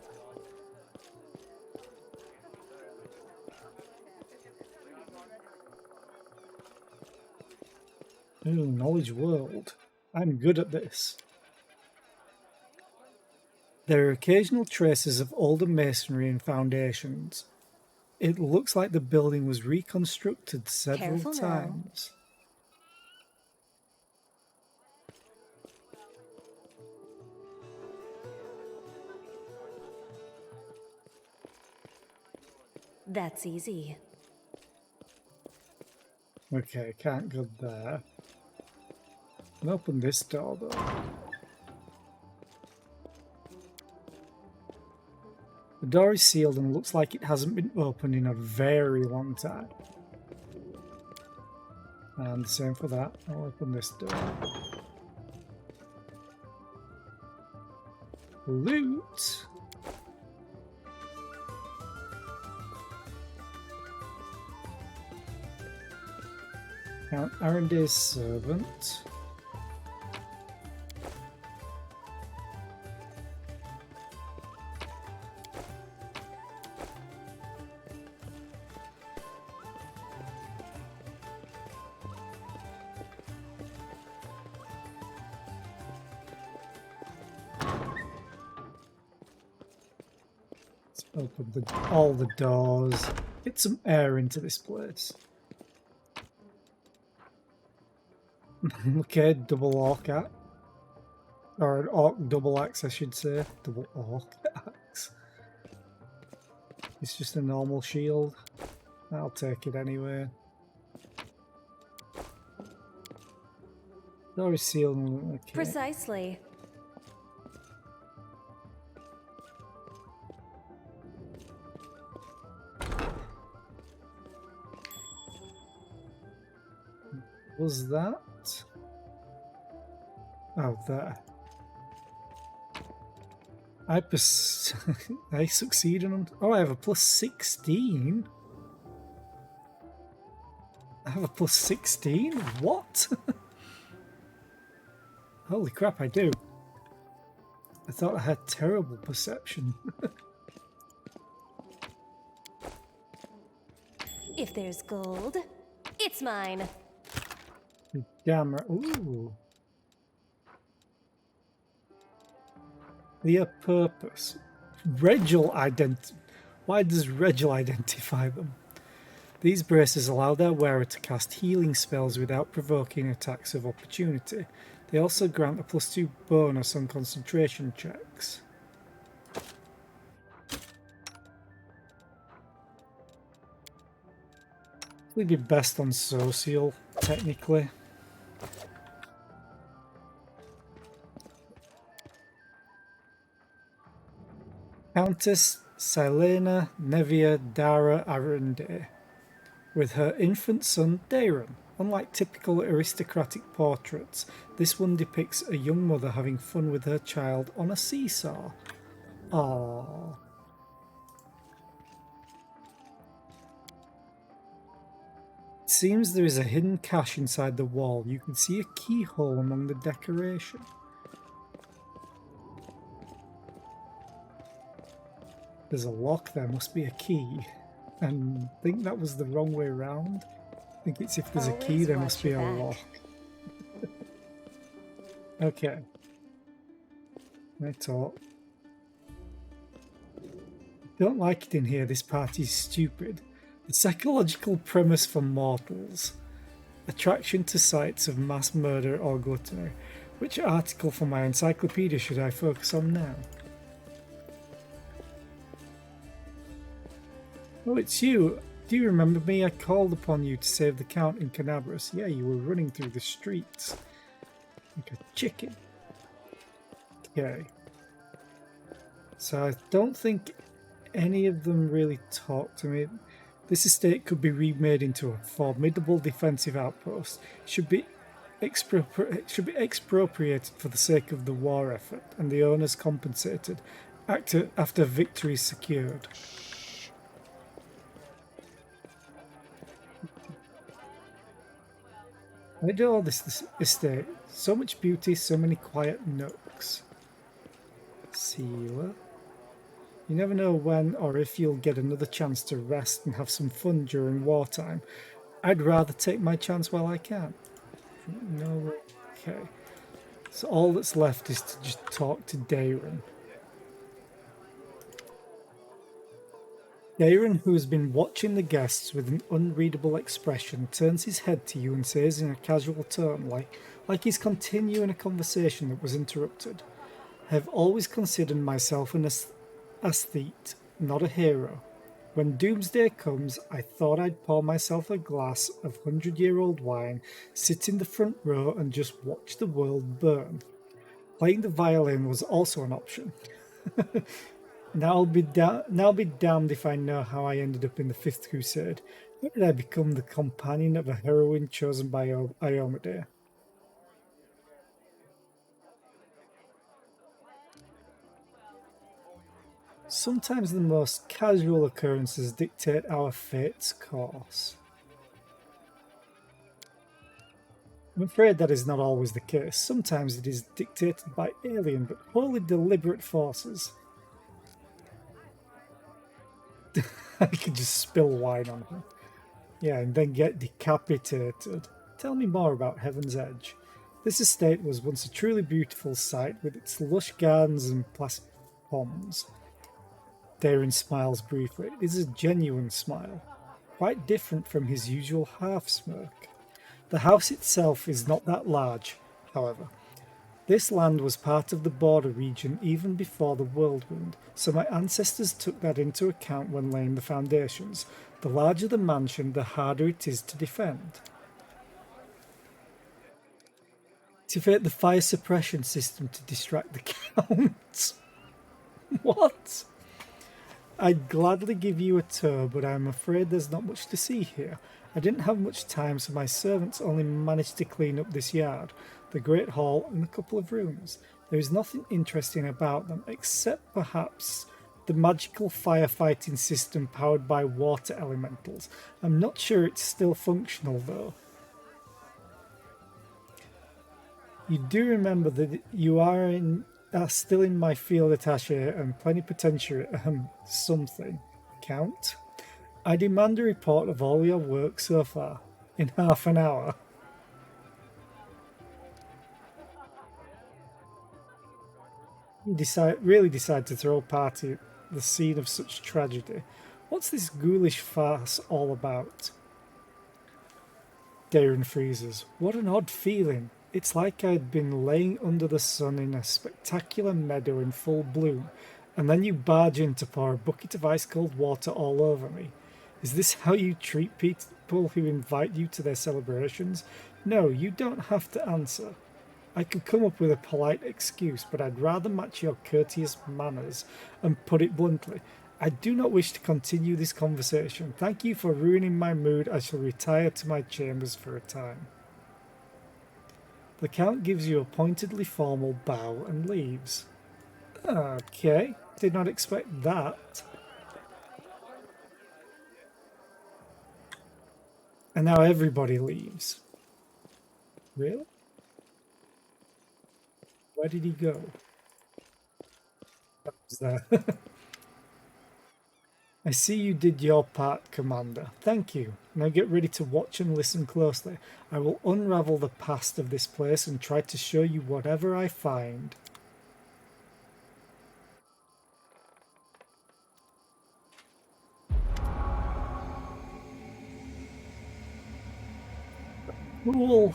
A: Ooh, knowledge world. I'm good at this. There are occasional traces of older masonry and foundations. It looks like the building was reconstructed several times.
D: That's easy.
A: Okay, can't go there. Can open this door though. The door is sealed and looks like it hasn't been opened in a very long time. And the same for that. I'll open this door. Loot! Count Arenday's servant. Let's open all the doors. Get some air into this place. Okay, double orc axe. Or an orc double axe, I should say. Double orc axe. It's just a normal shield. I'll take it anyway. Door is sealed. Okay.
E: Precisely.
A: Was that? Oh, there. I succeeded on. Oh, I have a plus 16. I have a plus 16? What? Holy crap, I do. I thought I had terrible perception.
E: If there's gold, it's mine.
A: Damn right. Ooh. Their purpose. Regil Why does Regil identify them? These braces allow their wearer to cast healing spells without provoking attacks of opportunity. They also grant a +2 bonus on concentration checks. We'd be best on social, technically. Countess Silena Nevia Dara Arendae, with her infant son Daron. Unlike typical aristocratic portraits, this one depicts a young mother having fun with her child on a seesaw. Aww. It seems there is a hidden cache inside the wall. You can see a keyhole among the decoration. There's a lock there, must be a key. And I think that was the wrong way around. I think it's if there's a key, there must be a lock. Okay. I talk. Don't like it in here, this party's stupid. The psychological premise for mortals. Attraction to sites of mass murder or gluttony. Which article from my encyclopedia should I focus on now? Oh, it's you. Do you remember me? I called upon you to save the Count in Canabras. Yeah, you were running through the streets like a chicken. Okay. So I don't think any of them really talk to me. This estate could be remade into a formidable defensive outpost. It should be expropriated for the sake of the war effort, and the owners compensated after victory is secured. I adore this estate. So much beauty, so many quiet nooks. Sealer. You never know when or if you'll get another chance to rest and have some fun during wartime. I'd rather take my chance while I can. No, okay. So all that's left is to just talk to Daron. Daron, who has been watching the guests with an unreadable expression, turns his head to you and says in a casual tone, like he's continuing a conversation that was interrupted. I have always considered myself an aesthete, not a hero. When doomsday comes, I thought I'd pour myself a glass of 100-year-old wine, sit in the front row and just watch the world burn. Playing the violin was also an option. Now I'll be damned if I know how I ended up in the Fifth Crusade. How did I become the companion of a heroine chosen by Iomade? Sometimes the most casual occurrences dictate our fate's course. I'm afraid that is not always the case. Sometimes it is dictated by alien but wholly deliberate forces. I could just spill wine on him. Yeah, and then get decapitated. Tell me more about Heaven's Edge. This estate was once a truly beautiful site with its lush gardens and placid ponds. Darren smiles briefly. It is a genuine smile, quite different from his usual half-smirk. The house itself is not that large, however. This land was part of the border region even before the Whirlwind, so my ancestors took that into account when laying the foundations. The larger the mansion, the harder it is to defend. Activate the fire suppression system to distract the Count. What? I'd gladly give you a tour, but I'm afraid there's not much to see here. I didn't have much time, so my servants only managed to clean up this yard, the Great Hall, and a couple of rooms. There is nothing interesting about them, except perhaps the magical firefighting system powered by water elementals. I'm not sure it's still functional, though. You do remember that you are still in my field attaché and plenipotentiary something. Count? I demand a report of all your work so far, in half an hour. You really decide to throw a party at the scene of such tragedy. What's this ghoulish farce all about? Darren freezes. What an odd feeling. It's like I'd been laying under the sun in a spectacular meadow in full bloom, and then you barge in to pour a bucket of ice-cold water all over me. Is this how you treat people who invite you to their celebrations? No, you don't have to answer. I could come up with a polite excuse, but I'd rather match your courteous manners and put it bluntly. I do not wish to continue this conversation. Thank you for ruining my mood. I shall retire to my chambers for a time. The Count gives you a pointedly formal bow and leaves. Okay, did not expect that. And now everybody leaves. Really? Where did he go? That was there. I see you did your part, Commander. Thank you. Now get ready to watch and listen closely. I will unravel the past of this place and try to show you whatever I find. Cool.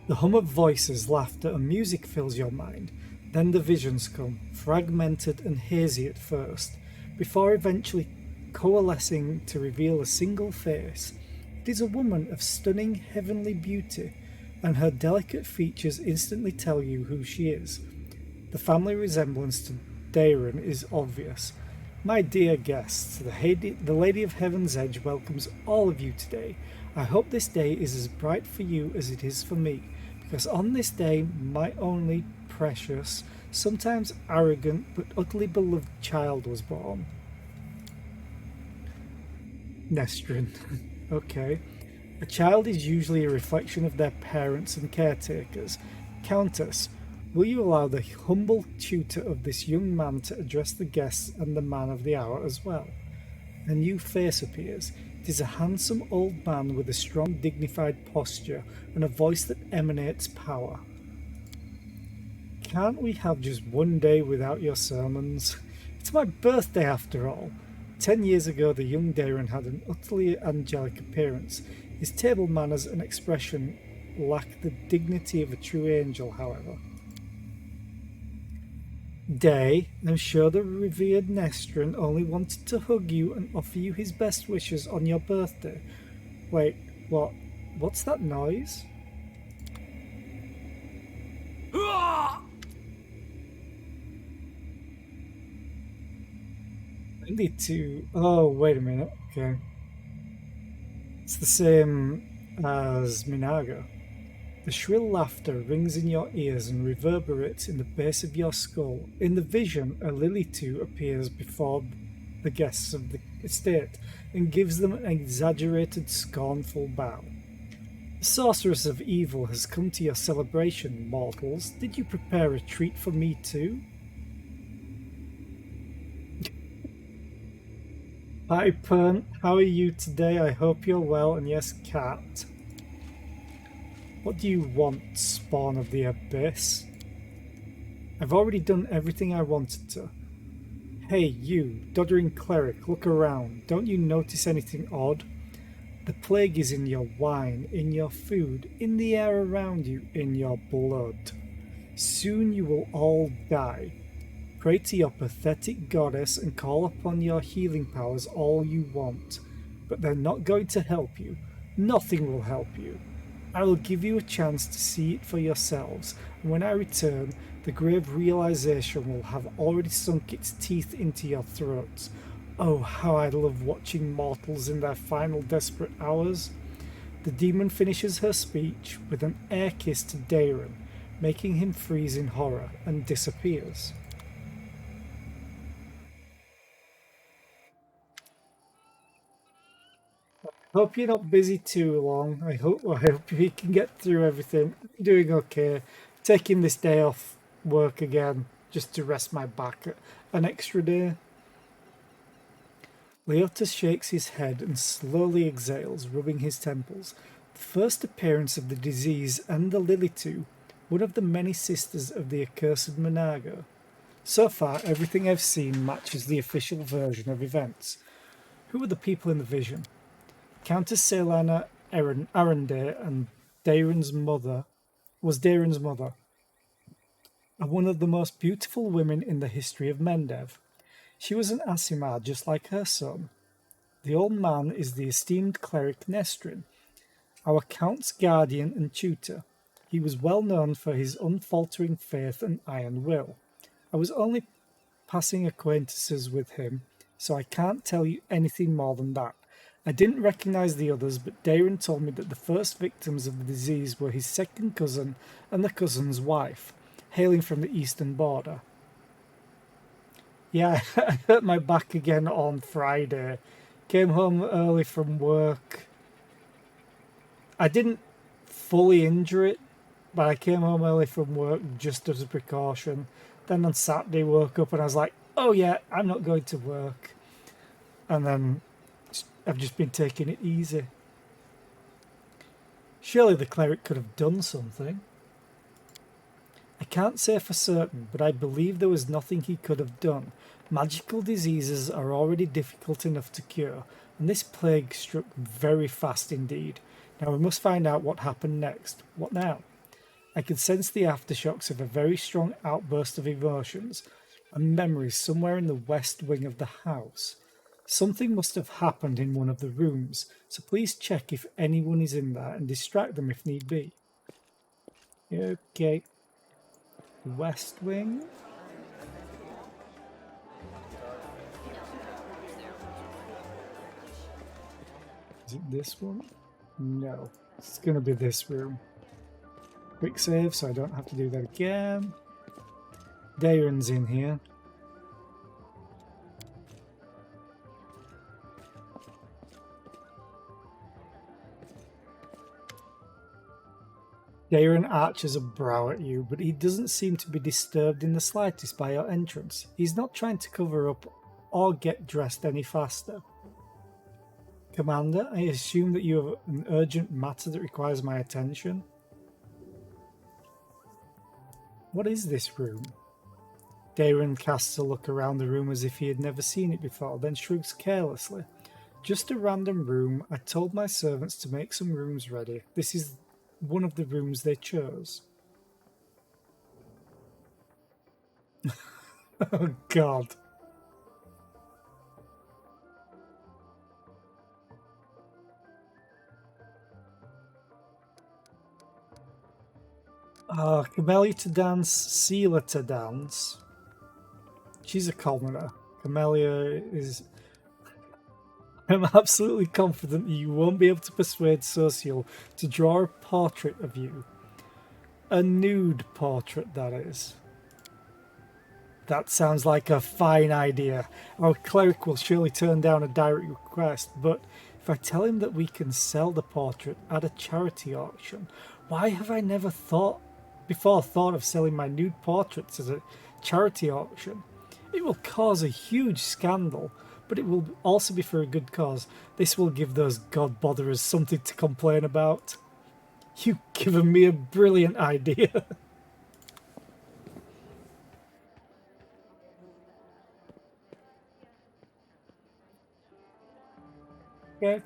A: The hum of voices, laughter, and music fills your mind. Then the visions come, fragmented and hazy at first, before eventually coalescing to reveal a single face. It is a woman of stunning heavenly beauty, and her delicate features instantly tell you who she is. The family resemblance to Darren is obvious. My dear guests, the Lady of Heaven's Edge welcomes all of you today. I hope this day is as bright for you as it is for me, because on this day, my only precious, sometimes arrogant, but utterly beloved child was born. Nestrin. Okay. A child is usually a reflection of their parents and caretakers. Countess, will you allow the humble tutor of this young man to address the guests and the man of the hour as well? A new face appears. It is a handsome old man with a strong, dignified posture and a voice that emanates power. Can't we have just one day without your sermons? It's my birthday after all. 10 years ago, the young Darren had an utterly angelic appearance. His table manners and expression lacked the dignity of a true angel, however. Day, I'm sure the revered Nestrin only wanted to hug you and offer you his best wishes on your birthday. Wait, what? What's that noise? Lily 2. Oh, wait a minute. Okay. It's the same as Minaga. The shrill laughter rings in your ears and reverberates in the base of your skull. In the vision, a Lily-2 appears before the guests of the estate and gives them an exaggerated, scornful bow. The sorceress of evil has come to your celebration, mortals. Did you prepare a treat for me too? Hi, Pern. How are you today? I hope you're well, and yes, Cat. What do you want, spawn of the abyss? I've already done everything I wanted to. Hey, you, doddering cleric, look around. Don't you notice anything odd? The plague is in your wine, in your food, in the air around you, in your blood. Soon you will all die. Pray to your pathetic goddess and call upon your healing powers all you want, but they're not going to help you. Nothing will help you. I will give you a chance to see it for yourselves, and when I return, the grave realization will have already sunk its teeth into your throats. Oh, how I love watching mortals in their final desperate hours. The demon finishes her speech with an air kiss to Daeron, making him freeze in horror, and disappears. Hope you're not busy too long. I hope we can get through everything. I'm doing okay. Taking this day off work again just to rest my back an extra day. Leotus shakes his head and slowly exhales, rubbing his temples. The first appearance of the disease and the Lily-2, one of the many sisters of the accursed Minaga. So far, everything I've seen matches the official version of events. Who are the people in the vision? Countess Selana Arundel and Daeron's mother was Daeron's mother, and one of the most beautiful women in the history of Mendev. She was an Aasimar just like her son. The old man is the esteemed cleric Nestrin, our count's guardian and tutor. He was well known for his unfaltering faith and iron will. I was only passing acquaintances with him, so I can't tell you anything more than that. I didn't recognize the others, but Daeron told me that the first victims of the disease were his second cousin and the cousin's wife, hailing from the eastern border. Yeah, I hurt my back again on Friday. Came home early from work. I didn't fully injure it, but I came home early from work just as a precaution. Then on Saturday woke up and I was like, oh yeah, I'm not going to work. And then I've just been taking it easy. Surely the cleric could have done something. I can't say for certain, but I believe there was nothing he could have done. Magical diseases are already difficult enough to cure, and this plague struck very fast indeed. Now we must find out what happened next. What now? I could sense the aftershocks of a very strong outburst of emotions and memories somewhere in the west wing of the house. Something must have happened in one of the rooms, so please check if anyone is in there and distract them if need be. Okay. West wing. Is it this one? No. It's going to be this room. Quick save so I don't have to do that again. Daeron's in here. Daeron arches a brow at you, but he doesn't seem to be disturbed in the slightest by your entrance. He's not trying to cover up or get dressed any faster. Commander, I assume that you have an urgent matter that requires my attention. What is this room? Daeron casts a look around the room as if he had never seen it before, then shrugs carelessly. Just a random room. I told my servants to make some rooms ready. This is one of the rooms they chose. Oh God. Camellia to dance, Seela to dance. She's a commoner. Camellia is... I'm absolutely confident that you won't be able to persuade Social to draw a portrait of you. A nude portrait, that is. That sounds like a fine idea. Our cleric will surely turn down a direct request, but if I tell him that we can sell the portrait at a charity auction, why have I never thought of selling my nude portraits at a charity auction? It will cause a huge scandal, but it will also be for a good cause. This will give those god botherers something to complain about. You've given me a brilliant idea. Okay.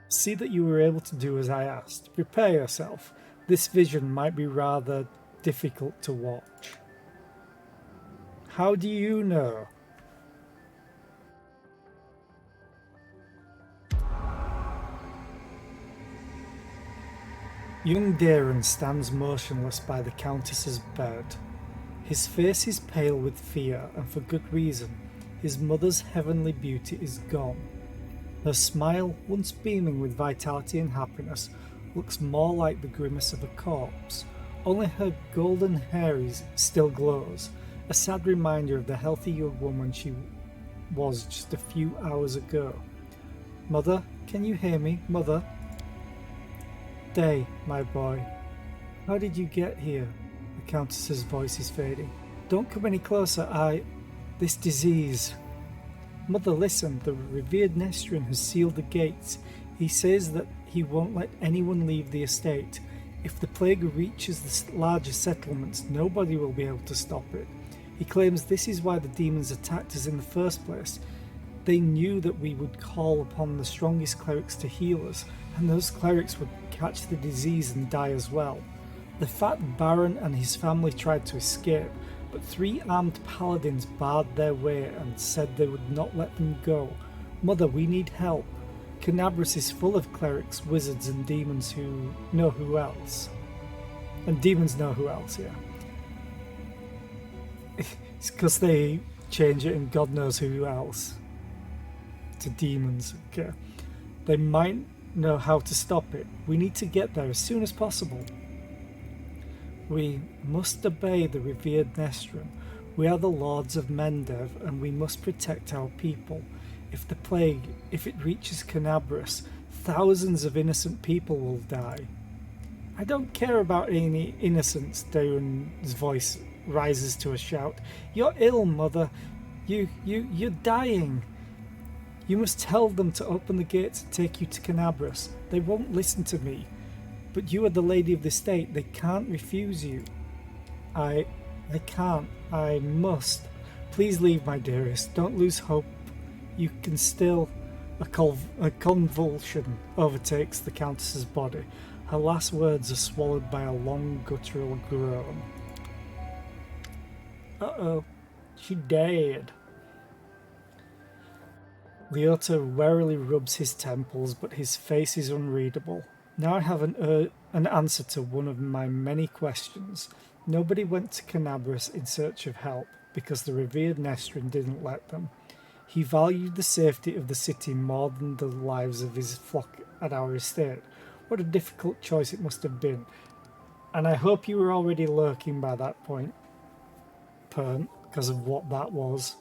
A: See that you were able to do as I asked. Prepare yourself. This vision might be rather difficult to watch. How do you know? Young Drezen stands motionless by the Countess's bed. His face is pale with fear, and for good reason. His mother's heavenly beauty is gone. Her smile, once beaming with vitality and happiness, looks more like the grimace of a corpse. Only her golden hair still glows, a sad reminder of the healthy young woman she was just a few hours ago. Mother, can you hear me? Mother? Day, my boy. How did you get here? The Countess's voice is fading. Don't come any closer, This disease... Mother, listen, the revered Nestrian has sealed the gates. He says that he won't let anyone leave the estate. If the plague reaches the larger settlements, nobody will be able to stop it. He claims this is why the demons attacked us in the first place. They knew that we would call upon the strongest clerics to heal us, and those clerics would catch the disease and die as well. The fat Baron and his family tried to escape, but 3 armed paladins barred their way and said they would not let them go. Mother, we need help. Canabras is full of clerics, wizards, and demons who know who else. And demons know who else, yeah. It's because they change it in God knows who else to demons. Okay. They might know how to stop it. We need to get there as soon as possible. We must obey the revered Nestrian. We are the lords of Mendev, and we must protect our people. If it reaches Canabras, thousands of innocent people will die. I don't care about any innocence, Darren's voice rises to a shout. You're ill, Mother. You're dying. You must tell them to open the gates and take you to Canabras. They won't listen to me. But you are the lady of the state. They can't refuse you. I can't. I must. Please leave, my dearest. Don't lose hope. You can still... A convulsion overtakes the Countess's body. Her last words are swallowed by a long guttural groan. Uh-oh. She died. Leota warily rubs his temples, but his face is unreadable. Now I have an answer to one of my many questions. Nobody went to Canabras in search of help, because the revered Nestrian didn't let them. He valued the safety of the city more than the lives of his flock at our estate. What a difficult choice it must have been. And I hope you were already lurking by that point, Pern, because of what that was.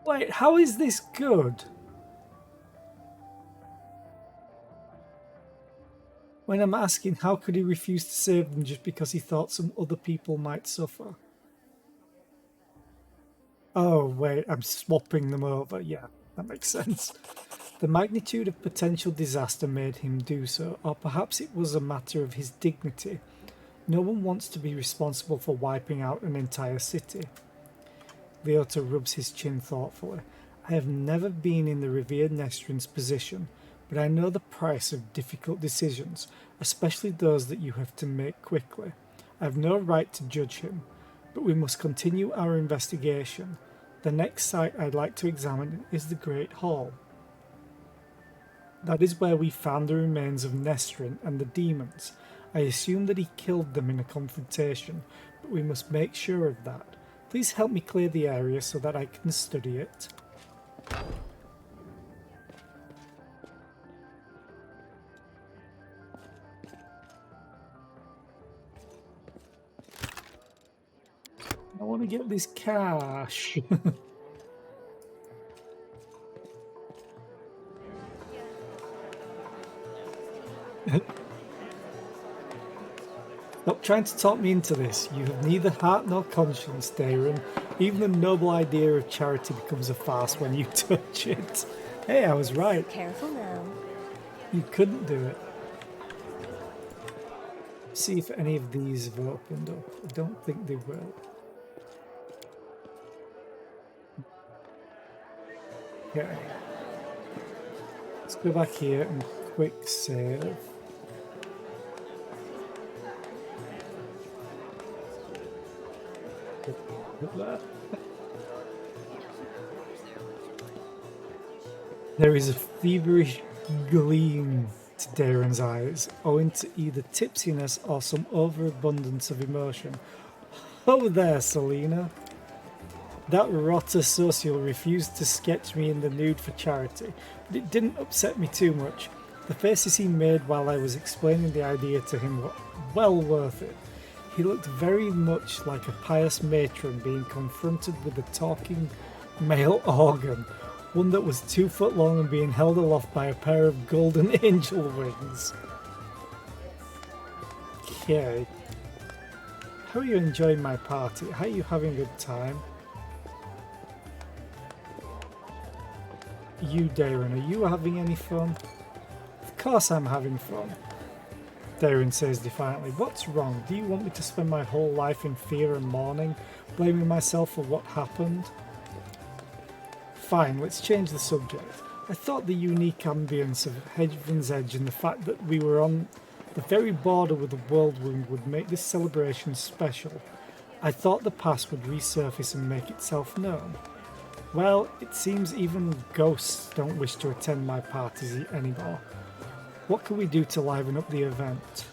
A: Wait, how is this good? When I'm asking how could he refuse to save them just because he thought some other people might suffer? Oh, wait, I'm swapping them over. Yeah, that makes sense. The magnitude of potential disaster made him do so, or perhaps it was a matter of his dignity. No one wants to be responsible for wiping out an entire city. Leota rubs his chin thoughtfully. I have never been in the revered Nestrian's position, but I know the price of difficult decisions, especially those that you have to make quickly. I have no right to judge him, but we must continue our investigation. The next site I'd like to examine is the Great Hall. That is where we found the remains of Nestrin and the demons. I assume that he killed them in a confrontation, but we must make sure of that. Please help me clear the area so that I can study it. I want to get this cash. Stop trying to talk me into this. You have neither heart nor conscience, Darren. Even the noble idea of charity becomes a farce when you touch it. Hey, I was right.
E: Careful now.
A: You couldn't do it. See if any of these have opened up. I don't think they will. Okay. Let's go back here and quick save. There is a feverish gleam to Darren's eyes, owing to either tipsiness or some overabundance of emotion. Oh there, Selena. That rotter social refused to sketch me in the nude for charity, but it didn't upset me too much. The faces he made while I was explaining the idea to him were well worth it. He looked very much like a pious matron being confronted with a talking male organ, one that was 2 foot long and being held aloft by a pair of golden angel wings. Okay. How are you enjoying my party? How are you having a good time? You, Darren, are you having any fun? Of course I'm having fun. Darren says defiantly. What's wrong? Do you want me to spend my whole life in fear and mourning, blaming myself for what happened? Fine, let's change the subject. I thought the unique ambience of Heaven's Edge and the fact that we were on the very border with the Whirlwind would make this celebration special. I thought the past would resurface and make itself known. Well, it seems even ghosts don't wish to attend my parties anymore. What can we do to liven up the event?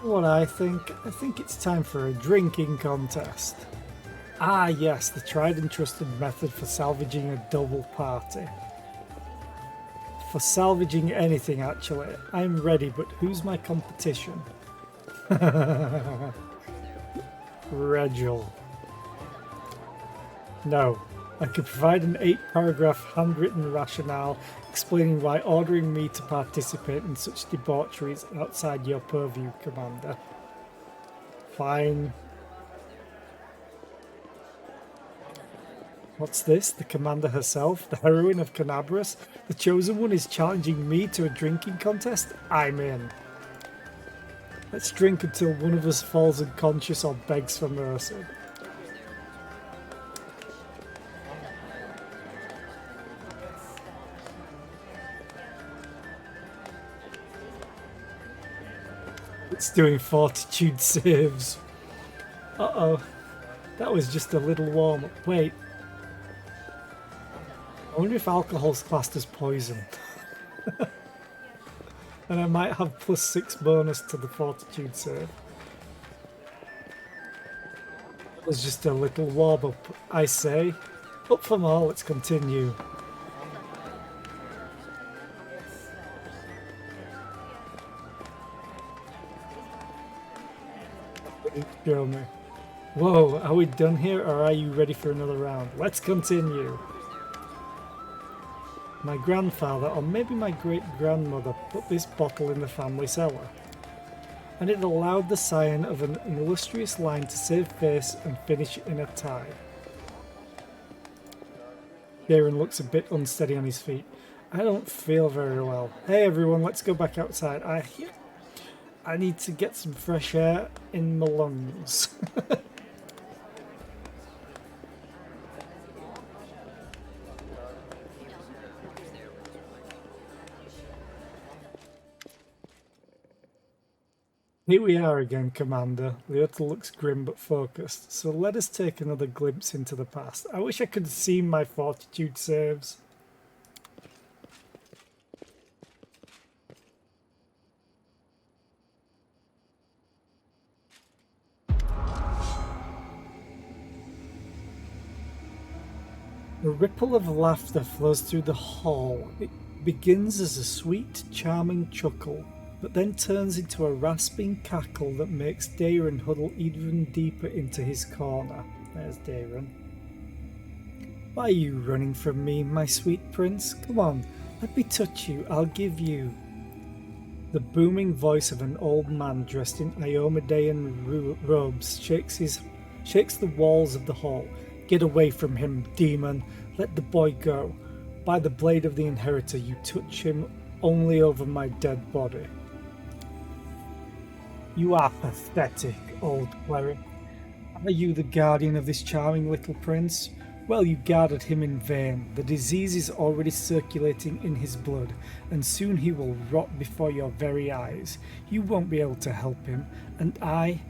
A: What I think it's time for a drinking contest. Ah yes, the tried and trusted method for salvaging a double party. For salvaging anything, actually. I'm ready, but who's my competition? Regil. No. I could provide an 8-paragraph handwritten rationale explaining why ordering me to participate in such debauchery is outside your purview, Commander. Fine. What's this? The Commander herself? The heroine of Canabras? The Chosen One is challenging me to a drinking contest? I'm in. Let's drink until one of us falls unconscious or begs for mercy. It's doing fortitude saves. Uh-oh. That was just a little warm-up. Wait. I wonder if alcohol's classed as poison. And I might have +6 bonus to the fortitude save. It was just a little warm-up, I say. Up for more, let's continue. Show me. Whoa, are we done here or are you ready for another round? Let's continue. My grandfather, or maybe my great-grandmother, put this bottle in the family cellar. And it allowed the scion of an illustrious line to save face and finish in a tie. Darren looks a bit unsteady on his feet. I don't feel very well. Hey everyone, let's go back outside. I need to get some fresh air in my lungs. Here we are again, Commander. Leota looks grim but focused, so let us take another glimpse into the past. I wish I could have seen my fortitude saves. A ripple of laughter flows through the hall. It begins as a sweet, charming chuckle, but then turns into a rasping cackle that makes Darren huddle even deeper into his corner. There's Darren. Why are you running from me, my sweet prince? Come on, let me touch you, I'll give you. The booming voice of an old man dressed in Iomedean robes shakes the walls of the hall. Get away from him, demon. Let the boy go. By the blade of the inheritor, you touch him only over my dead body. You are pathetic, old cleric. Are you the guardian of this charming little prince? Well, you guarded him in vain. The disease is already circulating in his blood, and soon he will rot before your very eyes. You won't be able to help him, and I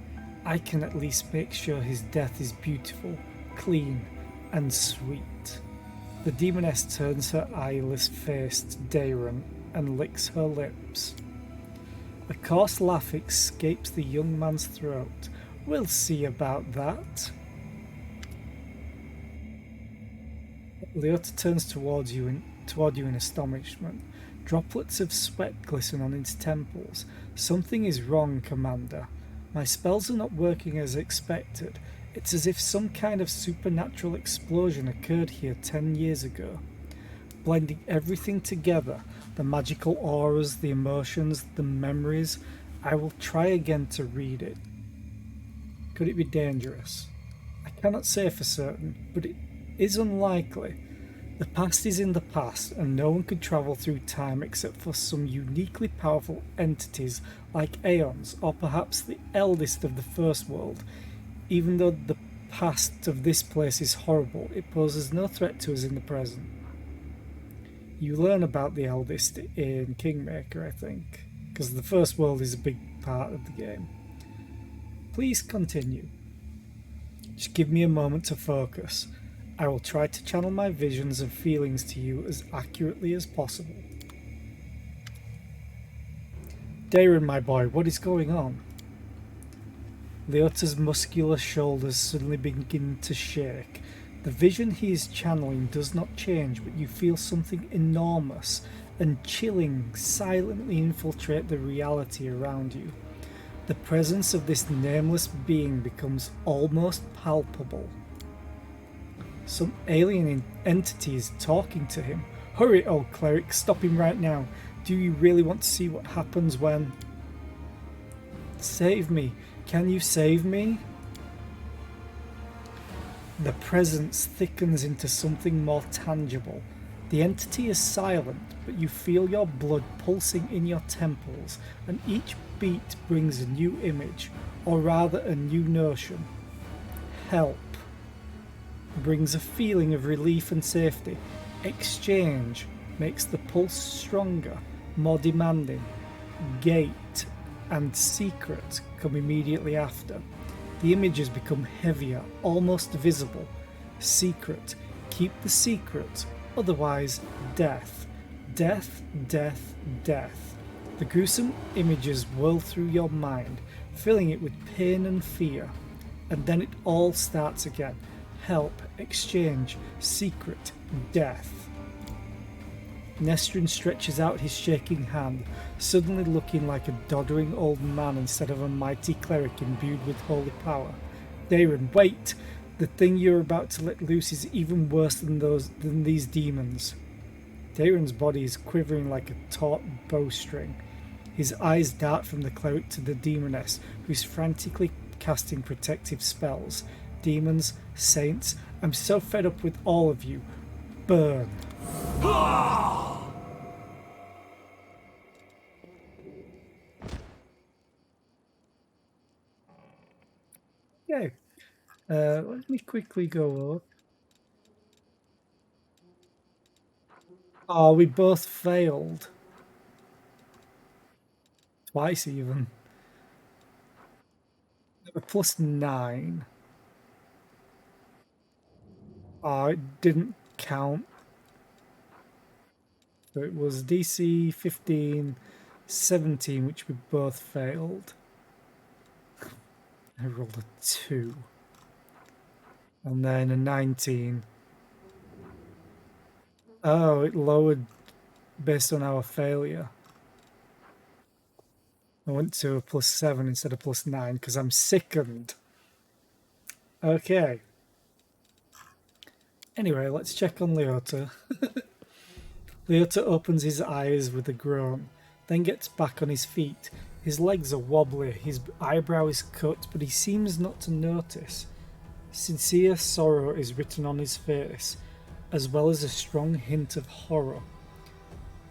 A: can at least make sure his death is beautiful, clean, and sweet. The demoness turns her eyeless face to Darren and licks her lips. A coarse laugh escapes the young man's throat. We'll see about that. Leota turns toward you in astonishment. Droplets of sweat glisten on his temples. Something is wrong, Commander. My spells are not working as expected. It's as if some kind of supernatural explosion occurred here 10 years ago. Blending everything together, the magical auras, the emotions, the memories. I will try again to read it. Could it be dangerous? I cannot say for certain, but it is unlikely. The past is in the past, and no one could travel through time except for some uniquely powerful entities like Aeons, or perhaps the eldest of the First World. Even though the past of this place is horrible, it poses no threat to us in the present. You learn about the eldest in Kingmaker, I think, because the First World is a big part of the game. Please continue. Just give me a moment to focus. I will try to channel my visions and feelings to you as accurately as possible. Darren, my boy, what is going on? Leota's muscular shoulders suddenly begin to shake. The vision he is channeling does not change, but you feel something enormous and chilling silently infiltrate the reality around you. The presence of this nameless being becomes almost palpable. Some alien entity is talking to him. Hurry, old cleric, stop him right now. Do you really want to see what happens when... Save me. Can you save me? The presence thickens into something more tangible. The entity is silent, but you feel your blood pulsing in your temples, and each beat brings a new image, or rather a new notion. Help brings a feeling of relief and safety. Exchange makes the pulse stronger, more demanding. Gate and secret come immediately after. The images become heavier, almost visible. Secret. Keep the secret, otherwise death. Death, death, death. The gruesome images whirl through your mind, filling it with pain and fear. And then it all starts again. Help, exchange, secret, death. Nestrin stretches out his shaking hand, suddenly looking like a doddering old man instead of a mighty cleric imbued with holy power. Darren, wait! The thing you're about to let loose is even worse than these demons. Darren's body is quivering like a taut bowstring. His eyes dart from the cleric to the demoness, who's frantically casting protective spells. Demons, saints, I'm so fed up with all of you. Burn. Okay, let me quickly go up. Oh, we both failed. Twice even. plus 9. Oh, it didn't count. So it was DC 15, 17, which we both failed. I rolled a 2. And then a 19. Oh, it lowered based on our failure. I went to a plus 7 instead of plus 9 because I'm sickened. Okay. Anyway, let's check on Leota. Leota opens his eyes with a groan, then gets back on his feet. His legs are wobbly, his eyebrow is cut, but he seems not to notice. Sincere sorrow is written on his face, as well as a strong hint of horror.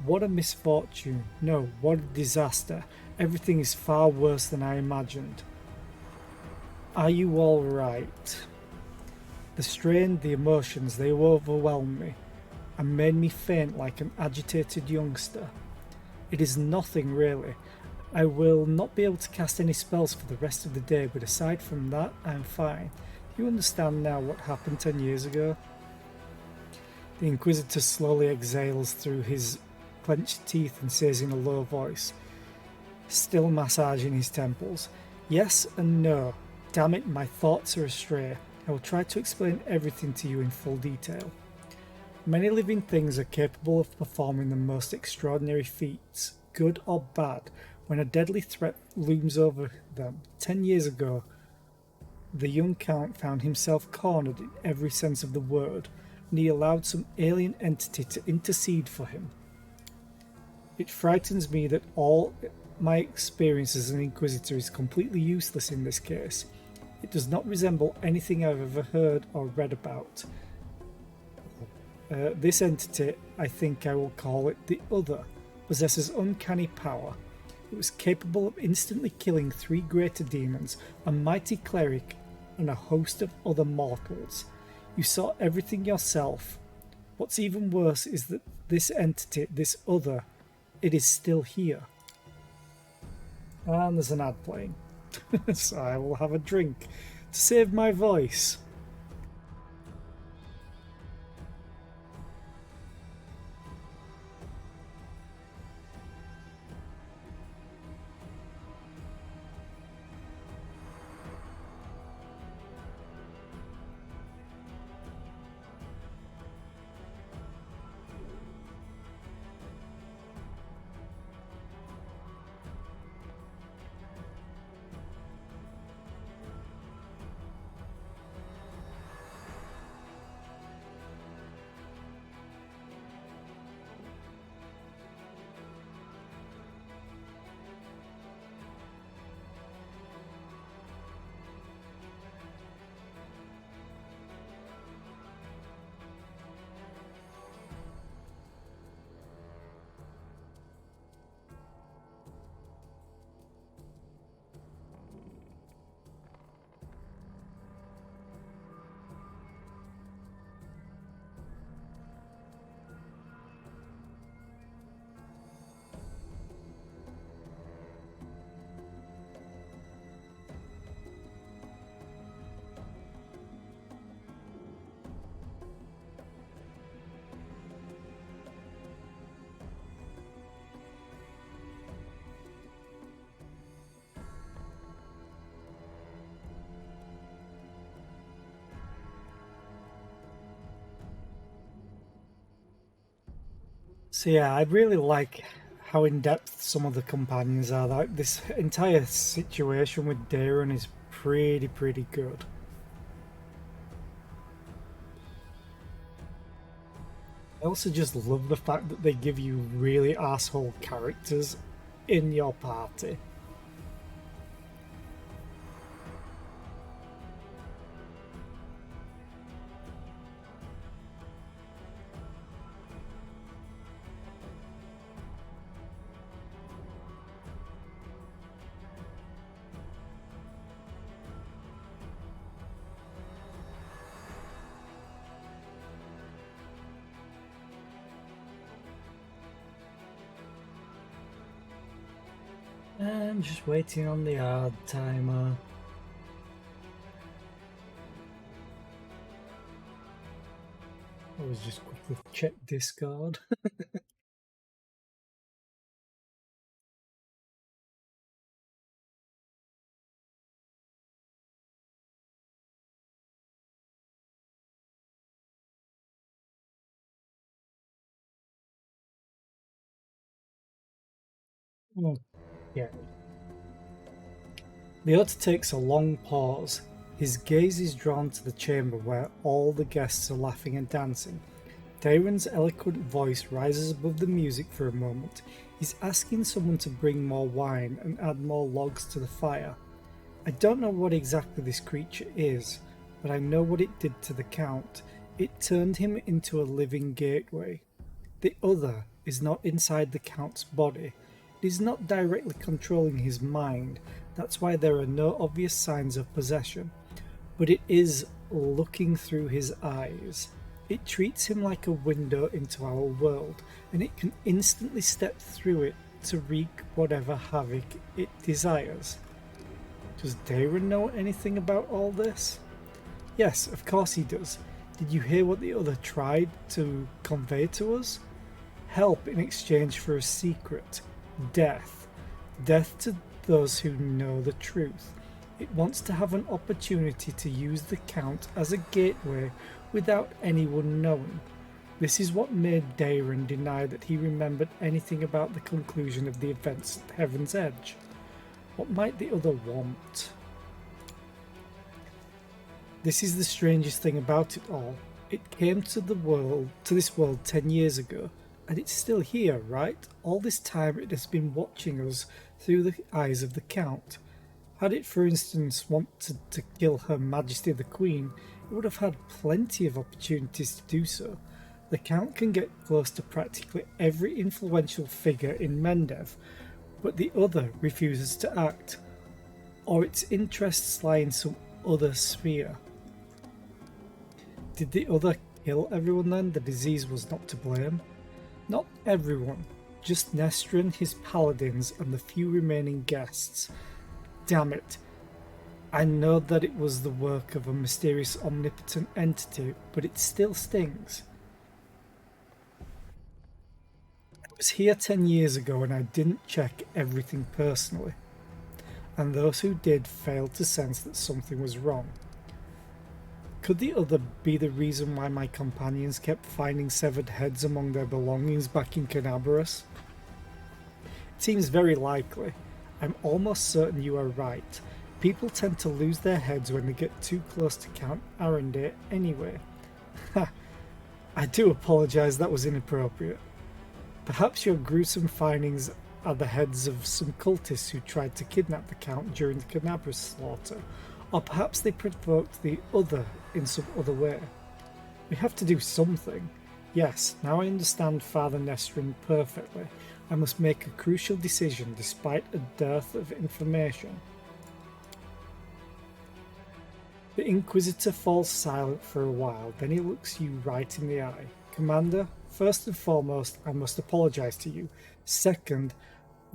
A: What a misfortune. No, what a disaster. Everything is far worse than I imagined. Are you all right? The strain, the emotions, they overwhelmed me and made me faint like an agitated youngster. It is nothing really. I will not be able to cast any spells for the rest of the day, but aside from that, I'm fine. Do you understand now what happened 10 years ago? The Inquisitor slowly exhales through his clenched teeth and says in a low voice, still massaging his temples, yes and no. Damn it, my thoughts are astray. I will try to explain everything to you in full detail. Many living things are capable of performing the most extraordinary feats, good or bad, when a deadly threat looms over them. 10 years ago, the young Count found himself cornered in every sense of the word, and he allowed some alien entity to intercede for him. It frightens me that all my experience as an Inquisitor is completely useless in this case. It does not resemble anything I've ever heard or read about. This entity, I think I will call it the Other, possesses uncanny power. It was capable of instantly killing 3 greater demons, a mighty cleric, and a host of other mortals. You saw everything yourself. What's even worse is that this entity, this Other, it is still here. And there's an ad playing. So I will have a drink to save my voice. So yeah, I really like how in-depth some of the companions are. Like this entire situation with Darren is pretty good. I also just love the fact that they give you really asshole characters in your party. I'm just waiting on the hard timer. was just quickly check Discord. Okay. Leota takes a long pause. His gaze is drawn to the chamber where all the guests are laughing and dancing. Daeron's eloquent voice rises above the music for a moment. He's asking someone to bring more wine and add more logs to the fire. I don't know what exactly this creature is, but I know what it did to the Count. It turned him into a living gateway. The other is not inside the Count's body. It is not directly controlling his mind. That's why there are no obvious signs of possession. But it is looking through his eyes. It treats him like a window into our world, and it can instantly step through it to wreak whatever havoc it desires. Does Daeron know anything about all this? Yes, of course he does. Did you hear what the other tried to convey to us? Help in exchange for a secret. Death. Death to those who know the truth. It wants to have an opportunity to use the Count as a gateway without anyone knowing. This is what made Daeron deny that he remembered anything about the conclusion of the events at Heaven's Edge. What might the other want? This is the strangest thing about it all. It came to this world 10 years ago, and it's still here, right? All this time it has been watching us through the eyes of the Count. Had it, for instance, wanted to kill Her Majesty the Queen, it would have had plenty of opportunities to do so. The Count can get close to practically every influential figure in Mendev, but the other refuses to act, or its interests lie in some other sphere. Did the other kill everyone then? The disease was not to blame. Not everyone, just Nestrin, his paladins, and the few remaining guests. Damn it. I know that it was the work of a mysterious omnipotent entity, but it still stings. I was here 10 years ago and I didn't check everything personally, and those who did failed to sense that something was wrong. Could the other be the reason why my companions kept finding severed heads among their belongings back in Canabarus? It seems very likely. I'm almost certain you are right. People tend to lose their heads when they get too close to Count Arendae anyway. Ha! I do apologise, that was inappropriate. Perhaps your gruesome findings are the heads of some cultists who tried to kidnap the Count during the Canabarus slaughter, or perhaps they provoked the other in some other way. We have to do something. Yes, now I understand Father Nestrin perfectly. I must make a crucial decision despite a dearth of information. The Inquisitor falls silent for a while, then he looks you right in the eye. Commander, first and foremost, I must apologise to you. Second,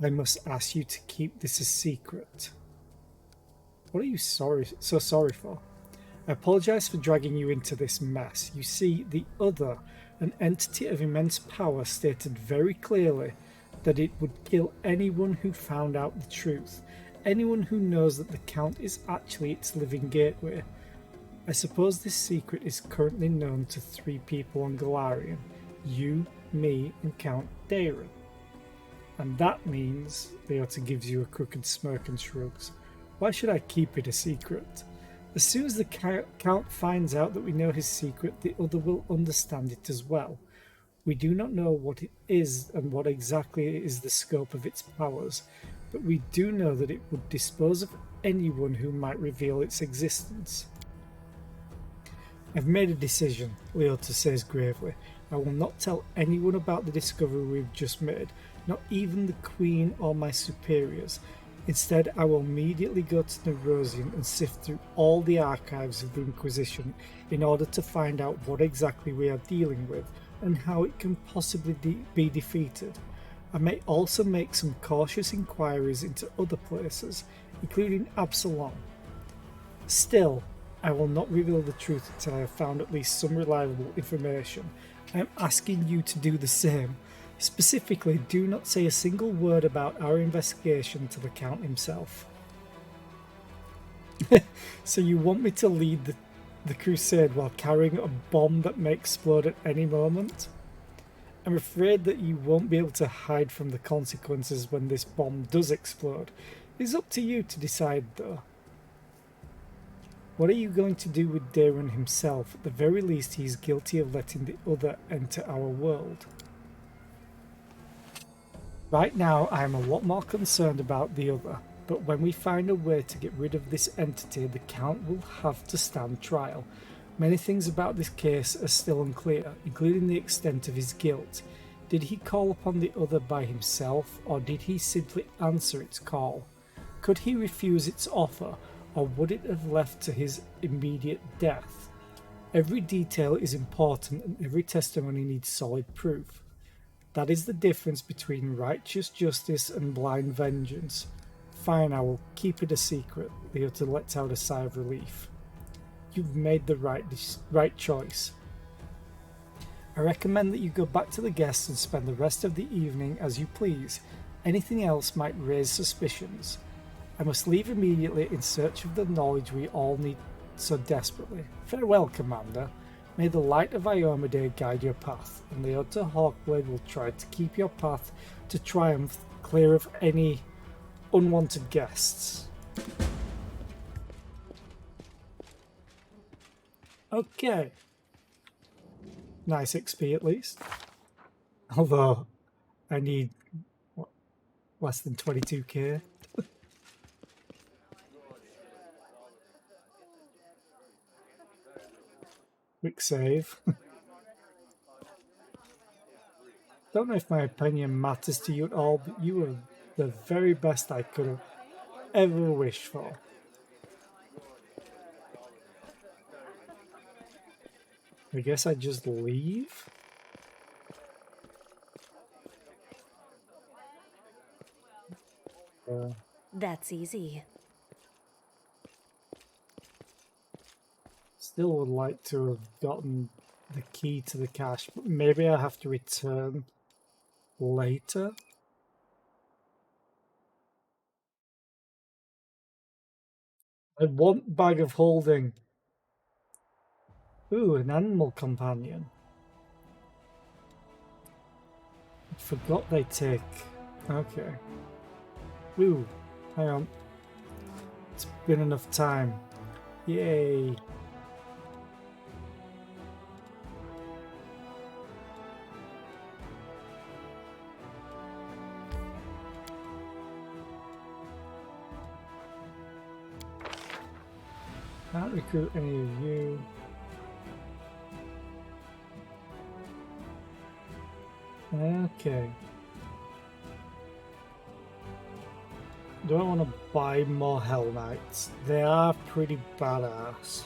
A: I must ask you to keep this a secret. What are you so sorry for? I apologise for dragging you into this mess. You see, the other, an entity of immense power, stated very clearly that it would kill anyone who found out the truth. Anyone who knows that the Count is actually its living gateway. I suppose this secret is currently known to 3 people on Galarian. You, me, and Count Daeron. And that means, Leota gives you a crooked smirk and shrugs. Why should I keep it a secret? As soon as the Count finds out that we know his secret, the other will understand it as well. We do not know what it is and what exactly is the scope of its powers, but we do know that it would dispose of anyone who might reveal its existence. I've made a decision, Leota says gravely. I will not tell anyone about the discovery we've just made, not even the Queen or my superiors. Instead, I will immediately go to Nerosian and sift through all the archives of the Inquisition in order to find out what exactly we are dealing with and how it can possibly be defeated. I may also make some cautious inquiries into other places, including Absalom. Still, I will not reveal the truth until I have found at least some reliable information. I am asking you to do the same. Specifically, do not say a single word about our investigation to the Count himself. So you want me to lead the crusade while carrying a bomb that may explode at any moment? I'm afraid that you won't be able to hide from the consequences when this bomb does explode. It's up to you to decide, though. What are you going to do with Darren himself? At the very least, he is guilty of letting the other enter our world. Right now, I am a lot more concerned about the other, but when we find a way to get rid of this entity, the Count will have to stand trial. Many things about this case are still unclear, including the extent of his guilt. Did he call upon the other by himself, or did he simply answer its call? Could he refuse its offer, or would it have left to his immediate death? Every detail is important and every testimony needs solid proof. That is the difference between righteous justice and blind vengeance. Fine, I will keep it a secret. Leota lets out a sigh of relief. You've made the right choice. I recommend that you go back to the guests and spend the rest of the evening as you please. Anything else might raise suspicions. I must leave immediately in search of the knowledge we all need so desperately. Farewell, Commander. May the light of Iomade guide your path, and Leota Hawkblade will try to keep your path to triumph clear of any unwanted guests. Okay. Nice XP at least. Although I need what, less than 22k. Quick save. Don't know if my opinion matters to you at all, but you were the very best I could have ever wished for. I guess I just leave?
D: That's easy.
A: Still would like to have gotten the key to the cache, but maybe I have to return later. I want bag of holding. Ooh, an animal companion. I forgot they take. Okay. Ooh, hang on. It's been enough time. Yay. Can't recruit any of you. Okay. Do I want to buy more Hell Knights? They are pretty badass.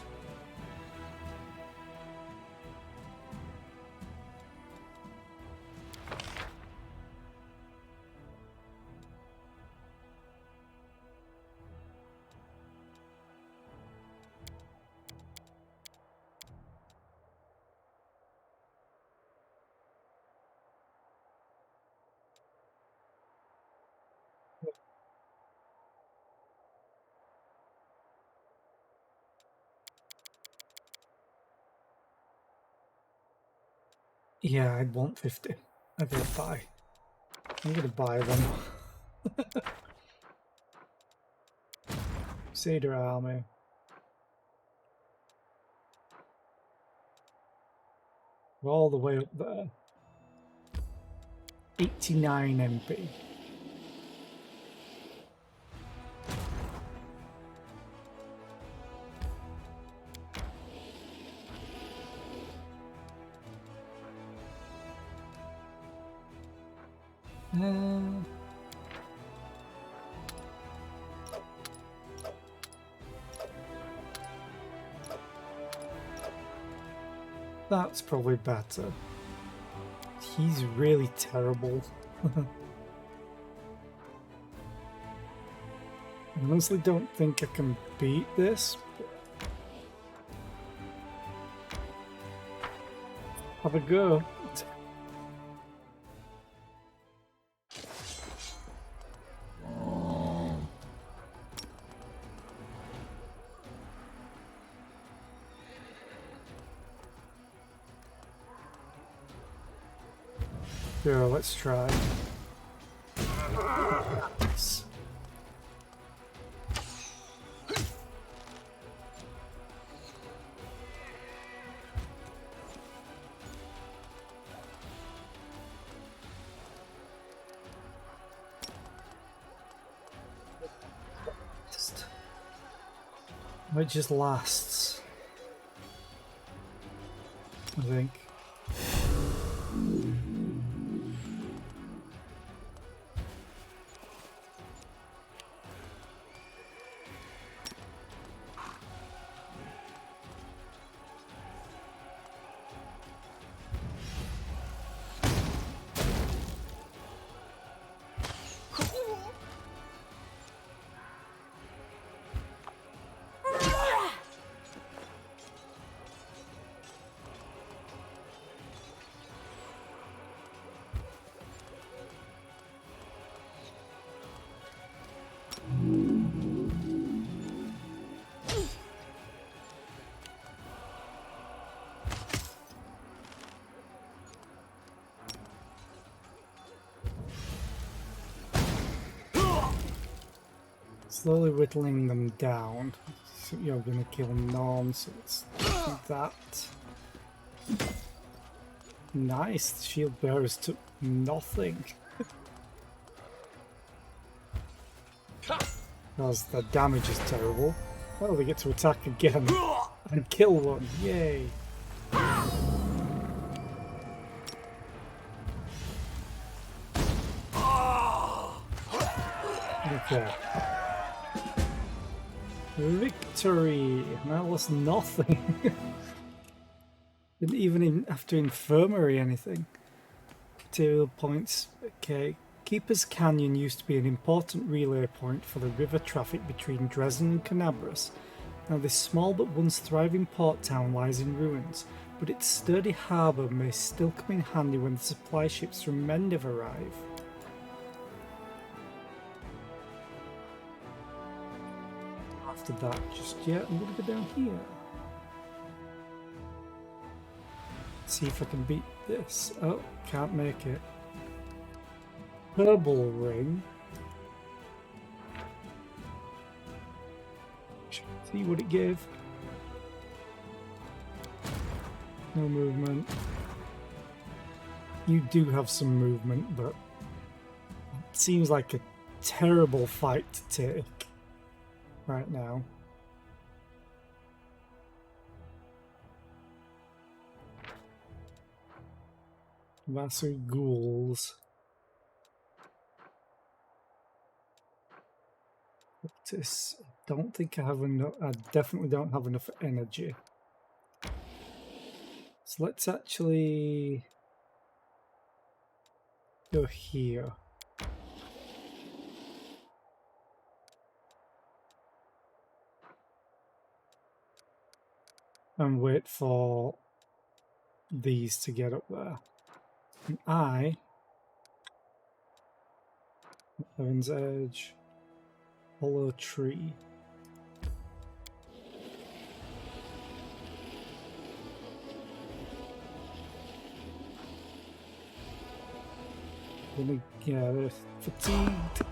A: Yeah, I'd want 50. I'm gonna buy. I'm gonna buy them. Cedar Army. We're all the way up there. 89 MP. That's probably better. He's really terrible. I honestly don't think I can beat this. Have a go. Sure, let's try. It just lasts, I think. Slowly whittling them down. So you're gonna kill Norm, so let's do that. Nice, the shield bearers took nothing. Because the damage is terrible. Oh, they get to attack again and kill one. Yay! Okay. Victory! I lost nothing. Didn't even have to infirmary anything. Material points. Okay. Keeper's Canyon used to be an important relay point for the river traffic between Drezen and Canabras. Now this small but once thriving port town lies in ruins, but its sturdy harbour may still come in handy when the supply ships from Mendiv arrive. After that, just yet, I'm going to go down here. See if I can beat this. Oh, can't make it. Purple ring. See what it gave. No movement. You do have some movement, but it seems like a terrible fight to take right now. Vassal ghouls. This, I don't think I have enough. I definitely don't have enough energy. So let's actually go here. And wait for these to get up there. And Heaven's Edge, Hollow Tree. Yeah, they're fatigued.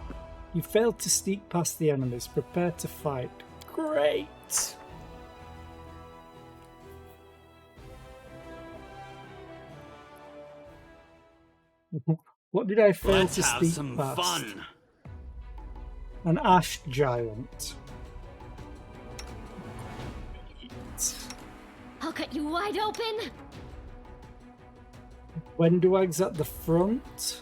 A: You failed to sneak past the enemies. Prepare to fight. Great! What did I fail to sneak
O: some
A: past?
O: fun.
A: An ash giant.
I: I'll cut you wide open.
A: Wenduag's at the front.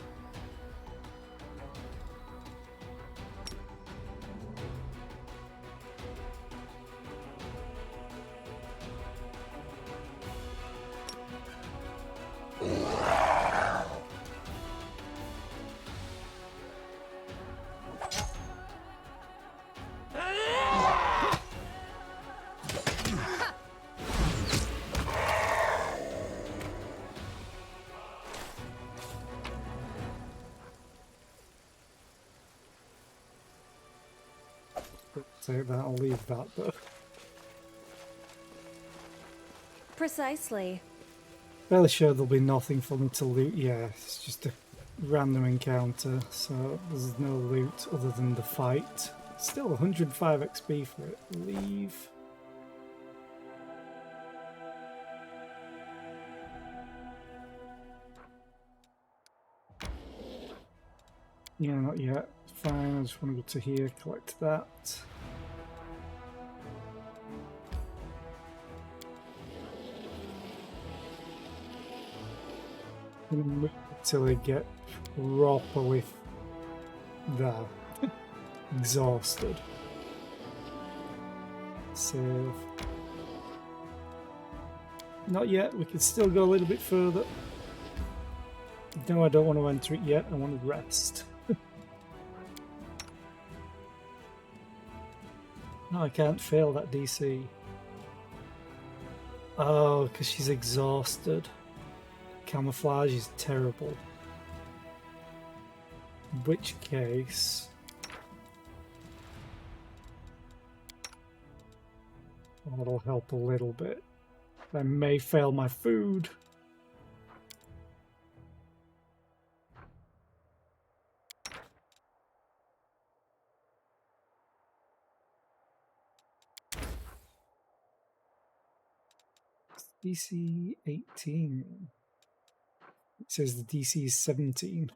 A: Take that, I'll leave that though.
E: Precisely.
A: Fairly sure there'll be nothing for me to loot. Yeah, it's just a random encounter, so there's no loot other than the fight. Still 105 XP for it. Leave. Yeah, not yet. Fine, I just want to go to here, collect that. I'm gonna move until I get properly there. Exhausted. Save. Not yet, we can still go a little bit further. No, I don't want to enter it yet, I want to rest. No, I can't fail that DC. Oh, because she's exhausted. Camouflage is terrible. In which case... that'll help a little bit. I may fail my food. DC 18. It says the DC is 17.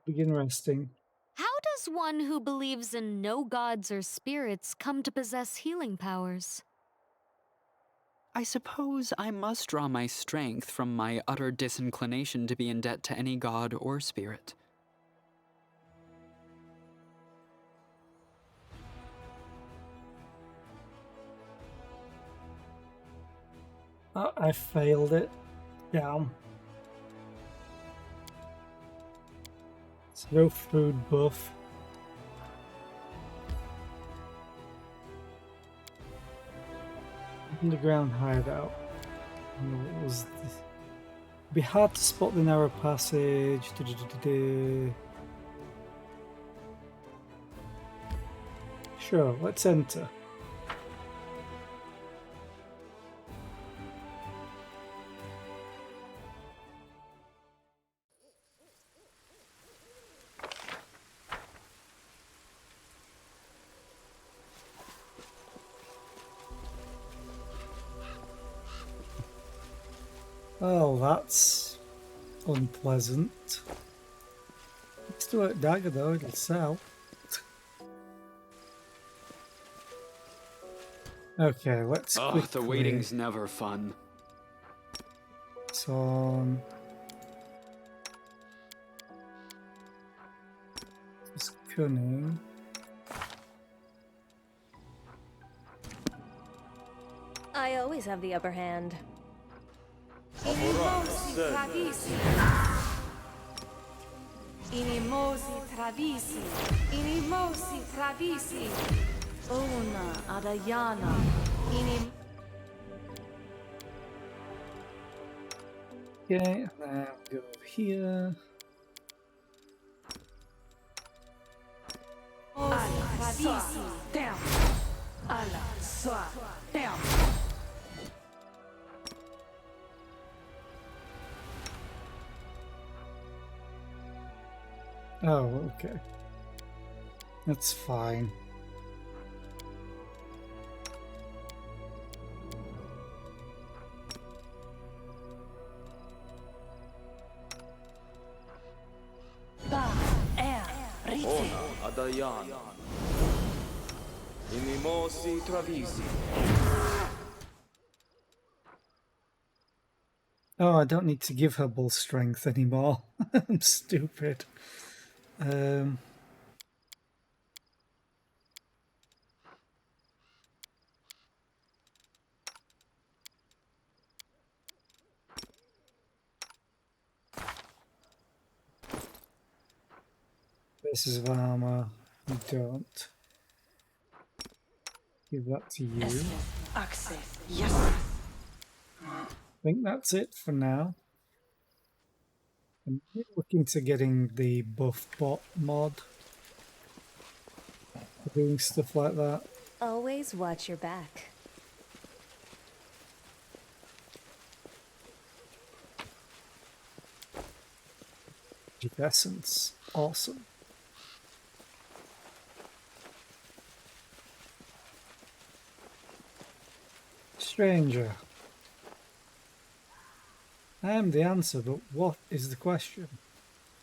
A: Begin resting.
I: How does one who believes in no gods or spirits come to possess healing powers?
G: I suppose I must draw my strength from my utter disinclination to be in debt to any god or spirit.
A: Oh, I failed it. Damn. It's no food buff. Underground hideout. What was this? It'd be hard to spot the narrow passage. Sure, let's enter. Oh, that's unpleasant. It's still a dagger though, it'll sell. Okay, let's
G: Oh,
A: quickly...
G: the waiting's never fun.
A: So... It's cunning.
E: I always have the upper hand.
P: Inimosi tradisi. Inimosi tradisi. Inimosi tradisi. Ona adayana. Inim.
A: Okay, now go over here.
P: Ala tradisi. Down. Ala swa. Down.
A: Oh, okay. That's fine.
N: Ona adayana. Inimosi travisi.
A: Oh, I don't need to give her bull strength anymore. I'm stupid. Pieces of armor. You don't. Give that to you.
P: Access. Yes.
A: I think that's it for now. I'm looking to getting the buff bot mod for doing stuff like that.
E: Always watch your back.
A: Magic essence. Awesome. Stranger. I am the answer, but what is the question?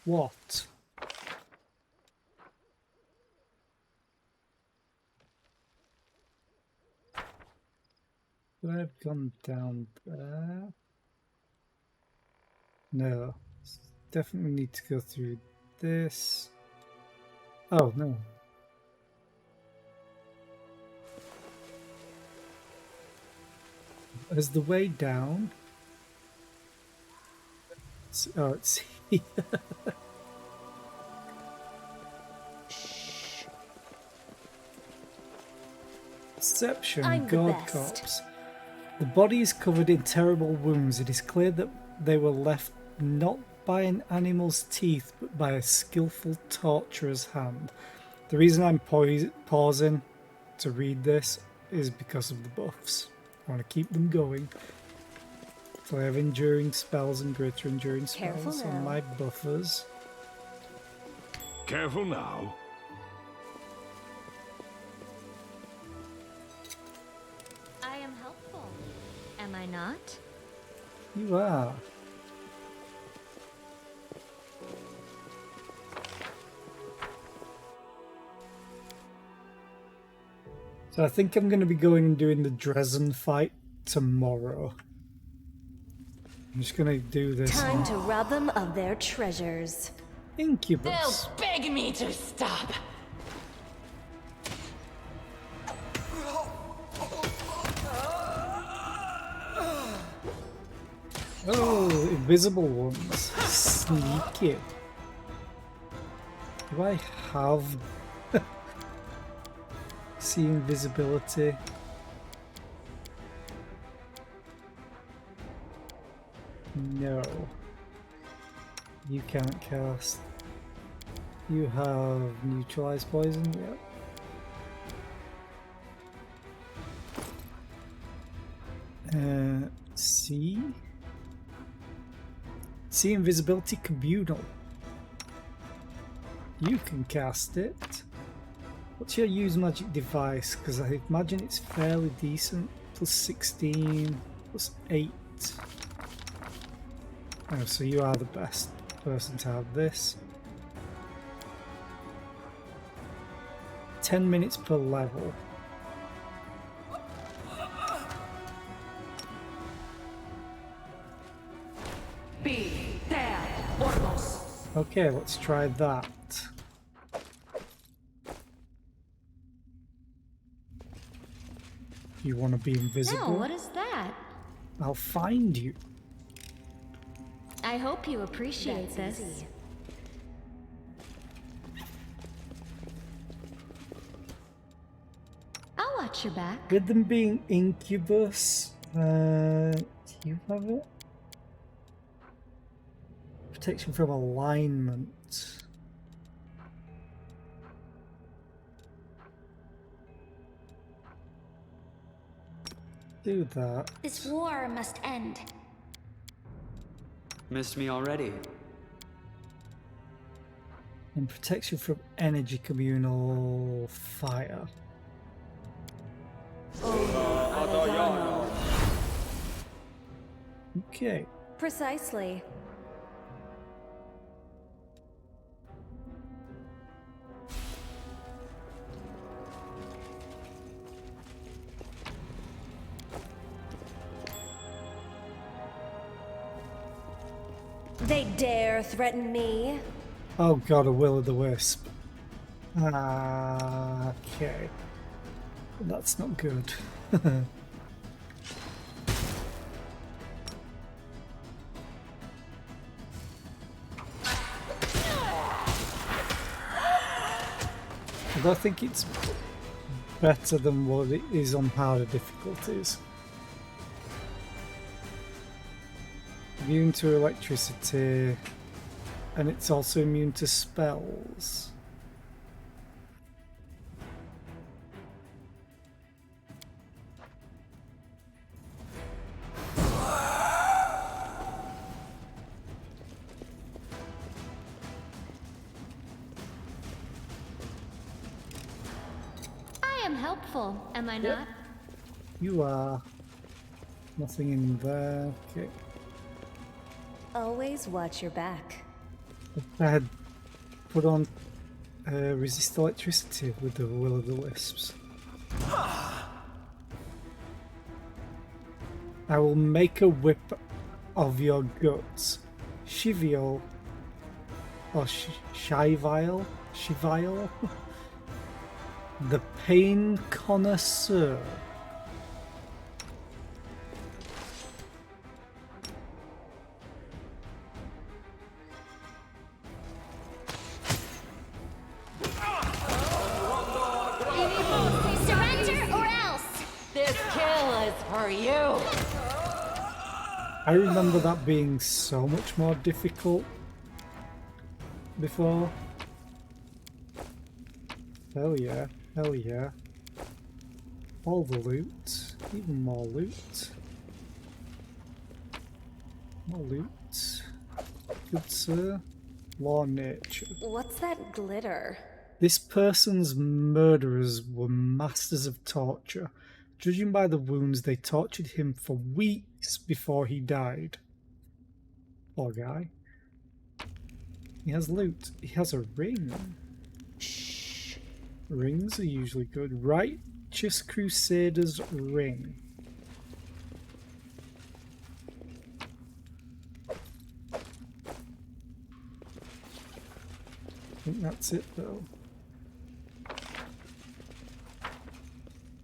A: What? Could I have gone down there? No. Definitely need to go through this. Oh, no. Is the way down? Oh, it's here. Deception,
E: I'm the
A: God
E: best.
A: Corpse. The body is covered in terrible wounds. It is clear that they were left not by an animal's teeth, but by a skillful torturer's hand. The reason I'm pausing to read this is because of the buffs. I want to keep them going. So I have enduring spells and greater enduring spells on my buffers.
L: Careful now.
I: I am helpful. Am I not?
A: You are. So I think I'm going to be going and doing the Drezen fight tomorrow. I'm just going to do this.
E: Time to rob them of their treasures.
A: Incubus.
M: They'll beg me to stop.
A: Oh, invisible ones. Sneaky. Do I have see invisibility? No. You can't cast. You have neutralized poison, yep. See? See invisibility communal. You can cast it. What's your use magic device? Because I imagine it's fairly decent. Plus 16, plus 8. Oh, so you are the best person to have this. 10 minutes per level.
P: Be there, Ormos.
A: Okay, let's try that. You want to be invisible?
I: No, what is that?
A: I'll find you.
I: I hope you appreciate this.
E: Easy.
I: I'll watch your back.
A: With them being incubus, do you have it? Protection from alignment. Do that.
C: This war must end.
G: Missed me already.
A: And protection from energy communal fire. Okay.
E: Precisely. They dare threaten me?
A: Oh god, a will-o'-the-wisp. Okay. That's not good. I think it's better than what it is on harder difficulties. Immune to electricity. And it's also immune to spells.
I: I am helpful, am I not?
A: You are. Nothing in there. Okay.
E: Always watch your back.
A: If I had put on resist electricity with the will o' the wisps. I will make a whip of your guts, Shivial, or Shivile, the pain connoisseur.
C: Surrender or else!
M: This kill is for you!
A: I remember that being so much more difficult before. Hell yeah, hell yeah. All the loot, even more loot. More loot. Good sir. Law nature.
E: What's that glitter?
A: This person's murderers were masters of torture. Judging by the wounds, they tortured him for weeks before he died. Poor guy. He has loot. He has a ring. Shh. Rings are usually good. Righteous Crusader's ring. I think that's it though.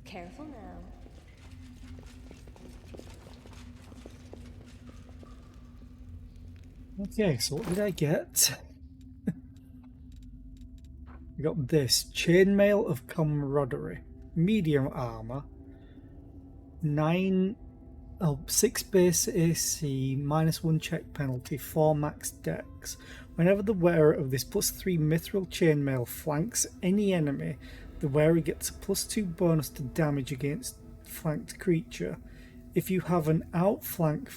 E: Careful now.
A: Okay, so what did I get? I got this. Chainmail of Camaraderie. Medium armor. 6 base AC, -1 check penalty, 4 max dex. Whenever the wearer of this +3 mithril chainmail flanks any enemy, the wearer gets a +2 bonus to damage against flanked creature. If you have an outflank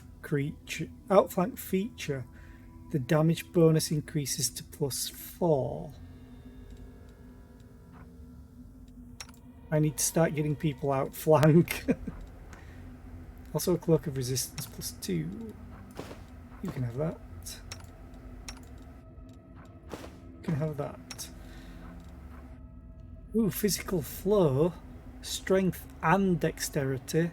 A: feature, the damage bonus increases to +4. I need to start getting people outflank. Also a Cloak of Resistance +2. You can have that. You can have that. Ooh, Physical Flow, Strength and Dexterity.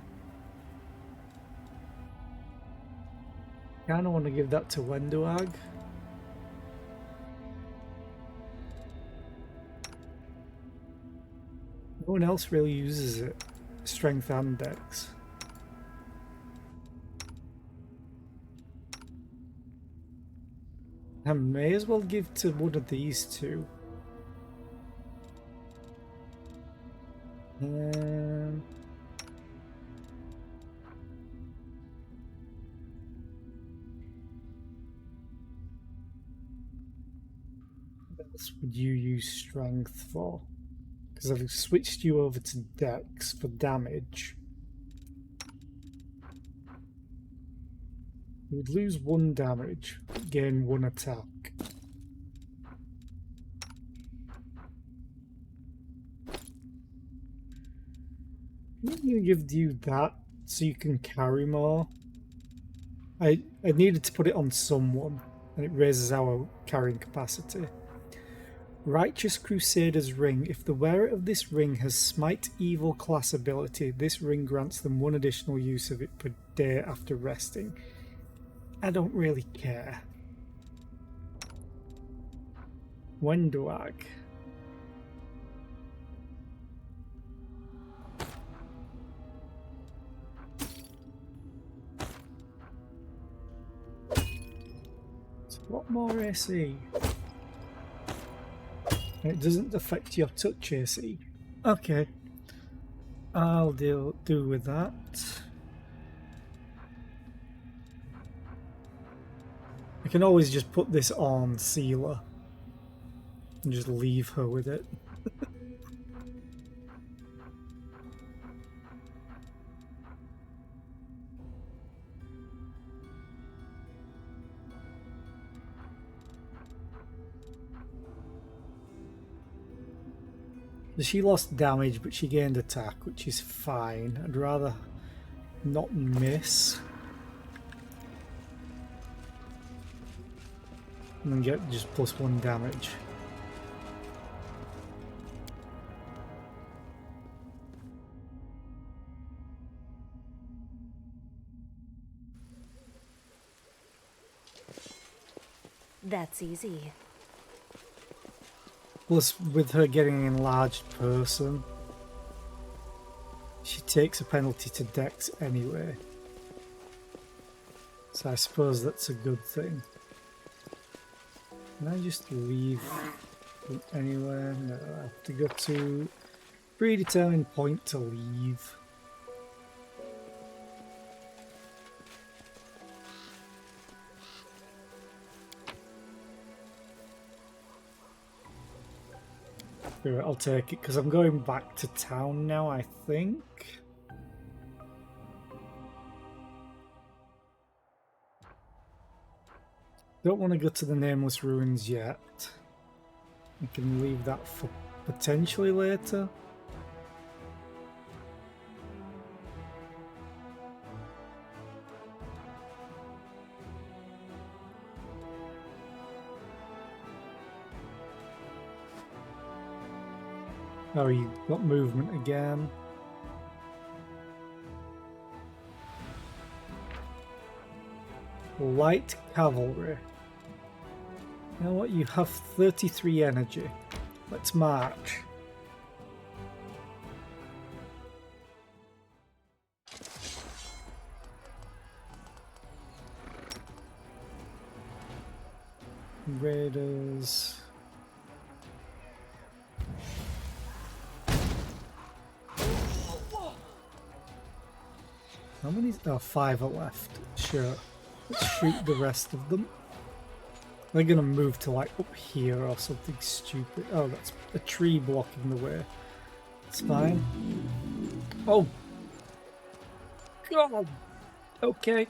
A: Kinda want to give that to Wenduag. No one else really uses it. Strength and Dex. I may as well give to one of these two. What else would you use strength for? Because I've switched you over to Dex for damage. You would lose 1 damage, but gain 1 attack. I'm going to give you that so you can carry more. I needed to put it on someone, and it raises our carrying capacity. Righteous Crusader's Ring. If the wearer of this ring has Smite Evil class ability, this ring grants them 1 additional use of it per day after resting. I don't really care. Wenduag. It's a lot more AC. And it doesn't affect your touch AC. Okay. I'll do with that. I can always just put this on Sealer and just leave her with it. She lost damage, but she gained attack, which is fine. I'd rather not miss and then get just +1 damage.
E: That's easy.
A: Plus, with her getting an enlarged person, she takes a penalty to Dex anyway. So I suppose that's a good thing. Can I just leave from anywhere? No, I have to go to predetermined point to leave. Right, I'll take it because I'm going back to town now, I think. Don't want to go to the Nameless Ruins yet. I can leave that for potentially later. Oh, you got movement again. Light Cavalry. You know what? You have 33 energy. Let's march. Raiders. How many? Oh, 5 are left. Sure. Let's shoot the rest of them. They're gonna move to like up here or something stupid. Oh, that's a tree blocking the way. It's fine. Oh! God! Okay.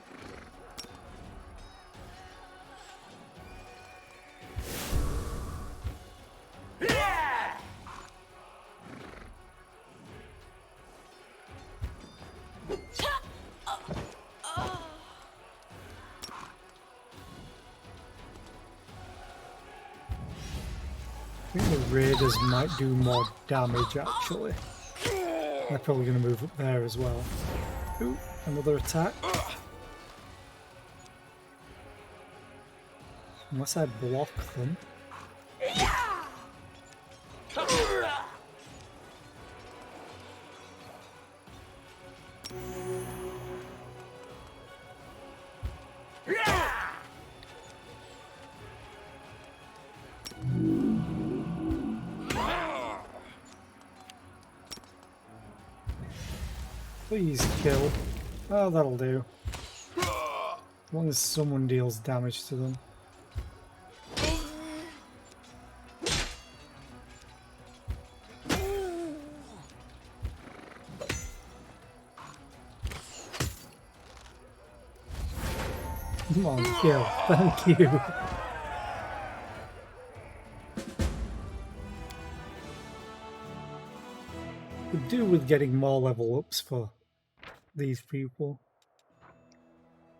A: I think the Raiders might do more damage actually. They're probably going to move up there as well. Ooh, another attack. Unless I block them. Please kill. Oh, that'll do. As long as someone deals damage to them. Come on, kill. Thank you. Could do with getting more level ups for these people.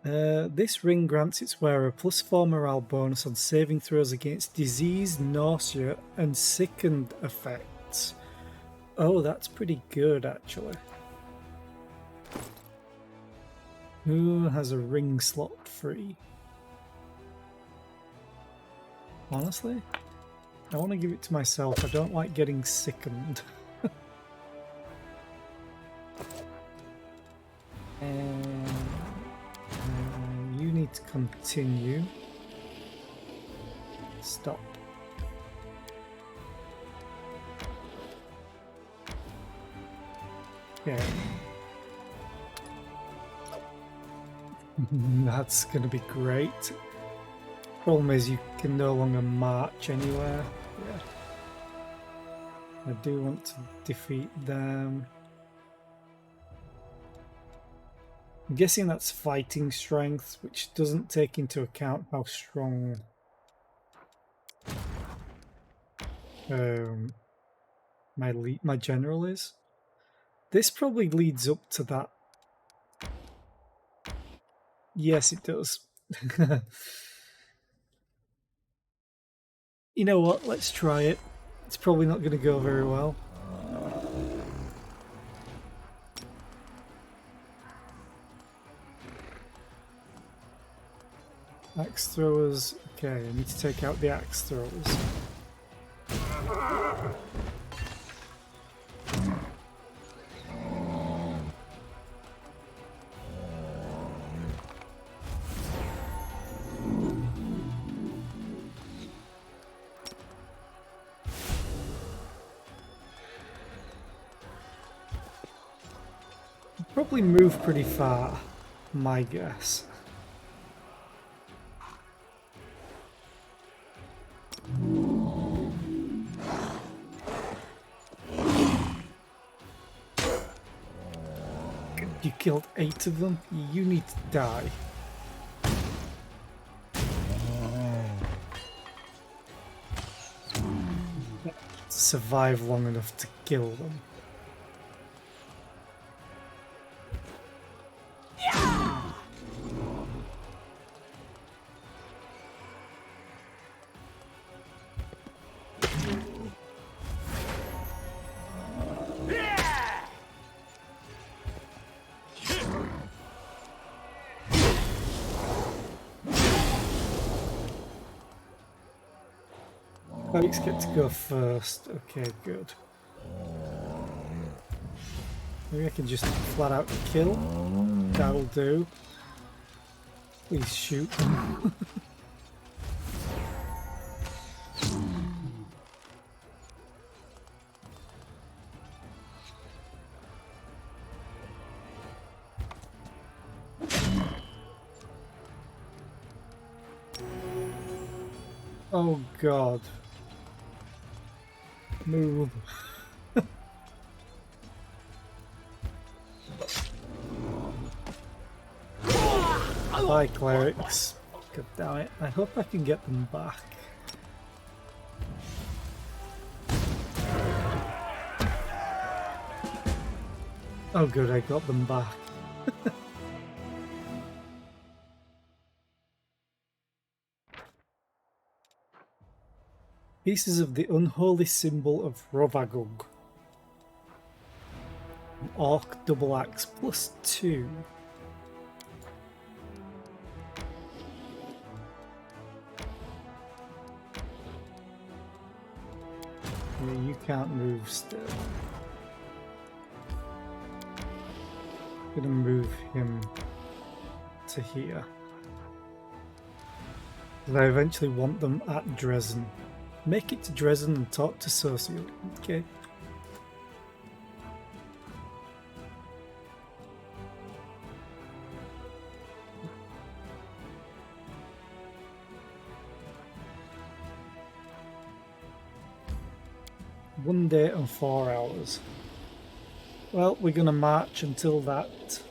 A: This ring grants its wearer +4 morale bonus on saving throws against disease, nausea, and sickened effects. Oh, that's pretty good actually. Who has a ring slot free? Honestly, I want to give it to myself. I don't like getting sickened. And you need to continue. Stop. Yeah. That's going to be great. Problem is, you can no longer march anywhere. Yeah. I do want to defeat them. I'm guessing that's fighting strength, which doesn't take into account how strong my general is. This probably leads up to that. Yes, it does. You know what? Let's try it. It's probably not going to go very well. Axe throwers. Okay, I need to take out the axe throwers. Probably move pretty far, my guess. You killed 8 of them? You need to die. Survive long enough to kill them. Alex get to go first. Okay, good. Maybe I can just flat out kill. That'll do. Please shoot them. Oh God. Move. Bye, clerics. God damn it. I hope I can get them back. Oh good, I got them back. Pieces of the unholy symbol of Rovagug. Orc double axe +2. Yeah, you can't move still. I'm gonna move him to here. And I eventually want them at Drezen. Make it to Drezen and talk to Socio. Okay. One day and 4 hours. Well, we're gonna march until that.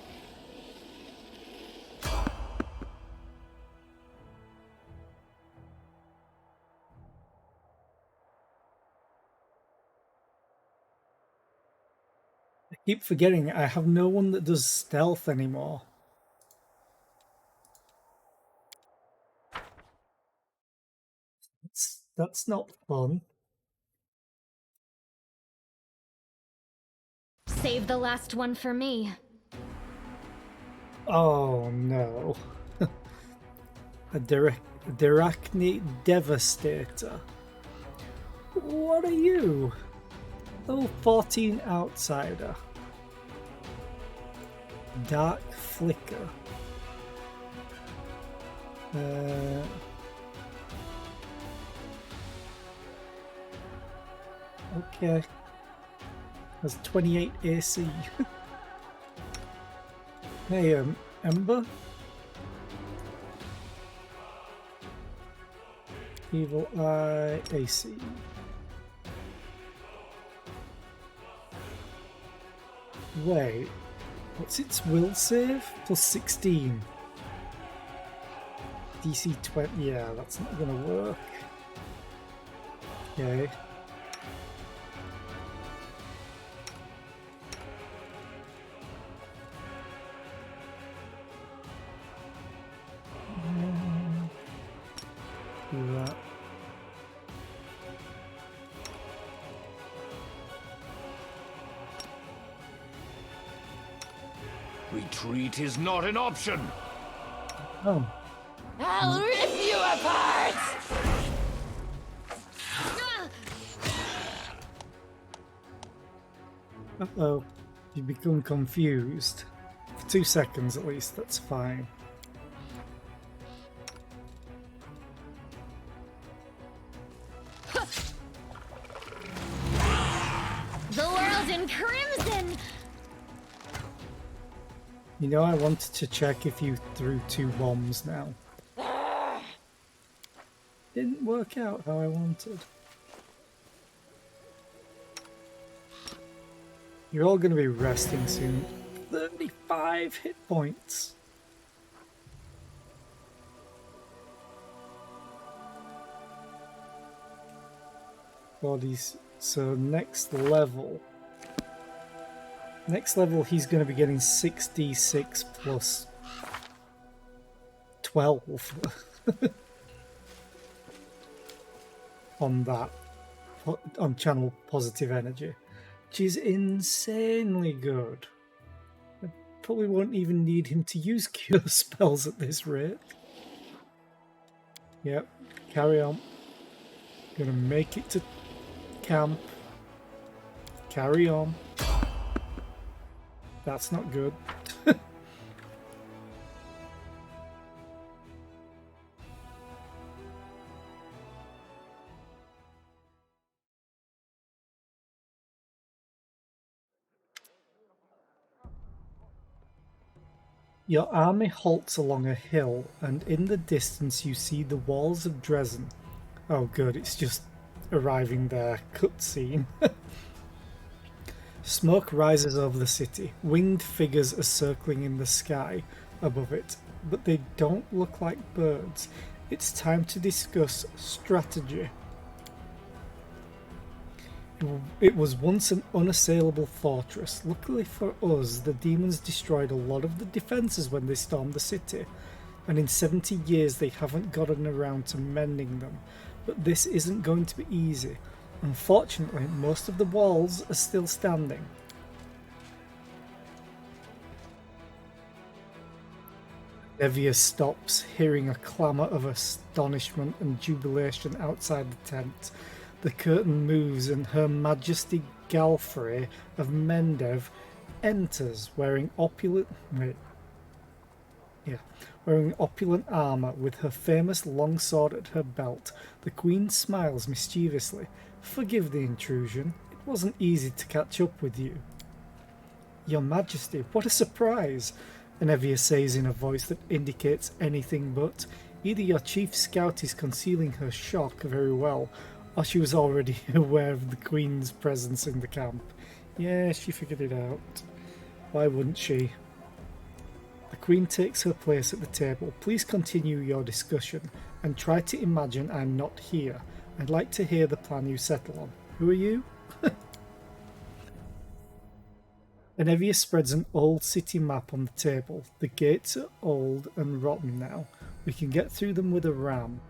A: I keep forgetting I have no one that does stealth anymore. That's not fun.
I: Save the last one for me.
A: Oh no. A Derachni Devastator. What are you? Level 14 Outsider. Dark Flicker. Okay. Has 28 AC. Hey, Ember? Evil Eye AC. Wait, what's its will save? Plus 16. DC 20. Yeah, that's not gonna work. Okay. Do that.
L: Retreat is not an option.
A: Oh.
M: I'll rip you apart!
A: Uh-oh. You become confused. For 2 seconds at least, that's fine.
I: The world's in crimson!
A: You know, I wanted to check if you threw 2 bombs now. Didn't work out how I wanted. You're all going to be resting soon. 35 hit points. Bodies. So next level. Next level he's going to be getting 6d6 plus 12 on that. On channel positive energy. Which is insanely good. I probably won't even need him to use cure spells at this rate. Yep, carry on. Gonna make it to camp. Carry on. That's not good. Your army halts along a hill, and in the distance you see the walls of Drezen. Oh good, it's just arriving there. Cutscene. Smoke rises over the city. Winged figures are circling in the sky above it, but they don't look like birds. It's time to discuss strategy. It was once an unassailable fortress. Luckily for us, the demons destroyed a lot of the defences when they stormed the city, and in 70 years they haven't gotten around to mending them. But this isn't going to be easy. Unfortunately, most of the walls are still standing. Nevia stops, hearing a clamour of astonishment and jubilation outside the tent. The curtain moves and Her Majesty Galfrey of Mendev enters, wearing opulent armour with her famous long sword at her belt. The Queen smiles mischievously. Forgive the intrusion. It wasn't easy to catch up with you. Your Majesty, what a surprise! Anevia says in a voice that indicates anything but. Either your chief scout is concealing her shock very well, or she was already aware of the Queen's presence in the camp. Yeah, she figured it out. Why wouldn't she? The Queen takes her place at the table. Please continue your discussion, and try to imagine I'm not here. I'd like to hear the plan you settle on. Who are you? Anevia spreads an old city map on the table. The gates are old and rotten now. We can get through them with a ram.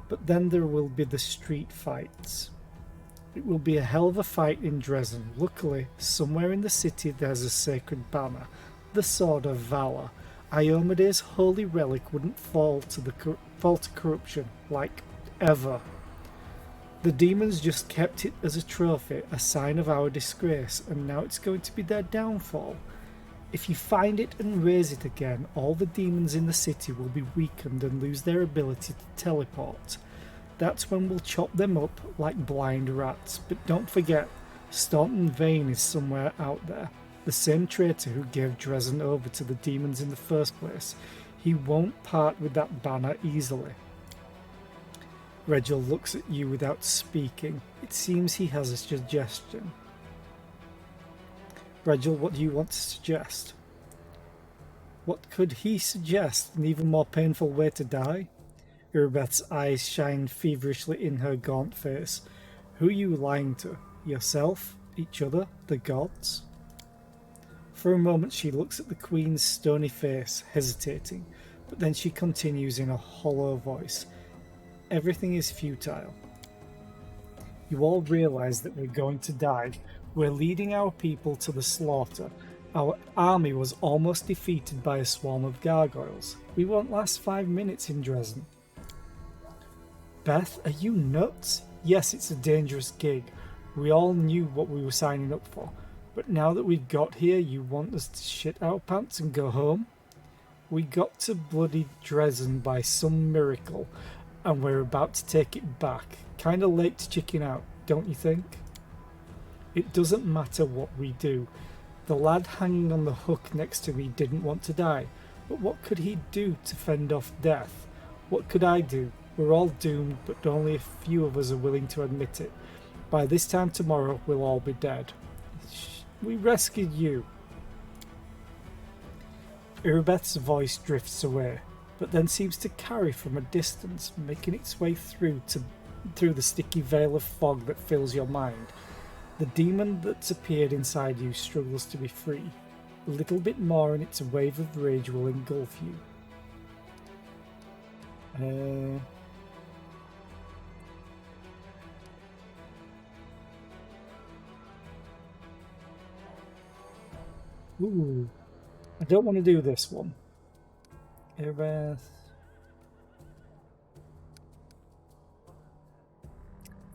A: But then there will be the street fights. It will be a hell of a fight in Drezen. Luckily, somewhere in the city there's a sacred banner, the Sword of Valor. Iomede's holy relic wouldn't fall to corruption, like ever. The demons just kept it as a trophy, a sign of our disgrace, and now it's going to be their downfall. If you find it and raise it again, all the demons in the city will be weakened and lose their ability to teleport. That's when we'll chop them up like blind rats. But don't forget, Staunton Vane is somewhere out there. The same traitor who gave Drezen over to the demons in the first place. He won't part with that banner easily. Regil looks at you without speaking. It seems he has a suggestion. Regil, what do you want to suggest? What could he suggest? An even more painful way to die? Irabeth's eyes shine feverishly in her gaunt face. Who are you lying to? Yourself? Each other? The gods? For a moment she looks at the Queen's stony face, hesitating, but then she continues in a hollow voice. Everything is futile. You all realize that we're going to die. We're leading our people to the slaughter. Our army was almost defeated by a swarm of gargoyles. We won't last 5 minutes in Drezen. Beth, are you nuts? Yes, it's a dangerous gig. We all knew what we were signing up for. But now that we've got here, you want us to shit our pants and go home? We got to bloody Drezen by some miracle, and we're about to take it back. Kinda late to chicken out, don't you think? It doesn't matter what we do. The lad hanging on the hook next to me didn't want to die, but what could he do to fend off death? What could I do? We're all doomed, but only a few of us are willing to admit it. By this time tomorrow, we'll all be dead. We rescued you. Irabeth's voice drifts away, but then seems to carry from a distance, making its way through the sticky veil of fog that fills your mind. The demon that's appeared inside you struggles to be free. A little bit more and its wave of rage will engulf you. Ooh, I don't want to do this one. Irabeth.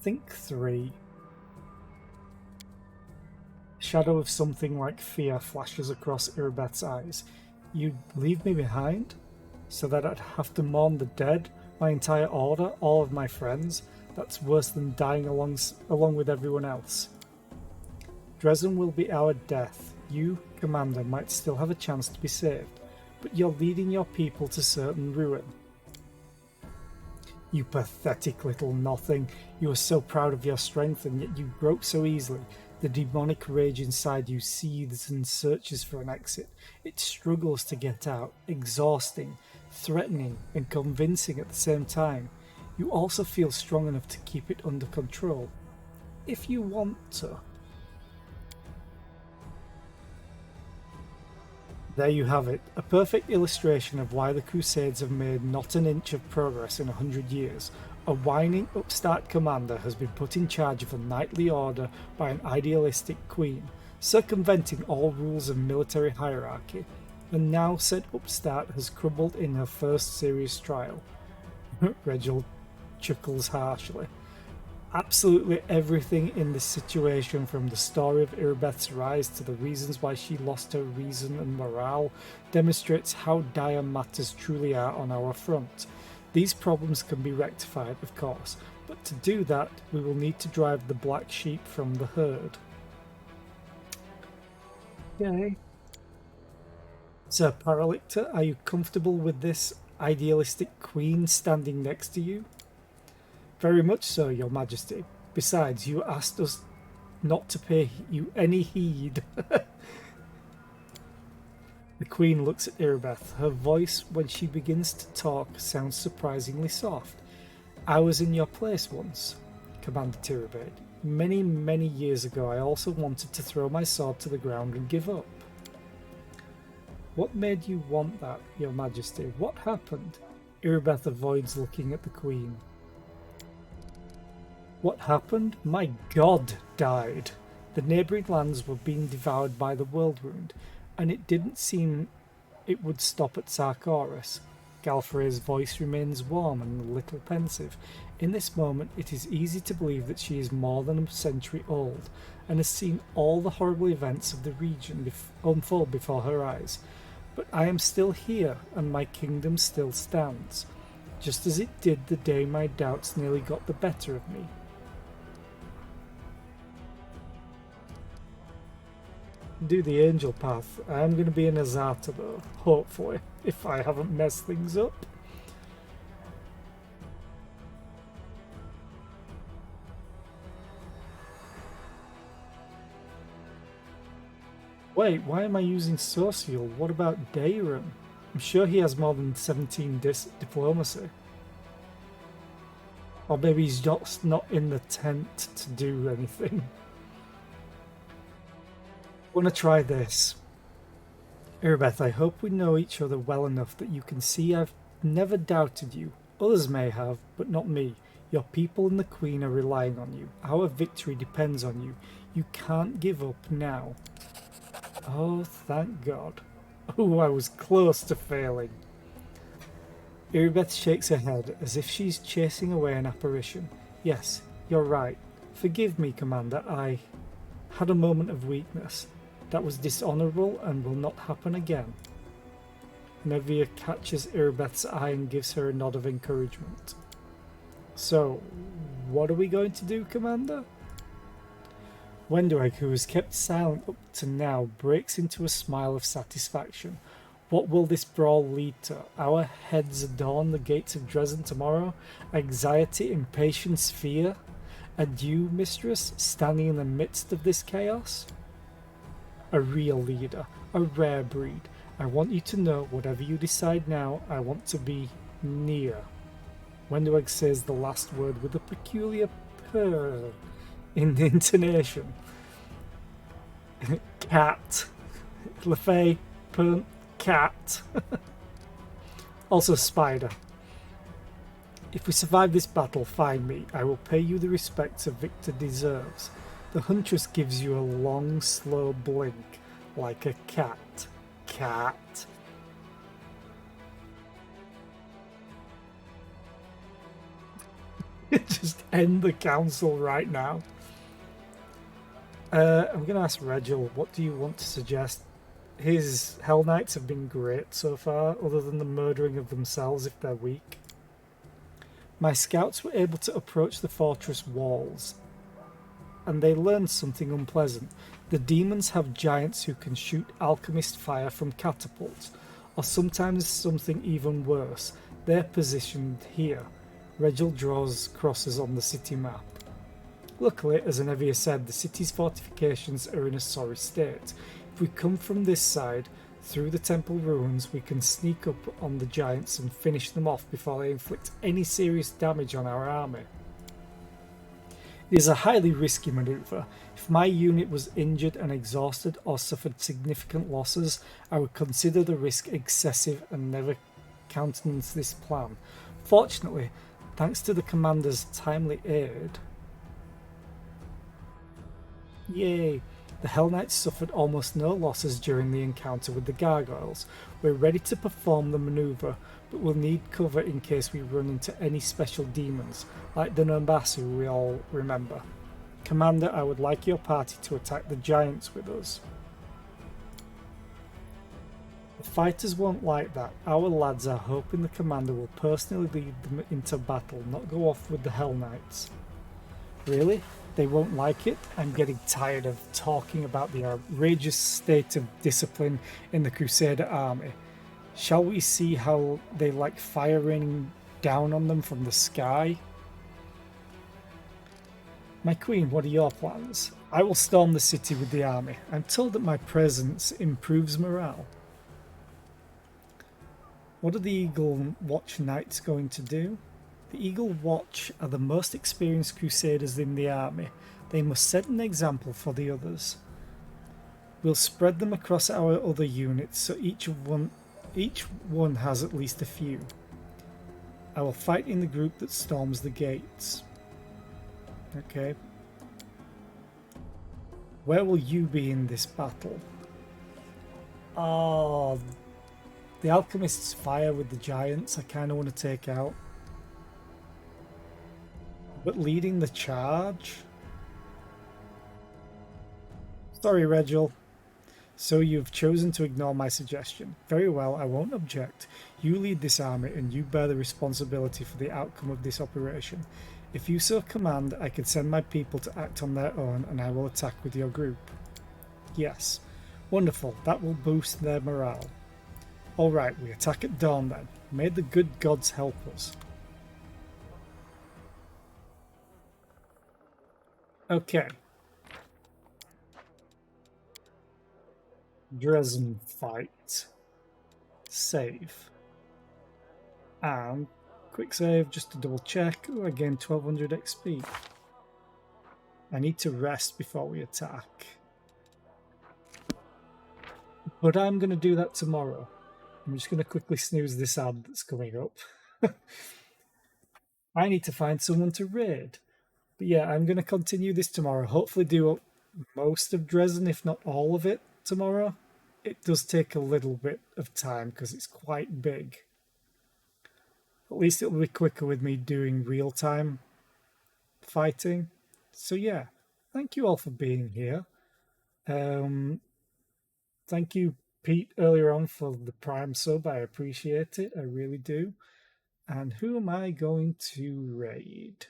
A: Think 3. Shadow of something like fear flashes across Irabeth's eyes. You'd leave me behind? So that I'd have to mourn the dead? My entire order? All of my friends? That's worse than dying along with everyone else. Drezen will be our death. You, Commander, might still have a chance to be saved, but you're leading your people to certain ruin. You pathetic little nothing. You were so proud of your strength, and yet you broke so easily. The demonic rage inside you seethes and searches for an exit. It struggles to get out, exhausting, threatening, and convincing at the same time. You also feel strong enough to keep it under control. If you want to. There you have it, a perfect illustration of why the Crusades have made not an inch of progress in 100 years. A whining upstart commander has been put in charge of a knightly order by an idealistic queen, circumventing all rules of military hierarchy, and now said upstart has crumbled in her first serious trial. Regil chuckles harshly. Absolutely everything in this situation, from the story of Irabeth's rise to the reasons why she lost her reason and morale, demonstrates how dire matters truly are on our front. These problems can be rectified, of course, but to do that, we will need to drive the black sheep from the herd. Okay. Sir Paralictor, are you comfortable with this idealistic queen standing next to you? Very much so, Your Majesty. Besides, you asked us not to pay you any heed. The Queen looks at Irabeth. Her voice, when she begins to talk, sounds surprisingly soft. I was in your place once, Commander Tirabade. Many, many years ago, I also wanted to throw my sword to the ground and give up. What made you want that, Your Majesty? What happened? Irabeth avoids looking at the Queen. What happened? My god died. The neighbouring lands were being devoured by the Worldwound, and it didn't seem it would stop at Sarkoris. Galfrey's voice remains warm and a little pensive. In this moment, it is easy to believe that she is more than a century old, and has seen all the horrible events of the region unfold before her eyes. But I am still here, and my kingdom still stands, just as it did the day my doubts nearly got the better of me. Do the angel path. I am going to be in Azata though, hopefully, if I haven't messed things up. Wait, why am I using Social? What about Dayron? I'm sure he has more than 17 diplomacy. Or maybe he's just not in the tent to do anything. I want to try this. Irabeth, I hope we know each other well enough that you can see I've never doubted you. Others may have, but not me. Your people and the Queen are relying on you. Our victory depends on you. You can't give up now. Oh, thank God. Oh, I was close to failing. Irabeth shakes her head as if she's chasing away an apparition. Yes, you're right. Forgive me, Commander. I had a moment of weakness. That was dishonourable and will not happen again. Nevia catches Irabeth's eye and gives her a nod of encouragement. So, what are we going to do, Commander? Wendueg, who has kept silent up to now, breaks into a smile of satisfaction. What will this brawl lead to? Our heads adorn the gates of Drezen tomorrow? Anxiety, impatience, fear? And you, mistress, standing in the midst of this chaos? A real leader, a rare breed. I want you to know, whatever you decide now, I want to be near. Wendueg says the last word with a peculiar purr in the intonation. Cat. Lefay, punt, cat. Also spider. If we survive this battle, find me. I will pay you the respects a victor deserves. The huntress gives you a long, slow blink, like a cat. Cat. Just end the council right now. I'm going to ask Regil, what do you want to suggest? His Hell Knights have been great so far, other than the murdering of themselves if they're weak. My scouts were able to approach the fortress walls, and they learned something unpleasant. The demons have giants who can shoot alchemist fire from catapults, or sometimes something even worse. They're positioned here. Regil draws crosses on the city map. Luckily, as Anevia said, the city's fortifications are in a sorry state. If we come from this side, through the temple ruins, we can sneak up on the giants and finish them off before they inflict any serious damage on our army. It is a highly risky maneuver. If my unit was injured and exhausted or suffered significant losses, I would consider the risk excessive and never countenance this plan. Fortunately, thanks to the commander's timely aid, yay! The Hell Knights suffered almost no losses during the encounter with the gargoyles. We're ready to perform the maneuver, but we'll need cover in case we run into any special demons, like the Nombasu we all remember. Commander, I would like your party to attack the giants with us. The fighters won't like that. Our lads are hoping the commander will personally lead them into battle, not go off with the Hell Knights. Really? They won't like it? I'm getting tired of talking about the outrageous state of discipline in the Crusader army. Shall we see how they like fire raining down on them from the sky? My queen, what are your plans? I will storm the city with the army. I'm told that my presence improves morale. What are the Eagle Watch Knights going to do? The Eagle Watch are the most experienced crusaders in the army. They must set an example for the others. We'll spread them across our other units so each one has at least a few. I will fight in the group that storms the gates. Okay. Where will you be in this battle? Oh, the alchemists fire with the giants I kind of want to take out. But leading the charge? Sorry, Regil. So you've chosen to ignore my suggestion. Very well, I won't object. You lead this army and you bear the responsibility for the outcome of this operation. If you so command, I can send my people to act on their own and I will attack with your group. Yes. Wonderful. That will boost their morale. Alright, we attack at dawn then. May the good gods help us. Okay. Drezen fight. Save. And quick save just to double check. Ooh, again, 1200 XP. I need to rest before we attack. But I'm going to do that tomorrow. I'm just going to quickly snooze this ad that's coming up. I need to find someone to raid. But yeah, I'm going to continue this tomorrow. Hopefully do most of Drezen, if not all of it, tomorrow. It does take a little bit of time because it's quite big. At least it'll be quicker with me doing real-time fighting. So yeah, thank you all for being here. Thank you, Pete, earlier on for the Prime sub. I appreciate it. I really do. And who am I going to raid?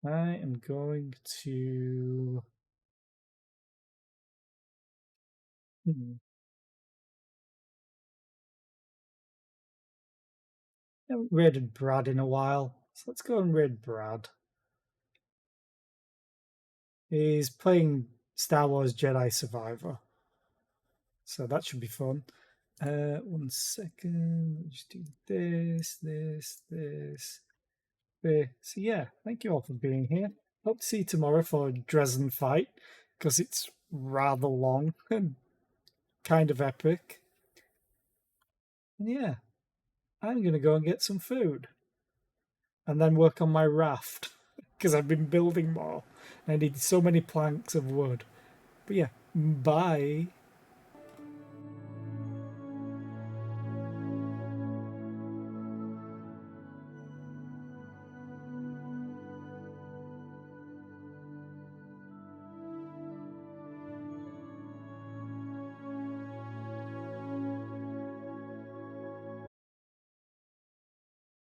A: I am going to... I haven't raided Brad in a while, so let's go and raid Brad. He's playing Star Wars Jedi Survivor, so that should be fun. 1 second, let's do this. There. So yeah, thank you all for being here. Hope to see you tomorrow for a Drezen fight, because it's rather long and kind of epic. And yeah, I'm going to go and get some food. And then work on my raft, because I've been building more. I need so many planks of wood. But yeah, bye.